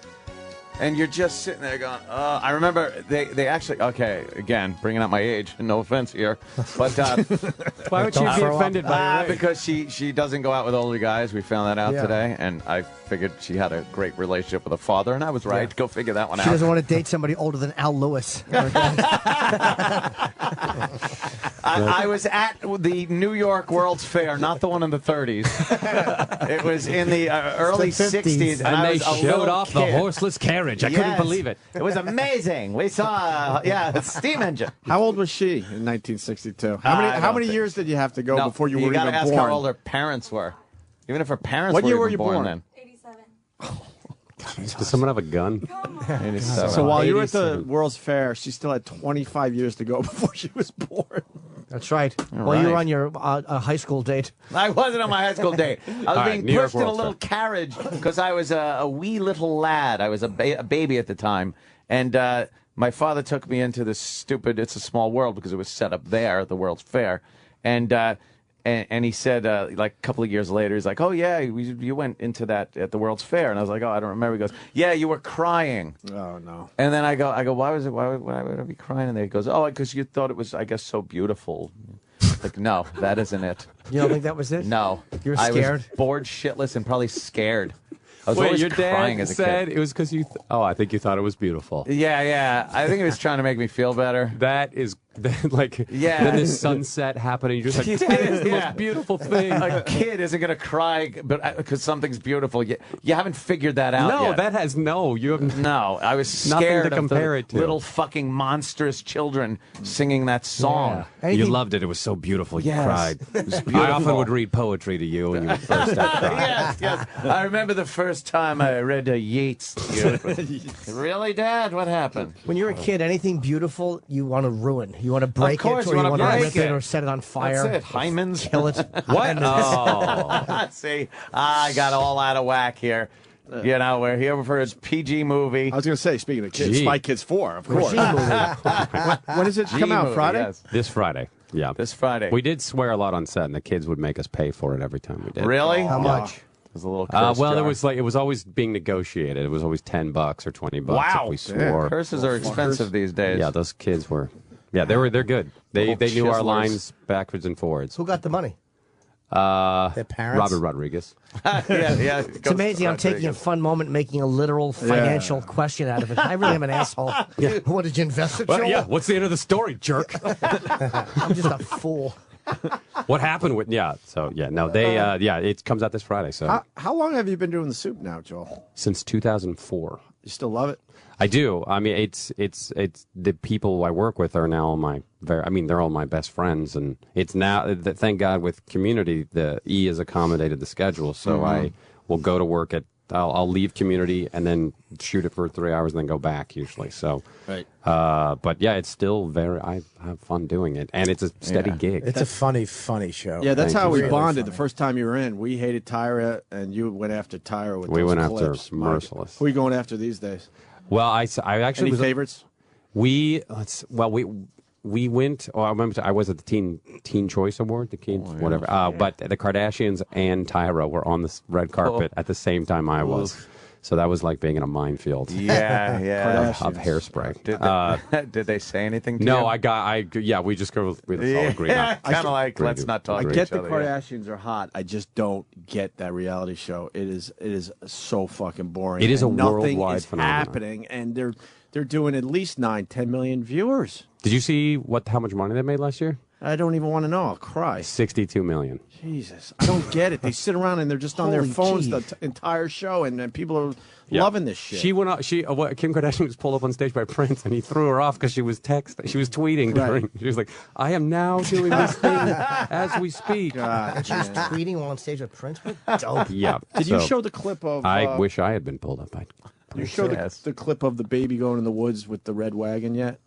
then you're just sitting there going, I remember they actually, okay, again, bringing up my age, no offense here, but
why would you be offended by your age?
Because she doesn't go out with older guys. We found that out today, and I figured she had a great relationship with a father, and I was right. Go figure that one out.
She doesn't want to date somebody older than Al Lewis.
I was at the New York World's Fair, not the one in the 30s. It was in the early 60s.
And they showed off the horseless carriage. I couldn't believe it.
It was amazing. We saw, a steam engine.
How old was she in 1962? How many years did you have to go before you were even born?
You got to ask how old her parents were. Even if her parents
what
were
year
even
were you born
then.
87. Does someone have a gun?
87.
So while you were at the World's Fair, she still had 25 years to go before she was born.
That's right.
All
Well, you were
right.
on your high school date.
I wasn't on my high school date. I was
All right,
being
New York
pushed in a
World's
little
Fair.
carriage because I was a wee little lad. I was a baby at the time. And my father took me into this stupid It's a Small World because it was set up there at the World's Fair. And he said, like a couple of years later, he's like, oh, yeah, you went into that at the World's Fair. And I was like, oh, I don't remember. He goes, yeah, you were crying.
Oh, no.
And then I go, why would I be crying? And then he goes, oh, because you thought it was, I guess, so beautiful. Like, no, that isn't it.
You don't think that was it?
No.
You were
I
scared?
was bored shitless and probably scared. I was
Wait,
always
your
crying
dad
as a
said
kid.
it was because you. I think you thought it was beautiful.
Yeah. I think he was trying to make me feel better.
That is like.
Yeah.
Then this sunset happening. You're just like, that is the most beautiful thing.
A kid isn't going to cry because something's beautiful. You haven't figured that out
No,
yet.
that has no. You have
No, I was
nothing
scared
to compare
of
it
the
to.
little fucking monstrous children singing that song.
Yeah. You loved it. It was so beautiful. You
Yes.
cried.
It was
I
beautiful.
often would read poetry to you when you would first start crying.
Yes. I remember the first time I read Yeats to you. Really, Dad? What happened?
When you're a kid, anything beautiful you want to ruin. You want to break
course,
it, or
you
you
wanna
want to
break
rip it
it.
or set it on fire.
That's it. Hymens.
Kill it.
What? Oh. See, I got all out of whack here. You know, we're here for his PG movie.
I was going to say, speaking of kids,
Gee.
Spy Kids 4, of course. when does it come out?
movie,
Friday?
yes.
This Friday. Yeah.
This Friday.
We did swear a lot on set, and the kids would make us pay for it every time we did.
Really?
How much?
There's a little
Well,
curse
there
jar.
was it was always being negotiated. It was always $10 or $20
Wow.
if we swore.
Curses are expensive these days.
Yeah, those kids were. Yeah, they're good. They
Little
knew our
chiselers.
lines backwards and forwards.
Who got the money?
Their parents?
Robert Rodriguez.
yeah.
It's amazing. I'm taking a fun moment, making a literal financial question out of it. I really am an asshole. Yeah. What did you invest it,
Well,
Joel?
yeah. What's the end of the story, jerk?
I'm just a fool.
What happened with? Yeah. So yeah. No, they. Yeah. It comes out this Friday. So
How long have you been doing the soup now, Joel?
since 2004.
You still love it?
I do. I mean, it's the people I work with are now they're all my best friends, and it's now. Thank God, with Community, the E has accommodated the schedule, so I will go to work at. I'll leave Community and then shoot it for 3 hours and then go back usually. So,
right.
But yeah, it's still I have fun doing it, and it's a steady gig.
It's a funny show.
Yeah, that's
Thank
how
you.
we
Really
bonded
funny.
the first time you were in. We hated Tyra, and you went after Tyra with
We
those
went after
clips.
Merciless.
Who are you going after these days?
Well, I actually
Any
was
favorites?
We went. Oh, I remember I was at the Teen Choice Award, whatever. But the Kardashians and Tyra were on the red carpet at the same time I was. So that was like being in a minefield.
Yeah.
of hairspray.
Did they say anything to you?
No, we just go. We all agreed.
Yeah, kind of like, let's not talk
I
to
get
each
the
other.
Kardashians are hot. I just don't get that reality show. It is so fucking boring.
It is a
And nothing
worldwide
is
phenomenon.
happening, and they're doing at least 9-10 million viewers.
Did you see how much money they made last year?
I don't even want to know. I'll cry.
62 million.
Jesus, I don't get it. They sit around and they're just on their
Holy
phones
gee.
the entire show, and people are
Yeah.
loving this shit.
She went out. Kim Kardashian was pulled up on stage by Prince, and he threw her off because she was tweeting during. She was like, "I am now doing this thing as we speak."
God,
And she was tweeting while on stage with Prince. What dope.
Yeah.
Did you show the clip of?
I wish I had been pulled up by.
You showed the clip of the baby going in the woods with the red wagon yet?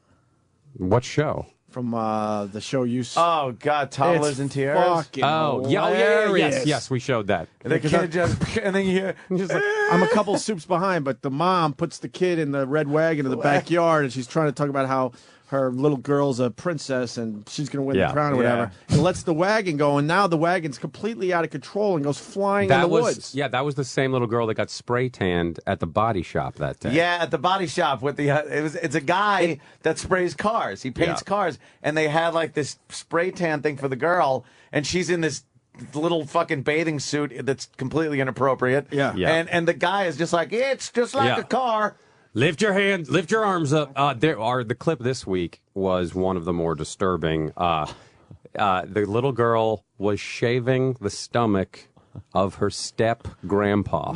What show?
From the show you.
Oh God, Toddlers
It's
Tiaras.
fucking
Yes, yes, we showed that.
The kid just, and then you hear,
just like, I'm a couple soups behind, but the mom puts the kid in the red wagon in the backyard, and she's trying to talk about how her little girl's a princess and she's going to win
Yeah.
the crown or whatever. And lets the wagon go, and now the wagon's completely out of control and goes flying in the woods.
Yeah, that was the same little girl that got spray tanned at the body shop that day.
Yeah, at the body shop with the it's a guy that sprays cars. He paints cars, and they had like this spray tan thing for the girl, and she's in this little fucking bathing suit that's completely inappropriate.
Yeah.
And the guy is just like, it's just like a car.
Lift your hands, lift your arms up. The clip this week was one of the more disturbing. The little girl was shaving the stomach of her step grandpa.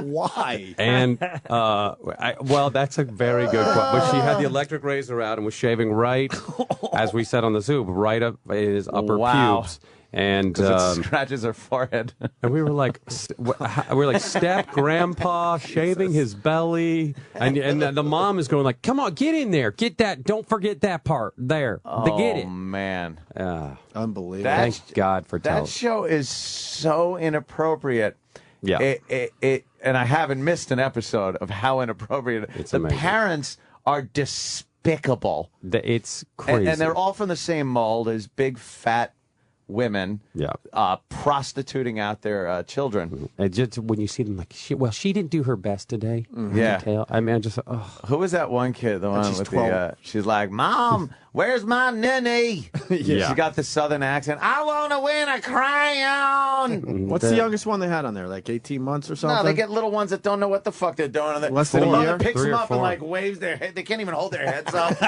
Why?
And well, that's a very good question. But she had the electric razor out and was shaving right, as we said on the Zoom, right up in his upper pubes. And
'cause it scratches her forehead.
And we were like, step grandpa shaving his belly, and the mom is going like, come on, get in there, get that, don't forget that part there, get it.
Oh man,
unbelievable!
Thank God for
that
television.
show is so inappropriate.
Yeah.
And I haven't missed an episode of how inappropriate
It's
the
amazing.
parents are. Despicable.
It's crazy,
and they're all from the same mold as big fat women prostituting out their children.
And just when you see them, like, she didn't do her best today.
Yeah.
Detail. I mean,
Who was that one kid? The one
she's
with
12.
the. She's like, Mom, where's my ninny?
Yeah.
She got the southern accent. I want to win a crayon.
What's the youngest one they had on there? Like 18 months or something?
No, they get little ones that don't know what the fuck they're doing.
Less than
the
a
mother
year?
picks
3
them
or
up and
4.
like waves their head. They can't even hold their heads up.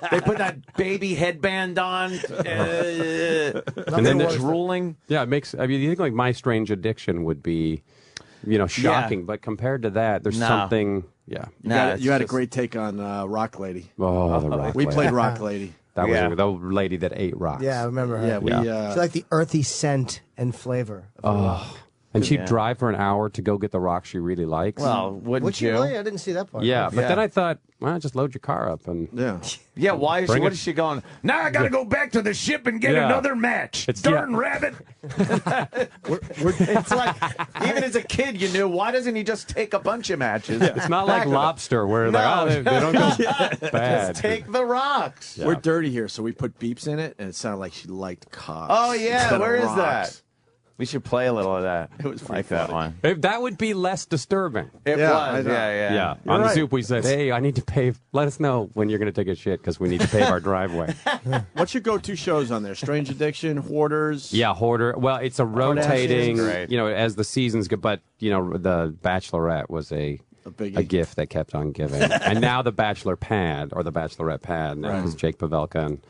They put that baby headband on.
and then
it's drooling.
Yeah, it makes. I mean, you think like My Strange Addiction would be, shocking, but compared to that, there's
No.
something. Yeah,
You had a great take on Rock Lady.
Oh, the Rock
We
Lady.
played Rock Lady.
That was the lady that ate rocks.
Yeah, I remember her.
Yeah, we,
she liked the earthy scent and flavor. Of the rock.
And she'd drive for an hour to go get the rock she really likes.
Well, wouldn't
Would you really? I didn't see that part.
Yeah, but then I thought, well, just load your car up and
Yeah, why is she?
Bring
What
it.
is she going? Now I got to go back to the ship and get
Yeah.
another match.
It's-
Darn rabbit! It's like even as a kid, you knew. Why doesn't he just take a bunch of matches?
It's not like
Back of it?
Lobster where
No.
they don't go bad.
Just take the rocks.
We're dirty here, so we put beeps in it, and it sounded like she liked cocks.
Oh yeah,
instead of
where is
rocks.
that? We should play a little of that.
It was
like that one.
If that would be less disturbing.
It was, yeah.
Yeah.
You're
On the
right.
Zoop, we said, hey, I need to pave. Let us know when you're going to take a shit because we need to pave our driveway.
What's your go-to shows on there? Strange Addiction, Hoarders.
Yeah, Hoarder. Well, it's a rotating,
Great.
as the seasons go. But, the Bachelorette was a gift that kept on giving. And now the Bachelor Pad, or the Bachelorette Pad, now because Jake Pavelka and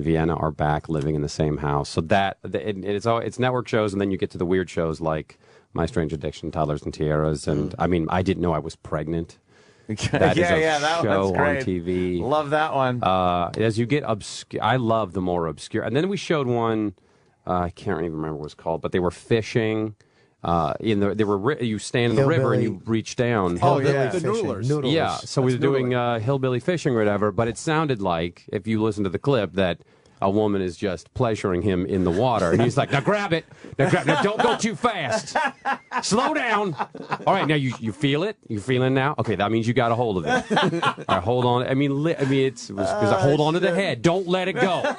Vienna are back living in the same house. So it's network shows, and then you get to the weird shows like My Strange Addiction, Toddlers and Tiaras. And, I mean, I didn't know I was pregnant. That is a
that
show
one's great.
on TV.
Love that one.
As you get obscure, I love the more obscure. And then we showed one, I can't even remember what it was called, but they were fishing. You stand in the river and you reach down.
Oh, yeah. The noodlers.
Yeah, so we were doing hillbilly fishing or whatever, but it sounded like, if you listen to the clip, that a woman is just pleasuring him in the water. And he's like, now grab it. Now don't go too fast. Slow down. All right, now you feel it? You feeling now? Okay, that means you got a hold of it. All right, hold on. I mean, it's hold on to the head. Don't let it go.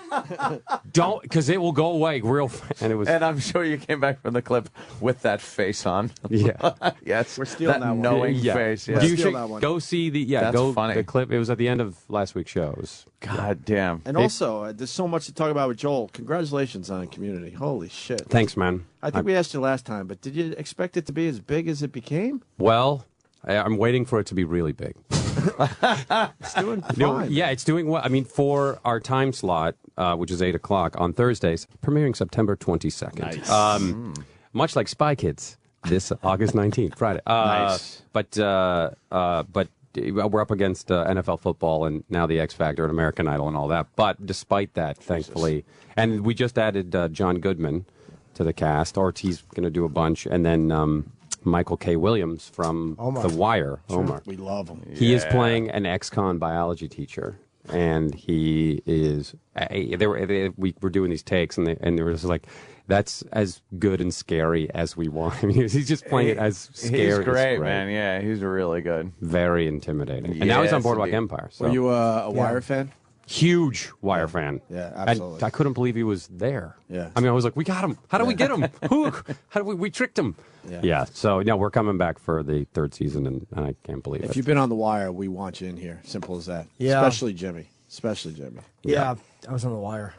Don't, because it will go away real fast. And
I'm sure you came back from the clip with that face on.
Yeah.
Yes.
We're stealing that one.
knowing
Yeah.
face. Yeah.
You should go see
That's funny.
the clip. It was at the end of last week's shows.
God damn.
And also, there's so much to talk about with Joel. Congratulations on Community. Holy shit.
Thanks, man.
I think we asked you last time, but did you expect it to be as big as it became?
Well, I'm waiting for it to be really big.
It's doing fine.
Yeah, it's doing well. I mean, for our time slot, which is 8 o'clock on Thursdays, premiering September 22nd.
Nice.
Much like Spy Kids, this August 19th, Friday.
Nice.
But we're up against NFL football and now the X Factor and American Idol and all that. But despite that, thankfully, and we just added John Goodman to the cast. Ortiz going to do a bunch, and then Michael K. Williams from
Omar.
The Wire.
Sure.
Omar.
We love him.
He is playing an ex-con biology teacher and he is. We were doing these takes, and they were just like, "That's as good and scary as we want." I mean, he's just playing it as scary.
He's great, man. Yeah, he's really good.
Very intimidating. And now he's on Boardwalk Empire. So.
Were you a Wire fan?
Huge Wire fan.
Yeah, absolutely.
And I couldn't believe he was there.
Yeah.
I mean, I was like, we got him. How do we get him? How do we tricked him? Yeah. So, no, we're coming back for the 3rd season, and I can't believe it.
If you've been on The Wire, we want you in here. Simple as that.
Yeah.
Especially Jimmy.
Yeah, I was on The Wire.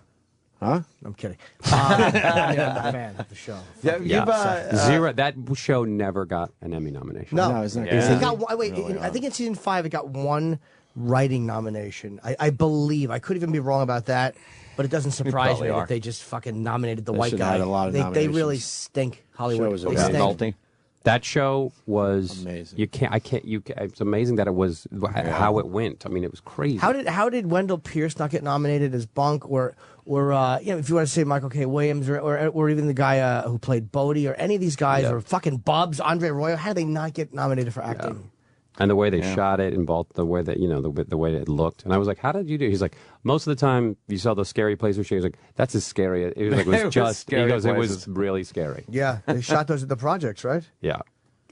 Huh?
I'm kidding. I'm a fan of the show.
Zero. That show never got an Emmy nomination.
No,
it's not
It got I think in season 5 it got one writing nomination. I believe. I could even be wrong about that, but it doesn't surprise me that they just fucking nominated the white
should
guy.
have had a lot of
they
nominations.
really stink. Hollywood.
Show was
They
okay.
stink.
That show was
amazing.
It's amazing that it was how it went. I mean, it was crazy.
How did Wendell Pierce not get nominated as Bunk, or if you want to say Michael K. Williams, or even the guy who played Bodie, or any of these guys, or fucking Bubs, Andre Royo? How did they not get nominated for acting?
And the way they shot it, and the way that the way it looked, and I was like, "How did you do?" He's like, "Most of the time, you saw those scary places." He's like, "That's as scary." It was like, it was just. He goes, "It was really scary."
Yeah, they shot those at the projects, right?
Yeah,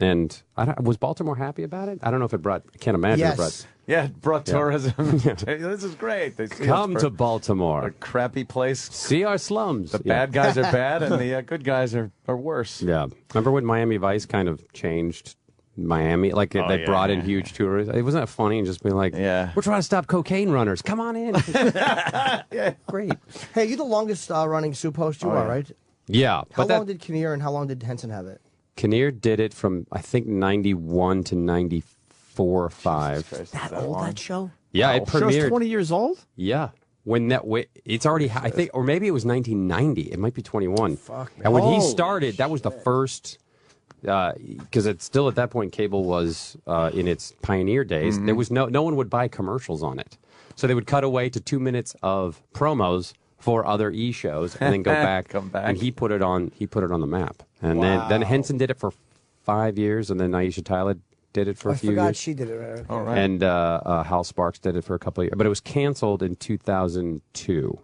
and was Baltimore happy about it? I don't know if it brought. I can't imagine it brought.
Yeah, it brought tourism. This is great. They see
Come
us
to
for
Baltimore.
a crappy place.
See our slums.
The bad guys are bad, and the good guys are worse.
Yeah, remember when Miami Vice kind of changed Miami? Like they brought in huge tourists. It wasn't that funny and just being like, we're trying to stop cocaine runners. Come on in. Great.
Hey, you the longest running soup host you are, right?
Yeah.
How long did Kinnear and how long did Henson have it?
Kinnear did it from I think 91 to 94 or 5.
That old, that show?
Yeah, it premiered.
Show's 20 years old?
Yeah. When it's already, I think, or maybe it was 1990. It might be 21.
Fuck, man.
And when he started, that was the first, because it's still at that point, cable was in its pioneer days. There was no one would buy commercials on it. So they would cut away to 2 minutes of promos for other shows and then go back.
Come back.
And he put it on the map. And then Henson did it for 5 years, and then Aisha Tyler did it for a few years.
I forgot she did it. Right?
All right.
And Hal Sparks did it for a couple of years. But it was canceled in 2002.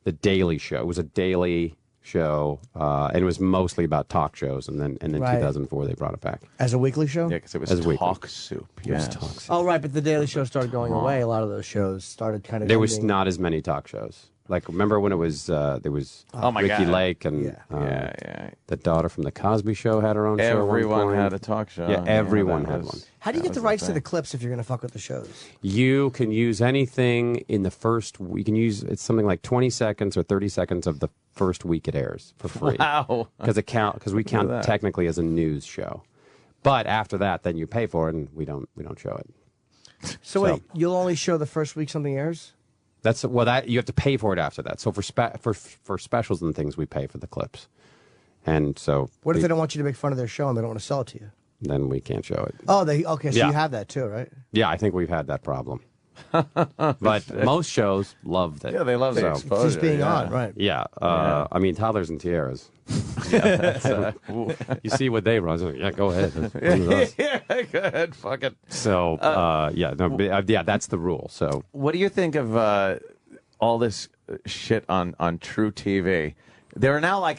The Daily Show. It was a daily show, and it was mostly about talk shows. And then 2004, they brought it back.
As a weekly show?
Yeah, because it was
As weekly.
talk soup.
It was
Yes.
talk soup.
Oh, right, but the Daily Show started going away. A lot of those shows started kind of.
There was not as many talk shows. Like, remember when it was, there was Ricky
God.
Lake and the daughter from The Cosby Show had her own show at one
Everyone
point.
had a talk show.
Yeah, everyone
that
had
was-
one.
How do you
that
get the
was
rights to
thing.
the clips if you're going to fuck with the shows?
You can use anything in the first. You can use it's something like 20 seconds or 30 seconds of the first week it airs for free.
Wow.
Because we
Look
count
at that.
technically as a news show, but after that, then you pay for it, and we don't show it.
So wait, you'll only show the first week something airs?
That's that you have to pay for it after that. So for specials and things, we pay for the clips, and so
What if they don't want you to make fun of their show and they don't want to sell it to you?
then we can't show it.
Oh, okay, so
Yeah.
you have that too, right?
Yeah, I think we've had that problem. But most shows loved it.
Yeah, they love the exposure.
Just being on, right?
Yeah, I mean, Toddlers and Tiaras. You see what they run. So, yeah, go ahead.
Yeah, go ahead. Fuck it.
So, that's the rule. So,
What do you think of all this shit on True TV? There are now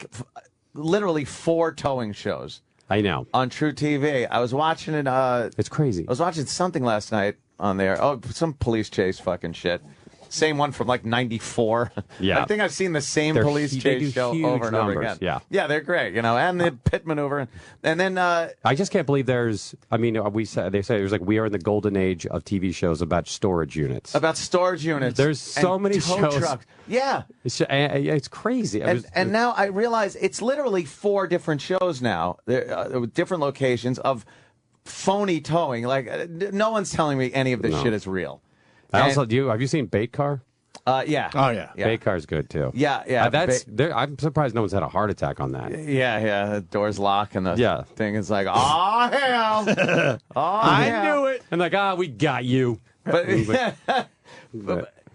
literally 4 towing shows.
I know.
On True TV. I was watching it.
It's crazy.
I was watching something last night on there. Oh, some police chase fucking shit. Same one from 94.
Yeah.
I think I've seen the same
They're
police
they do
chase show
huge
over and over
numbers,
again.
yeah.
they're great. And the pit maneuver, and then
I just can't believe there's. I mean, they say there's we are in the golden age of TV shows about storage units.
about storage units.
There's so
and
many
tow
shows.
trucks. Yeah.
It's crazy.
And now I realize it's literally 4 different shows now, with different locations of phony towing. No one's telling me any of this shit is real.
Have you seen Bait Car?
Yeah.
Oh, yeah.
Bait Car's good too.
Yeah.
I'm surprised no one's had a heart attack on that.
Yeah. The doors lock and the thing is like, oh hell,
I knew it. And we got you.
But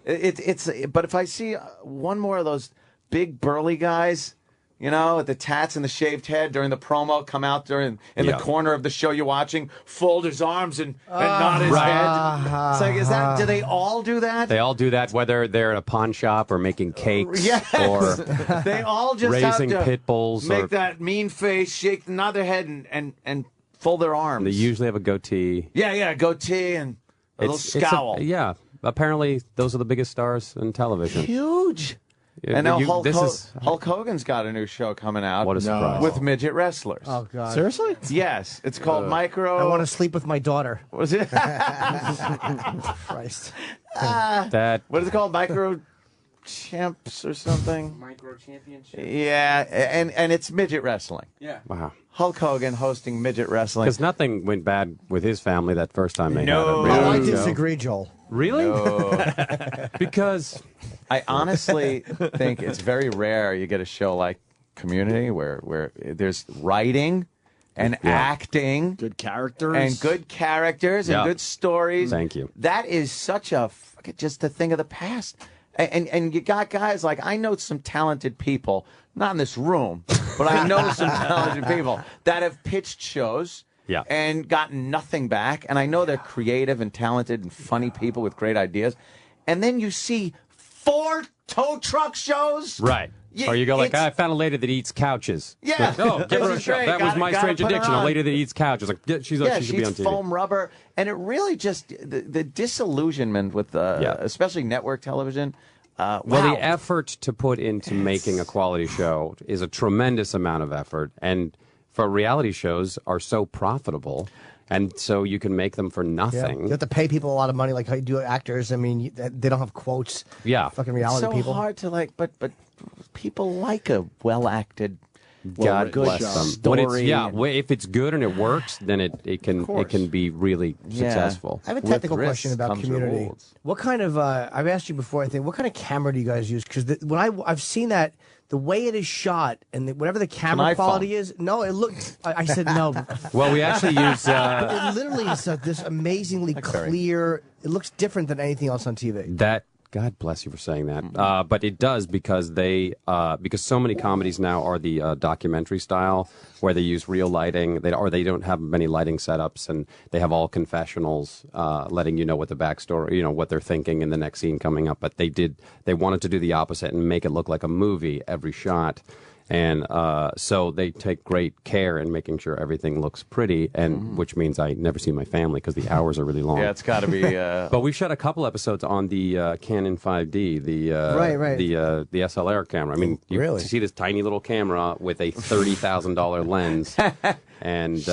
if I see one more of those big burly guys You know, with the tats and the shaved head during the promo, come out during in the corner of the show you're watching, fold his arms and nod his head. It's like, is that? Do they all do that?
They all do that, whether they're at a pawn shop or making cakes or
they all just
raising
have to
pit bulls.
make
or,
that mean face, nod their head, and fold their arms.
They usually have a goatee.
Yeah, goatee and a little scowl.
Apparently those are the biggest stars in television.
Huge.
Yeah,
And now Hulk Hogan's got a new show coming out.
What a surprise.
With midget wrestlers.
Oh, God.
Seriously?
Yes. It's called Micro...
I want to sleep with my daughter.
What is it?
Christ.
What is it called? Micro Champs or something?
Micro Championship.
Yeah, and it's midget wrestling.
Yeah.
Wow.
Hulk Hogan hosting midget wrestling.
Because nothing went bad with his family that first time they had
No.
it.
I disagree, Joel.
Really?
No.
Because
I honestly think it's very rare you get a show like Community where there's writing and acting,
good characters,
and good stories.
Thank you.
That is such just a thing of the past. And you got guys like, I know some talented people, not in this room, but I know some talented people that have pitched shows and gotten nothing back. And I know they're creative and talented and funny people with great ideas. And then you see 4 tow truck shows.
Right. Or you go like, I found a lady that eats couches.
Yeah.
Like, oh, give her a shot. That was My Strange Addiction, a lady that eats couches. Like, she should be on TV.
Foam rubber. And it really just, the disillusionment with, especially network television.
Well, the effort to put into making a quality show is a tremendous amount of effort. And for reality shows are so profitable. And so you can make them for nothing.
You have to pay people a lot of money, like how you do actors. I mean, they don't have quotes.
Yeah.
Fucking reality
people. It's so hard to but people like a well-acted,
God
good story.
If it's good and it works, then it can be really successful.
I have a technical question about Community. What kind of I've asked you before, I think, what kind of camera do you guys use? Because when I've seen that, the way it is shot and whatever the camera quality is, no, it looked. I said no.
Well, we actually use.
But it literally is this amazingly clear. It looks different than anything else on TV.
God bless you for saying that. But it does because because so many comedies now are the documentary style where they use real lighting. They don't have many lighting setups, and they have all confessionals letting you know what the backstory, what they're thinking in the next scene coming up. But they wanted to do the opposite and make it look like a movie every shot. And so they take great care in making sure everything looks pretty, and which means I never see my family because the hours are really long.
Yeah, it's got to be.
But we've shot a couple episodes on the Canon 5D, the SLR camera. I mean, you see this tiny little camera with a $30,000 lens, and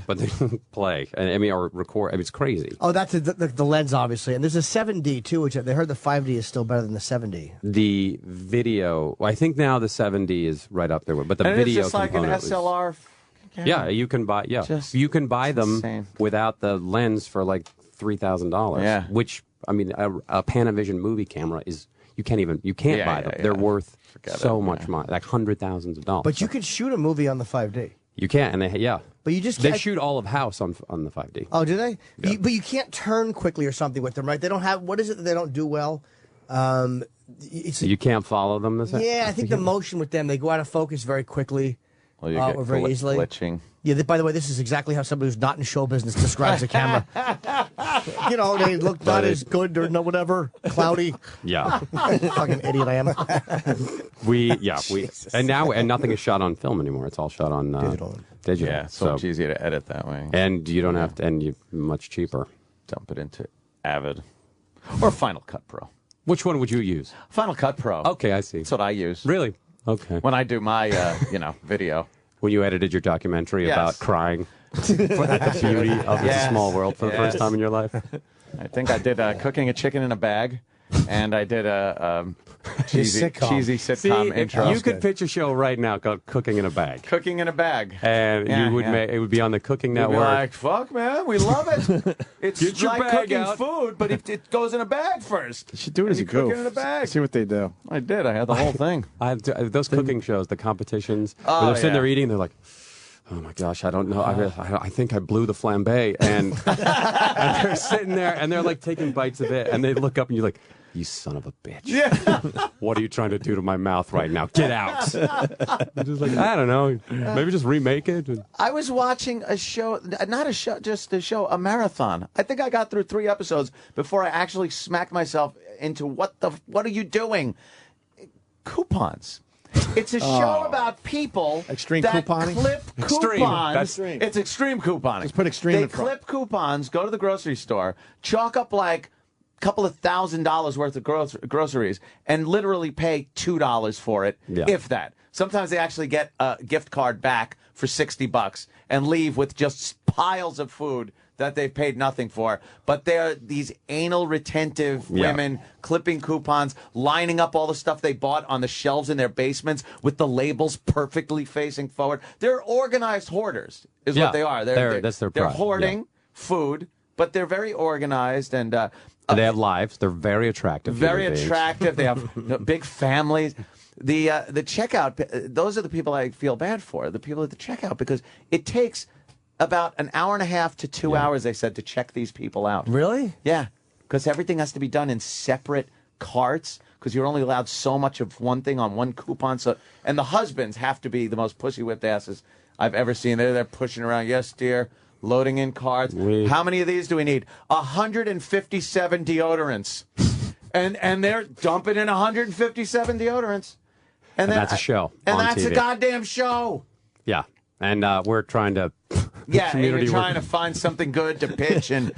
but they don't play. Or record. It's crazy.
Oh, that's the lens, obviously, and there's a 7D too, which they heard the 5D is still better than the 7D.
The video, I think now the 7D is right up there with, but the video
it's just like an SLR.
Yeah, you can buy. Yeah, you can buy them
insane.
without the lens for like $3,000.
Yeah,
which a Panavision movie camera is. You can't buy them. They're worth so much money, like hundreds of dollars.
But you can shoot a movie on the 5D.
You can, and
But you just
they shoot all of House on the 5D.
Oh, do they?
Yeah.
But you can't turn quickly or something with them, right? They don't have. What is it that they don't do well?
You can't follow them.
Yeah, I think the motion with them, they go out of focus very quickly.
Well, you get
or very easily.
Glitching.
Yeah, by the way, this is exactly how somebody who's not in show business describes a camera. They look not as good or no whatever, cloudy.
Yeah.
Fucking idiot I am.
And nothing is shot on film anymore. It's all shot on digital.
Yeah, so it's easier to edit that way.
And you don't have to, and you much cheaper.
Dump it into Avid or Final Cut Pro.
Which one would you use?
Final Cut Pro.
Okay, I see.
That's what I use.
Really? Okay.
When I do my, video.
When you edited your documentary about crying at the beauty of It's a Small World for the first time in your life.
I think I did cooking a chicken in a bag, and I did a cheesy sitcom intro.
You could pitch a show right now called Cooking in a Bag.
Cooking in a Bag.
And it would be on the Cooking Network.
You'd be like, fuck, man, we love it. It's
Get your
like
bag
cooking
out.
food, but it goes in a bag first.
You should do it as a goof.
Cook it in a bag.
See what they do.
I did. I had the whole thing.
Those cooking shows, the competitions, where they're sitting there eating, they're like, oh my gosh, I don't know. I think I blew the flambe. And they're sitting there and they're like taking bites of it. And they look up and you're like, "You son of a bitch!
Yeah.
What are you trying to do to my mouth right now? Get out!" I'm just like, I don't know. Maybe just remake it.
I was watching a show, not a show, just a show, a marathon. I think I got through 3 episodes before I actually smacked myself into what are you doing? Coupons. It's a show about people
Extreme
that
couponing?
clip
Extreme.
coupons.
That's extreme.
It's extreme couponing.
Just put extreme
They
in front.
clip coupons, go to the grocery store, chalk up like a couple of $1,000s worth of groceries, and literally pay $2 for it, if that. Sometimes they actually get a gift card back for $60 and leave with just piles of food that they've paid nothing for. But they're these anal retentive women clipping coupons, lining up all the stuff they bought on the shelves in their basements with the labels perfectly facing forward. They're organized hoarders, is what they are.
That's their
They're
pride.
hoarding food, but they're very organized and
They have lives. They're very attractive.
very
human beings.
attractive. They have big families. The checkout, those are the people I feel bad for, the people at the checkout, because it takes about an hour and a half to 2 hours, they said, to check these people out.
Really?
Yeah, because everything has to be done in separate carts, because you're only allowed so much of one thing on one coupon. So, and the husbands have to be the most pussy-whipped asses I've ever seen. They're there pushing around, yes, dear, loading in carts. How many of these do we need? 157 deodorants. and they're dumping in 157 deodorants.
And that's a show.
And
on
that's
TV.
a goddamn show.
Yeah. And we're trying to.
Yeah, and
community
you're trying
work.
to find something good to pitch and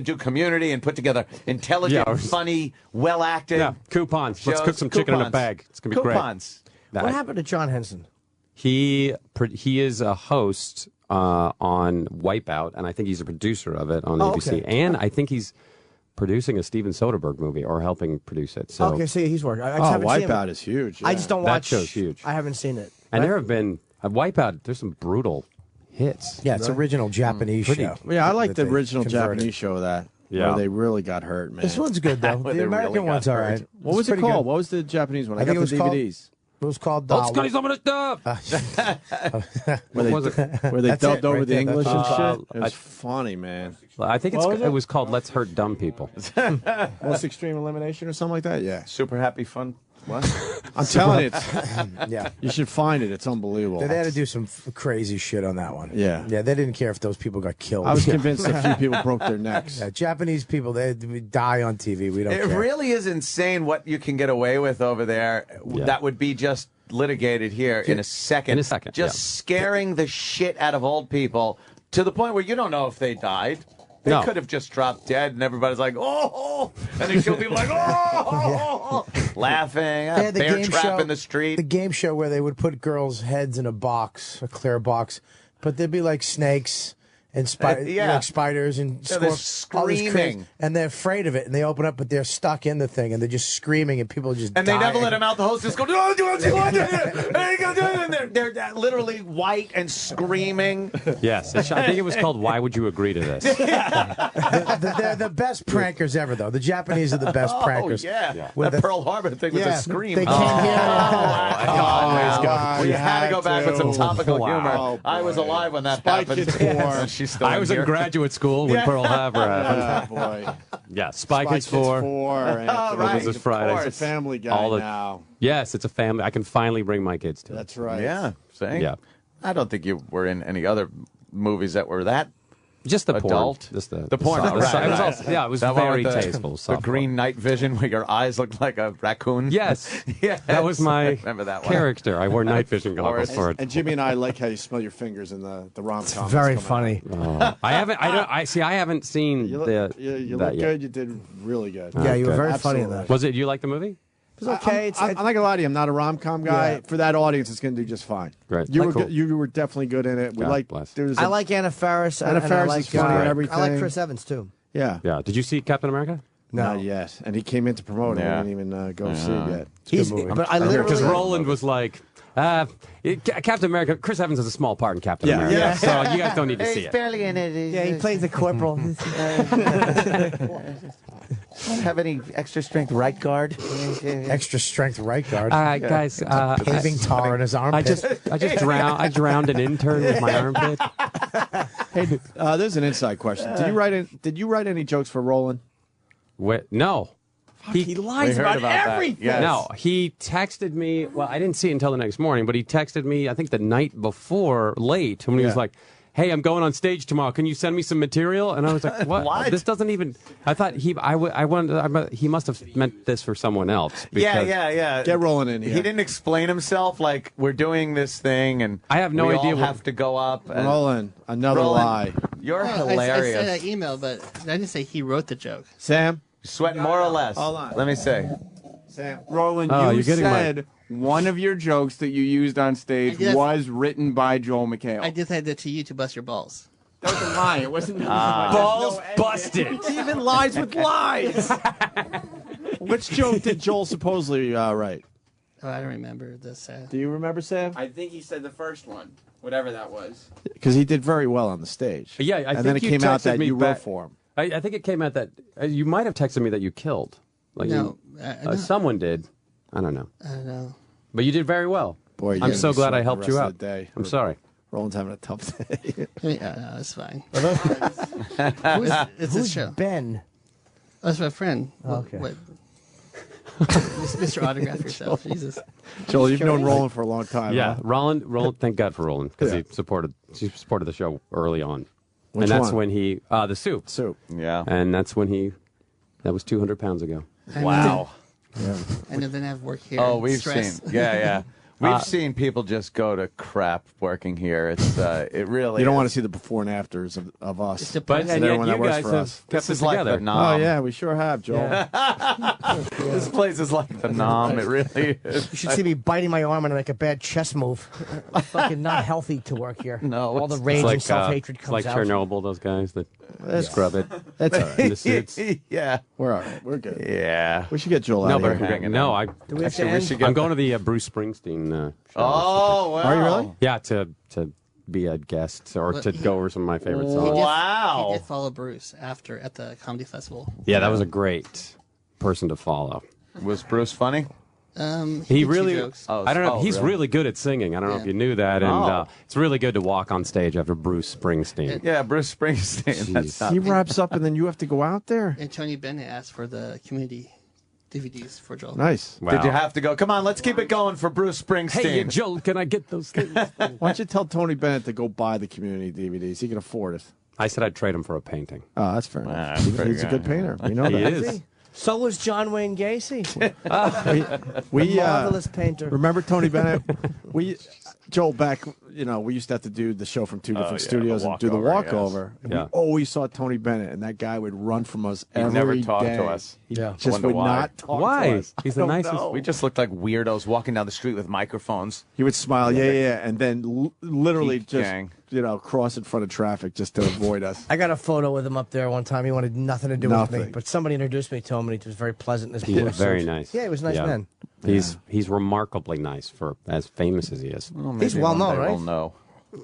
do community and put together intelligent, funny, well acted.
Yeah, coupons. Let's
shows.
cook some chicken in a
Coupons.
bag. It's gonna be
Coupons.
great.
What happened to John Henson?
He is a host on Wipeout, and I think he's a producer of it on ABC.
okay.
And I think he's producing a Steven Soderbergh movie or helping produce it. So
Okay, so he's working. I just haven't seen
Wipeout
it.
is huge.
I just don't
That
watch.
show's huge.
I haven't seen it.
And there have been Wipeout. There's some brutal hits.
Yeah, it's original Japanese show.
Yeah, I like
that
the
they
original
converted.
Japanese show of that.
Yeah.
Where they really got hurt, man.
This one's good though.
Where
The
they
American
really got
one's all
hurt.
right.
What was
It's
it
pretty
called?
good.
What was the Japanese one? I,
I
got
think
the
it was called-
DVDs.
It was called.
Let's get some of the stuff.
Where they,
was it?
where they
That's
dubbed
it,
over
right
the
there.
English and
That's-
shit. It was funny, man.
I think
What was
it was called Let's Hurt Dumb People.
Most Extreme Elimination or something like that? Yeah.
Super happy fun. What?
I'm telling you, it's,
Yeah.
you should find it. It's unbelievable.
They had to do some crazy shit on that one.
Yeah.
Yeah, they didn't care if those people got killed.
I was convinced a few people broke their necks.
Yeah, Japanese people, they die on TV. We don't
It
care.
really is insane what you can get away with over there.
Yeah.
That would be just litigated here in a second.
In a second,
Just scaring the shit out of old people to the point where you don't know if they died. They
No.
could have just dropped dead, and everybody's like, oh, and they show people like, oh, laughing,
They had the
bear
game
trap
show-
in the street.
The game show where they would put girls' heads in a box, a clear box, but there'd be like snakes and
yeah.
like spiders and
Yeah, they're
scorpions, all this crazy-
screaming.
and they're afraid of it, and they open up, but they're stuck in the thing, and they're just screaming, and people just
And they never
dying.
let him out. The hostess go, oh, do you want to? And they're literally white and screaming.
Yes, I think it was called Why Would You Agree to This?
They're the best prankers ever, though. The Japanese are the best prankers.
Oh, yeah.
With
That
the-
Pearl Harbor thing with
Yeah,
the scream.
they came
We had to go back with some topical
Wow.
humor.
Oh,
I was alive when that
Spike
happened.
Kids 4.
And she's still
I was in
here.
graduate school when Pearl Harbor happened.
Oh, boy.
Yeah, Spy Kids
Kids
4.
4.
Oh, right.
This is Friday.
It's a Family Guy
All the-
now.
Yes, it's a family. I can finally bring my kids to it.
That's right.
Yeah, see?
Yeah.
I don't think you were in any other movies that were that
Just the
adult.
porn. Just
the porn.
It was
right.
also, yeah, it was
That one
very
with the,
tasteful.
The
soft
green night vision where your eyes looked like a raccoon.
Yes.
Yes.
That was my
I remember that one.
character. I wore night vision goggles for it.
And Jimmy and I like how you smell your fingers in the rom-com.
Very funny.
I haven't. I haven't seen
You look,
the.
you
that
look
yet.
good. You did really good.
Yeah, you were
Okay.
very funny in
Absolutely.
that.
Was it? You like the movie?
It was okay.
I'm not gonna lie to you. I'm not a rom-com guy.
Yeah.
For that audience, it's gonna do just fine.
Great.
You
Like,
were
cool.
you were definitely good in it. We
God
like.
bless.
There's
I like Anna Faris.
Anna
and
Faris
I
is
like,
funny and
I
everything.
like Chris Evans too.
Yeah.
Yeah. Did you see Captain America?
Not yet. And he came in to promote it.
Yeah.
I didn't even go see it yet. It's a
He's,
good movie.
but I literally
Because Roland was like, Captain America. Chris Evans has a small part in Captain
Yeah.
America,
Yeah.
so you guys don't need to see
He's
it.
barely in it.
Yeah, he plays the corporal.
Don't have any extra strength right guard.
Extra strength right guard.
Guys,
Paving tar in his armpit.
I drowned an intern with my armpit.
Hey, there's an inside question. Did you write any jokes for Roland?
No. He
lies about everything.
Yes.
No, he texted me. Well, I didn't see it until the next morning, but he texted me, I think the night before, late, when he was like, hey, I'm going on stage tomorrow. Can you send me some material? And I was like, what?
What?
This doesn't even. I thought he must have meant this for someone else.
Yeah.
Get rolling in here.
He didn't explain himself. Like, we're doing this thing, and
I have no
we
idea
all
what-
have to go up. And
Roland, another
Roland,
lie.
You're
I
hilarious.
said that email, but I didn't say he wrote the joke.
Sam?
Sweating more or less?
Hold on.
Let me say.
Sam.
Roland,
Oh,
you
you're getting
said one of your jokes that you used on stage
I did.
was written by Joel McHale.
I did say that to you to bust your balls.
That was a lie. It wasn't.
Balls busted.
He even lies with lies. Which joke did Joel supposedly write?
Oh, I don't remember this.
Do you remember, Sam?
I think he said the first one, whatever that was.
Because he did very well on the stage.
Yeah, I
and
think
then it
you
came out
texted
that
me
you
back-
wrote for him.
I think it came out that you might have texted me that you killed. Like
No, no.
someone did. I don't know.
I don't know.
But you did very well.
Boy, you're
I'm
gonna
so
be
glad I
sweating
helped
the
you
rest
out.
of the day.
I'm sorry.
Roland's having a tough day.
Yeah, no, it's fine. It's a show.
Ben?
That's my friend.
Okay.
What? Mr. Autograph yourself. Jesus.
Joel, you've known Roland for a long time.
Yeah,
huh?
Roland. Thank God for Roland because
Yeah.
he supported the show early on,
Which
and that's
one?
when he the soup.
Soup.
Yeah.
And that's when that was 200 pounds ago.
Wow.
And then I have work here.
Oh, we've
stress.
seen. Yeah. We've seen people just go to crap working here. It's it really.
You don't want to
is.
see the before and afters of us.
It's depressing.
and
everyone
yet
that
you
works
guys
for
have
us.
kept
This
it
is like
together.
the nom.
Oh yeah, we sure have, Joel.
This place is like the nom. It really is.
You should see me biting my arm and like a bad chest move. Fucking not healthy to work here.
No,
all the
it's
rage
It's like,
and self-hatred
it's
comes
like
out.
Chernobyl. Those guys that scrub it.
That's all right.
In the suits.
Yeah.
We're all right. We're good.
Yeah.
We should get Joel
No,
out
but
of here.
hanging
no,
out.
I
Do we have to
Actually, we
end?
should get.
I'm going to the Bruce Springsteen show.
Oh, wow.
Are you really?
Yeah, to be a guest or to go over some of my favorite
He
songs.
did-
Wow.
He did follow Bruce at the comedy festival.
Yeah, that was a great person to follow.
Was Bruce funny?
He
did
really,
two jokes.
I don't know, he's really good at singing. I don't know if
Yeah.
you knew that. And
Oh.
it's really good to walk on stage after Bruce Springsteen.
Yeah, Bruce Springsteen. That's not.
He wraps up and then you have to go out there.
And Tony Bennett asked for the community DVDs for Joel.
Nice.
Wow.
Did you have to go? Come on, let's keep it going for Bruce Springsteen.
Hey, Joel, can I get those things?
Why don't you tell Tony Bennett to go buy the community DVDs? He can afford it.
I said I'd trade him for a painting.
Oh, that's fair enough.
that's
He's
pretty
a good painter. We know
He
that.
is.
So was John Wayne Gacy.
We
Marvelous painter.
remember Tony Bennett? Joel, back, we used to have to do the show from two different studios
the
and do the
walkover,
walkover. And
Yeah.
we always saw Tony Bennett, and that guy would run from us
He'd
every
never talk
day.
to us.
He
Yeah.
just
Wonder
would
why.
not talk
Why?
to us.
He's
I
the
don't
nicest.
know.
We just looked like weirdos walking down the street with microphones.
He would smile, yeah, and then literally
Peak
just,
gang.
cross in front of traffic just to avoid us.
I got a photo with him up there one time. He wanted nothing to do with me,
Nothing.
but somebody introduced me to him, and he was very pleasant. In his
He's
blue
very
suit.
nice.
Yeah, he was a nice man.
He's remarkably nice for as famous as he is.
Well,
He's
maybe
well
one
known,
day
right?
We'll know.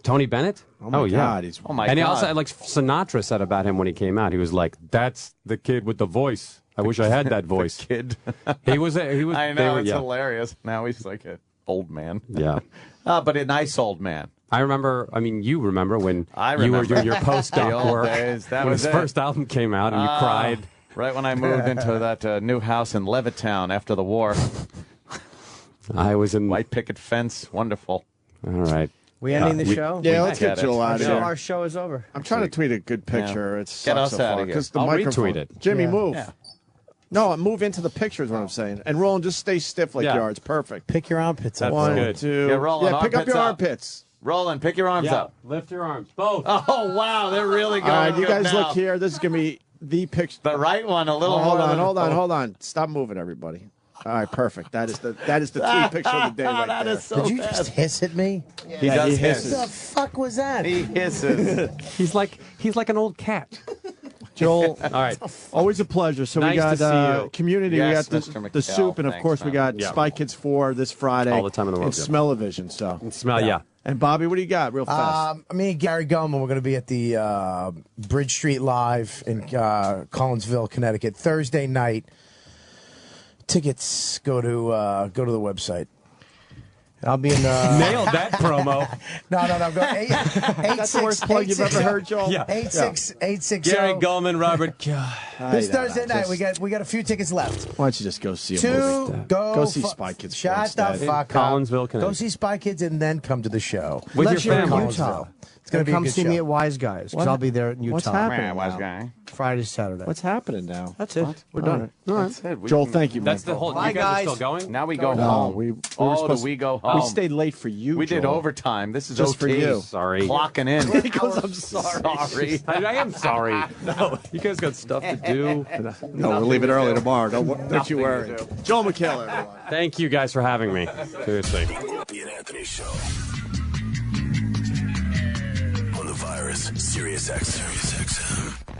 Tony Bennett?
Oh, my
yeah.
God. He's,
Oh my
And he
God.
also, like Sinatra said about him when he came out, he was like, "That's the kid with the voice. I wish I had that voice."
Kid.
He was. He was.
I
they
know,
were-
it's
yeah.
hilarious. Now he's like an old man.
Yeah.
But a nice old man.
I remember. I mean, you remember when
I
you were
remember.
doing your
The
postdoc
old
work.
days, that
when
was
his
it.
first album came out, and you cried.
Right when I moved into that new house in Levittown after the war.
I was in.
White picket fence. Wonderful.
All right.
We ending the show?
Yeah, let's get
Get it.
Joel out of here.
Our show is over.
I'm trying to tweet a good picture.
Yeah.
It sucks
Get us
so
outta
far,
here.
'cause the
I'll
microphone.
retweet it.
Jimmy,
Yeah.
move.
Yeah.
No, move into the picture is what I'm saying. And Roland, just stay stiff like
Yeah.
you are. It's perfect.
Pick your armpits up.
That's
One,
good.
two.
Yeah, Roland,
pick up
armpits
your
up.
armpits.
Roland, pick your arms up.
Lift your arms, both.
Oh, wow. They're really
All
going
right, you
good
guys
now.
look here. This is going to be the picture.
The right one, a little
hold
more
on,
than-
hold on. Stop moving, everybody. All right, perfect. That is the tweet picture of the day right
That
there.
is so
Did you
bad.
just hiss at me?
He does
he
hiss.
hisses.
The fuck was that?
He hisses.
He's like an old cat.
Joel,
All right.
always a pleasure. So
Nice
we got
to see you.
community,
Yes,
we got
Mr.
the
McHale.
soup, and of
Thanks,
course we
man.
got
Yeah.
Spy Kids 4 this Friday.
All the time in the world,
And
yeah.
Smell-O-Vision. So.
Smell, yeah.
And Bobby, what do you got real fast?
Me and Gary Gulman, we're going to be at the Bridge Street Live in Collinsville, Connecticut, Thursday night. Tickets, go to the website.
I'll be in
Nailed that promo.
No, I'm going 8
That's the worst plug you've ever heard, Joel.
Yeah.
860.
Gary Gulman, Robert.
This Thursday night, we got a few tickets left.
Why don't you just go see a movie?
Go
see Spy Kids.
Shut the fuck up.
Collinsville, Connecticut.
Go see Spy Kids and then come to the show.
With
Unless
your
you're in
family.
Utah.
It's going to be a
come
good
see
show.
me at Wise Guys because I'll be there in Utah.
What's happening?
Wise
now?
guy.
Friday, Saturday.
What's happening now?
That's it. We're done.
All right.
That's it.
Joel, thank you, man.
That's the whole.
Bye,
You guys
guys.
are still going?
Now we go
No,
home.
we were
Oh, do
supposed
we go home?
We stayed late for you.
We did
Joel.
overtime. This is
Just
OT.
for you.
Sorry.
Clocking in.
Because I'm sorry.
Sorry.
I am sorry. No, you guys got stuff to do.
No, we'll leave it early tomorrow. Don't you worry. Joel McHale, everyone.
Thank you guys for having me. Seriously.
The Opie and Anthony Show. On the virus, Sirius XM.